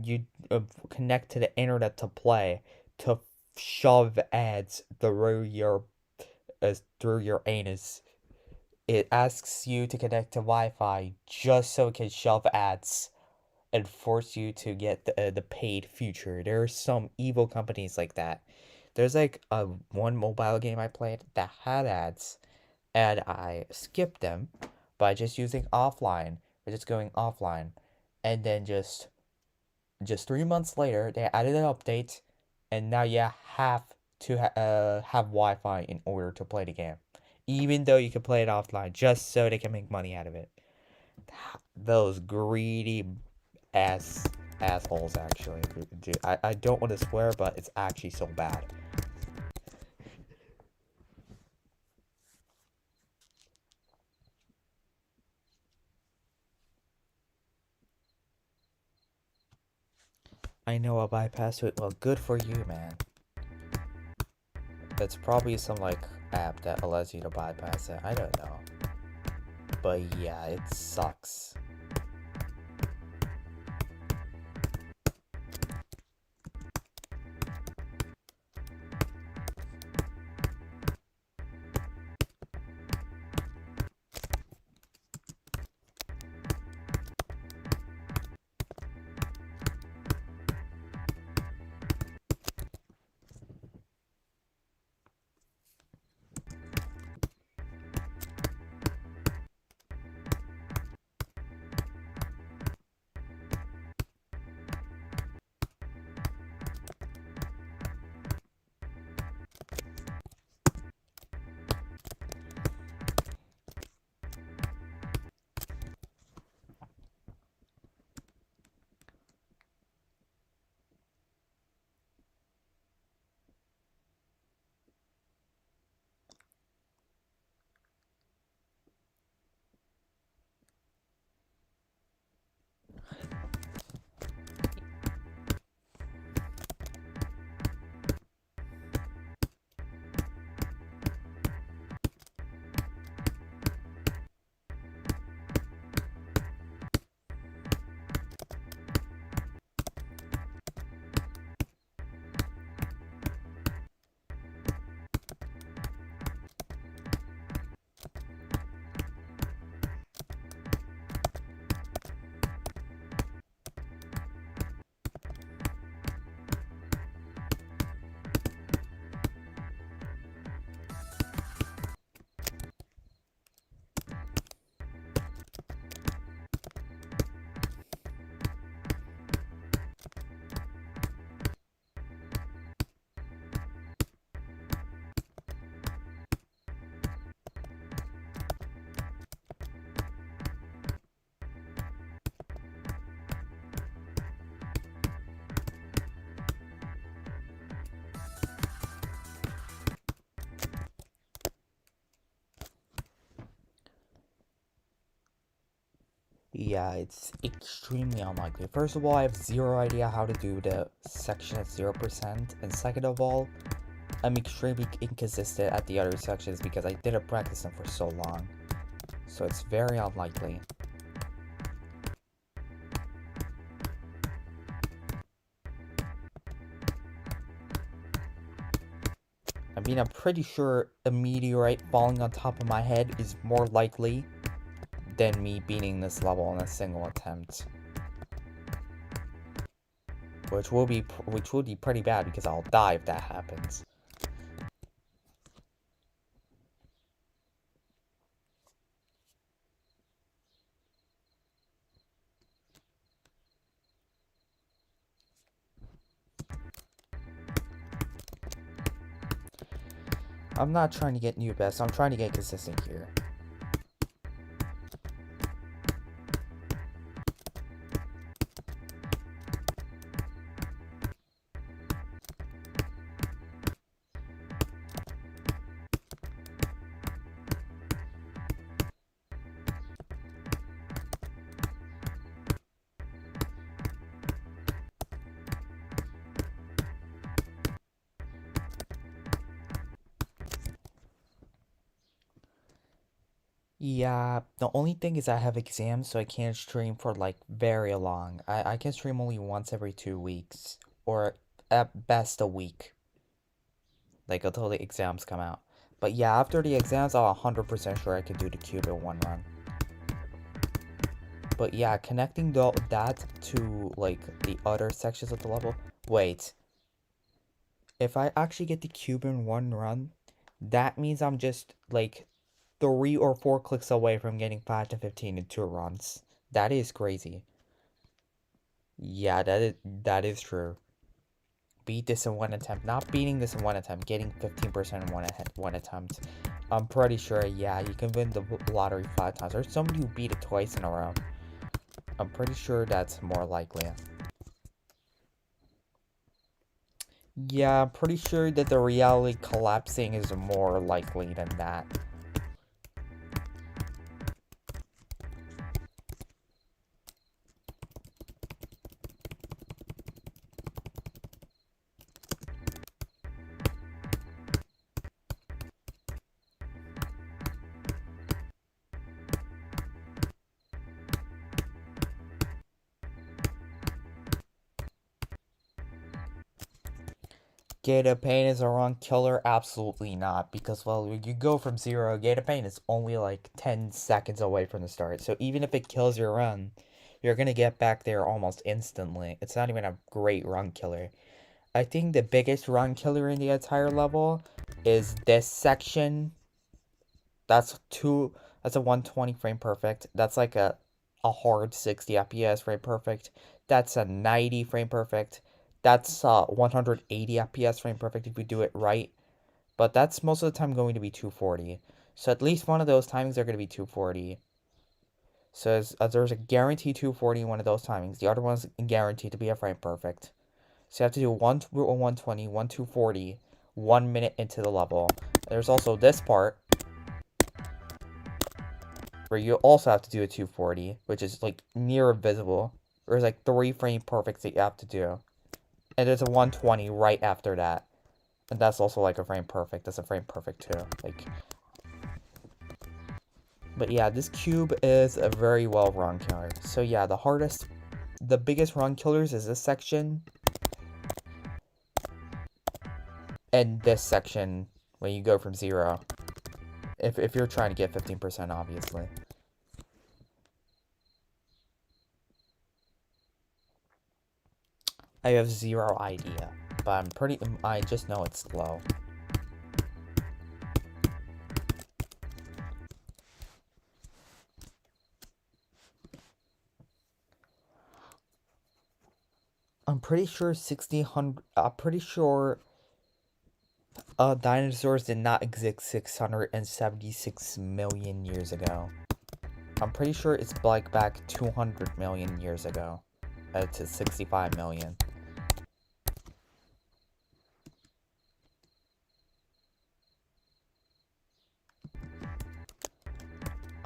you connect to the internet to play, to shove ads through your anus. It asks you to connect to Wi-Fi just so it can shove ads and force you to get the paid feature. There are some evil companies like that. There's like one mobile game I played that had ads, and I skipped them by just using offline, or just going offline, and then just 3 months later they added an update, and now you have to have Wi-Fi in order to play the game, even though you can play it offline, just so they can make money out of it. Those greedy ass assholes, actually. Dude, I don't want to swear, but it's actually so bad. I know I bypassed it. Well, good for you, man. It's probably some like app that allows you to bypass it. I don't know. But yeah, it sucks. Yeah, it's extremely unlikely. First of all, I have zero idea how to do the section at 0%, and second of all, I'm extremely inconsistent at the other sections because I didn't practice them for so long. So it's very unlikely. I mean, I'm pretty sure a meteorite falling on top of my head is more likely than me beating this level in a single attempt. Which will be pretty bad because I'll die if that happens. I'm not trying to get new best, I'm trying to get consistent here. Yeah, the only thing is I have exams, so I can't stream for like very long. I can stream only once every 2 weeks, or at best a week. Like until the exams come out. But yeah, after the exams, I'm 100% sure I can do the cube in one run. But yeah, connecting that to like the other sections of the level. Wait, if I actually get the cube in one run, that means I'm just like 3 or 4 clicks away from getting 5 to 15 in 2 runs. That is crazy. Yeah, that is true. Beat this in one attempt. Not beating this in one attempt, getting 15% in one attempt. I'm pretty sure, yeah, you can win the lottery 5 times. There's somebody who beat it twice in a row. I'm pretty sure that's more likely. Yeah, I'm pretty sure that the reality collapsing is more likely than that. Gate of Pain is a run killer? Absolutely not, because, well, when you go from 0, Gate of Pain is only like 10 seconds away from the start, so even if it kills your run, you're gonna get back there almost instantly. It's not even a great run killer. I think the biggest run killer in the entire level is this section. That's a 120 frame perfect. That's like a hard 60 FPS frame perfect. That's a 90 frame perfect. That's 180 FPS frame perfect if you do it right. But that's most of the time going to be 240. So at least one of those timings are going to be 240. So there's a guaranteed 240 in one of those timings. The other one's guaranteed to be a frame perfect. So you have to do one 120, one 240, 1 minute into the level. There's also this part where you also have to do a 240, which is like near invisible. There's like 3 frame perfects that you have to do. And there's a 120 right after that. And that's also like a frame perfect. That's a frame perfect too. Like, but yeah, this cube is a very well run killer. So yeah, the biggest run killers is this section. And this section when you go from 0. If you're trying to get 15%, obviously. I have zero idea, but I just know it's low. I'm pretty sure dinosaurs did not exist 676 million years ago. I'm pretty sure it's like back 200 million years ago. To 65 million.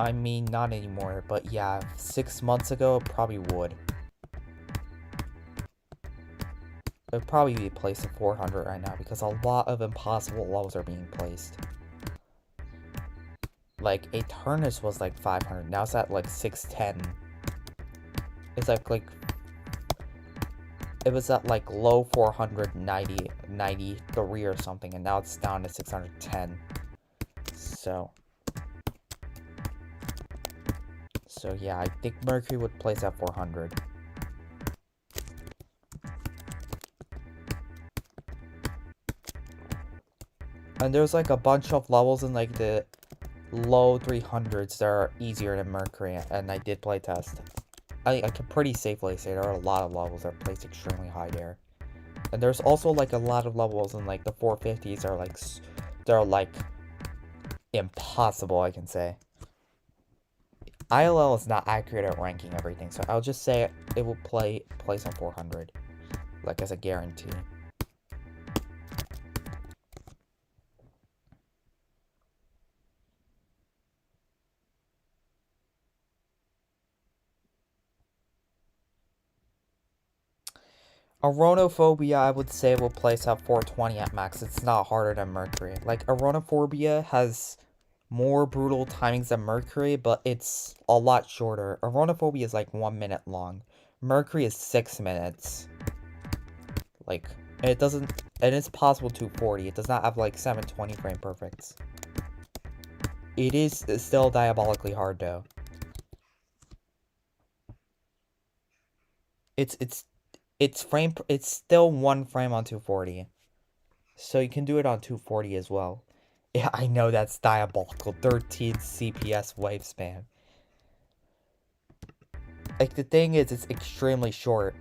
I mean, not anymore, but yeah, 6 months ago, it probably would. It would probably be placed at 400 right now, because a lot of impossible levels are being placed. Like, Eternus was like 500, now it's at like 610. It's like it was at like low 493 or something, and now it's down to 610. So yeah, I think Mercury would place at 400. And there's like a bunch of levels in like the low 300s that are easier than Mercury, and I did playtest. I can pretty safely say there are a lot of levels that are placed extremely high there. And there's also like a lot of levels in like the 450s they're like impossible, I can say. ILL is not accurate at ranking everything, so I'll just say it will place on 400, like as a guarantee. Aronophobia, I would say, will place at 420 at max. It's not harder than Mercury. Like, Aronophobia has more brutal timings than Mercury, but it's a lot shorter. Aronophobia is like 1 minute long. Mercury is 6 minutes. Like, and it's possible 240. It does not have like 720 frame perfects. It is still diabolically hard though. It's still 1 frame on 240. So you can do it on 240 as well. Yeah, I know that's diabolical. 13 CPS wave span. Like, the thing is, it's extremely short.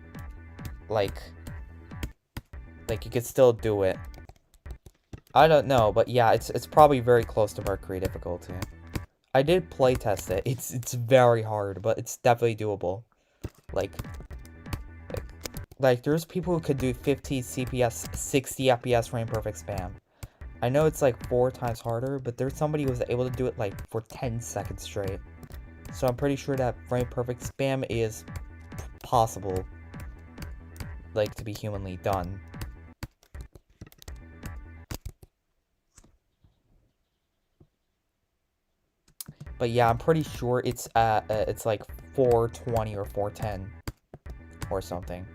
Like you could still do it. I don't know, but yeah, it's probably very close to Mercury difficulty. I did playtest it. It's very hard, but it's definitely doable. Like there's people who could do 50 CPS, 60 FPS frame perfect spam. I know it's like 4 times harder, but there's somebody who was able to do it like for 10 seconds straight. So I'm pretty sure that frame perfect spam is possible, like, to be humanly done. But yeah, I'm pretty sure it's like 420 or 410 or something.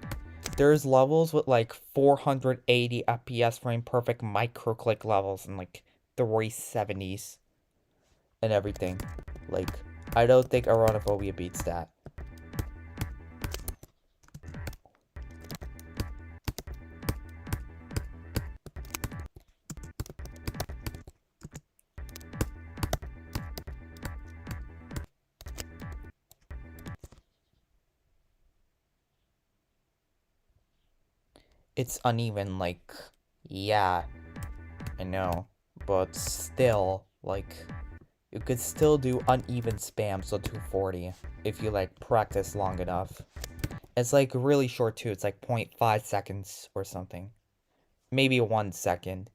There's levels with like 480 FPS frame perfect microclick levels in like 370s and everything. Like, I don't think Aronophobia beats that. It's uneven, like, yeah, I know, but still, like, you could still do uneven spams till 240 if you, like, practice long enough. It's, like, really short, too. It's, like, 0.5 seconds or something. Maybe 1 second.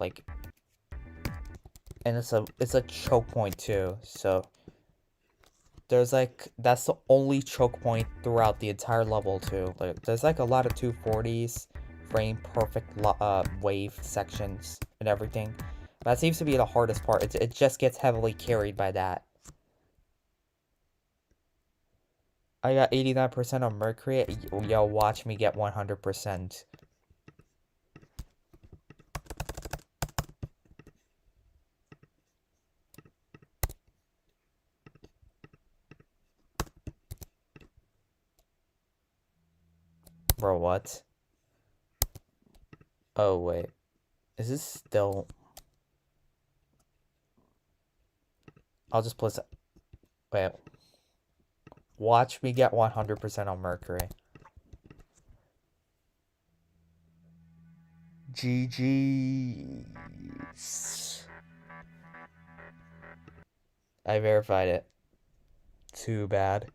Like, and it's a choke point, too, so there's, like, that's the only choke point throughout the entire level, too. Like, there's, like, a lot of 240s, frame perfect wave sections and everything. That seems to be the hardest part. It just gets heavily carried by that. I got 89% on Mercury. Yo, watch me get 100%. Bro, what? Oh, wait. Is this still... I'll just place it... Wait. Watch me get 100% on Mercury. GG's. I verified it. Too bad.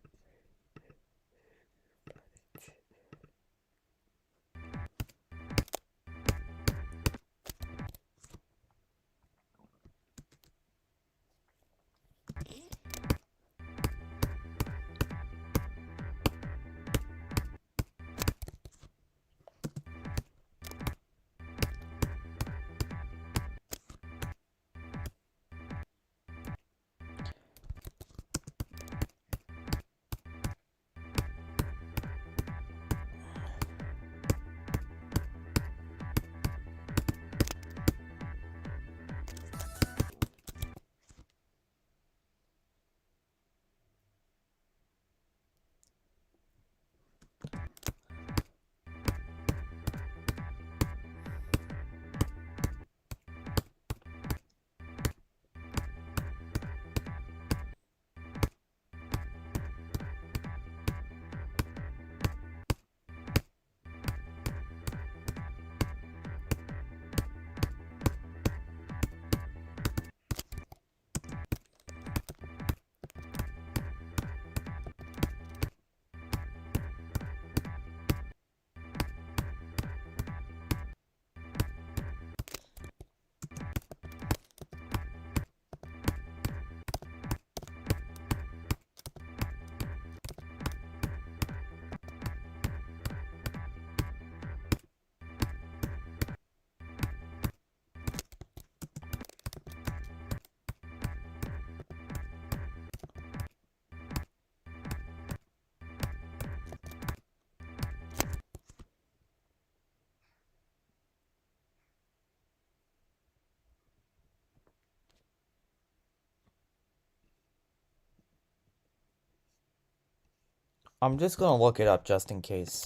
I'm just gonna look it up just in case.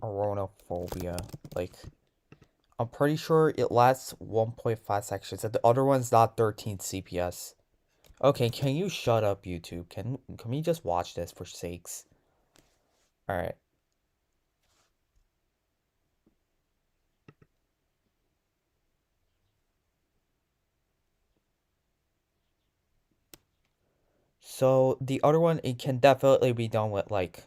Aronophobia. Like, I'm pretty sure it lasts 1.5 seconds, and the other one's not 13 CPS. Okay, can you shut up, YouTube? Can we just watch this for sakes? Alright. So, the other one, it can definitely be done with, like...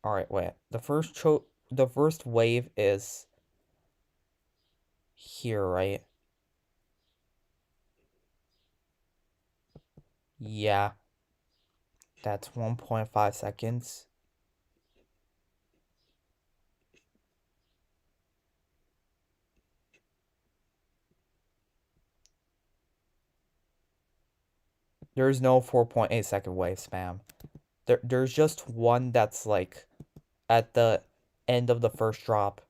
Alright, wait. The first wave is... here, right? Yeah. That's 1.5 seconds. There's no 4.8 second wave spam. There's just one that's like at the end of the first drop.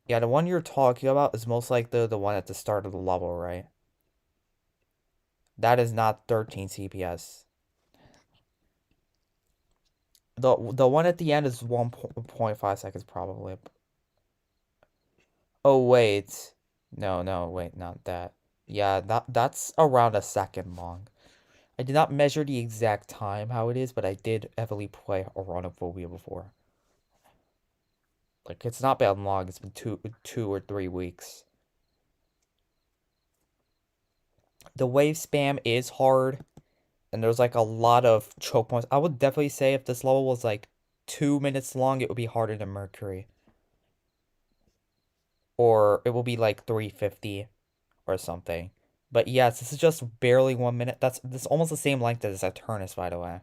Yeah, the one you're talking about is most like the one at the start of the level, right? That is not 13 CPS. The one at the end is 1.5 seconds probably. Oh wait. No, wait, not that. Yeah, that's around a second long. I did not measure the exact time how it is, but I did heavily play Aronophobia before. Like, it's not been long. It's been two or 3 weeks. The wave spam is hard, and there's like a lot of choke points. I would definitely say if this level was like 2 minutes long, it would be harder than Mercury. Or it will be like 350 or something. But yes, this is just barely 1 minute. That's almost the same length as Eternus, by the way.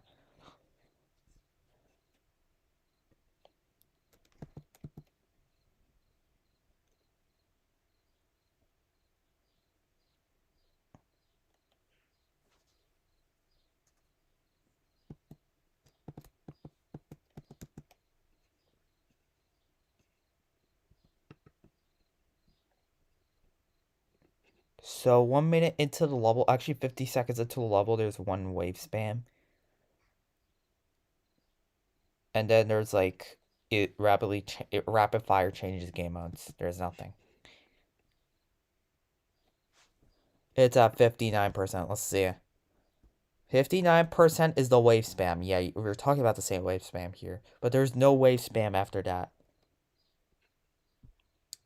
So 1 minute into the level, actually 50 seconds into the level, there's one wave spam. And then there's like, it rapid fire changes game modes. There's nothing. It's at 59%. Let's see. 59% is the wave spam. Yeah, we're talking about the same wave spam here. But there's no wave spam after that.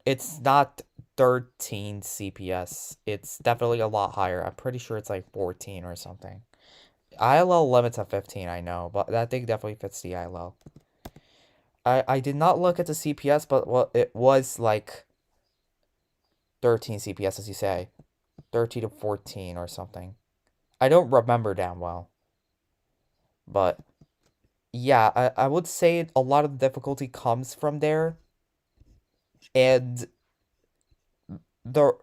It's not 13 CPS. It's definitely a lot higher. I'm pretty sure it's like 14 or something. ILL limits at 15, I know. But that thing definitely fits the ILL. I did not look at the CPS, but well, it was like 13 CPS, as you say. 13 to 14 or something. I don't remember damn well. But yeah, I would say a lot of the difficulty comes from there. And the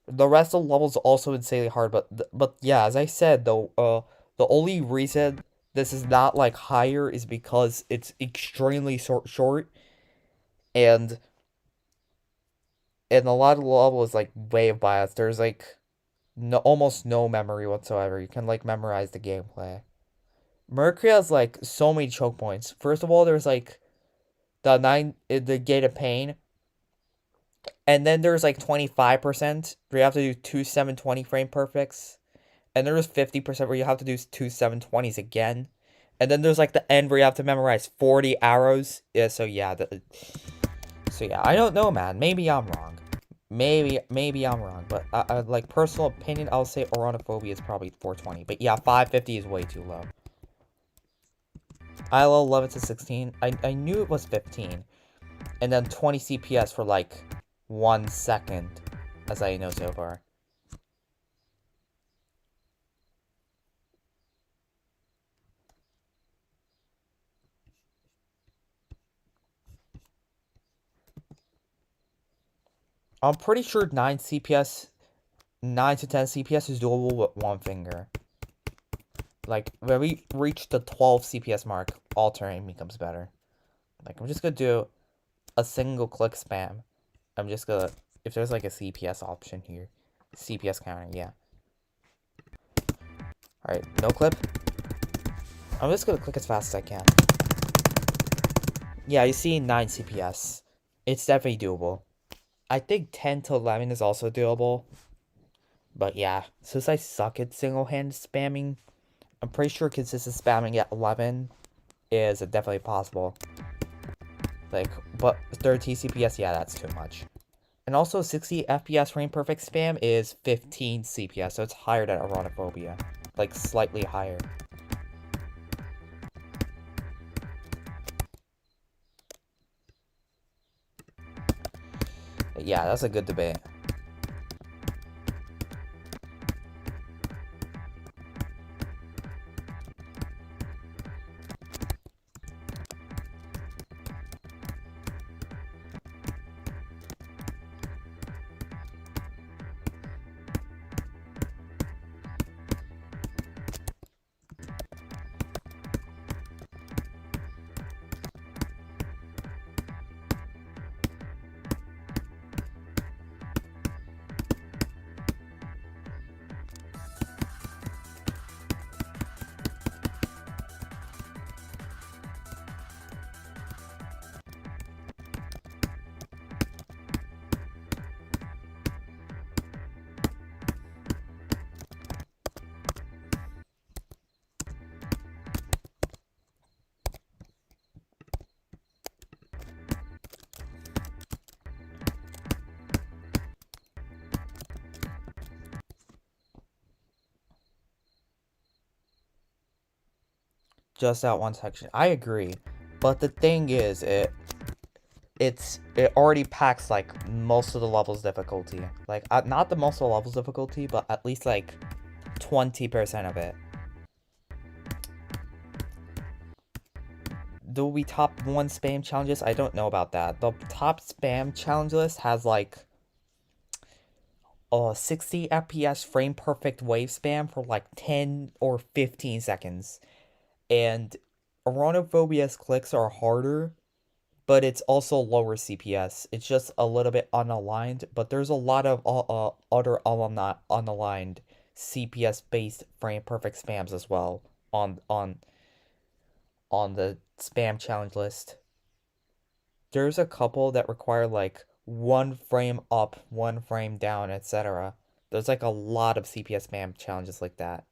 rest of the levels also insanely hard, but yeah, as I said, the only reason this is not like higher is because it's extremely short and a lot of the level is like wave bias. There's like almost no memory whatsoever. You can like memorize the gameplay. Mercury has like so many choke points. First of all, there's like the Gate of Pain, and then there's like 25% where you have to do 2 720 frame perfects, and there's 50% where you have to do 2 720s again, and then there's like the end where you have to memorize 40 arrows. Yeah, so yeah, I don't know, man. Maybe I'm wrong. Maybe I'm wrong, but like personal opinion, I'll say Oronophobia is probably 420. But yeah, 550 is way too low. ILL 11 to 16. I knew it was 15, and then 20 CPS for like 1 second, as I know so far. I'm pretty sure 9 CPS, 9 to 10 CPS is doable with one finger. Like, when we reach the 12 CPS mark, alternating becomes better. Like, I'm just gonna do a single click spam. I'm just gonna if there's like a CPS option here. CPS counter, yeah. Alright, no clip. I'm just gonna click as fast as I can. Yeah, you see 9 CPS. It's definitely doable. I think 10 to 11 is also doable. But yeah, since I suck at single-hand spamming, I'm pretty sure consistent spamming at 11 is definitely possible. Like, but 30 CPS, yeah, that's too much. And also 60 FPS frame perfect spam is 15 CPS, so it's higher than Erotophobia. Like, slightly higher. But yeah, that's a good debate. Just that one section. I agree. But the thing is, it already packs like most of the levels difficulty. Like not the most of the levels difficulty, but at least like 20% of it. Do we top 1 spam challenges? I don't know about that. The top spam challenge list has like 60 FPS frame perfect wave spam for like 10 or 15 seconds. And Eronophobia's clicks are harder, but it's also lower CPS. It's just a little bit unaligned, but there's a lot of other unaligned CPS based frame perfect spams as well on the spam challenge list. There's a couple that require like 1 frame up, 1 frame down, etc. There's like a lot of CPS spam challenges like that.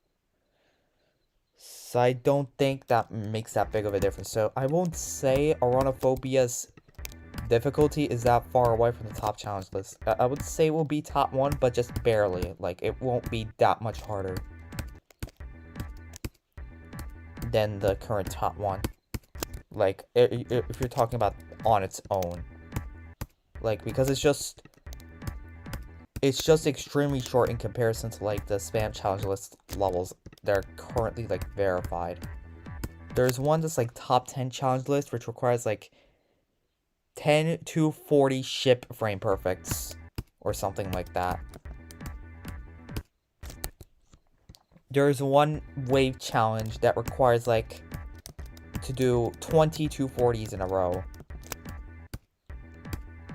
So I don't think that makes that big of a difference. So I won't say Eronophobia's difficulty is that far away from the top challenge list. I would say it will be top 1, but just barely. Like, it won't be that much harder than the current top 1. Like, if you're talking about on its own. Like, because it's just extremely short in comparison to, like, the spam challenge list levels that are currently, like, verified. There's one that's, like, top 10 challenge list, which requires, like, 10 to 40 ship frame perfects or something like that. There's one wave challenge that requires like to do 20 240s in a row.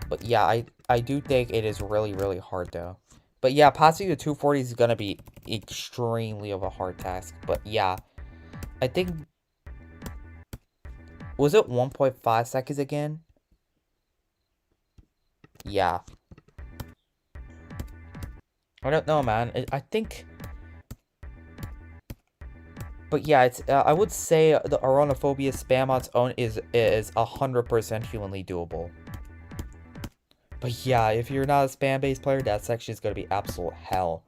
But yeah, I do think it is really hard though. But yeah, passing the 240s is gonna be extremely of a hard task. But yeah, I think, was it 1.5 seconds again? Yeah. I don't know, man. I think... But yeah, it's I would say the Eronophobia spam on its own is 100% humanly doable. But yeah, if you're not a spam-based player, that section is going to be absolute hell.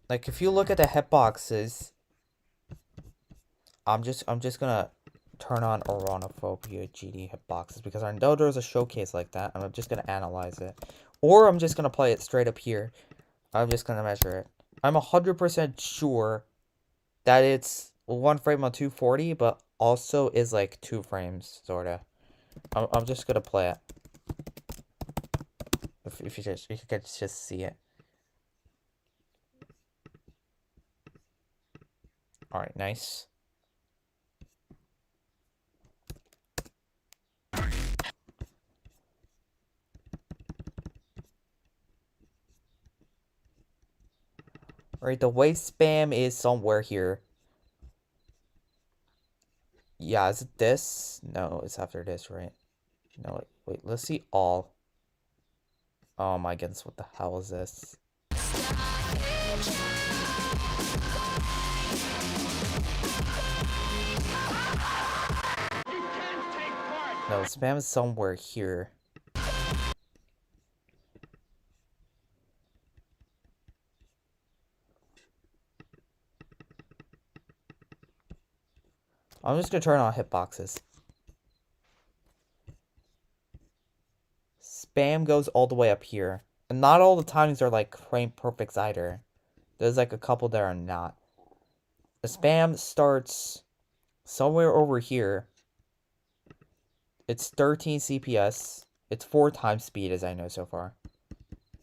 Like, if you look at the hitboxes, I'm just gonna turn on Eronophobia GD hitboxes because I know there's a showcase like that, and I'm just gonna analyze it. Or I'm just gonna play it straight up here. I'm just gonna measure it. I'm 100% sure that it's 1 frame on 240, but also is like 2 frames, sorta. I'm just gonna play it. If you can just see it. Alright, nice. Alright, the wave spam is somewhere here. Yeah, is it this? No, it's after this, right? No, wait, let's see all. Oh my goodness, what the hell is this? No, spam is somewhere here. I'm just gonna turn on hitboxes. Spam goes all the way up here. And not all the timings are like frame perfects either. There's like a couple that are not. The spam starts somewhere over here. It's 13 CPS. It's 4 times speed as I know so far.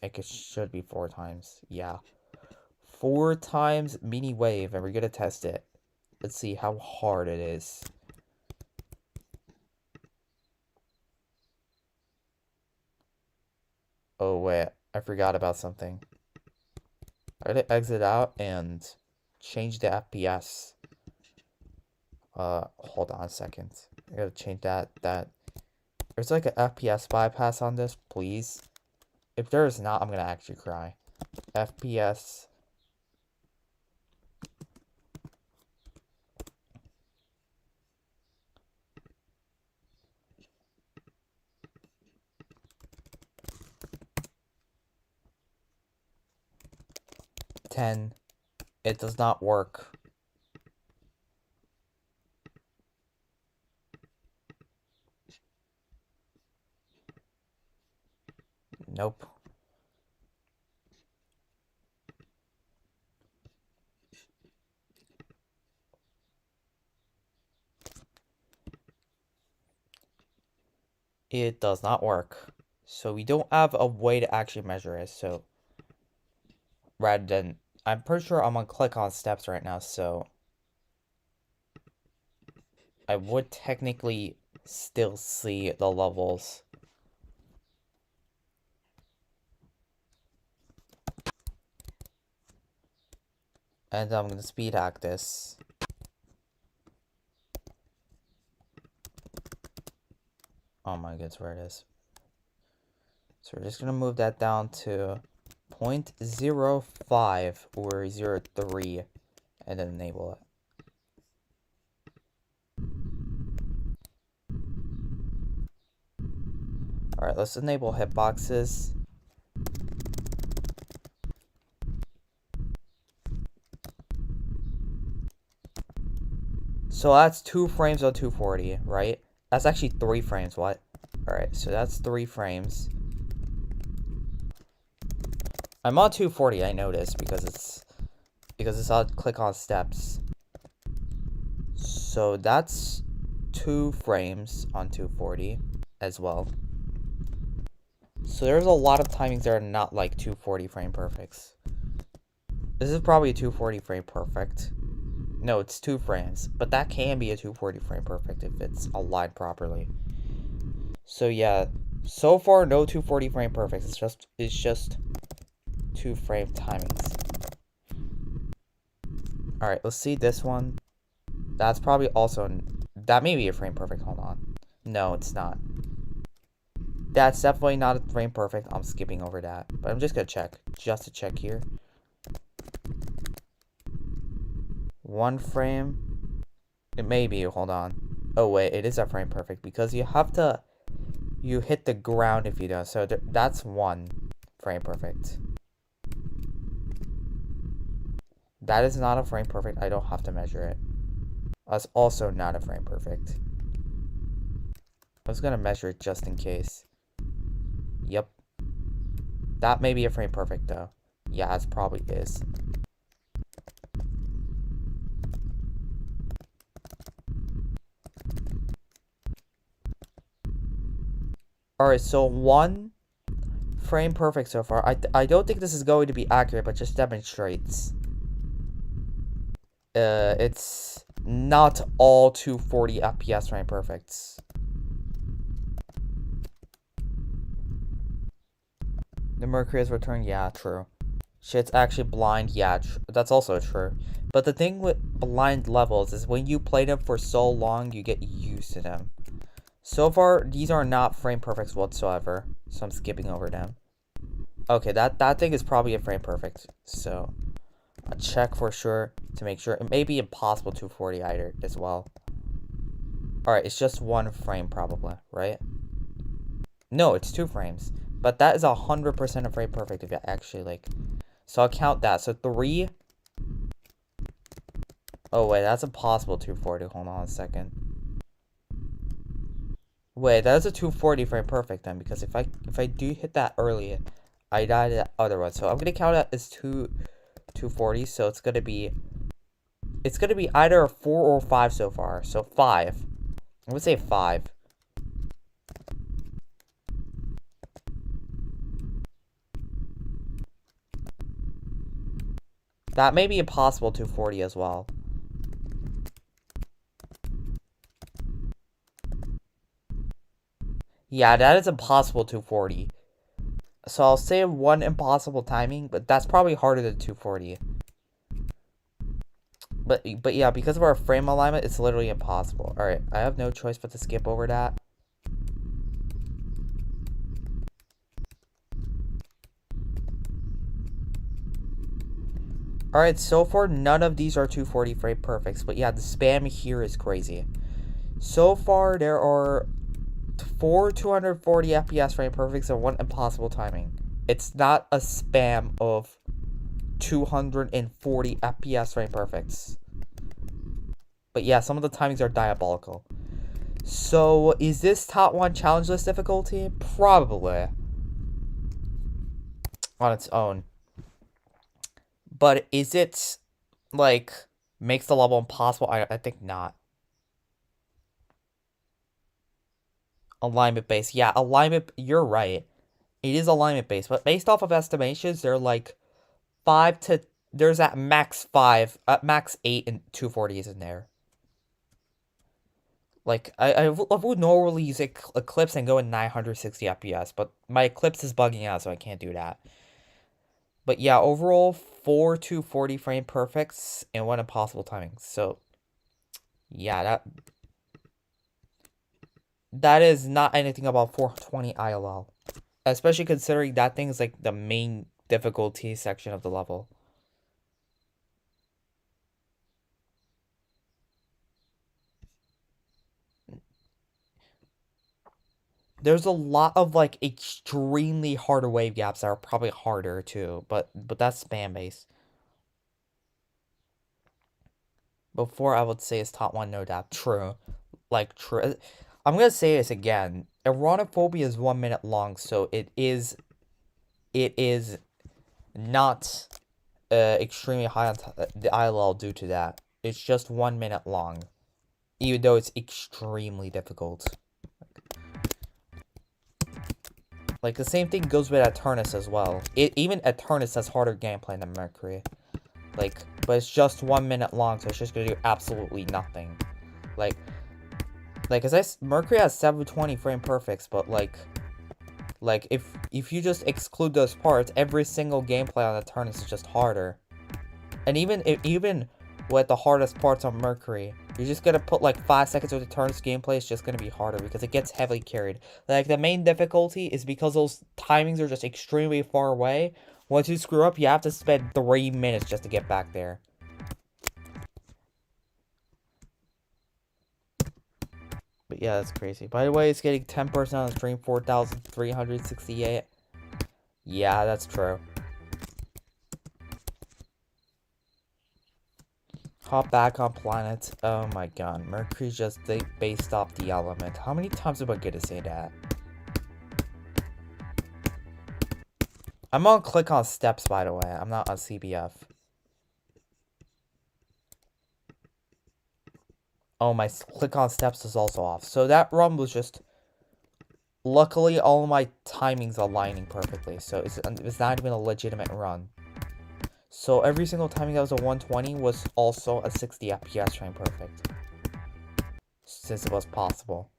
It should be 4 times. Yeah. 4 times mini wave, and we're gonna test it. Let's see how hard it is. Oh wait, I forgot about something. I gotta exit out and change the FPS. Hold on a second. I gotta change that. There's like an FPS bypass on this, please. If there is not, I'm gonna actually cry. FPS. It does not work. Nope. It does not work. So we don't have a way to actually measure it, so rather than I'm pretty sure I'm gonna click on steps right now, so I would technically still see the levels. And I'm gonna speed hack this. Oh my goodness, where it is. So we're just gonna move that down to 0.05 or 0.3 and then enable it. Alright, let's enable hitboxes. So that's 2 frames on 240, right? That's actually 3 frames, what? Alright, so that's 3 frames. I'm on 240, I noticed, because it's on click on steps. So that's 2 frames on 240 as well. So there's a lot of timings that are not like 240 frame perfects. This is probably a 240 frame perfect. No, it's 2 frames, but that can be a 240 frame perfect if it's aligned properly. So yeah, so far no 240 frame perfects. It's just 2 frame timings. All right, let's see this one. That's probably also that may be a frame perfect. Hold on. No, it's not. That's definitely not a frame perfect. I'm skipping over that, but I'm just gonna check just to check here. 1 frame. It may be. Hold on. Oh wait, it is a frame perfect because you hit the ground if you don't. So that's 1 frame perfect. That is not a frame perfect. I don't have to measure it. That's also not a frame perfect. I was gonna measure it just in case. Yep. That may be a frame perfect though. Yeah, it probably is. Alright, so 1 frame perfect so far. I don't think this is going to be accurate, but just demonstrates. it's not all 240 FPS frame perfects. The Mercury has returned. Yeah, true. Shit's actually blind. Yeah, that's also true. But the thing with blind levels is when you play them for so long, you get used to them. So far, these are not frame perfects whatsoever. So I'm skipping over them. Okay, that thing is probably a frame perfect. So I'll check for sure to make sure. It may be impossible 240 either as well. Alright, it's just one frame probably, right? No, it's 2 frames. But that is 100% a frame perfect if you actually like. So I'll count that. So 3. Oh wait, that's impossible 240. Hold on a second. Wait, that is a 240 frame perfect then, because if I do hit that early, I died the other one. So I'm gonna count that as 240. So it's gonna be either a 4 or 5 so far. So 5. I'm gonna say 5. That may be impossible 240 as well. Yeah, that is impossible 240. So I'll say 1 impossible timing, but that's probably harder than 240. But yeah, because of our frame alignment, it's literally impossible. Alright, I have no choice but to skip over that. Alright, so far none of these are 240 frame perfects, but yeah, the spam here is crazy. So far there are 4 240 FPS frame perfects and 1 impossible timing. It's not a spam of 240 FPS frame perfects. But yeah, some of the timings are diabolical. So, is this top 1 challenge list difficulty? Probably. On its own. But is it, like, makes the level impossible? I think not. Alignment based. Yeah, alignment, you're right. It is alignment based, but based off of estimations, they're like 5 to, there's at max 5, at max 8 and 240s in there. Like, I would normally use Eclipse and go in 960 FPS, but my Eclipse is bugging out, so I can't do that. But yeah, overall, 4 240 frame perfects and 1 impossible timing. So, yeah, that is not anything about 420 ILL. Especially considering that thing is like the main difficulty section of the level. There's a lot of like extremely harder wave gaps that are probably harder too, but that's spam based. Before I would say it's top 1 no doubt. True. Like true. I'm gonna say this again. Erotophobia is 1 minute long, so it is not extremely high on the ILL due to that. It's just 1 minute long, even though it's extremely difficult. Like, the same thing goes with Eternus as well. Even Eternus has harder gameplay than Mercury. Like, but it's just 1 minute long, so it's just gonna do absolutely nothing. Like, as Mercury has 720 frame perfects, but like if you just exclude those parts, every single gameplay on Eternus is just harder. And even with the hardest parts on Mercury, you're just gonna put like 5 seconds of the Eternus gameplay is just gonna be harder because it gets heavily carried. Like, the main difficulty is because those timings are just extremely far away. Once you screw up, you have to spend 3 minutes just to get back there. But yeah, that's crazy. By the way, it's getting 10% on the stream, 4,368. Yeah, that's true. Hop back on planet. Oh my god. Mercury's just based off the element. How many times am I gonna say that? I'm gonna click on steps, by the way. I'm not on CBF. Oh, my click on steps is also off. So that run was just... Luckily, all of my timings aligning perfectly. So it's not even a legitimate run. So every single time that was a 120 was also a 60 FPS frame perfect. Since it was possible.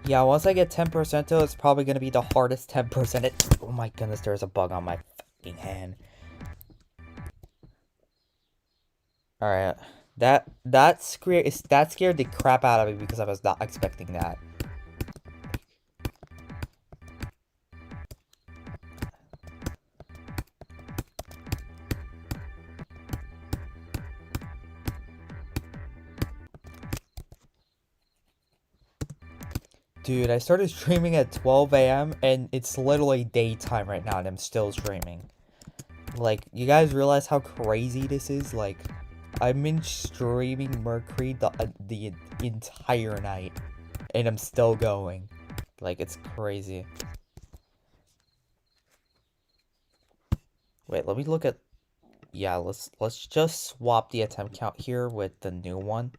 Yeah, once I get 10% though, it's probably gonna be the hardest 10%. Oh my goodness, there's a bug on my fucking hand. Alright. That scared the crap out of me because I was not expecting that. Dude, I started streaming at 12 a.m. and it's literally daytime right now and I'm still streaming. Like, you guys realize how crazy this is? Like, I've been streaming Mercury the entire night and I'm still going. Like, it's crazy. Wait, let me look at... Yeah, let's just swap the attempt count here with the new one.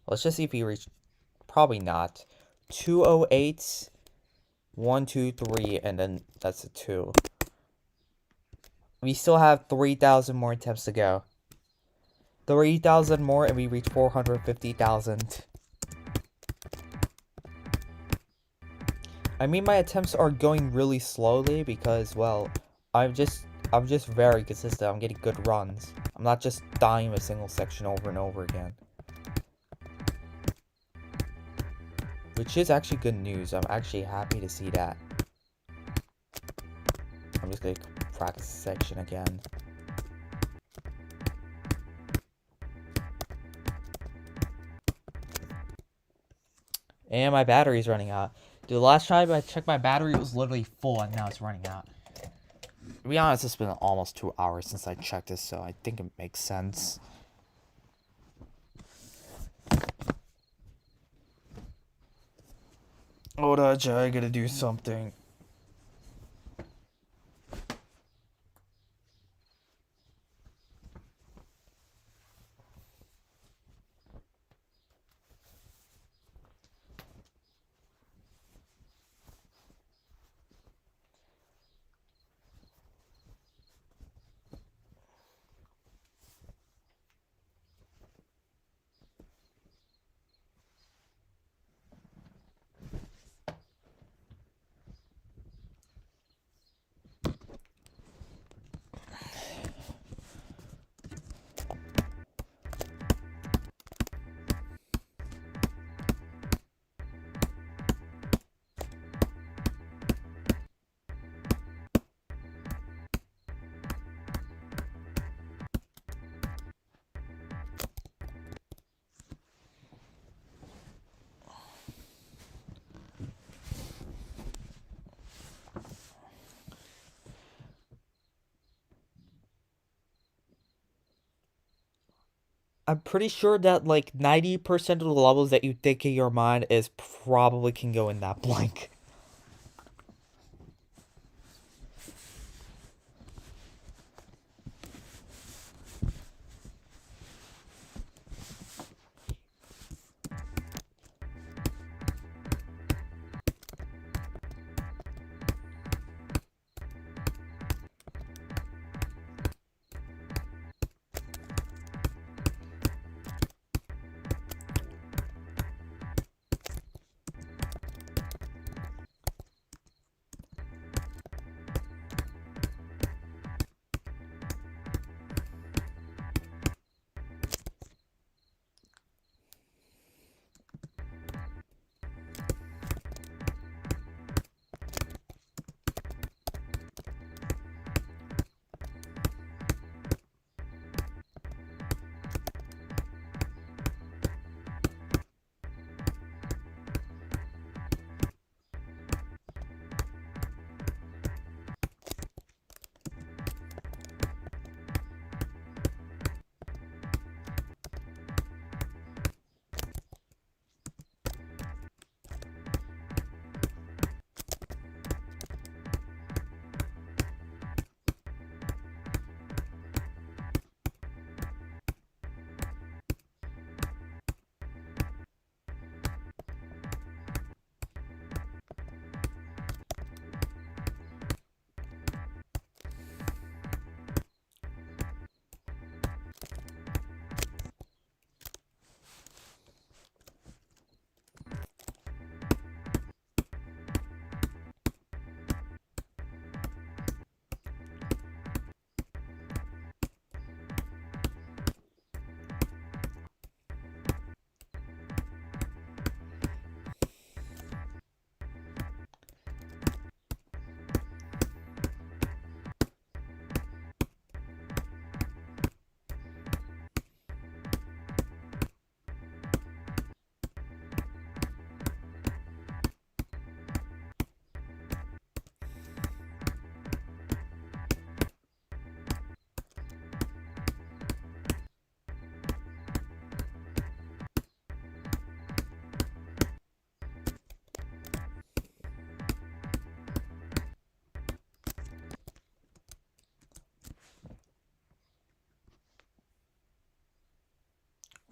Let's just see if we reach... Probably not. 208, 1, 2, 3, and then that's a 2. We still have 3,000 more attempts to go. 3,000 more and we reach 450,000. I mean, my attempts are going really slowly because, well, I'm just very consistent. I'm getting good runs. I'm not just dying a single section over and over again. Which is actually good news. I'm actually happy to see that. I'm just gonna practice the section again. And my battery's running out. Dude, the last time I checked my battery, it was literally full, and now it's running out. To be honest, it's been almost 2 hours since I checked this, so I think it makes sense. Hold on, I gotta do something. I'm pretty sure that like 90% of the levels that you think in your mind is probably can go in that blank.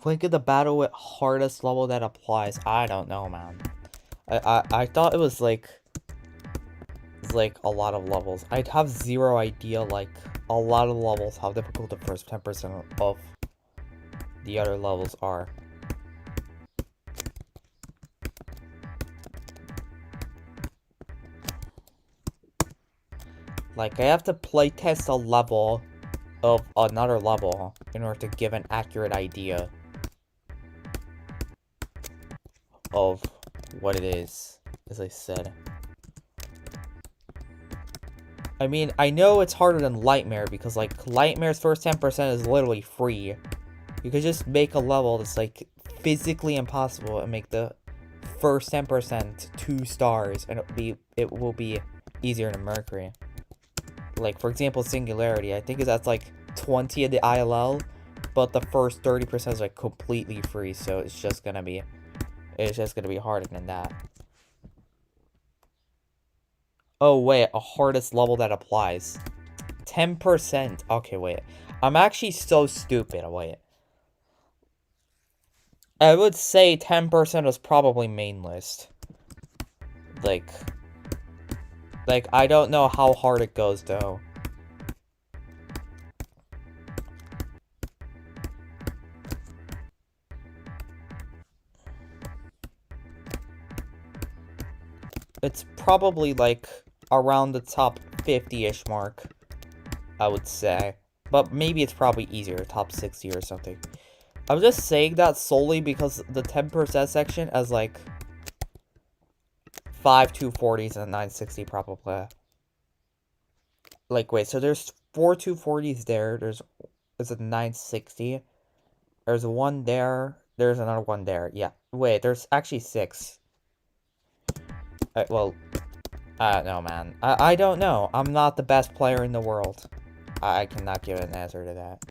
Think of the battle with hardest level that applies. I don't know, man. I thought it was like a lot of levels. I'd have zero idea like a lot of levels how difficult the first 10% of the other levels are. Like I have to play test a level of another level in order to give an accurate idea of what it is, as I said. I mean, I know it's harder than Lightmare because, like, Lightmare's first 10% is literally free. You could just make a level that's, like, physically impossible and make the first 10% 2 stars, and it will be easier than Mercury. Like, for example, Singularity, I think that's, like, 20 of the ILL, but the first 30% is, like, completely free, so it's just gonna be harder than that. Oh, wait, a hardest level that applies. 10%. Okay, wait. I'm actually so stupid. Wait. I would say 10% is probably main list. Like, I don't know how hard it goes, though. It's probably, like, around the top 50-ish mark, I would say. But maybe it's probably easier, top 60 or something. I'm just saying that solely because the 10% section has, like, 5 240s and a 960 probably. Like, wait, so there's 4 240s there. There's a 960. There's one there. There's another one there. Yeah. Wait, there's actually 6. Well, I don't know, man. I don't know. I'm not the best player in the world. I cannot give an answer to that.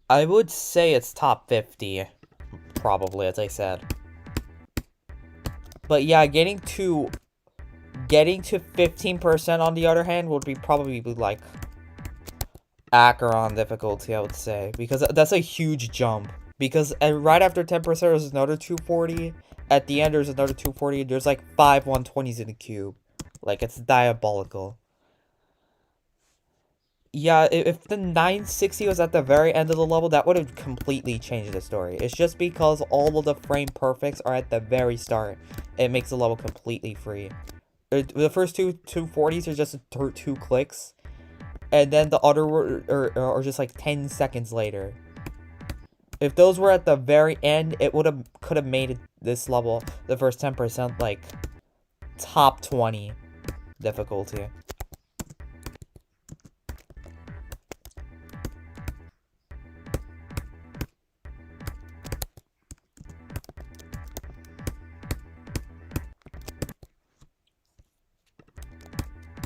I would say it's top 50, probably, as I said. But yeah, getting to 15% on the other hand would be probably like Acheron difficulty, I would say, because that's a huge jump. Because right after 10% there's another 240. At the end there's another 240. There's like 5 120s in the cube. Like, it's diabolical. Yeah, if the 960 was at the very end of the level, that would have completely changed the story. It's just because all of the frame perfects are at the very start. It makes the level completely free. The first 240s are just 2 clicks. And then the other are just like 10 seconds later. If those were at the very end, it could have made this level, the first 10%, like top 20 difficulty.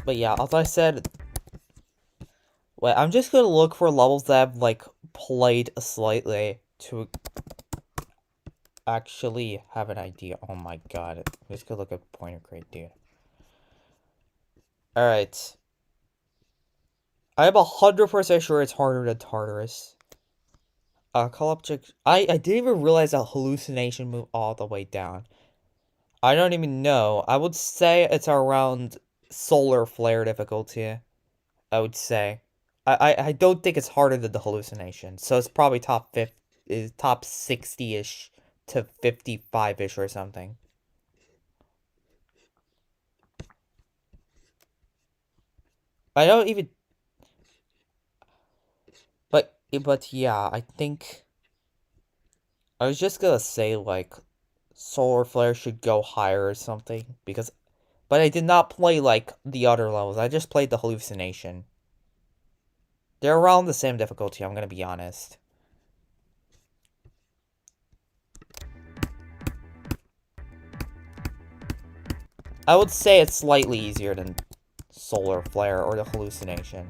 But yeah, as I said, wait, I'm just gonna look for levels that I've, like, played slightly to actually have an idea. Oh my god. I'm just gonna look at Pointer Crate, dude. Alright. I am 100% sure it's harder than Tartarus. Call up check. I didn't even realize that hallucination moved all the way down. I don't even know. I would say it's around solar flare difficulty. I would say. I don't think it's harder than the hallucination. So it's probably top 60-ish to 55-ish or something. I don't even. But yeah, I think. I was just gonna say, like, solar flare should go higher or something, because. But I did not play, like, the other levels. I just played the hallucination. They're around the same difficulty, I'm gonna be honest. I would say it's slightly easier than solar flare or the hallucination.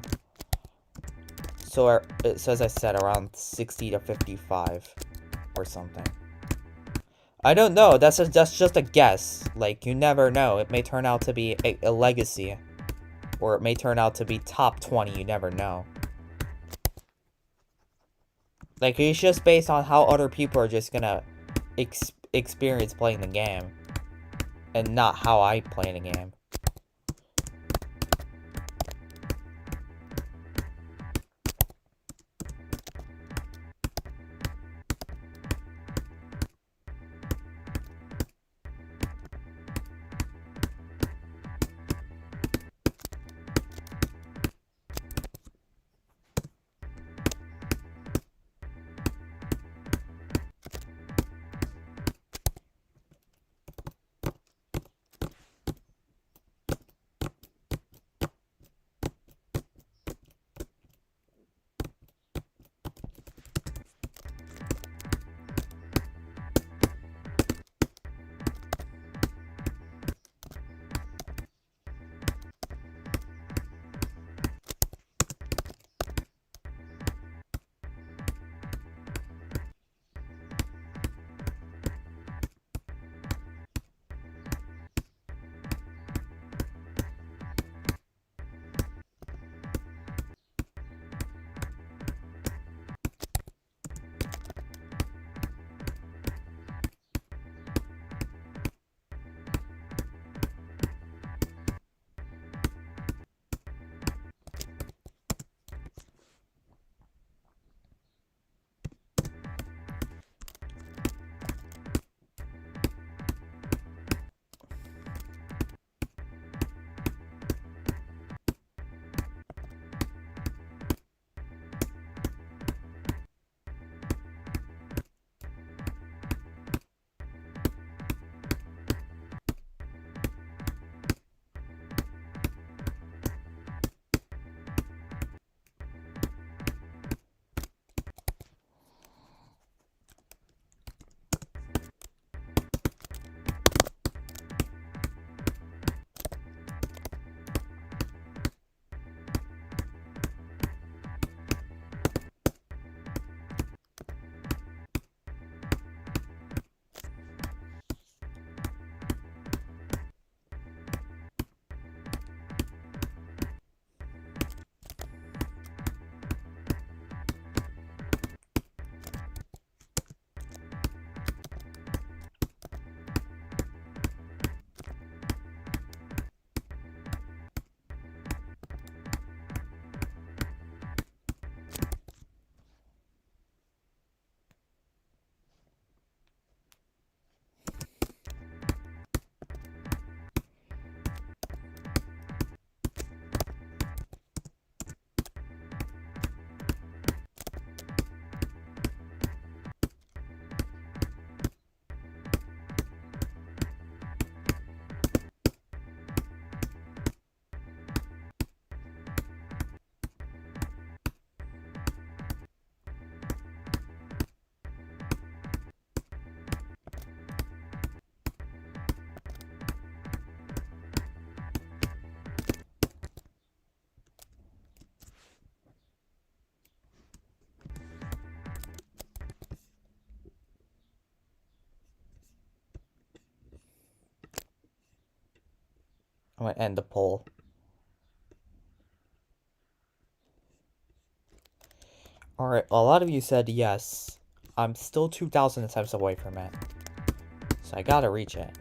So as I said, around 60 to 55 or something. I don't know. That's just a guess. Like, you never know. It may turn out to be a legacy. Or it may turn out to be top 20, you never know. Like, it's just based on how other people are just gonna experience playing the game. And not how I play the game. I'm gonna end the poll. Alright, a lot of you said yes. I'm still 2,000 attempts away from it. So I gotta reach it.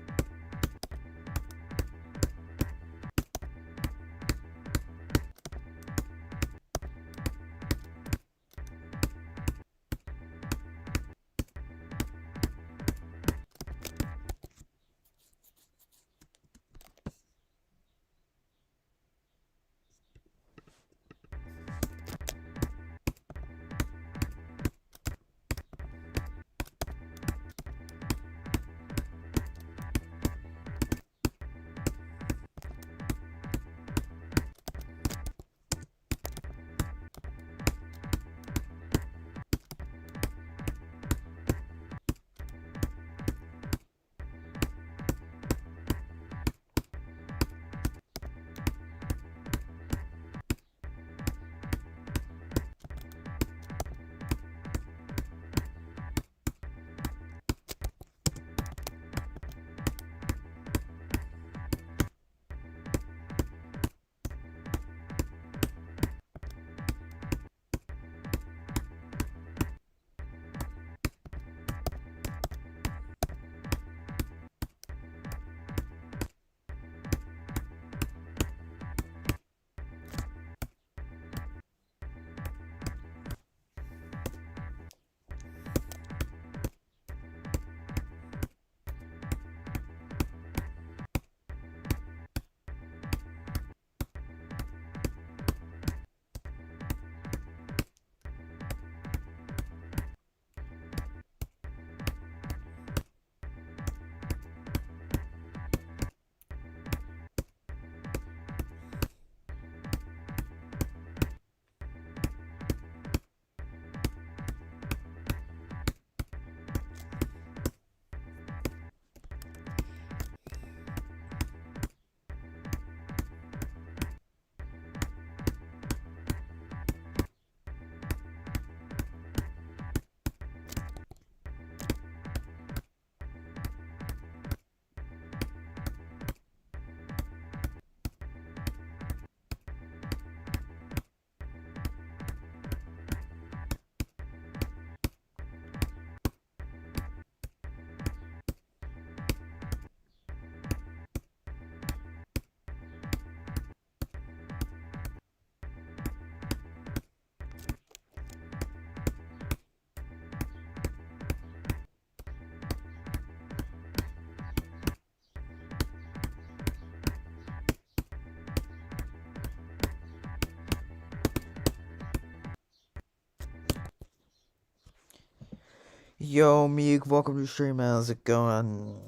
Yo, Meek, welcome to the stream. How's it going?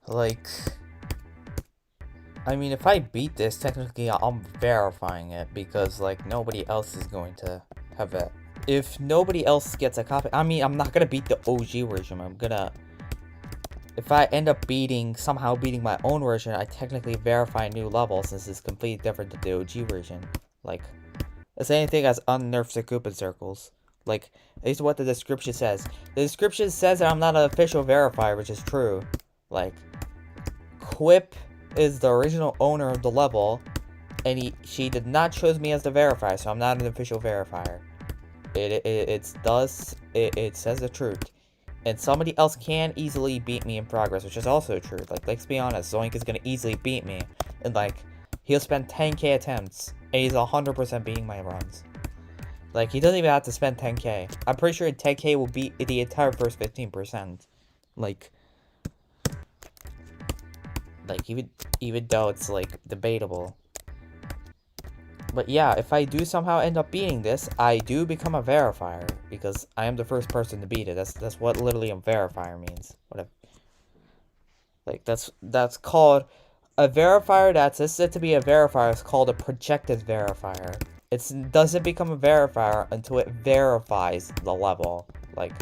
Like, I mean, if I beat this, technically I'm verifying it, because, like, nobody else is going to have it. If nobody else gets a copy, I mean, I'm not gonna beat the OG version, I'm gonna... If I end up somehow beating my own version, I technically verify a new level, since it's completely different than the OG version. Like, the same thing as unnerfed the Koopa circles. Like, this is what the description says. The description says that I'm not an official verifier, which is true. Like, Quip is the original owner of the level, and she did not choose me as the verifier, so I'm not an official verifier. It says the truth. And somebody else can easily beat me in progress, which is also true. Like, let's be honest, Zoink is gonna easily beat me. And, like, he'll spend 10k attempts, and he's 100% beating my runs. Like, he doesn't even have to spend 10k. I'm pretty sure 10k will beat the entire first 15%. Like, even though it's, like, debatable. But yeah, if I do somehow end up beating this, I do become a verifier, because I am the first person to beat it. That's what literally a verifier means. Like, that's called a verifier. That's listed to be a verifier is called a projected verifier. It doesn't become a verifier until it verifies the level. Like,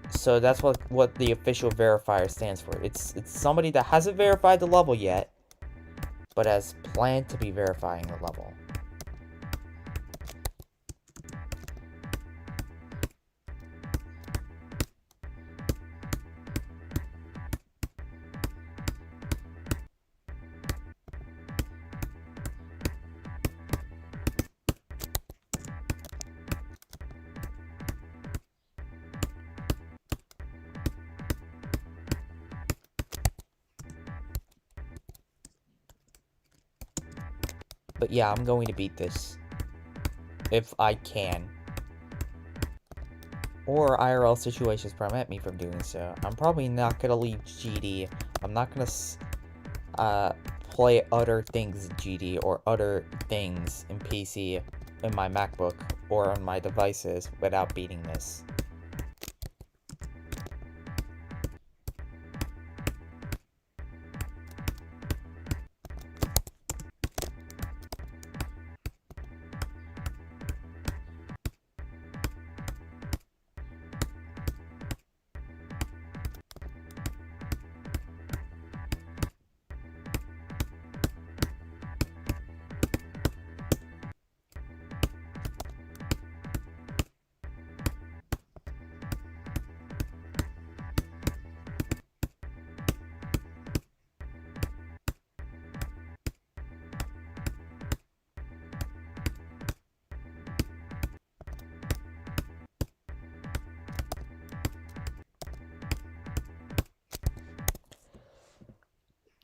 so that's what the official verifier stands for. It's somebody that hasn't verified the level yet, but has planned to be verifying the level. But yeah, I'm going to beat this. If I can. Or IRL situations prevent me from doing so. I'm probably not gonna leave GD. I'm not gonna play other things in GD or other things in PC, in my MacBook, or on my devices without beating this.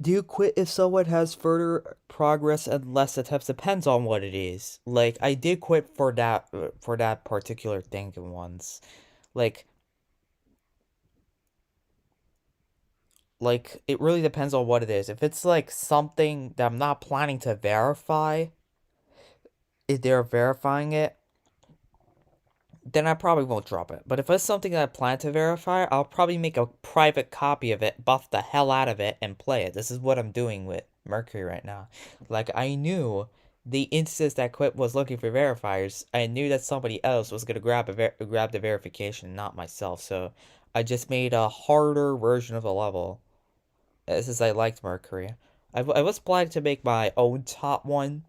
Do you quit if someone has further progress and less attempts? Depends on what it is. Like, I did quit for that particular thing once. Like, it really depends on what it is. If it's, like, something that I'm not planning to verify, if they're verifying it, then I probably won't drop it. But if it's something that I plan to verify, I'll probably make a private copy of it, buff the hell out of it, and play it. This is what I'm doing with Mercury right now. Like, I knew the instance that Quip was looking for verifiers, I knew that somebody else was going to grab the verification, not myself. So I just made a harder version of the level, since I liked Mercury. I was planning to make my own top one,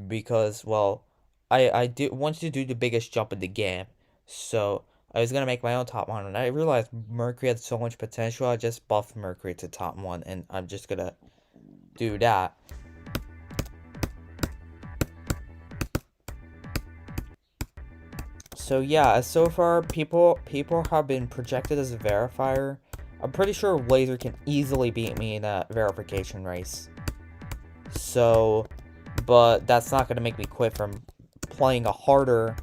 because, well, I did want to do the biggest jump in the game, so I was gonna make my own top one, and I realized Mercury had so much potential. I just buffed Mercury to top one, and I'm just gonna do that. So yeah, so far people have been projected as a verifier. I'm pretty sure Laser can easily beat me in a verification race. So, but that's not gonna make me quit from playing a harder,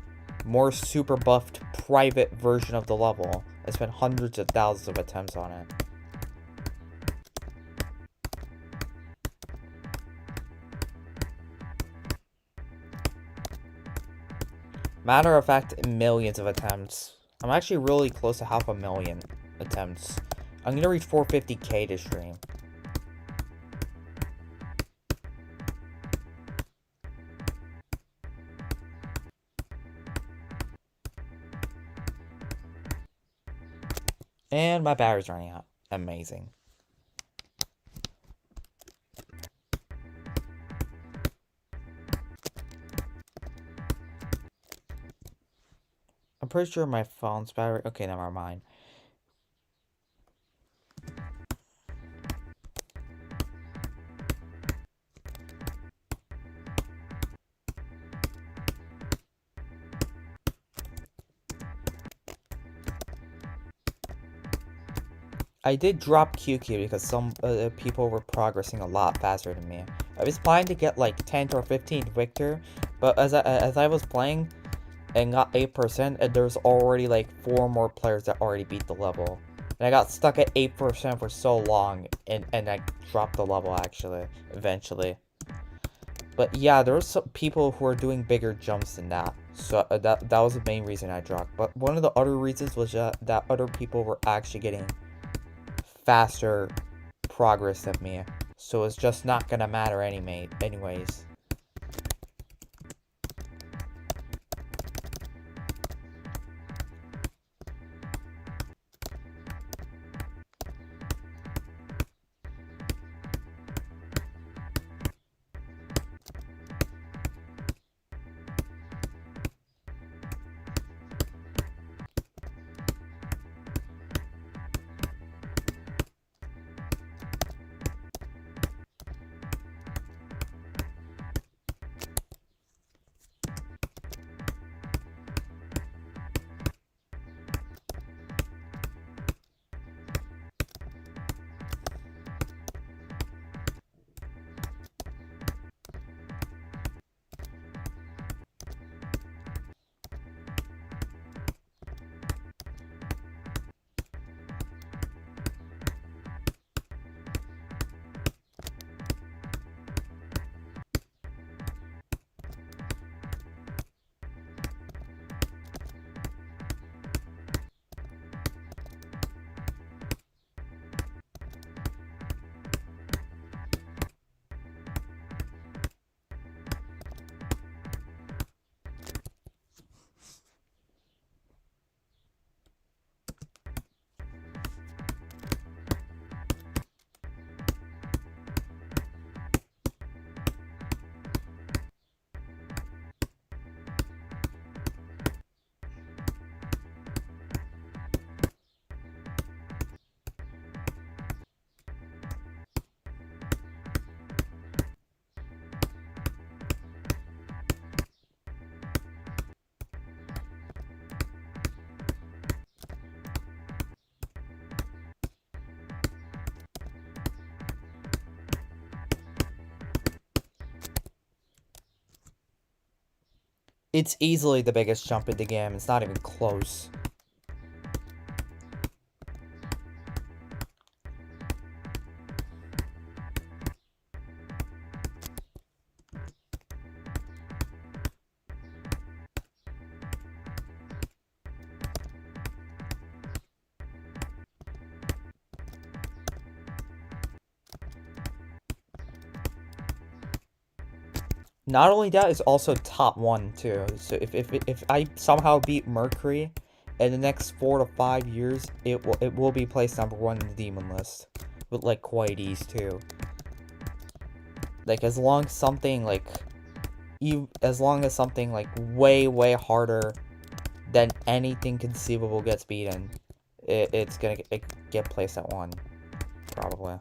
more super buffed private version of the level. I spent hundreds of thousands of attempts on it. Matter of fact, millions of attempts. I'm actually really close to 500,000. attempts. I'm gonna reach 450k this stream. And my battery's running out. Amazing. I'm pretty sure my phone's battery... Okay, never mind. I did drop QQ because some people were progressing a lot faster than me. I was planning to get like 10th or 15th Victor, but as I was playing and got 8%, and there's already like 4 more players that already beat the level. And I got stuck at 8% for so long, and I dropped the level actually, eventually. But yeah, there were some people who were doing bigger jumps than that. So that was the main reason I dropped. But one of the other reasons was that other people were actually getting faster progress than me, so it's just not gonna matter anyways. It's easily the biggest jump in the game. It's not even close. Not only that, it's also top 1 too. So if I somehow beat Mercury in the next 4 to 5 years, it will be placed number 1 in the demon list with like quite ease too. Like as long as something like way harder than anything conceivable gets beaten, it's gonna get placed at 1 probably.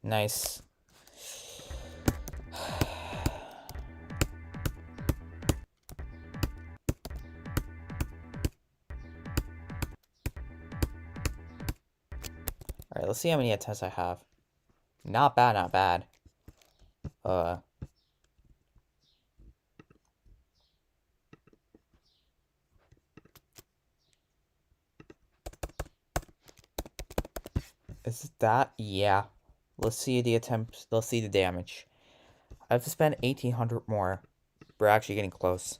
Nice. Alright, let's see how many attempts I have. Not bad, not bad. Is it that? Yeah. Let's see the attempts. Let's see the damage. I have to spend 1,800 more. We're actually getting close.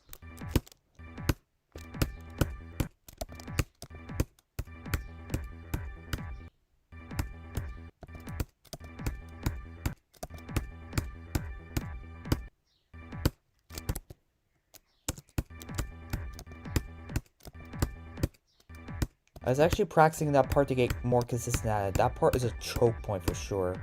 I was actually practicing that part to get more consistent at it. That part is a choke point for sure.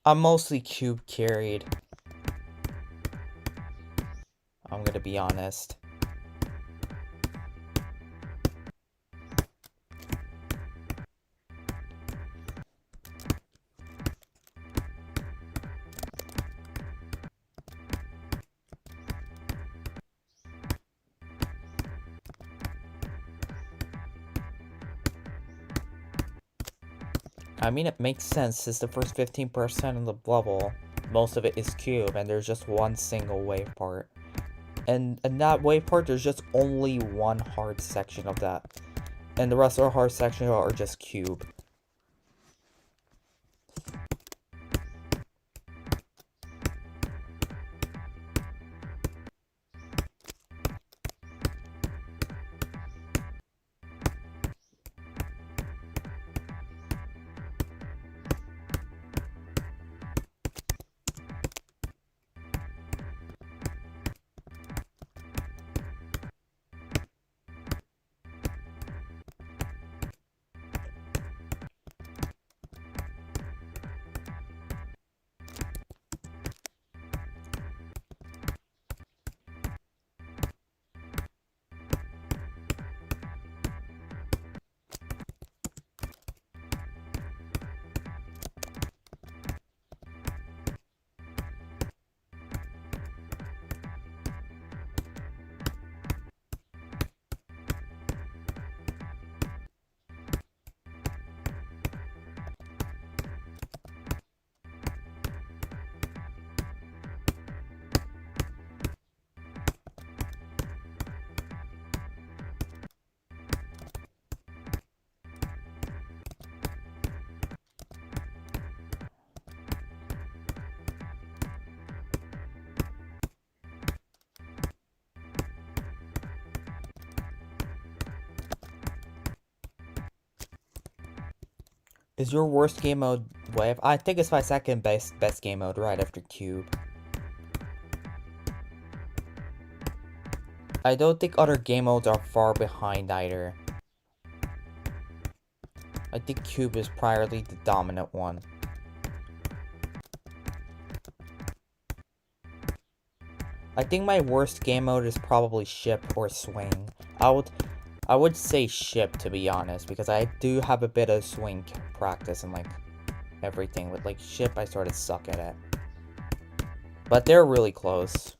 I'm mostly cube carried. I'm gonna be honest. I mean, it makes sense since the first 15% of the level, most of it is cube, and there's just one single wave part. And in that wave part, there's just only one hard section of that. And the rest of the hard sections are just cube. Is your worst game mode wave? I think it's my second best game mode right after cube. I don't think other game modes are far behind either. I think cube is primarily the dominant one. I think my worst game mode is probably ship or swing. I would say ship, to be honest, because I do have a bit of swing practice and like everything. With like ship, I sort of suck at it. But they're really close.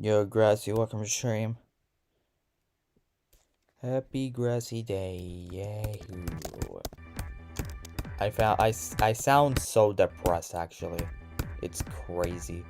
Yo, Grassy, welcome to stream. Happy grassy day, yahoo! I sound so depressed. Actually, it's crazy.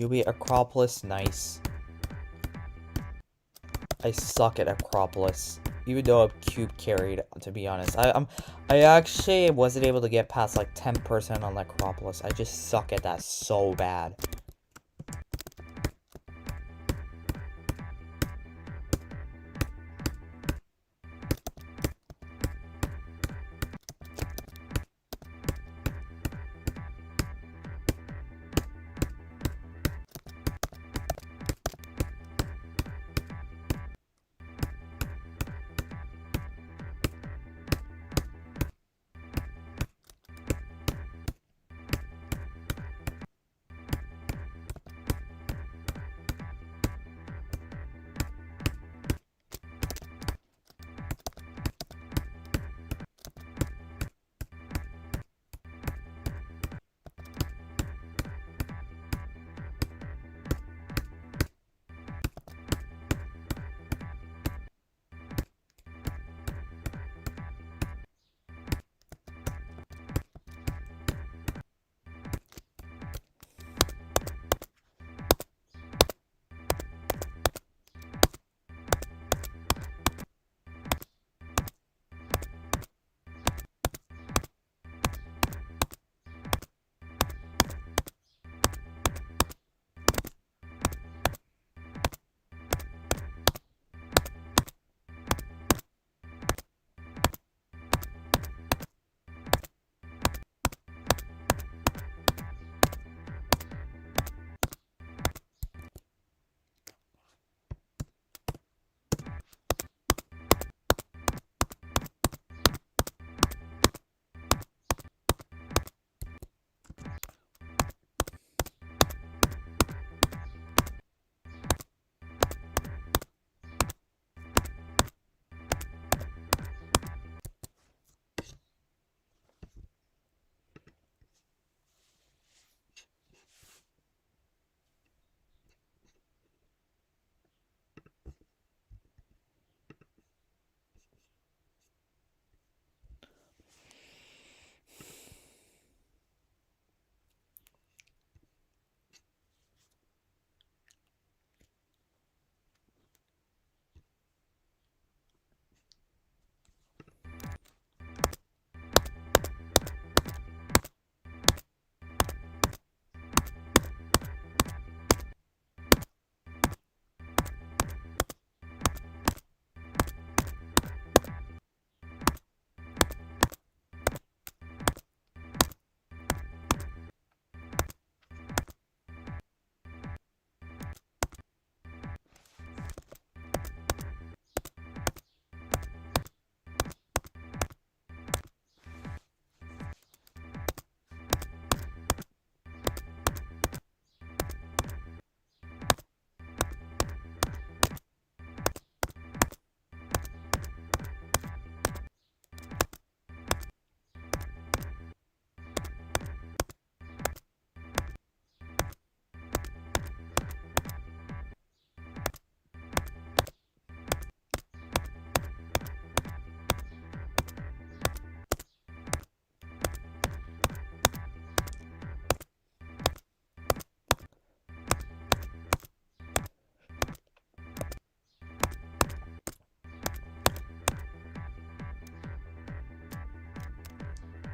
UB Acropolis, nice. I suck at Acropolis, even though I'm cube carried. To be honest, I actually wasn't able to get past like 10% on Acropolis. I just suck at that so bad.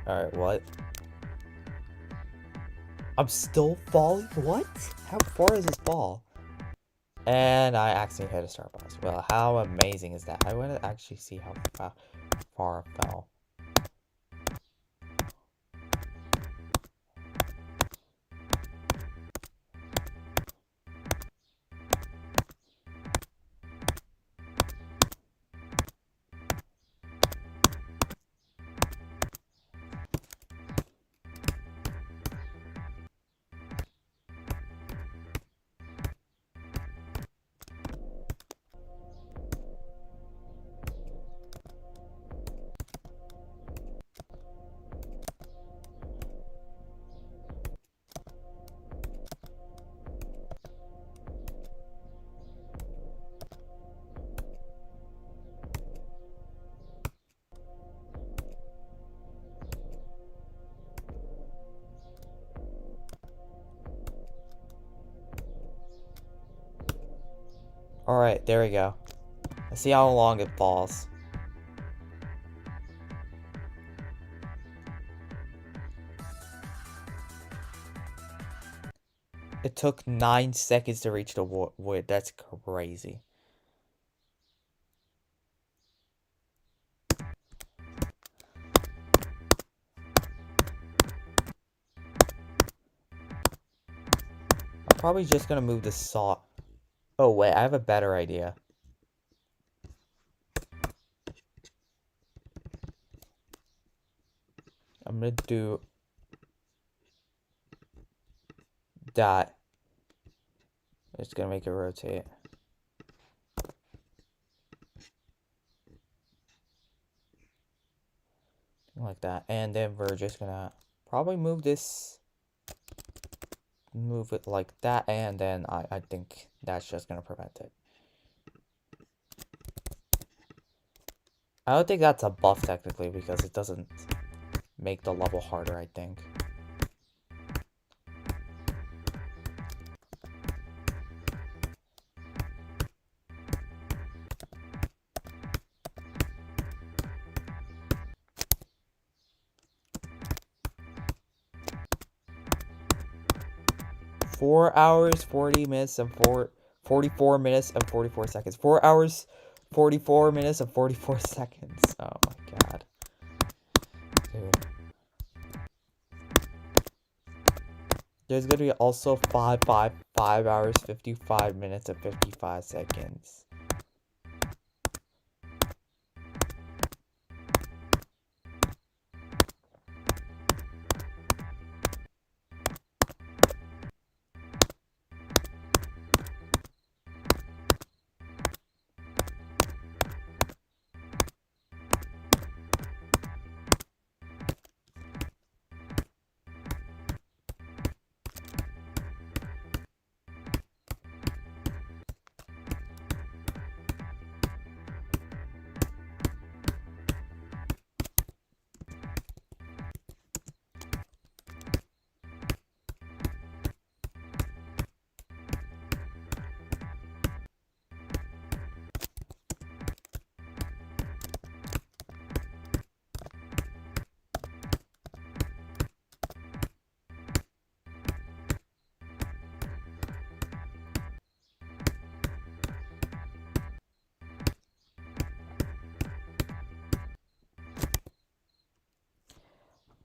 Alright, what? I'm still falling? What? How far is this ball? And I accidentally hit a surpass. Well, how amazing is that? I want to actually see how far I fell. Alright, there we go. Let's see how long it falls. It took 9 seconds to reach the wood. That's crazy. I'm probably just gonna move the saw. Oh wait, I have a better idea. I'm gonna do that. It's gonna make it rotate. Like that. And then we're just gonna probably move this. Move it like that. And then I think that's just gonna prevent it. I don't think that's a buff technically because it doesn't make the level harder, I think. Four hours, 40 minutes, and 44 minutes and 44 seconds. 4 hours, 44 minutes, and 44 seconds. Oh my god. Dude. There's gonna be also 5 hours, 55 minutes, and 55 seconds.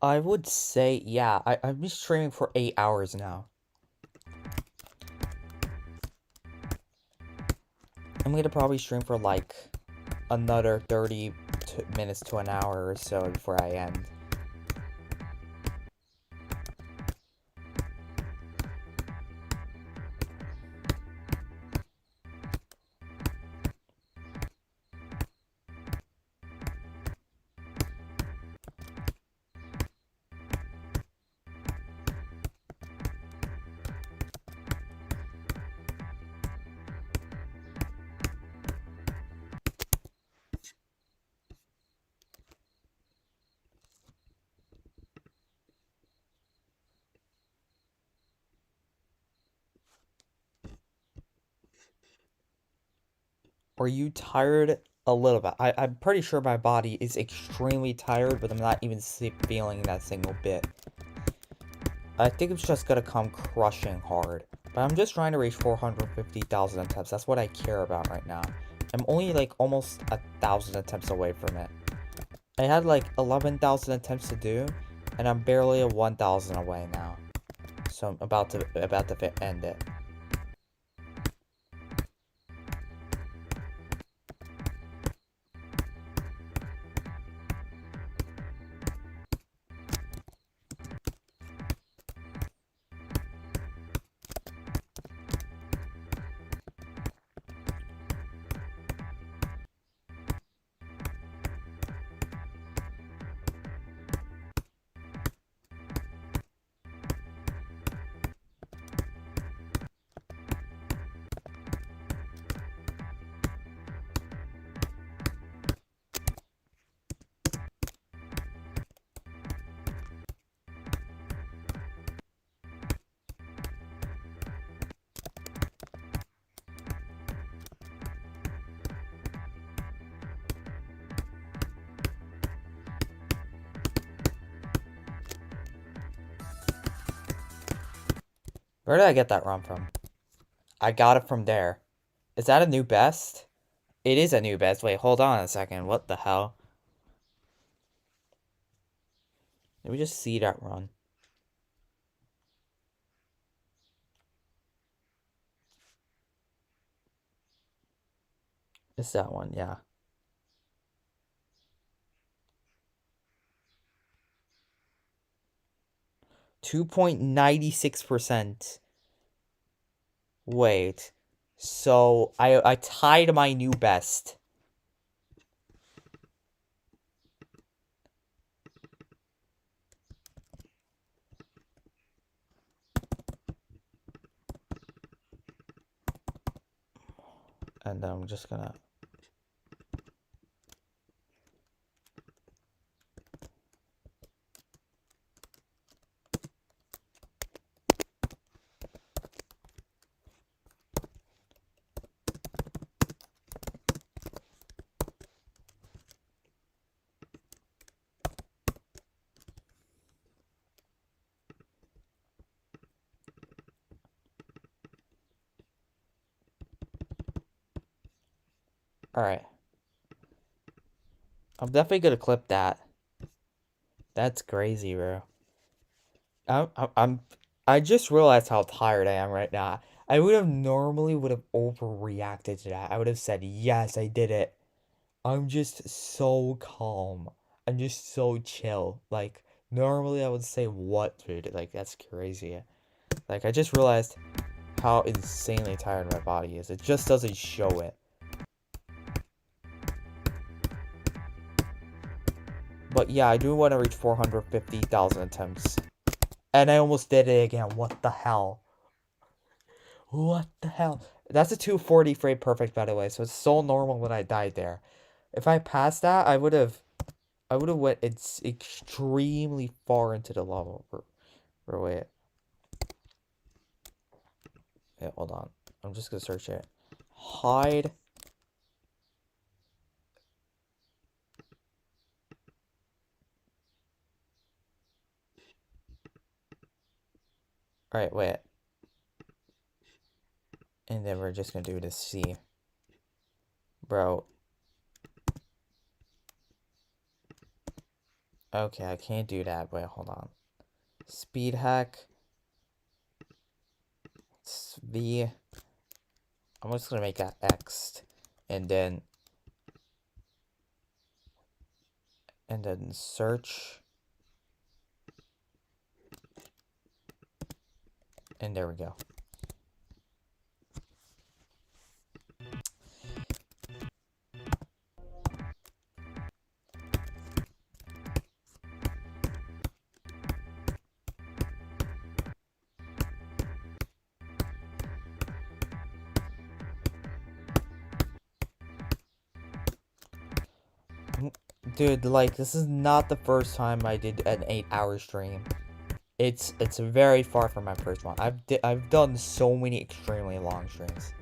I would say, yeah, I've been streaming for 8 hours now. I'm gonna probably stream for like another 30 minutes to an hour or so before I end. Are you tired A little bit. I'm pretty sure my body is extremely tired, but I'm not even feeling that single bit. I think it's just gonna come crushing hard. But I'm just trying to reach 450,000 attempts. That's what I care about right now. I'm only like almost 1,000 attempts away from it. I had like 11,000 attempts to do, and I'm barely a 1,000 away now. So I'm about to end it. Where did I get that run from? I got it from there. Is that a new best? It is a new best. Wait, hold on a second. What the hell? Let me just see that run. It's that one, yeah. 2.96%. Wait. So, I tied my new best. And I'm just gonna... Alright. I'm definitely gonna clip that. That's crazy, bro. I just realized how tired I am right now. I would have normally overreacted to that. I would have said, yes, I did it. I'm just so calm. I'm just so chill. Like, normally I would say, what, dude? Like, that's crazy. Like, I just realized how insanely tired my body is. It just doesn't show it. But yeah, I do want to reach 450,000 attempts. And I almost did it again. What the hell? What the hell? That's a 240 frame perfect, by the way. So it's so normal when I died there. If I passed that, I would have went extremely far into the level. Wait. Yeah, hold on. I'm just gonna search it. Hide. Alright, wait. And then we're just gonna do this C. Bro. Okay, I can't do that. Wait, hold on. Speed hack. It's V. I'm just gonna make that X. And then search. And there we go. Dude, like, this is not the first time I did an 8-hour stream. It's very far from my first one. I've done so many extremely long streams.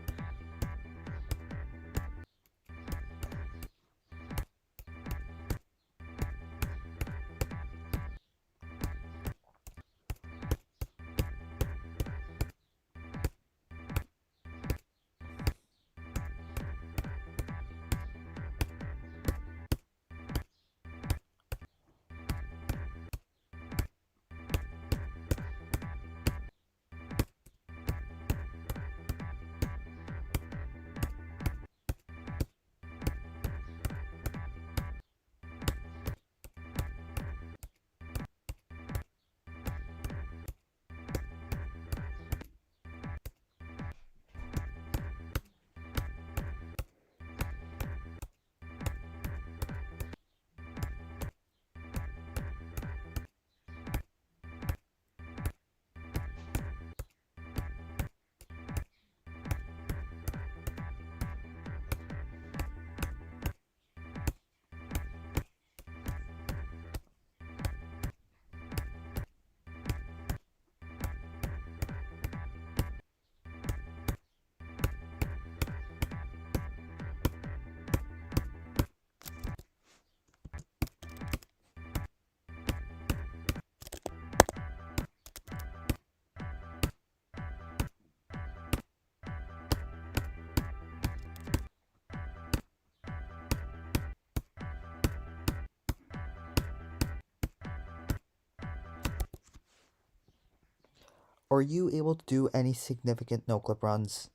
Are you able to do any significant no-clip runs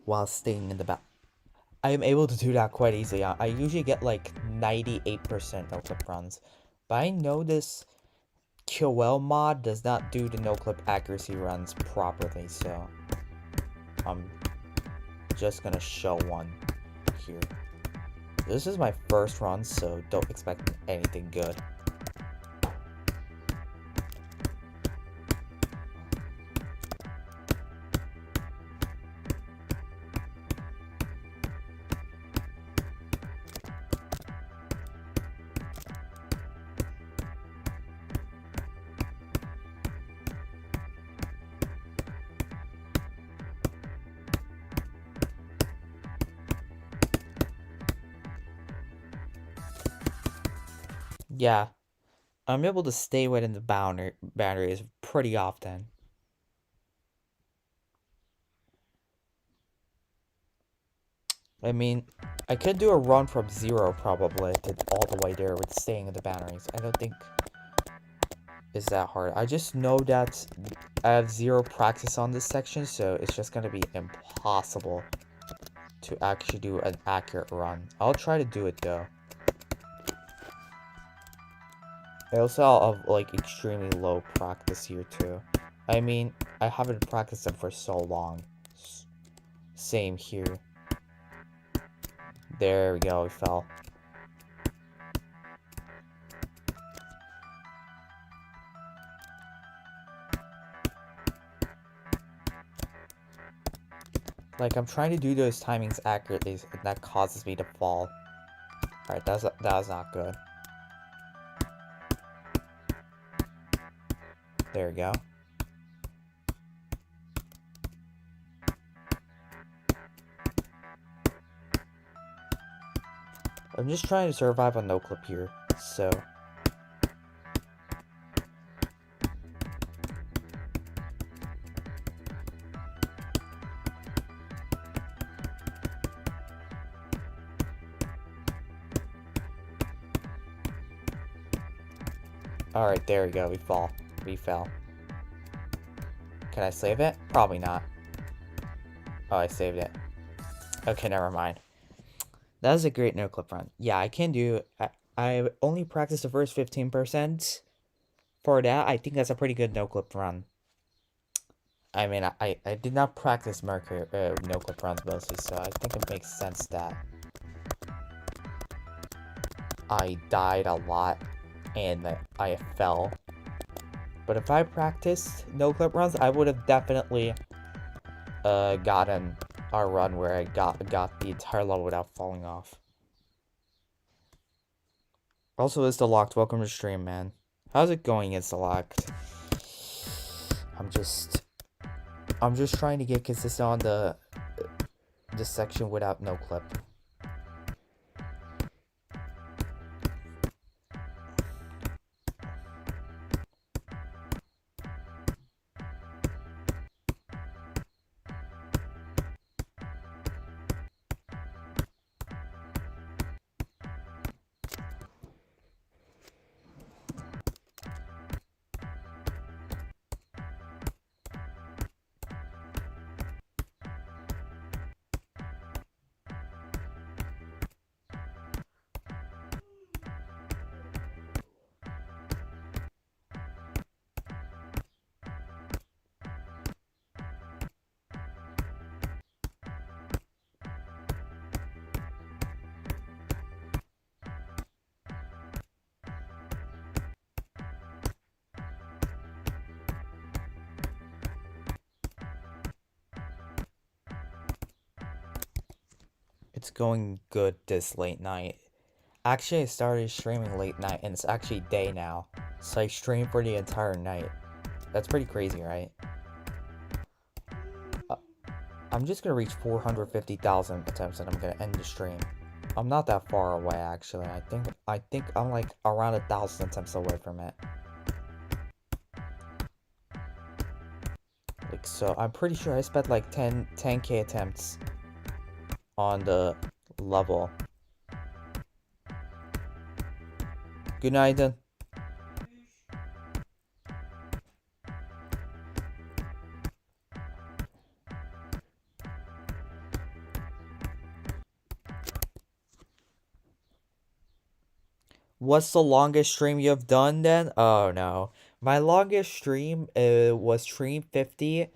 while staying in the back? I am able to do that quite easily. I usually get like 98% no-clip runs. But I know this QL mod does not do the no-clip accuracy runs properly, so I'm just gonna show one here. This is my first run, so don't expect anything good. Yeah, I'm able to stay within the boundaries pretty often. I mean, I could do a run from 0 probably to all the way there with staying in the boundaries. I don't think it's that hard. I just know that I have 0 practice on this section, so it's just gonna be impossible to actually do an accurate run. I'll try to do it though. I also have like extremely low practice here too. I mean, I haven't practiced them for so long. Same here. There we go, we fell. Like, I'm trying to do those timings accurately, and that causes me to fall. Alright, that was not good. There we go. I'm just trying to survive on no clip here, so... Alright, there we go, we fall. We fell. Can I save it? Probably not. Oh, I saved it. Okay, never mind. That was a great no-clip run. Yeah, I can do... I only practiced the first 15%. For that, I think that's a pretty good no-clip run. I mean, I did not practice Mercury no-clip runs mostly, so I think it makes sense that I died a lot and that I fell. But if I practiced no-clip runs, I would have definitely gotten a run where I got the entire level without falling off. Also, it's the locked. Welcome to stream, man. How's it going? It's the locked. I'm just trying to get consistent on the section without no clip. It's going good this late night. Actually, I started streaming late night, and it's actually day now. So I streamed for the entire night. That's pretty crazy, right? I'm just gonna reach 450,000 attempts, and I'm gonna end the stream. I'm not that far away, actually. I think I'm like around 1,000 attempts away from it. Like, so I'm pretty sure I spent like 10k attempts on the level. Good night, then. What's the longest stream you have done then? Oh no. My longest stream was stream 50,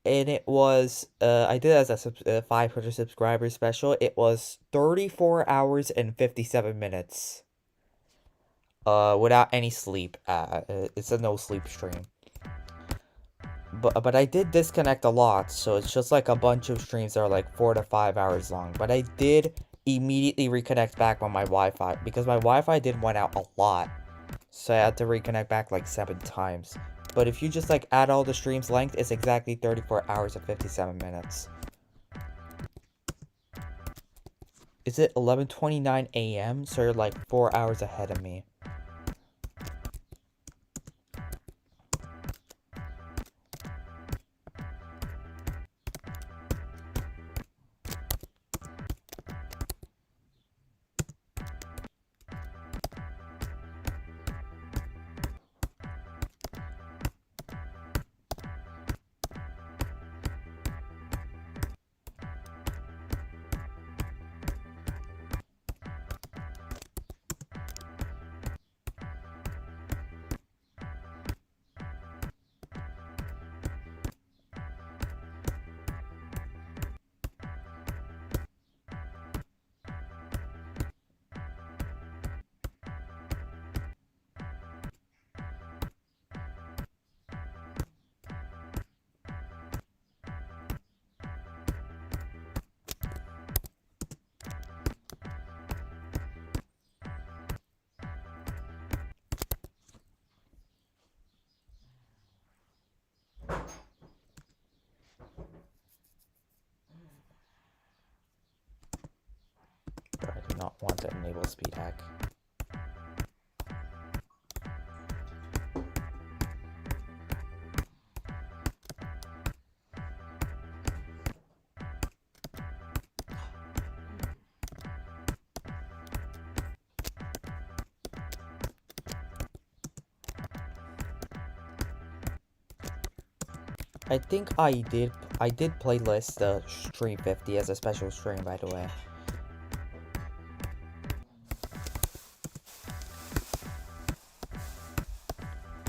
and it was I did it as a 500 subscriber special. It was 34 hours and 57 minutes. Without any sleep. It's a no sleep stream. But I did disconnect a lot, so it's just like a bunch of streams that are like 4 to 5 hours long. But I did immediately reconnect back on my Wi-Fi, because my Wi-Fi did went out a lot. So I had to reconnect back like 7 times. But if you just like add all the streams length, it's exactly 34 hours and 57 minutes. Is it 11:29 a.m.? So you're like 4 hours ahead of me. I do not want to enable speed hack. I think I did playlist the stream 50 as a special stream, by the way.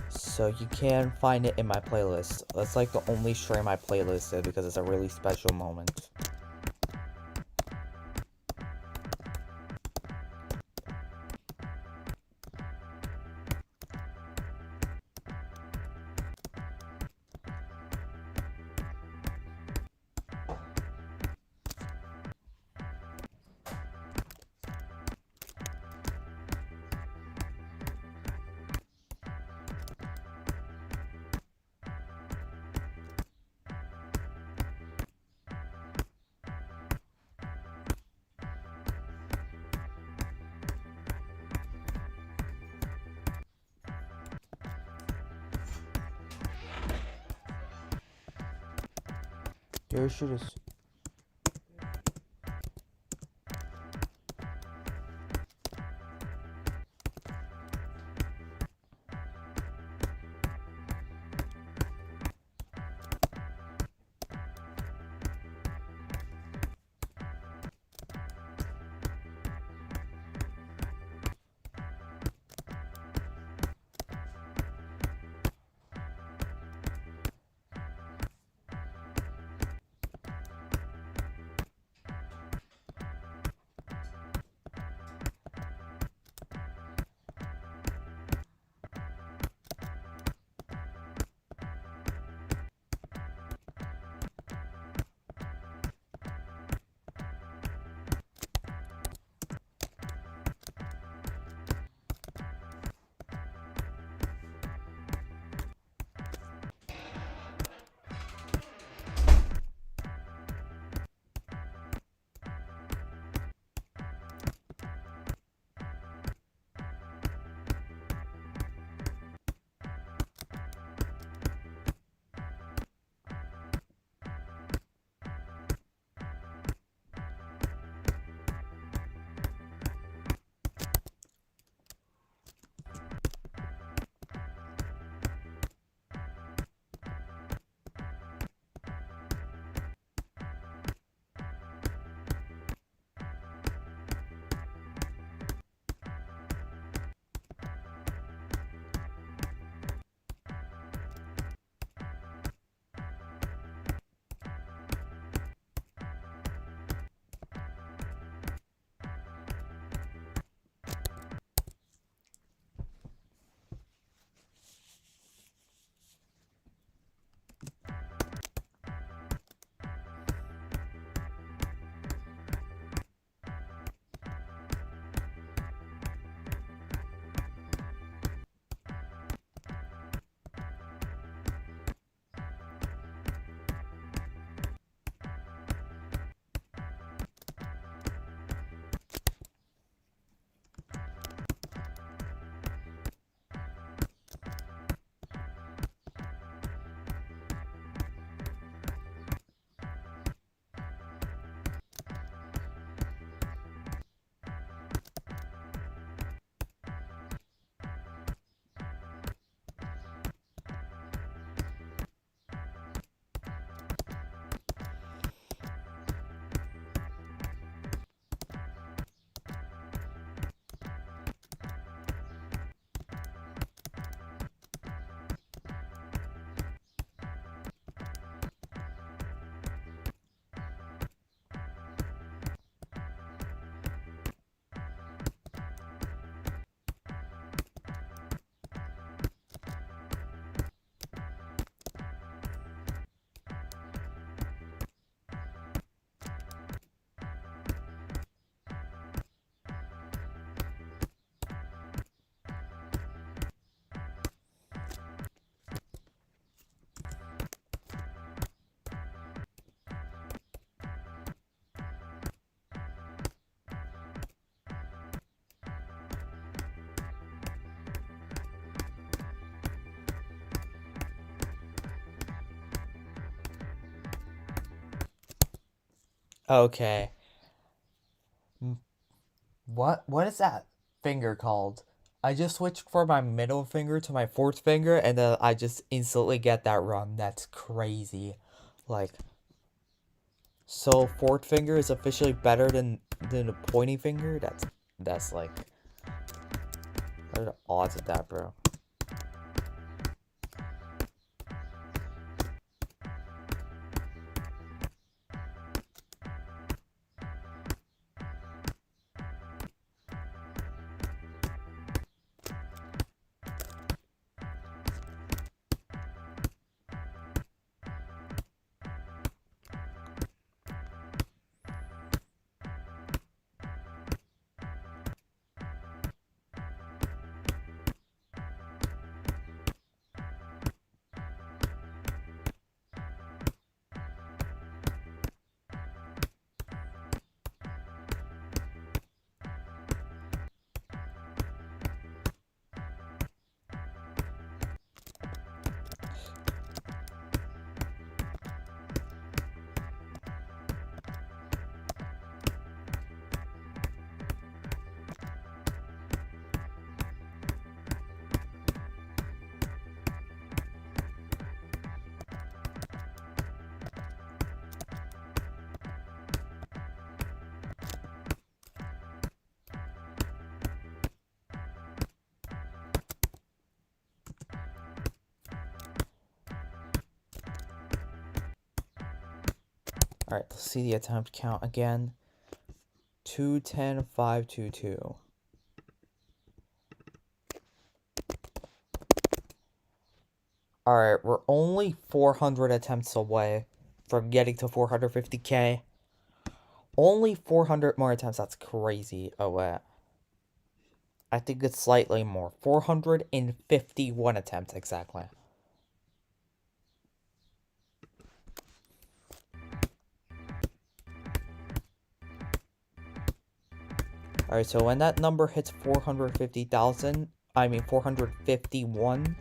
So you can find it in my playlist. That's like the only stream I playlisted because it's a really special moment. Görüşürüz. Okay. What is that finger called? I just switched from my middle finger to my fourth finger, and then I just instantly get that run. That's crazy. Like, so fourth finger is officially better than a pointing finger? That's like, what are the odds of that, bro? Alright, let's see the attempt count again. 210, 522. Alright, we're only 400 attempts away from getting to 450k. Only 400 more attempts, that's crazy. Oh, wait. I think it's slightly more. 451 attempts, exactly. Alright, so when that number hits 451,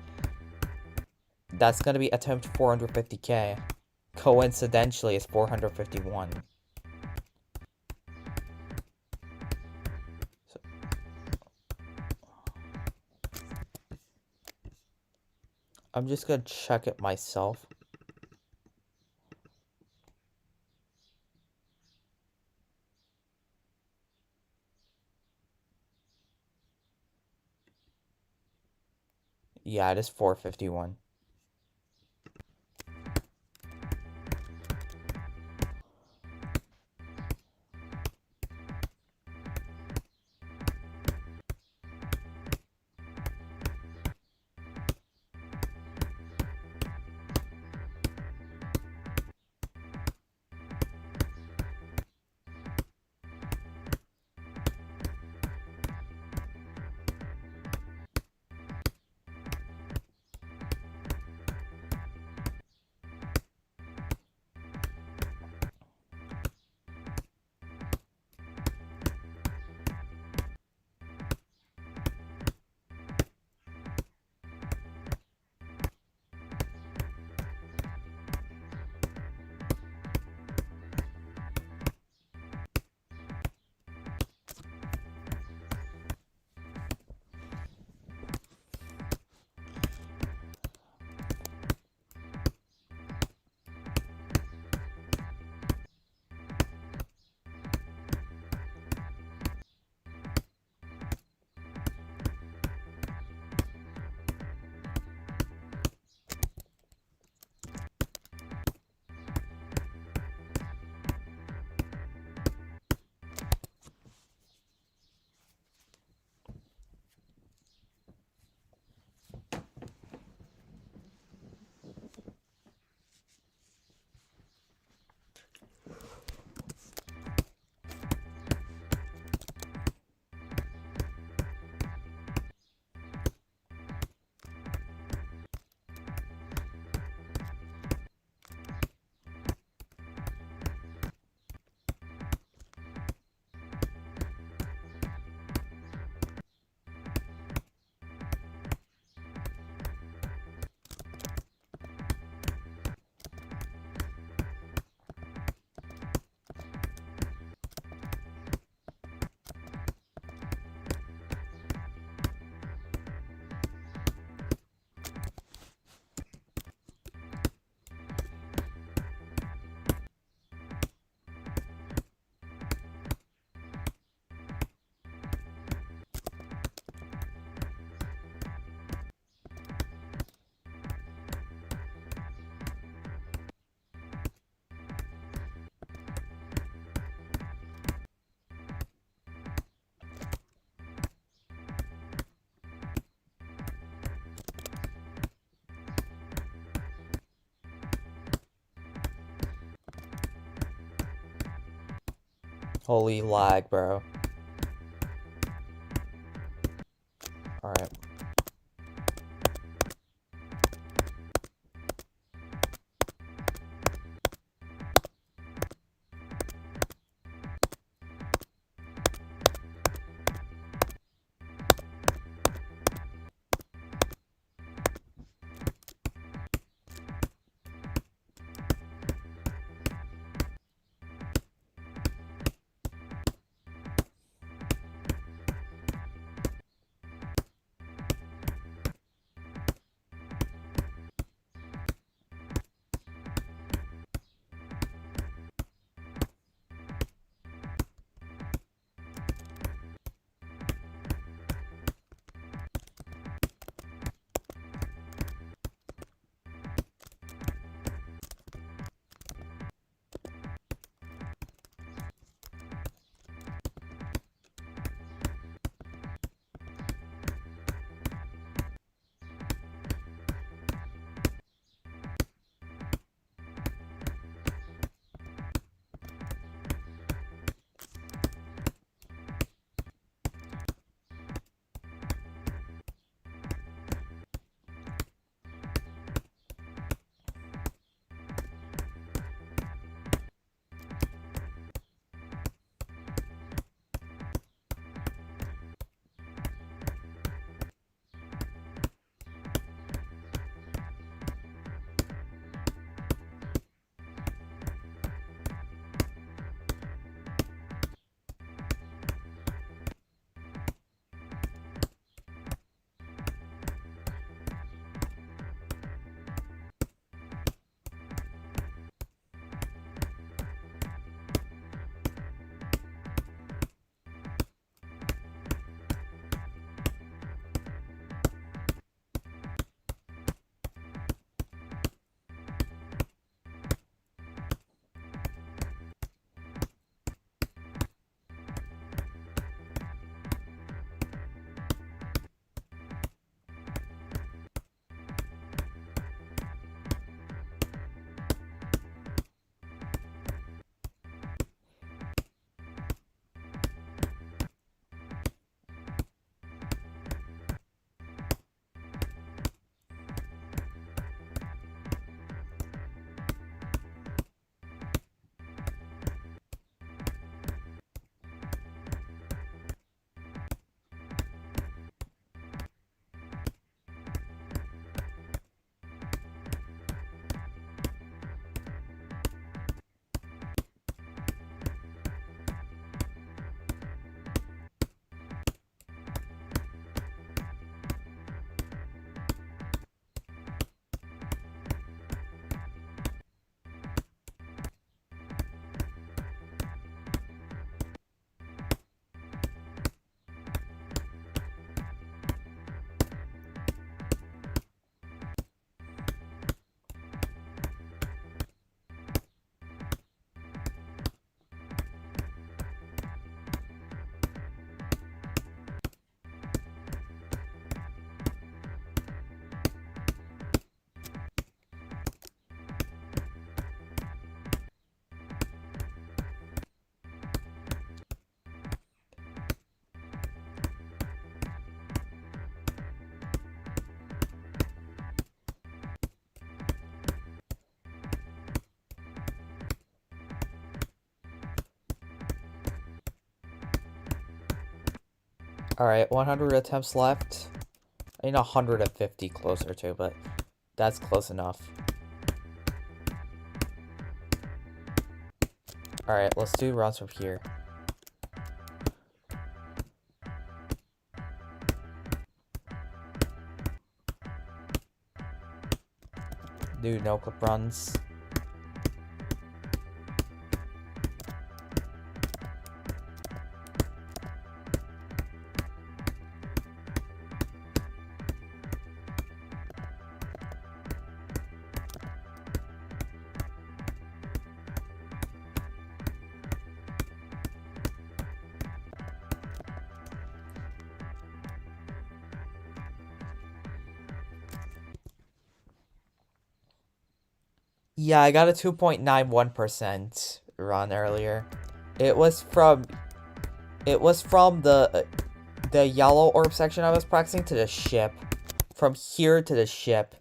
that's gonna be attempt 450k. Coincidentally, it's 451. So, I'm just gonna check it myself. Yeah, it is 451. Holy lag, bro. Alright. Alright, 100 attempts left. I need 150 closer to, but that's close enough. Alright, let's do runs from here. Do no clip runs. Yeah, I got a 2.91% run earlier. It was from the yellow orb section I was practicing to the ship. From here to the ship.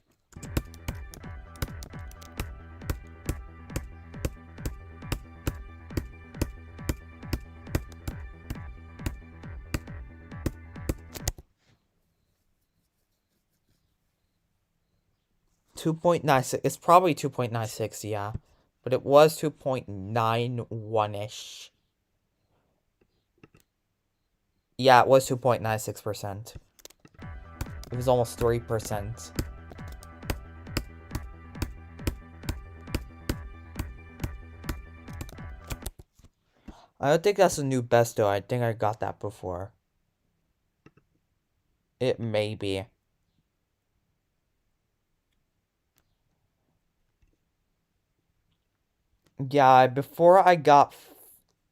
.96. It's probably 2.96, yeah. But it was 2.91-ish. Yeah, it was 2.96%. It was almost 3%. I don't think that's a new best, though. I think I got that before. It may be. Yeah, before I got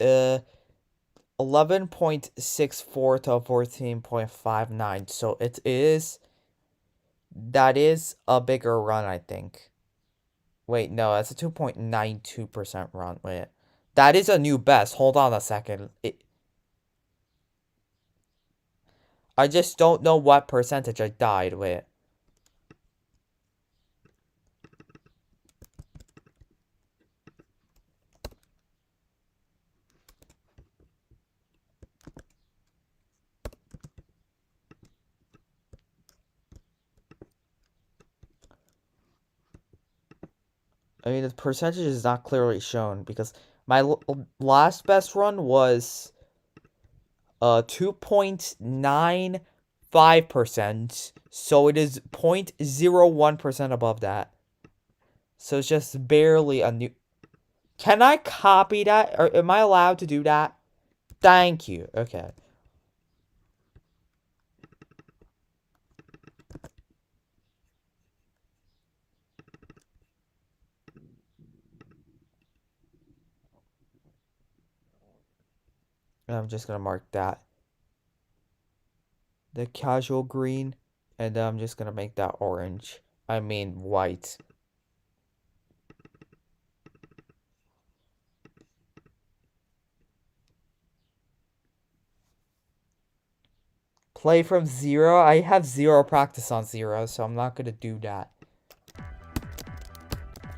11.64 to 14.59, so that is a bigger run, I think. Wait, no, that's a 2.92% run. Wait, that is a new best. Hold on a second. I just don't know what percentage I died. Wait. I mean, the percentage is not clearly shown because my last best run was 2.95%, so it is 0.01% above that. So it's just barely a new... Can I copy that? Or am I allowed to do that? Thank you. Okay. I'm just gonna mark that. The casual green. And then I'm just gonna make that orange. I mean white. Play from 0? I have 0 practice on 0, so I'm not gonna do that.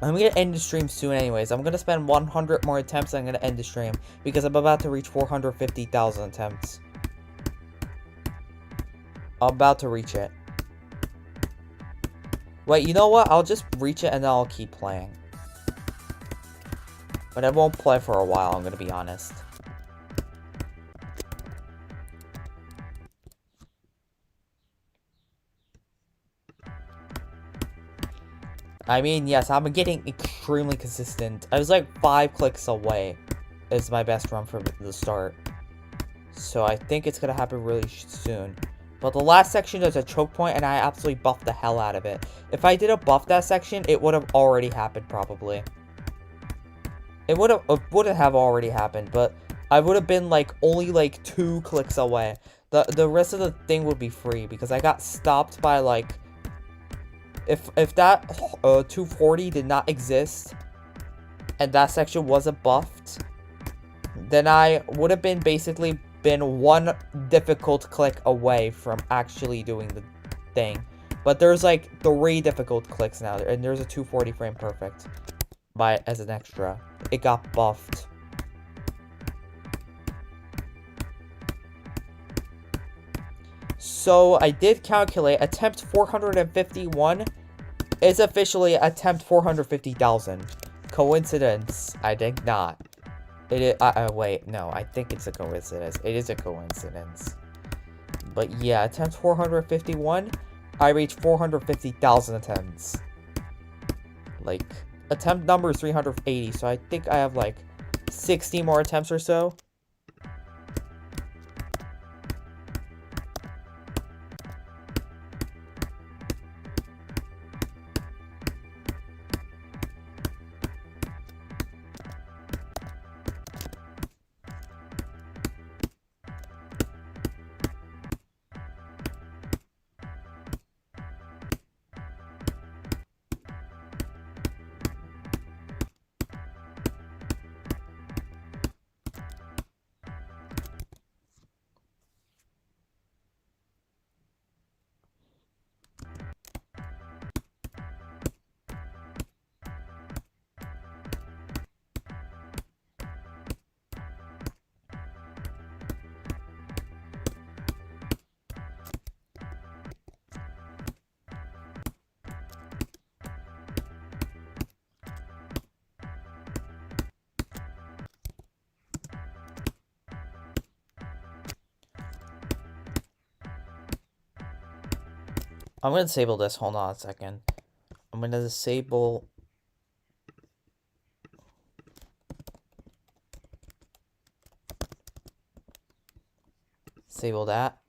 I'm gonna end the stream soon anyways. I'm gonna spend 100 more attempts and I'm gonna end the stream. Because I'm about to reach 450,000 attempts. I'm about to reach it. Wait, you know what? I'll just reach it and then I'll keep playing. But I won't play for a while, I'm gonna be honest. I mean, yes, I'm getting extremely consistent. I was like 5 clicks away. Is my best run from the start. So I think it's gonna happen really soon. But the last section is a choke point, and I absolutely buffed the hell out of it. If I didn't buff that section, it would have already happened, probably. It wouldn't have already happened, but I would have been like only like 2 clicks away. The rest of the thing would be free because I got stopped by like if that 240 did not exist and that section wasn't buffed, then I would have been basically been 1 difficult click away from actually doing the thing. But there's like 3 difficult clicks now, and there's a 240 frame perfect as an extra. It got buffed. So I did calculate attempt 451 is officially attempt 450,000. Coincidence? I think not. It is, wait, no, I think it's a coincidence. It is a coincidence. But yeah, attempt 451, I reached 450,000 attempts. Like, attempt number is 380, so I think I have like 60 more attempts or so. I'm gonna disable this. Hold on a second. I'm gonna disable. Disable that.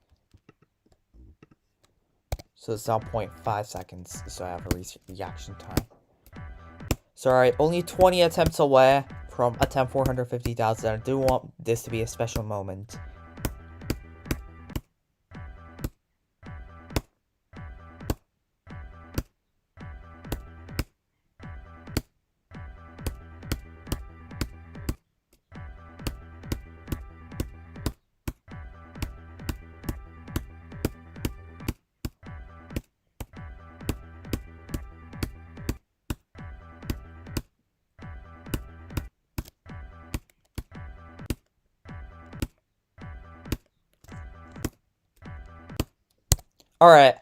So it's now 0.5 seconds. So I have a reaction time. So alright, only 20 attempts away from attempt 450,000. I do want this to be a special moment. Alright.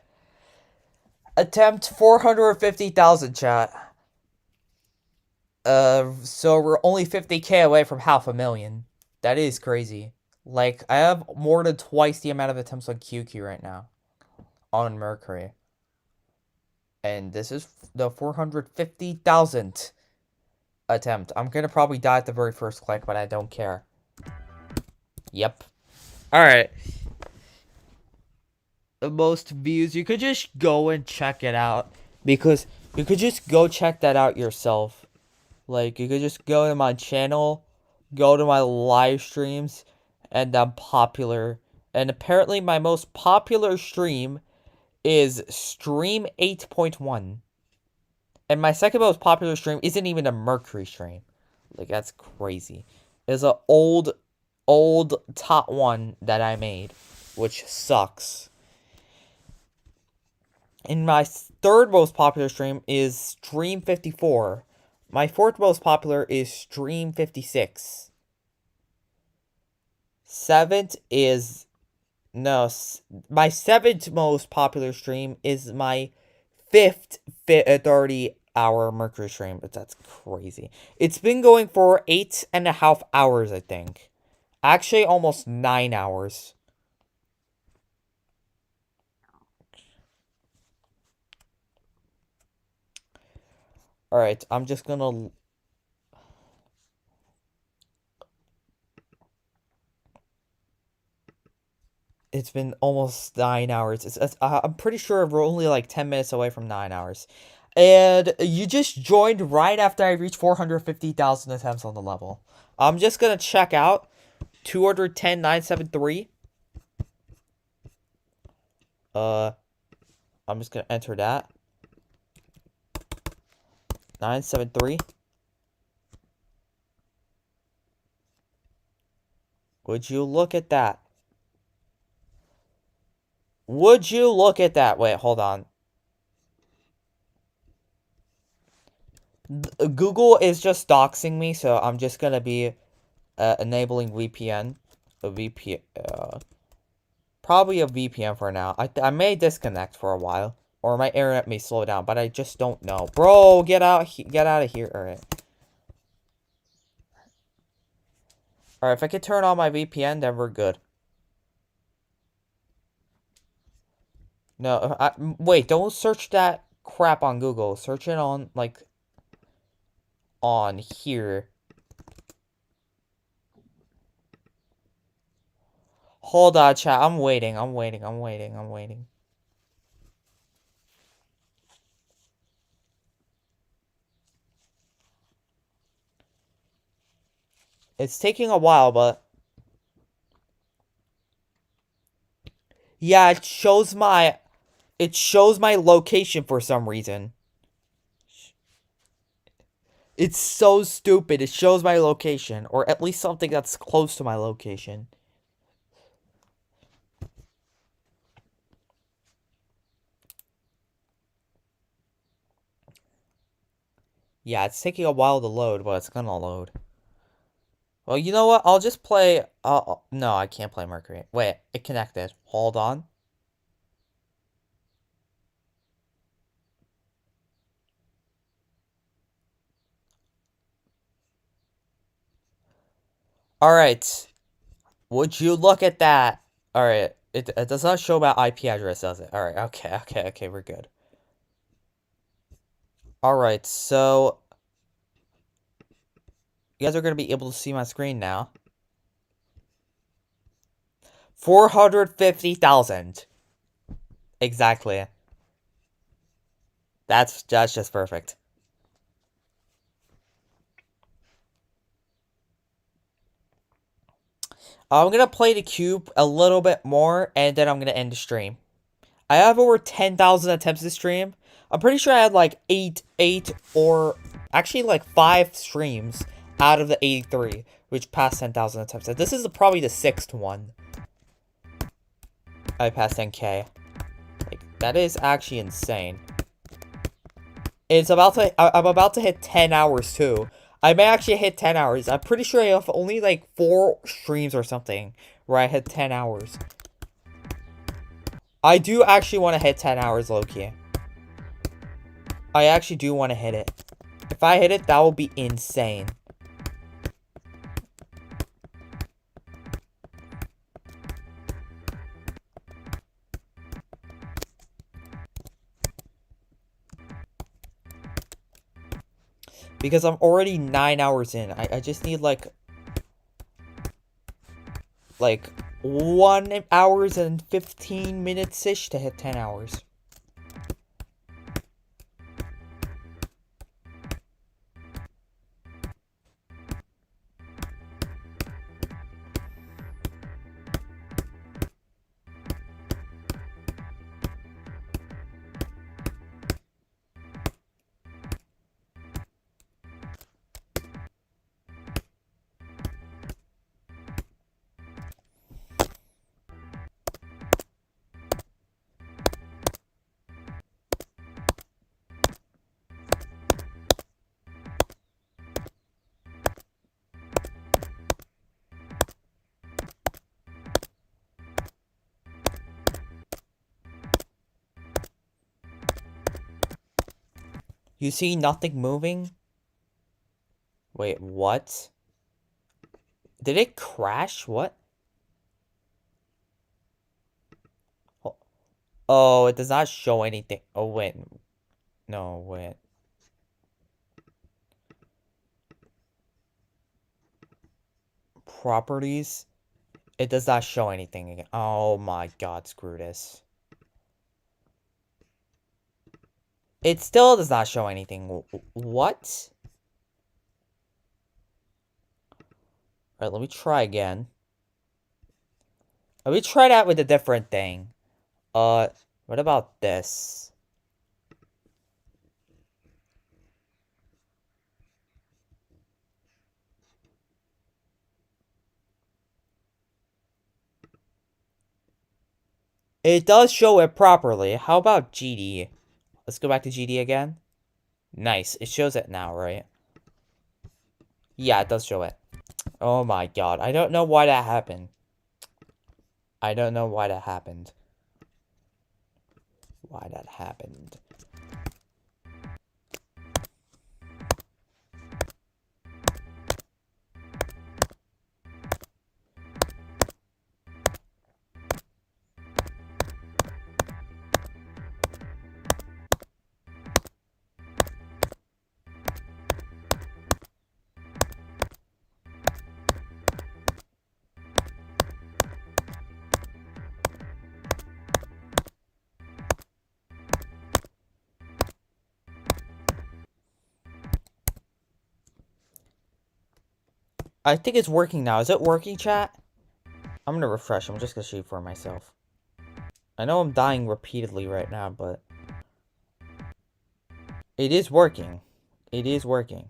Attempt 450,000, chat. So we're only 50k away from 500,000. That is crazy. Like, I have more than twice the amount of attempts on QQ right now. On Mercury. And this is the 450,000th attempt. I'm gonna probably die at the very first click, but I don't care. Yep. Alright. The most views. You could just go and check it out. Because you could just go check that out yourself. Like, you could just go to my channel, go to my live streams, and I'm popular. And apparently my most popular stream is Stream 8.1. And my second most popular stream isn't even a Mercury stream. Like, that's crazy. It's an old top one that I made, which sucks. And my third most popular stream is Stream 54. My fourth most popular is Stream 56. Seventh is... No, my seventh most popular stream is my fifth 30-hour Mercury stream. But that's crazy. It's been going for 8.5 hours, I think. Actually, almost 9 hours. Alright, I'm just gonna... It's been almost 9 hours. I'm pretty sure we're only like 10 minutes away from 9 hours. And you just joined right after I reached 450,000 attempts on the level. I'm just gonna check out 210,973. I'm just gonna enter that. 973. Would you look at that? Would you look at that? Wait, hold on. Google is just doxing me, so I'm just gonna be enabling VPN. A VPN. Probably a VPN for now. I may disconnect for a while. Or my internet may slow down, but I just don't know. Bro, get out of here. Alright. Alright, if I could turn on my VPN, then we're good. No, wait, don't search that crap on Google. Search it on, like, on here. Hold on, chat. I'm waiting. It's taking a while, but... Yeah, it shows my location for some reason. It's so stupid. It shows my location, or at least something that's close to my location. Yeah, it's taking a while to load, but it's gonna load. Well, you know what? I'll just play... no, I can't play Mercury. Wait, it connected. Hold on. Alright. Would you look at that? Alright. It does not show my IP address, does it? Alright, okay, we're good. Alright, so you guys are gonna be able to see my screen now. 450,000. Exactly. That's just perfect. I'm gonna play the cube a little bit more, and then I'm gonna end the stream. I have over 10,000 attempts to stream. I'm pretty sure I had like 8 or actually like 5 streams out of the 83, which passed 10,000 attempts. This is probably the 6th one. I passed 10K. Like, that is actually insane. I'm about to hit 10 hours too. I may actually hit 10 hours. I'm pretty sure I have only like 4 streams or something where I hit 10 hours. I do actually want to hit 10 hours, low-key. I actually do want to hit it. If I hit it, that will be insane. Because I'm already 9 hours in. I just need like 1 hours and 15 minutes-ish to hit 10 hours. You see nothing moving? Wait, what? Did it crash? What? Oh, it does not show anything. Oh, wait. No, wait. Properties? It does not show anything again. Oh my god, screw this. It still does not show anything. What? Alright, let me try again. Let me try that with a different thing. What about this? It does show it properly. How about GD? Let's go back to GD again. Nice. It shows it now, right? Yeah, it does show it. Oh my god. I don't know why that happened. I don't know why that happened. Why that happened. I think it's working now. Is it working, chat? I'm gonna refresh. I'm just gonna shoot for myself. I know I'm dying repeatedly right now, but it is working. It is working.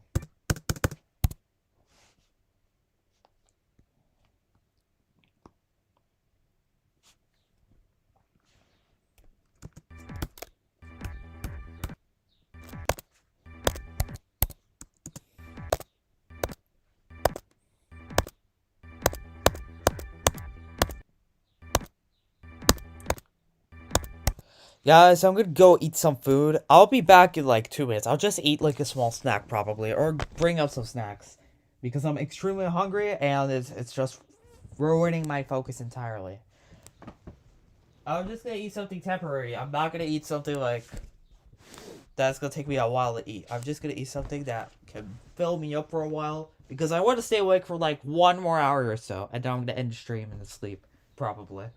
Guys, I'm gonna go eat some food. I'll be back in like 2 minutes. I'll just eat like a small snack probably, or bring up some snacks. Because I'm extremely hungry and it's just ruining my focus entirely. I'm just gonna eat something temporary. I'm not gonna eat something like that's gonna take me a while to eat. I'm just gonna eat something that can fill me up for a while because I want to stay awake for like 1 more hour or so, and then I'm gonna end the stream and sleep probably.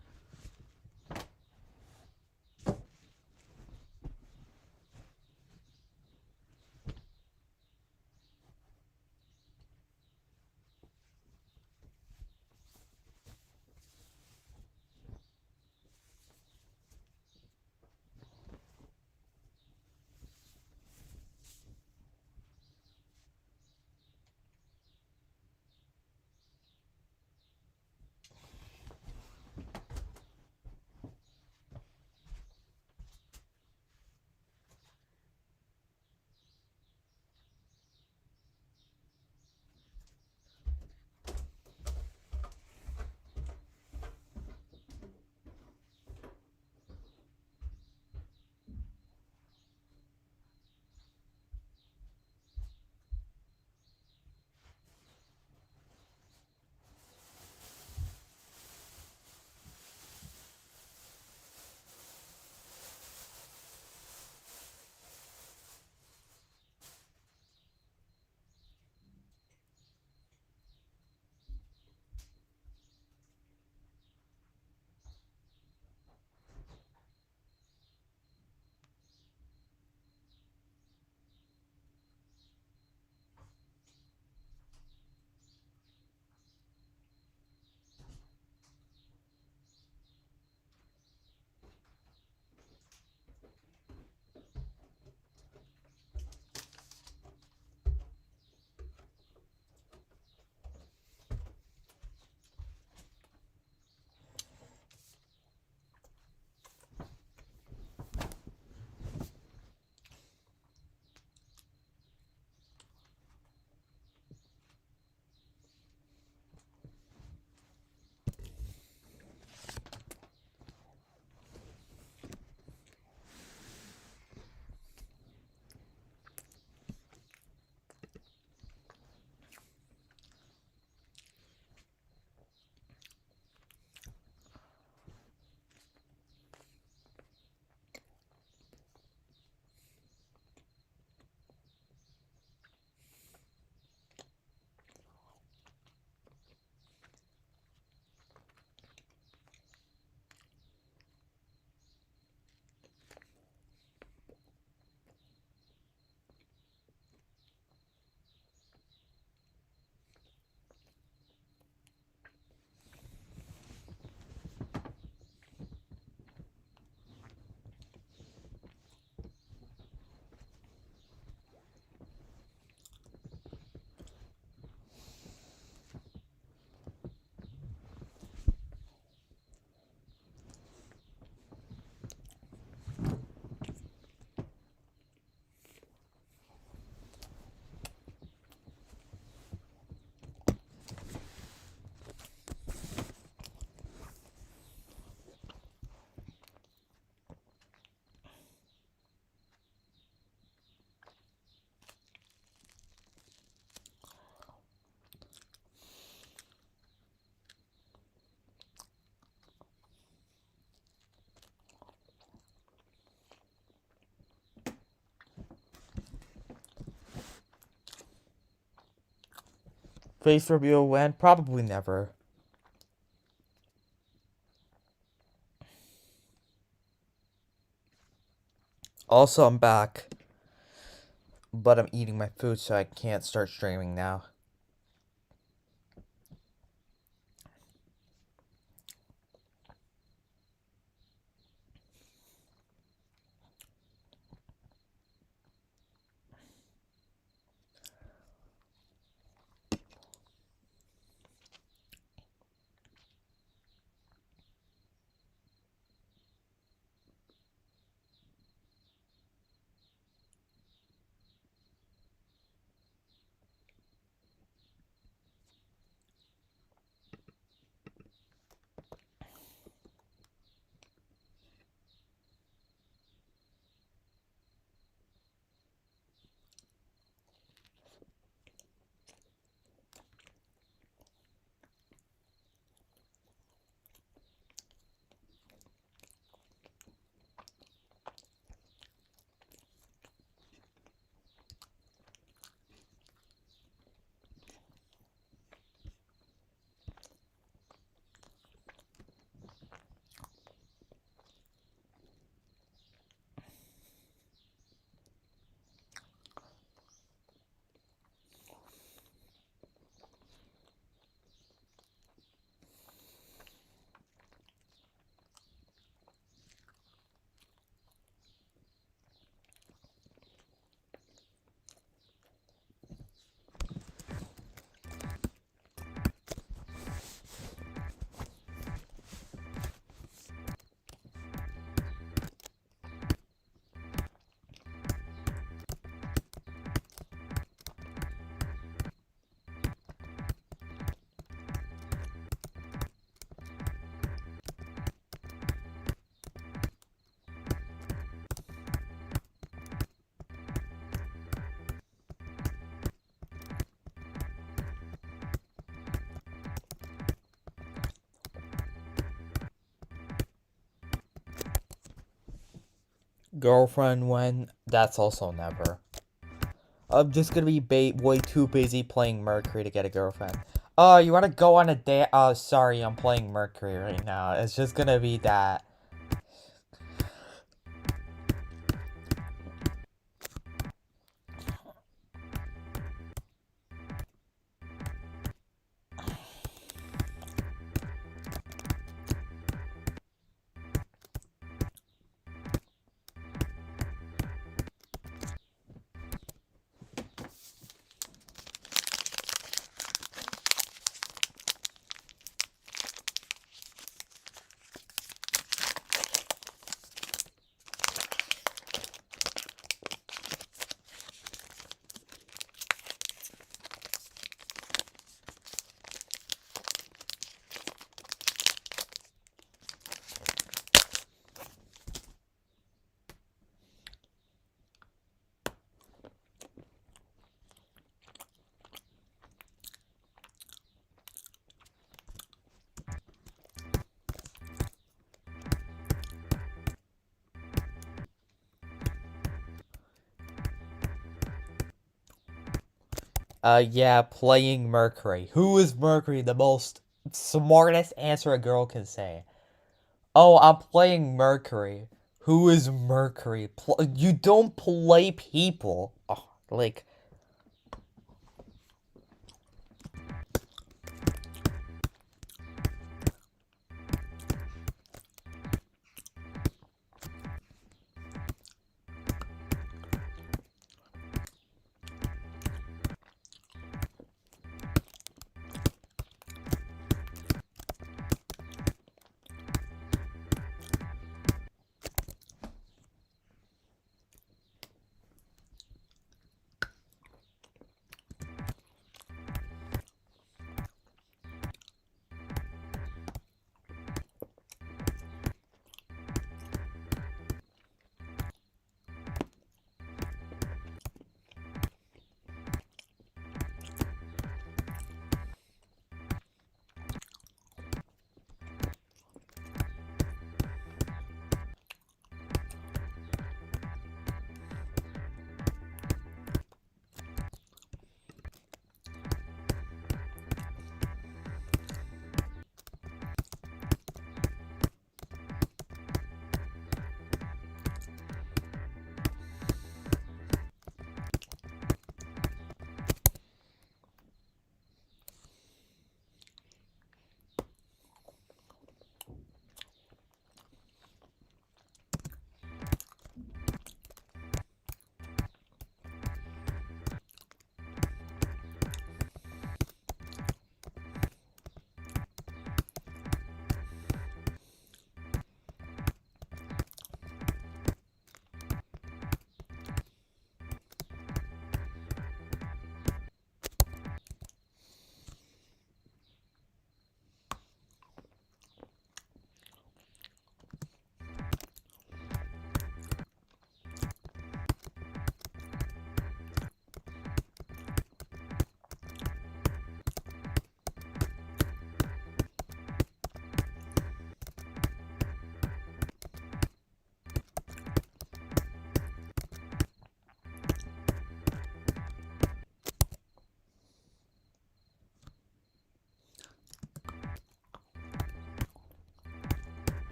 Face reveal when? Probably never. Also, I'm back, but I'm eating my food, so I can't start streaming now. Girlfriend when? That's also never. I'm just gonna be way too busy playing Mercury to get a girlfriend. Oh, you wanna go on a date? Oh, sorry, I'm playing Mercury right now. It's just gonna be that. Yeah, playing Mercury. Who is Mercury? The most smartest answer a girl can say. Oh, I'm playing Mercury. Who is Mercury? You don't play people. Oh, like.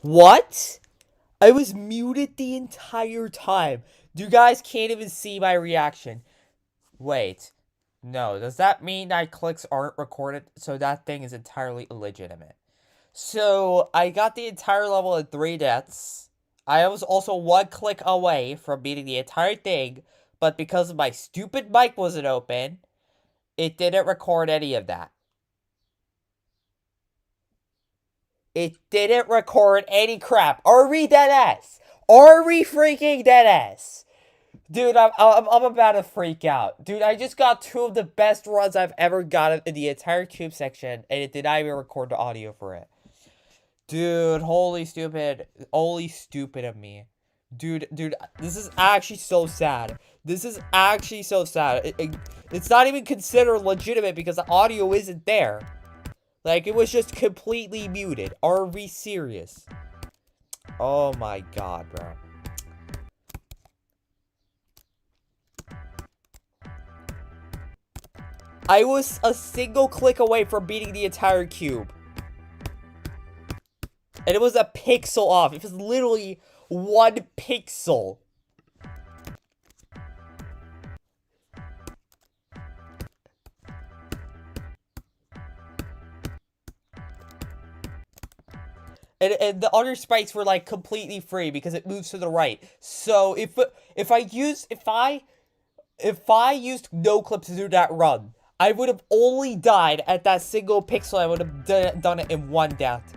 What? I was muted the entire time. You guys can't even see my reaction. Wait. No, does that mean that clicks aren't recorded? So that thing is entirely illegitimate. So, I got the entire level in 3 deaths. I was also 1 click away from beating the entire thing, but because my stupid mic wasn't open, it didn't record any of that. It didn't record any crap. Are we dead ass? Are we freaking dead ass? Dude, I'm about to freak out. Dude, I just got 2 of the best runs I've ever gotten in the entire tube section, and it did not even record the audio for it. Dude, holy stupid of me. Dude, this is actually so sad. This is actually so sad. It's not even considered legitimate because the audio isn't there. Like, it was just completely muted. Are we serious? Oh my god, bro. I was a single click away from beating the entire cube. And it was a pixel off. It was literally 1 pixel. And the other sprites were like completely free because it moves to the right. So if I used no clip to do that run, I would have only died at that single pixel. I would have done it in 1 death.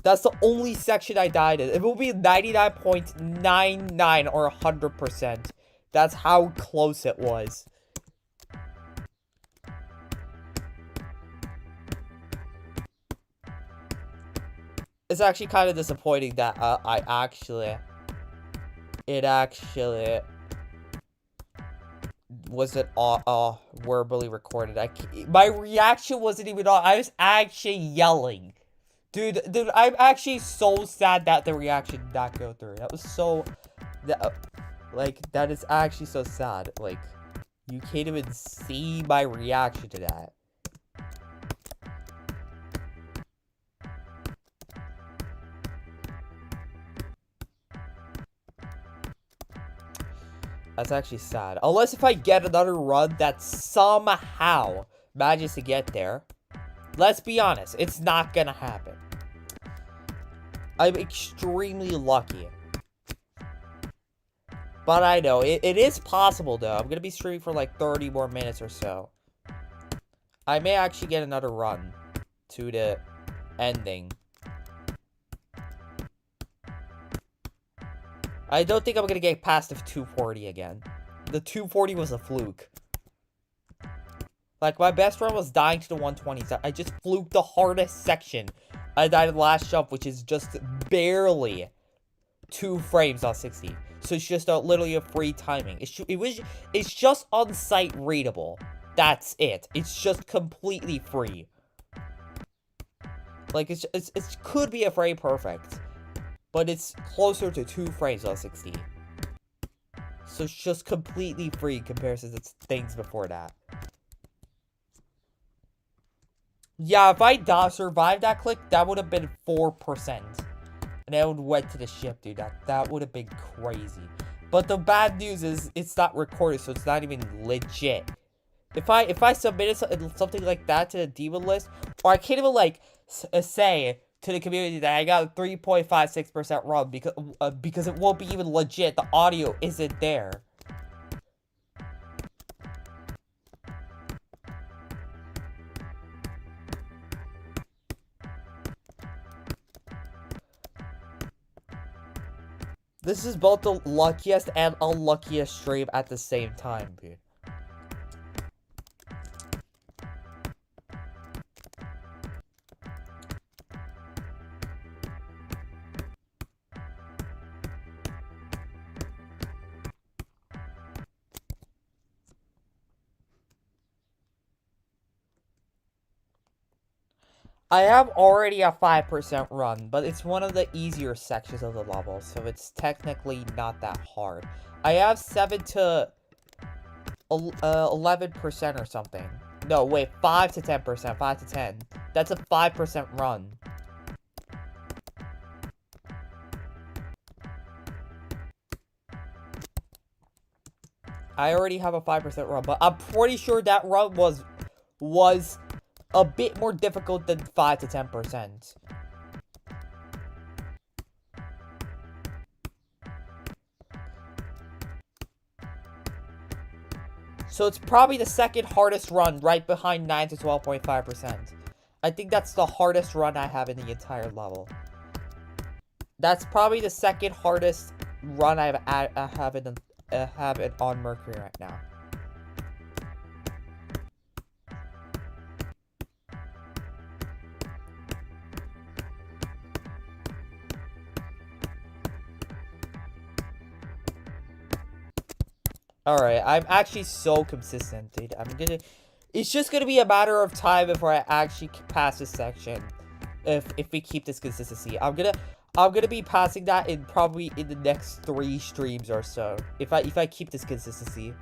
That's the only section I died in. It will be 99.99 or 100%. That's how close it was. It's actually kind of disappointing that it actually wasn't verbally recorded. My reaction wasn't even on. I was actually yelling. Dude, I'm actually so sad that the reaction did not go through. That was so... that is actually so sad. Like, you can't even see my reaction to that. That's actually sad. Unless if I get another run that somehow manages to get there. Let's be honest, it's not gonna happen. I'm extremely lucky. But I know, it is possible though. I'm gonna be streaming for like 30 more minutes or so. I may actually get another run to the ending. I don't think I'm gonna get past the 240 again. The 240 was a fluke. Like, my best run was dying to the 120s. I just fluked the hardest section. I died in the last jump, which is just barely 2 frames on 60. So it's just literally a free timing. It's just on-site readable. That's it. It's just completely free. Like, it could be a frame perfect. But it's closer to 2 frames on 60. So it's just completely free compared to things before that. Yeah, if I survived that click, that would have been 4%. And I would went to the ship, dude. That would have been crazy. But the bad news is it's not recorded, so it's not even legit. If I submitted something like that to the demon list, or I can't even like say to the community that I got a 3.56% run because it won't be even legit. The audio isn't there. This is both the luckiest and unluckiest stream at the same time, dude. I have already a 5% run, but it's one of the easier sections of the level, so it's technically not that hard. I have 7 to 11% or something. No, wait, 5 to 10%, 5 to 10. That's a 5% run. I already have a 5% run, but I'm pretty sure that run was a bit more difficult than 5 to 10%. So it's probably the second hardest run, right behind 9 to 12.5%. I think that's the hardest run I have in the entire level. That's probably the second hardest run I have it on Mercury right now. Alright, I'm actually so consistent, dude. It's just gonna be a matter of time before I actually pass this section. If we keep this consistency. I'm gonna be passing that in probably in the next 3 streams or so. If I keep this consistency.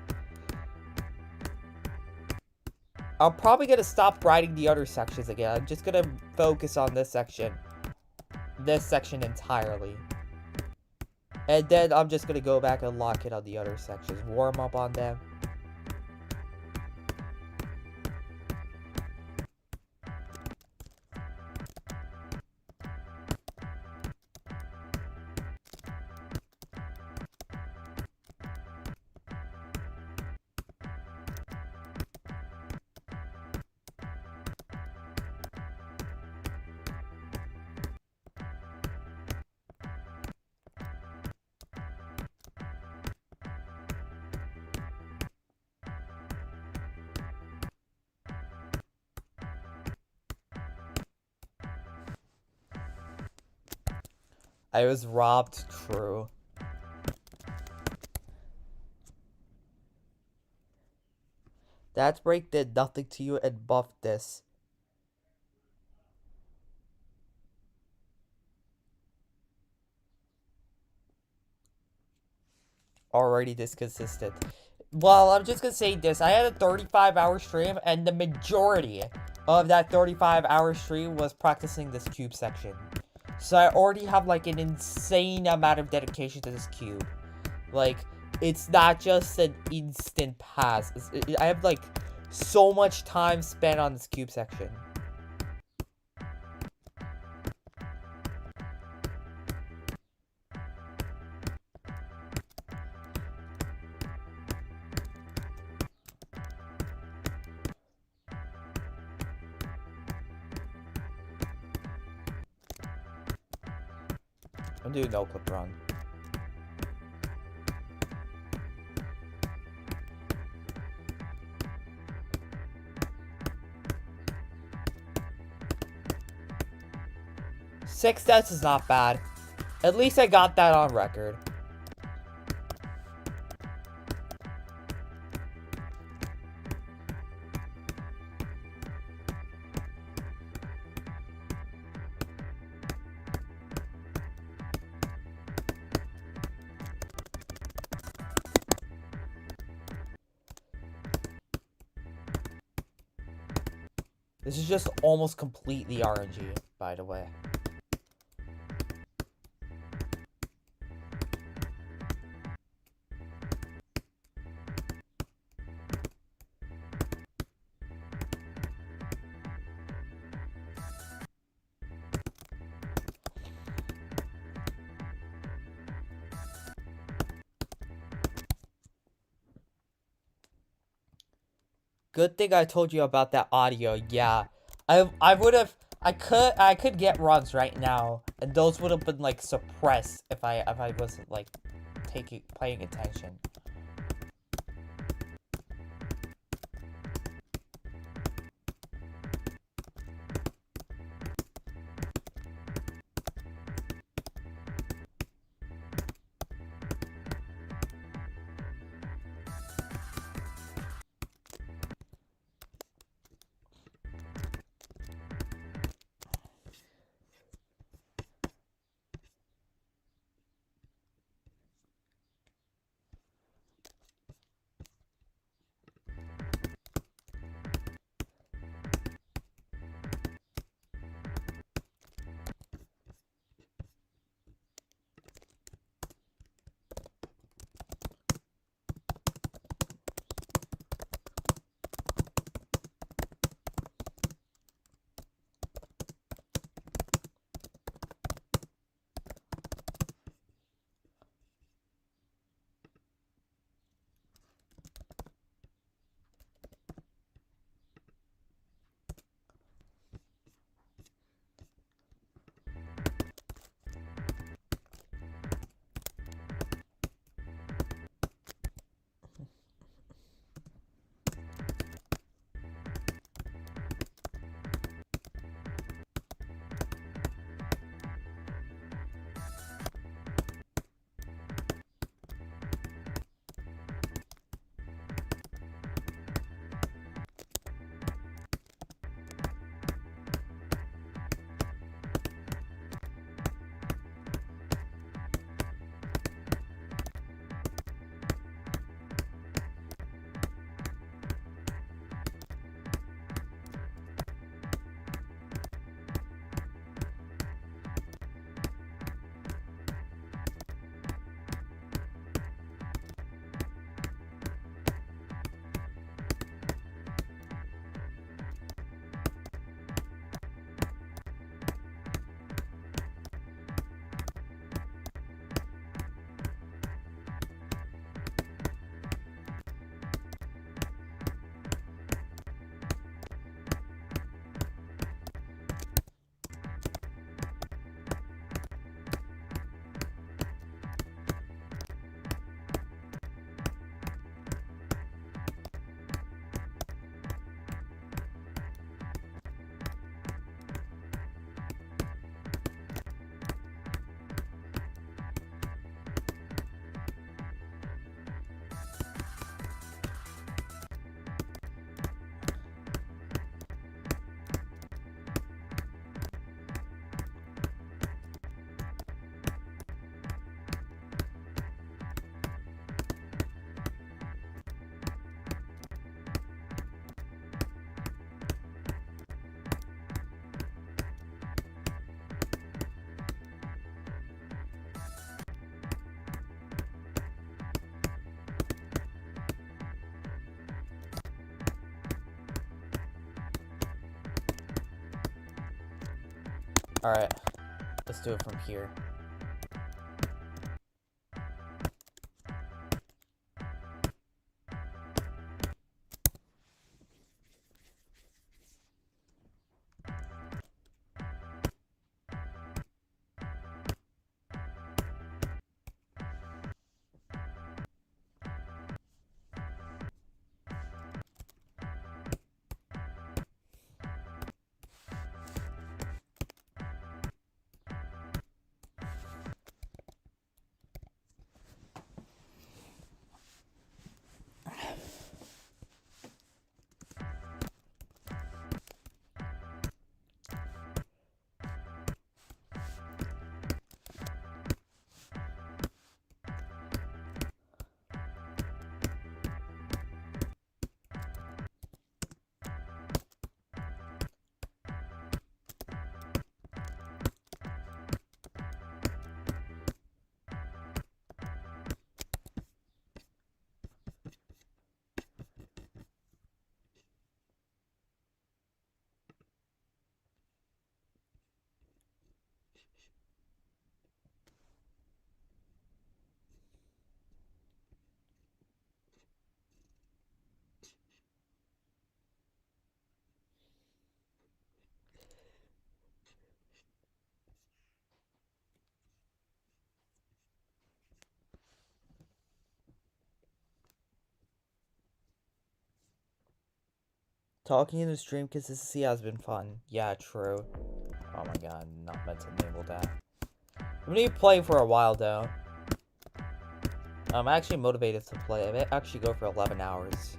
I'm probably gonna stop writing the other sections again. I'm just gonna focus on this section. This section entirely. And then I'm just gonna go back and lock it on the other sections. Warm up on them. I was robbed, true. That break did nothing to you and buffed this. Already this consistent. Well, I'm just gonna say this. I had a 35-hour stream, and the majority of that 35-hour stream was practicing this cube section. So I already have, like, an insane amount of dedication to this cube. Like, it's not just an instant pass. I have, like, so much time spent on this cube section. I'm doing no clip run. Six deaths is not bad. At least I got that on record. This is just almost completely RNG, by the way. Good thing I told you about that audio. Yeah, I could get runs right now, and those would have been like suppressed if I wasn't like paying attention. Alright. Let's do it from here. Talking in the stream consistency has been fun. Yeah, true. Oh my god, not meant to enable that. I'm gonna be playing for a while though. I'm actually motivated to play. I may actually go for 11 hours.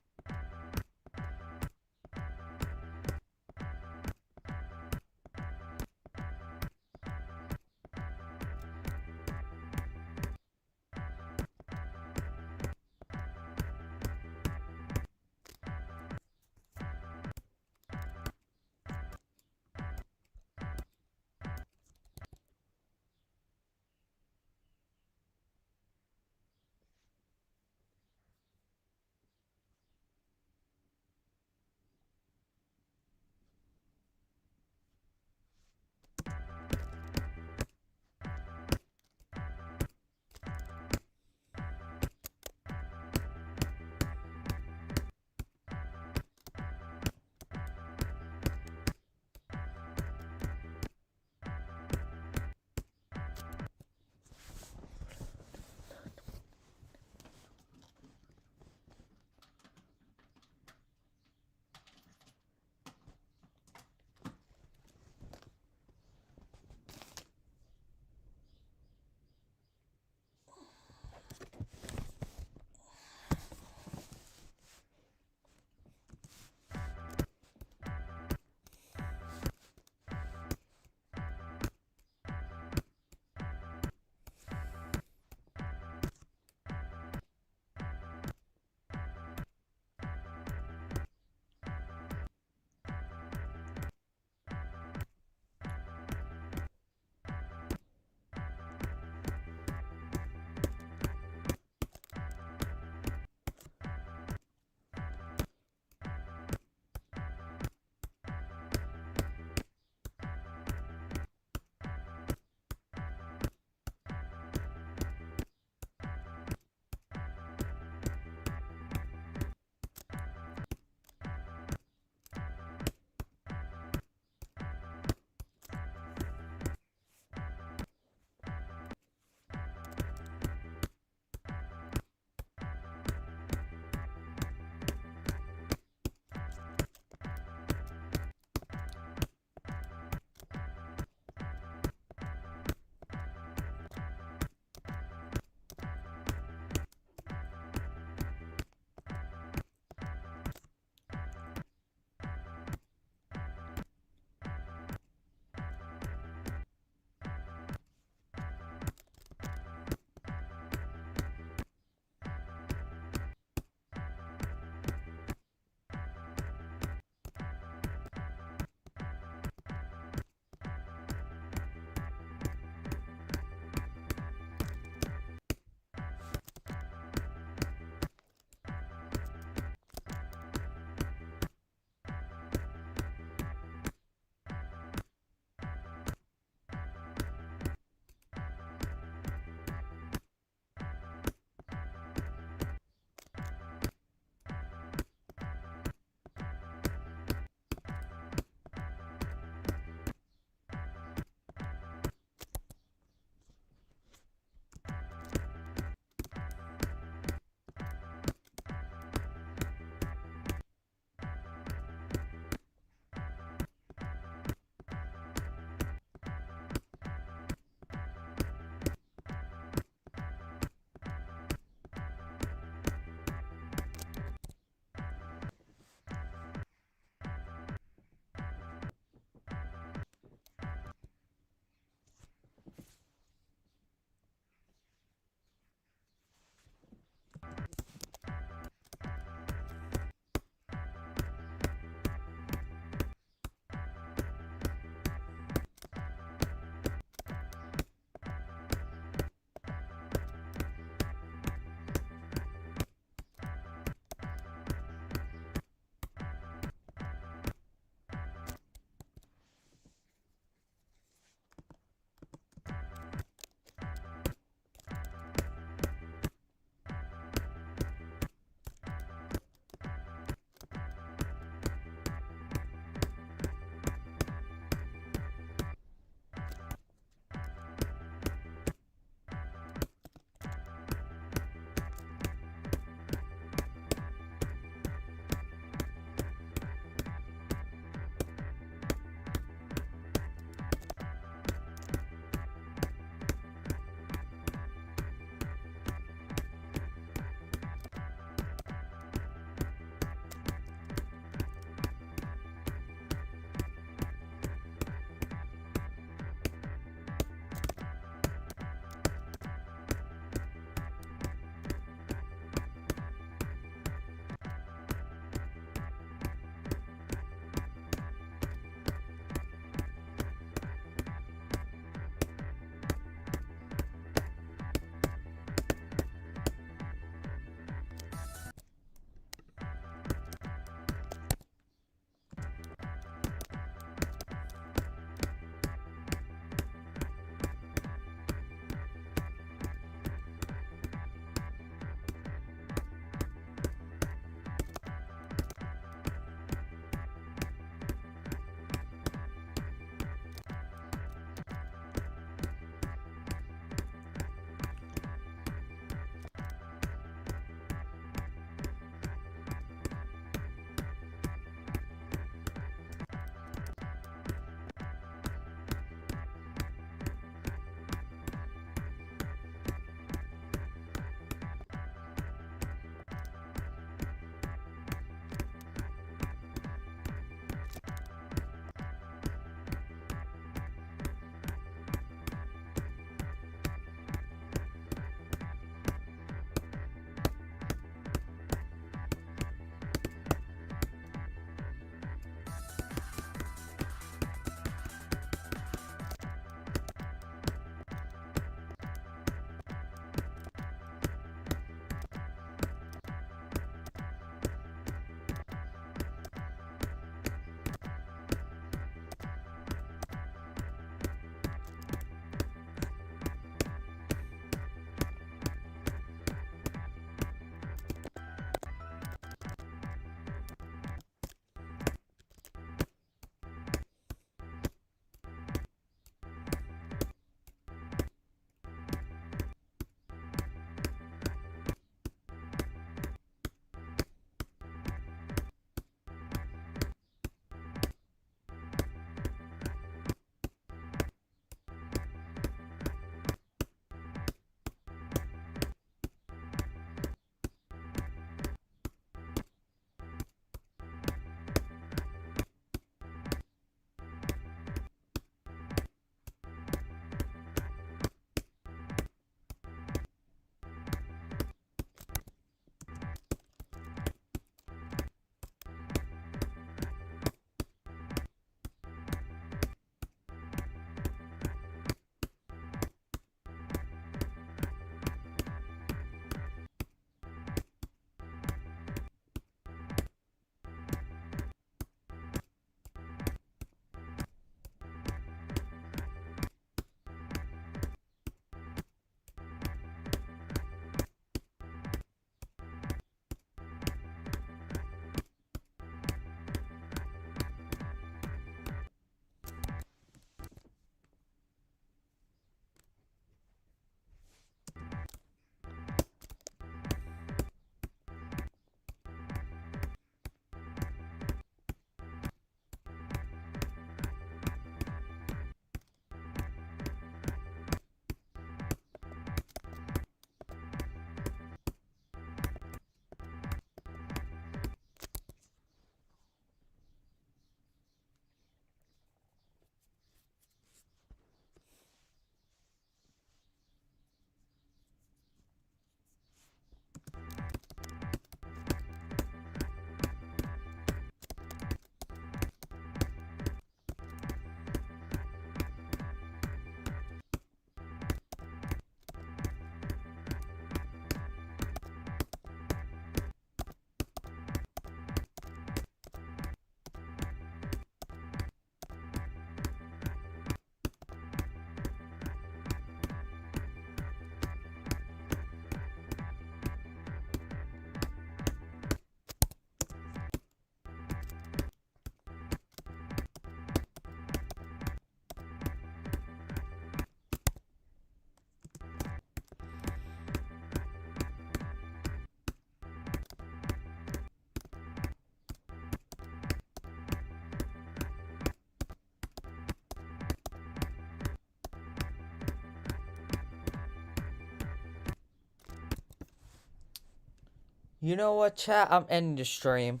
You know what, chat? I'm ending the stream.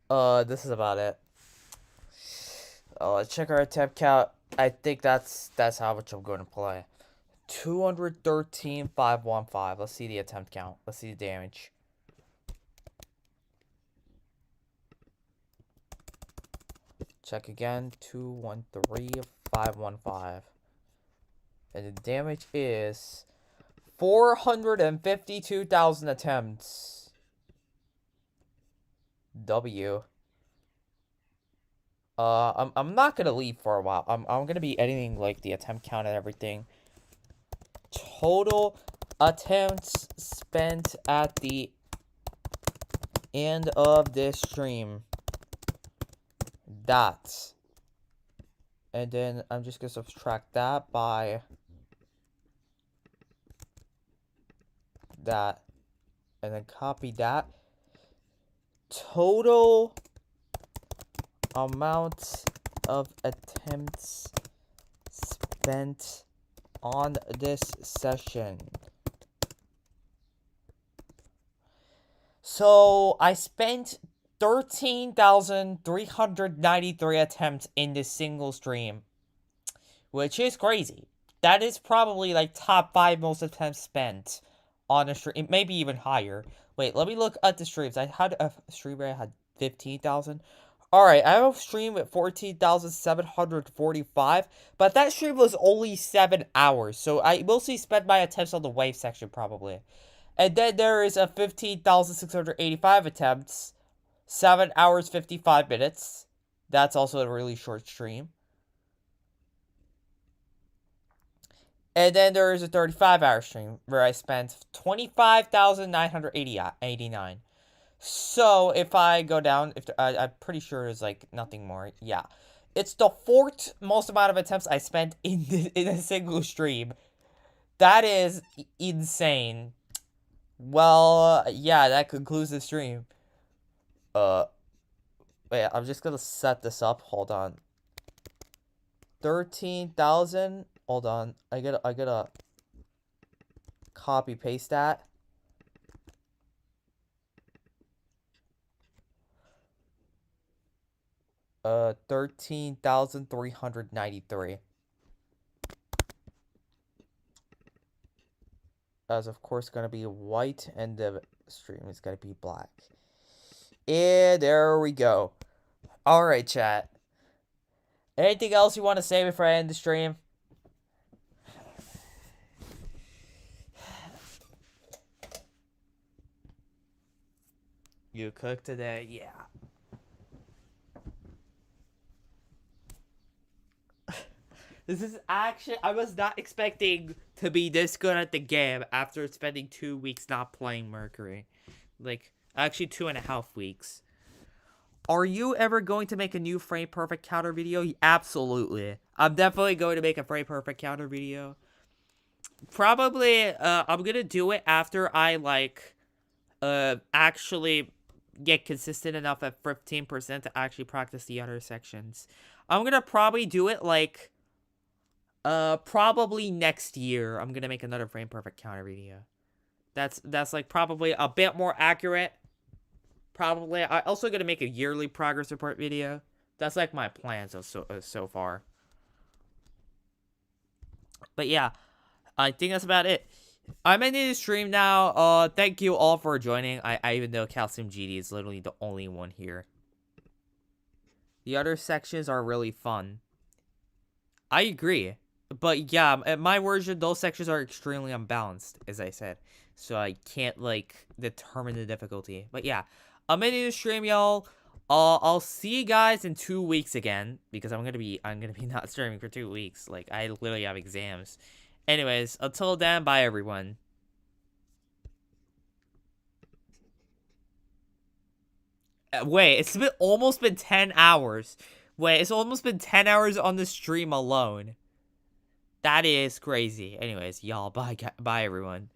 This is about it. Check our attempt count. I think that's how much I'm going to play. 213,515. Let's see the attempt count. Let's see the damage. Check again. 213,515. And the damage is 452,000 attempts. W. I'm not gonna leave for a while. I'm gonna be editing like the attempt count and everything. Total attempts spent at the end of this stream. That. And then I'm just gonna subtract that by that. And then copy that. Total amount of attempts spent on this session. So I spent 13,393 attempts in this single stream, which is crazy. That is probably like top 5 most attempts spent on a stream. It may be even higher. Wait, let me look at the streams. I had a stream where I had 15,000. Alright, I have a stream with 14,745, but that stream was only 7 hours, so I mostly spent my attempts on the wave section, probably. And then there is a 15,685 attempts, 7 hours, 55 minutes. That's also a really short stream. And then there is a 35-hour stream, where I spent 25,989. So, if I go down, I'm pretty sure it's like nothing more. Yeah. It's the 4th most amount of attempts I spent in a single stream. That is insane. Well, yeah, that concludes the stream. Wait, I'm just gonna set this up. Hold on. 13,000. Hold on. I gotta copy paste that. 13,393. That's of course gonna be white, and the stream is gonna be black. And there we go. Alright, chat. Anything else you want to say before I end the stream? You cooked today? Yeah. This is actually, I was not expecting to be this good at the game after spending 2 weeks not playing Mercury. Like, actually 2.5 weeks. Are you ever going to make a new frame perfect counter video? Absolutely. I'm definitely going to make a frame perfect counter video. Probably, I'm gonna do it after I, like, actually get consistent enough at 15% to actually practice the other sections. I'm gonna probably do it, like, probably next year. I'm gonna make another frame perfect counter video. That's like probably a bit more accurate. Probably. I'm also gonna make a yearly progress report video. That's like my plans so far. But yeah, I think that's about it. I'm ending the stream now. Thank you all for joining. I even know Calcium GD is literally the only one here. The other sections are really fun. I agree. But yeah, in my version, those sections are extremely unbalanced, as I said. So I can't, like, determine the difficulty. But yeah, I'm ending the stream, y'all. I'll see you guys in 2 weeks again, because I'm gonna be not streaming for 2 weeks. Like, I literally have exams. Anyways, until then, bye everyone. Wait, it's almost been 10 hours. Wait, it's almost been 10 hours on the stream alone. That is crazy. Anyways, y'all, bye everyone.